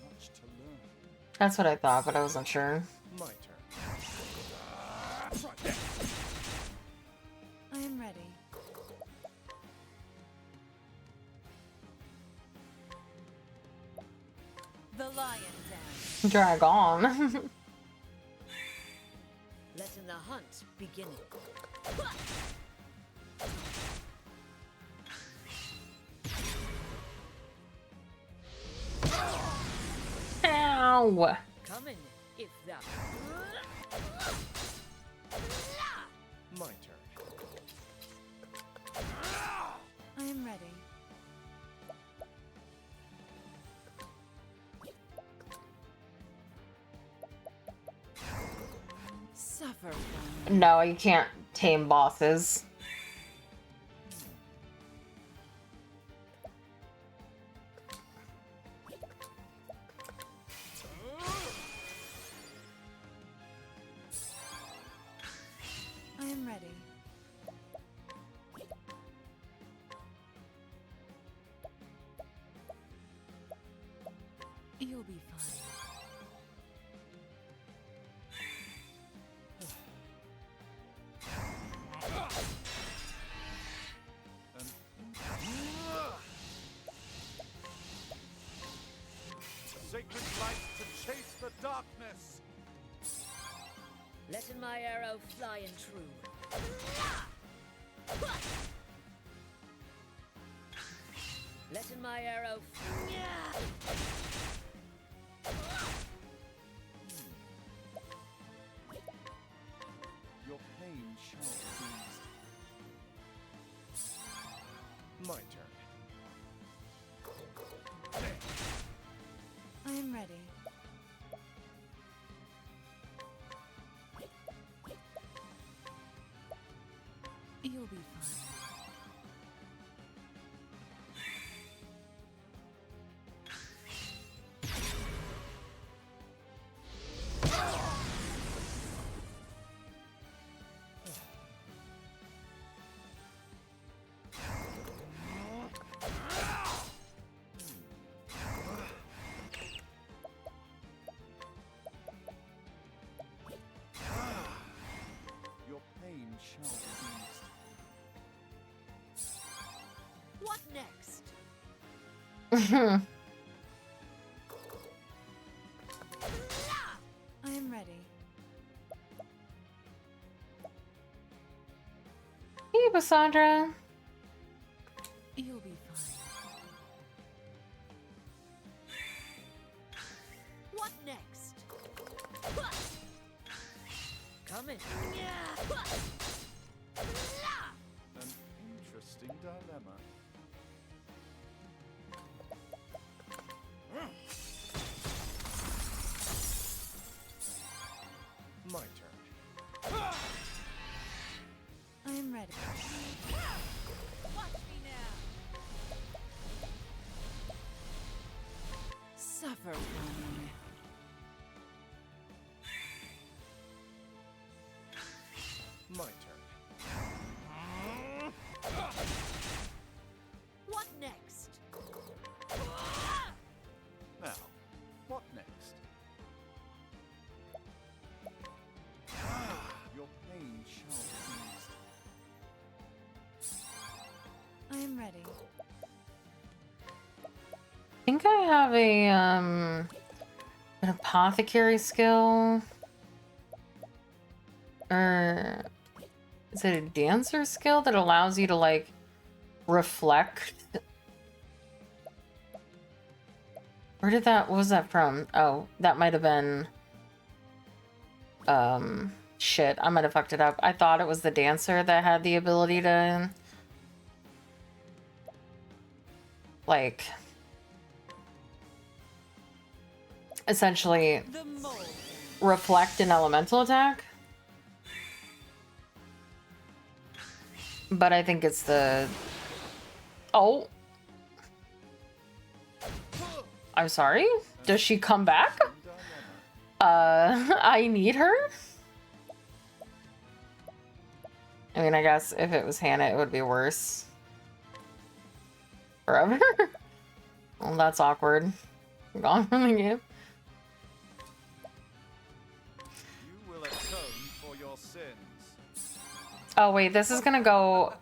Much to learn. That's what I thought, but I wasn't sure. My turn. I am ready. The lion dance. Drag on. Letting the hunt begin. Ow! Coming, if thou. My turn. I am ready. Suffer from No, you can't tame bosses. I am ready. You'll be fine. Sacred light to chase the darkness. Letting my arrow fly and true. Letting my arrow. Your pain shall be eased. My turn. I am ready. You'll be fine. shall feast. What next? I am ready. Hey, Cassandra. You'll be fine. What next? Coming. An interesting dilemma. My turn. I am ready. Watch me now. Suffer for me. My turn. What next? Now, what next? Your pain shall feast. I am ready. I think I have an apothecary skill. Or is it a dancer skill that allows you to like reflect? Where did that, what was that from? Oh, that might have been shit, I might have fucked it up. I thought it was the dancer that had the ability to like essentially reflect an elemental attack. But I think it's the... Oh. I'm sorry? Does she come back? I need her? I mean, I guess if it was Hannah, it would be worse. Forever? Well, that's awkward. Gone from the game. You will atone for your sins. Oh, wait, this is gonna go...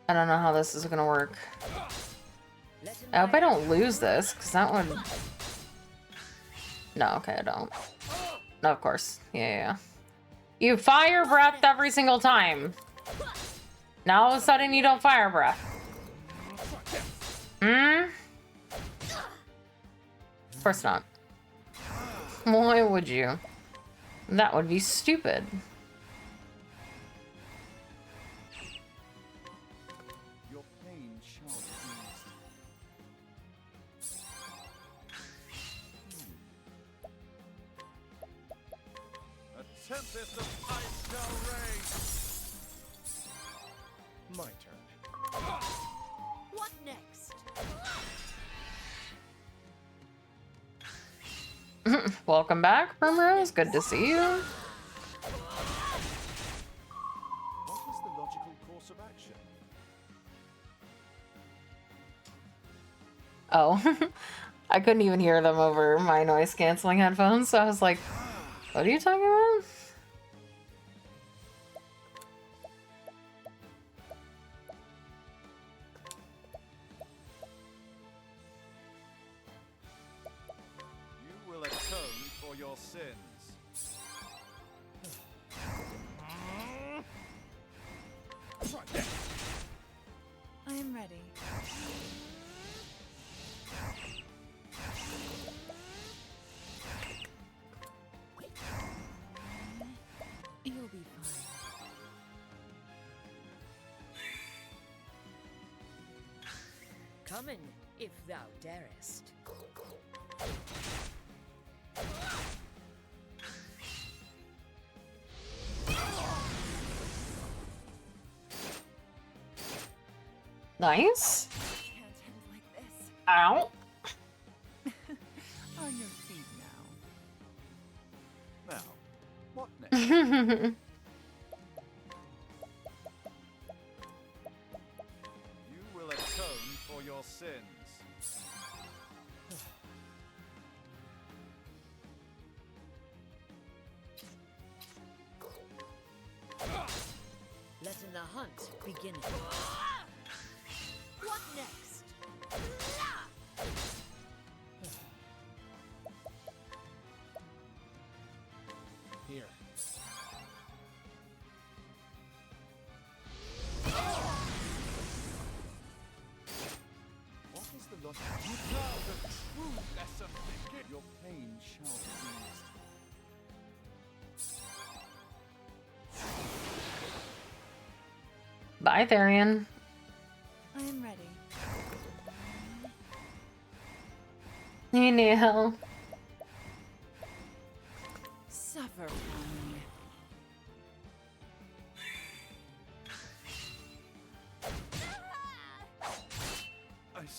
I don't know how this is gonna work. I hope I don't lose this, because that would... No, okay, I don't. No, of course. Yeah. You fire breath every single time. Now all of a sudden you don't fire breath. Hmm? Of course not. Why would you? That would be stupid. Your pain shall feast. A tempest of ice shall rage. My turn. What next? Welcome back, Primrose. Good to see you. What is the logical course of action? Oh. I couldn't even hear them over my noise canceling headphones, so I was like, what are you talking about? You will atone for your sins. I am ready. You'll be fine. Coming, if thou darest. Nice. Can't end like this. Ow. On your feet now. Now, what next? You will atone for your sins. Letting the hunt begin. What next? Here. What is the logic? You know the true lesson. Your pain shall be eased. Bye, Therian. I am ready. Hey, Neil. Suffer for me.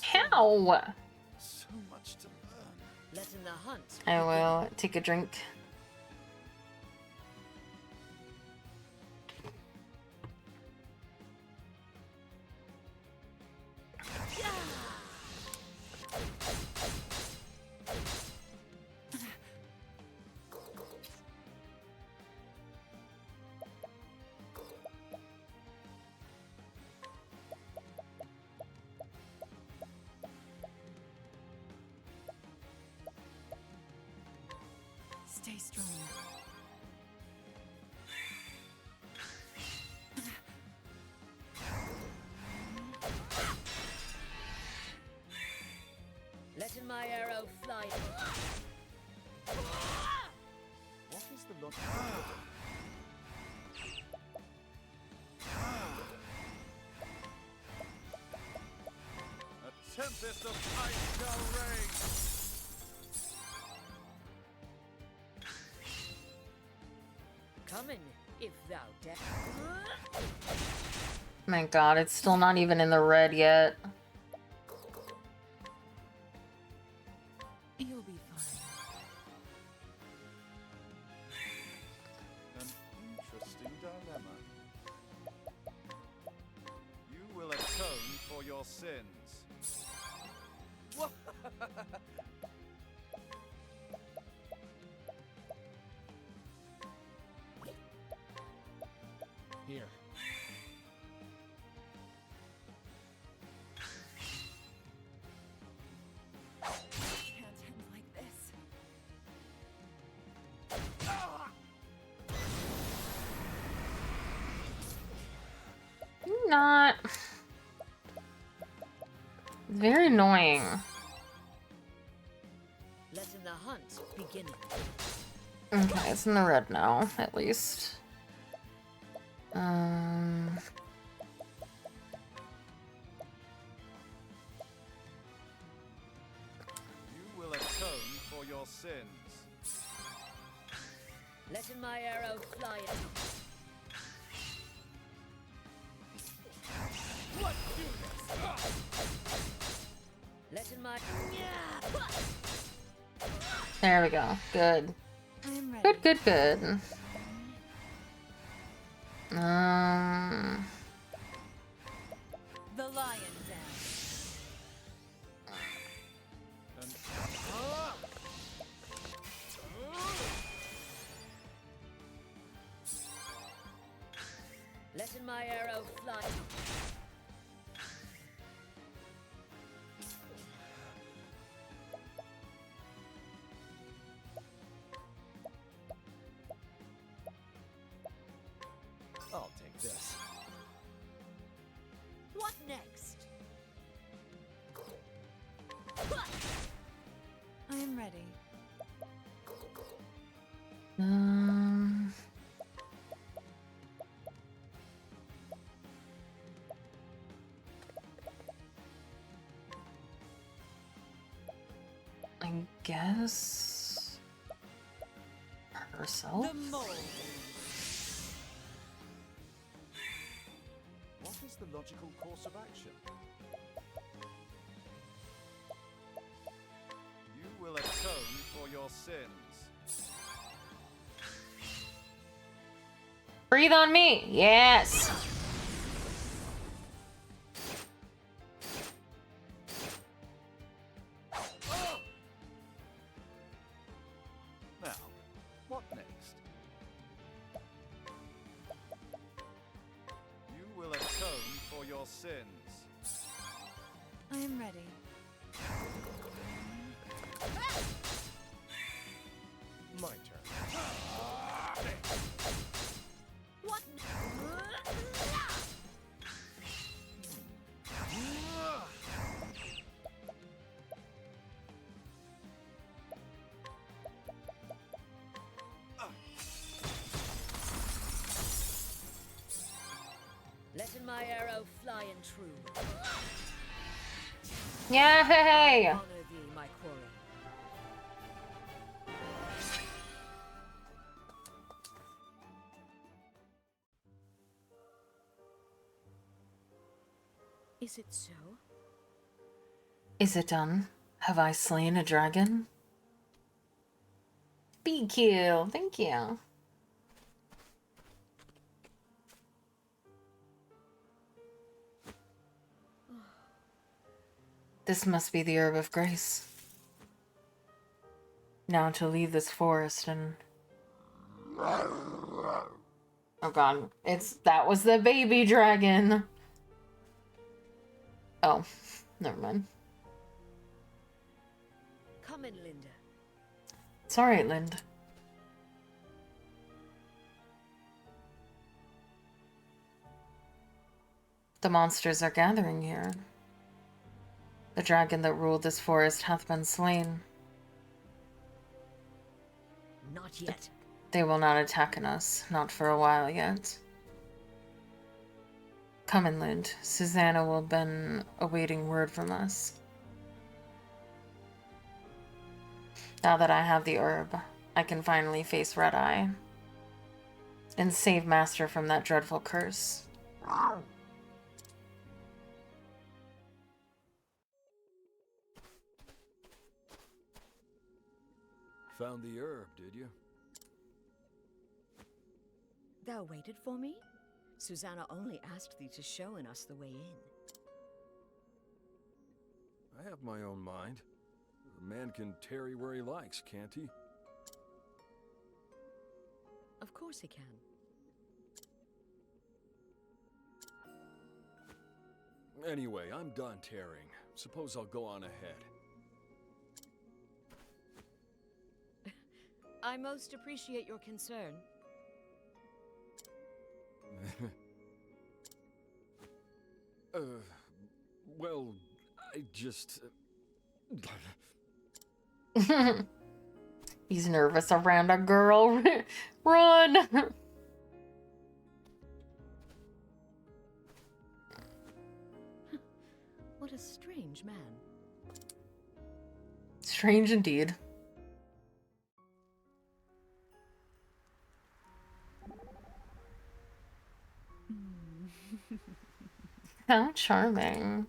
How? So much to learn. Letting the hunt. I will take a drink. Stay strong. Letting my arrow fly. What is the logic? A tempest of ice shall rage. Coming, if thou dare. My god, it's still not even in the red yet. You'll be fine. An interesting dilemma. You will atone for your sins. Here. Can't end like this. You not. It's very annoying. Letting the hunt begin. Okay, it's in the red now, at least. You will atone for your sins. Letting my arrow fly. Let's do this! Letting my. There we go. Good. I am ready. Good, good, good. The lion dance. Letting my arrow fly. I'll take this. What next? I am ready. I guess herself. The mole. What is the logical course of action? You will atone for your sins. Breathe on me. Yes. Now, what next? You your sins. I am ready. My turn. What? Letting my arrow fly and true. Yay! Honor thee, my quarry. Is it so? Is it done? Have I slain a dragon? BQ, thank you. This must be the Herb of Grace. Now to leave this forest and... Oh god, that was the baby dragon. Oh, never mind. Come in, Linda. It's alright, Lind. The monsters are gathering here. The dragon that ruled this forest hath been slain. Not yet. They will not attack us, not for a while yet. Come in, Lind. Susanna will have been awaiting word from us. Now that I have the herb, I can finally face Red Eye and save Master from that dreadful curse. Found the herb, did you? Thou waited for me? Susanna only asked thee to show us the way in. I have my own mind. A man can tarry where he likes, can't he? Of course he can. Anyway, I'm done tarrying. Suppose I'll go on ahead. I most appreciate your concern. Well, I just... He's nervous around a girl. Run! What a strange man. Strange indeed. How charming.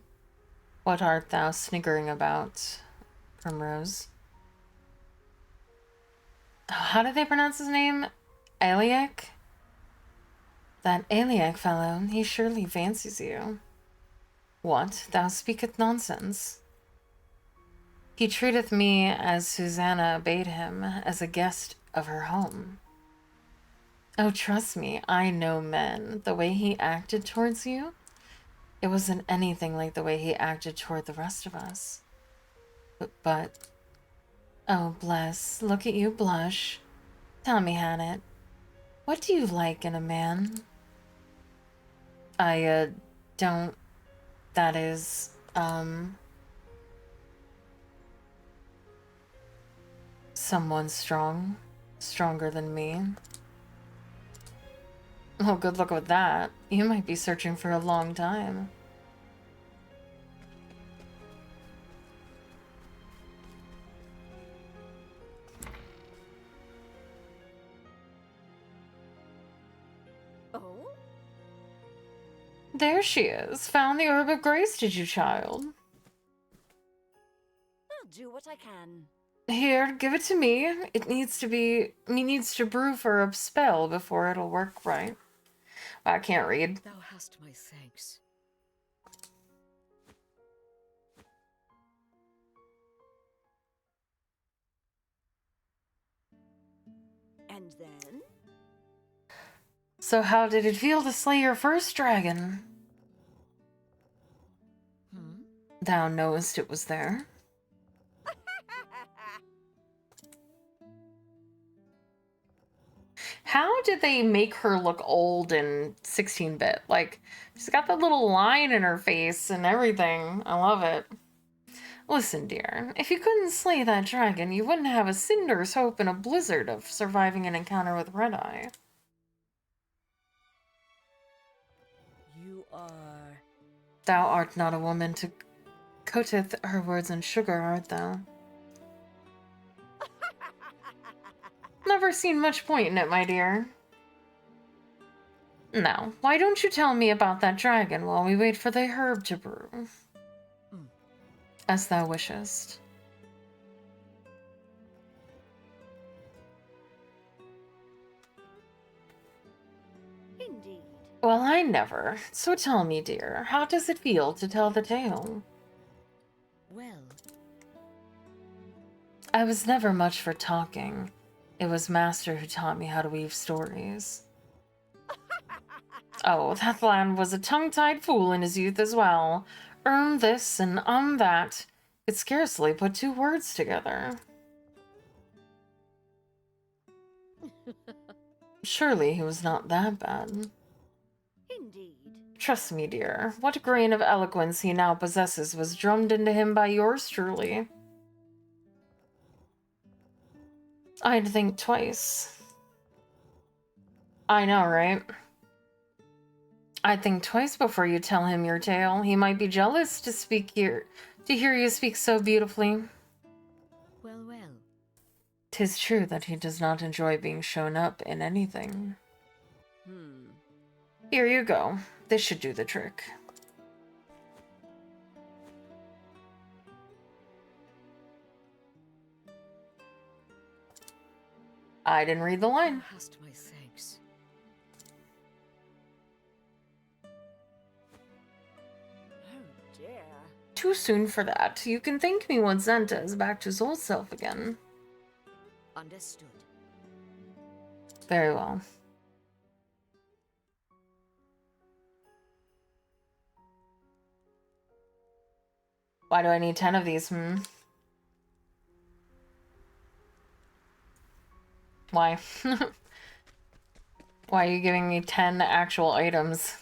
What art thou sniggering about, Primrose? Oh, how did they pronounce his name? Aliak? That Aliak fellow, he surely fancies you. What? Thou speaketh nonsense. He treateth me as Susanna bade him, as a guest of her home. Oh, trust me, I know men. The way he acted towards you, it wasn't anything like the way he acted toward the rest of us. But oh, bless, look at you blush. Tell me, Hannah, what do you like in a man? I, don't, that is, someone strong, stronger than me. Oh, good luck with that. You might be searching for a long time. Oh? There she is. Found the Herb of Grace, did you, child? I'll do what I can. Here, give it to me. It needs to brew for a spell before it'll work right. I can't read. Thou hast my thanks. And then? So how did it feel to slay your first dragon? Thou knowest it was there. How did they make her look old in 16-bit? Like, she's got that little line in her face and everything. I love it. Listen, dear, if you couldn't slay that dragon, you wouldn't have a cinder's hope in a blizzard of surviving an encounter with Red Eye. You are... Thou art not a woman to coateth her words in sugar, art thou? Never seen much point in it, my dear. Now, why don't you tell me about that dragon while we wait for the herb to brew? As thou wishest. Indeed. Well, I never. So tell me, dear, how does it feel to tell the tale? Well... I was never much for talking. It was Master who taught me how to weave stories. Oh, that lad was a tongue-tied fool in his youth as well. This and that. Could scarcely put two words together. Surely he was not that bad. Indeed. Trust me, dear. What grain of eloquence he now possesses was drummed into him by yours truly. I'd think twice. I know, right? I'd think twice before you tell him your tale. He might be jealous to hear you speak so beautifully. Well, well. 'Tis true that he does not enjoy being shown up in anything. Here you go. This should do the trick. I didn't read the line. Thou hast my thanks. Oh dear. Too soon for that. You can thank me once Zenta is back to his old self again. Understood. Very well. Why do I need 10 of these? Why? Why are you giving me 10 actual items?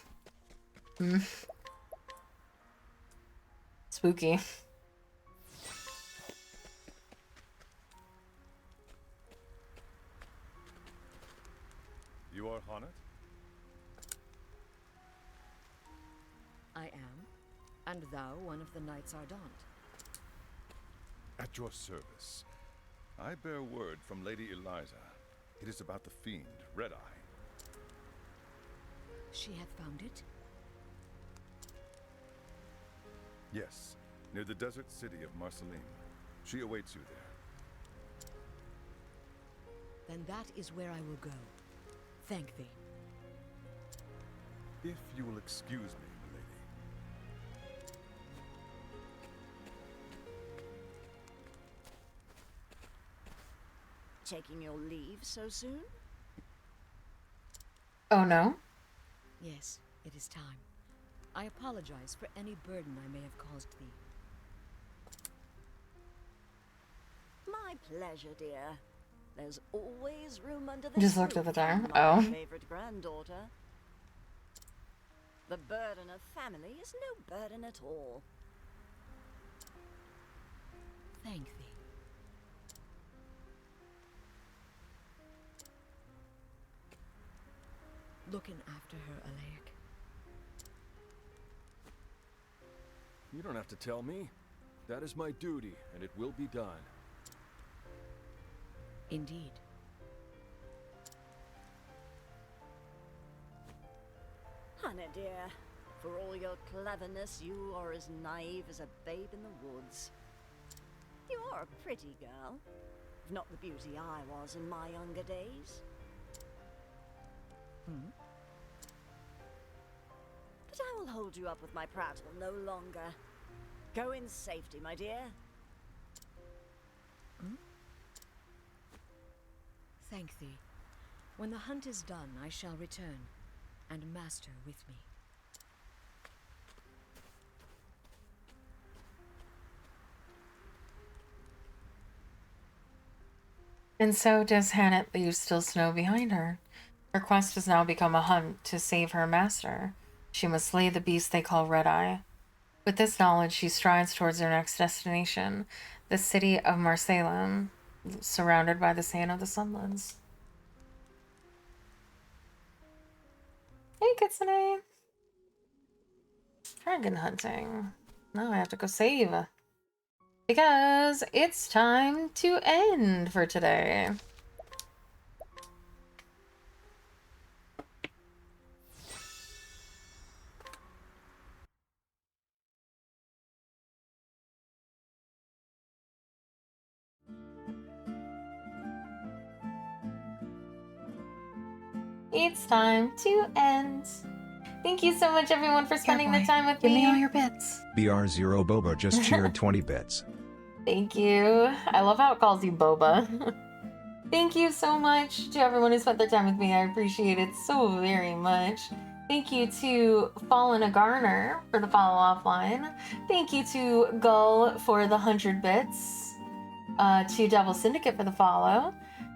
Spooky. You are Honnet? I am. And thou one of the Knights Ardent. At your service. I bear word from Lady Eliza. It is about the fiend, Red Eye. She hath found it? Yes, near the desert city of Marceline. She awaits you there. Then that is where I will go. Thank thee. If you will excuse me, milady. Taking your leave so soon? Oh no? Yes, it is time. I apologize for any burden I may have caused thee. My pleasure, dear. There's always room under the Just looked at the roof, time. not Oh. my favorite granddaughter. The burden of family is no burden at all. Thank thee. Looking after her, Alaic. You don't have to tell me. That is my duty, and it will be done. Indeed. Honey, dear, for all your cleverness, you are as naive as a babe in the woods. You are a pretty girl, if not the beauty I was in my younger days. But I will hold you up with my prattle no longer. Go in safety, my dear. Thank thee. When the hunt is done, I shall return, and Master with me. And so does Hannah leave still snow behind her. Her quest has now become a hunt to save her master. She must slay the beast they call Red Eye. With this knowledge, she strides towards her next destination, the city of Marsalem, surrounded by the sand of the Sunlands. Hey, Kitsune! Dragon hunting. Now I have to go save. Because it's time to end for today. It's time to end. Thank you so much, everyone, for spending the time with me. Give me all your bits. BR0 Boba just cheered 20 bits. Thank you. I love how it calls you Boba. Thank you so much to everyone who spent their time with me. I appreciate it so very much. Thank you to Fallen Garner for the follow offline. Thank you to Gull for the 100 bits. To Devil Syndicate for the follow.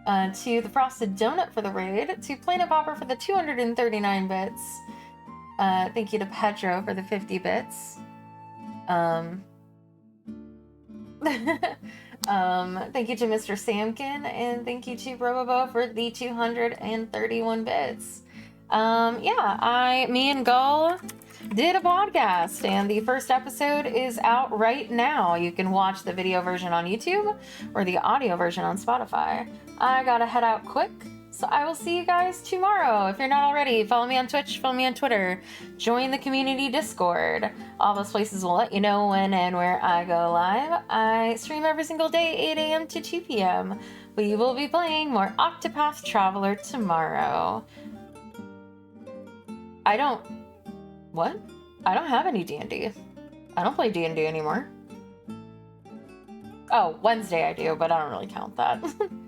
To the Frosted Donut for the raid. To Planet Popper for the 239 bits. Thank you to Pedro for the 50 bits. Thank you to Mr. Samkin, and thank you to Robobo for the 231 bits. Me and Gull did a podcast, and the first episode is out right now. You can watch the video version on YouTube or the audio version on Spotify. I gotta head out quick, so I will see you guys tomorrow. If you're not already, follow me on Twitch, follow me on Twitter, join the community Discord. All those places will let you know when and where I go live. I stream every single day, 8 a.m. to 2 p.m. We will be playing more Octopath Traveler tomorrow. I don't have any D&D. I don't play D&D anymore. Oh, Wednesday I do, but I don't really count that.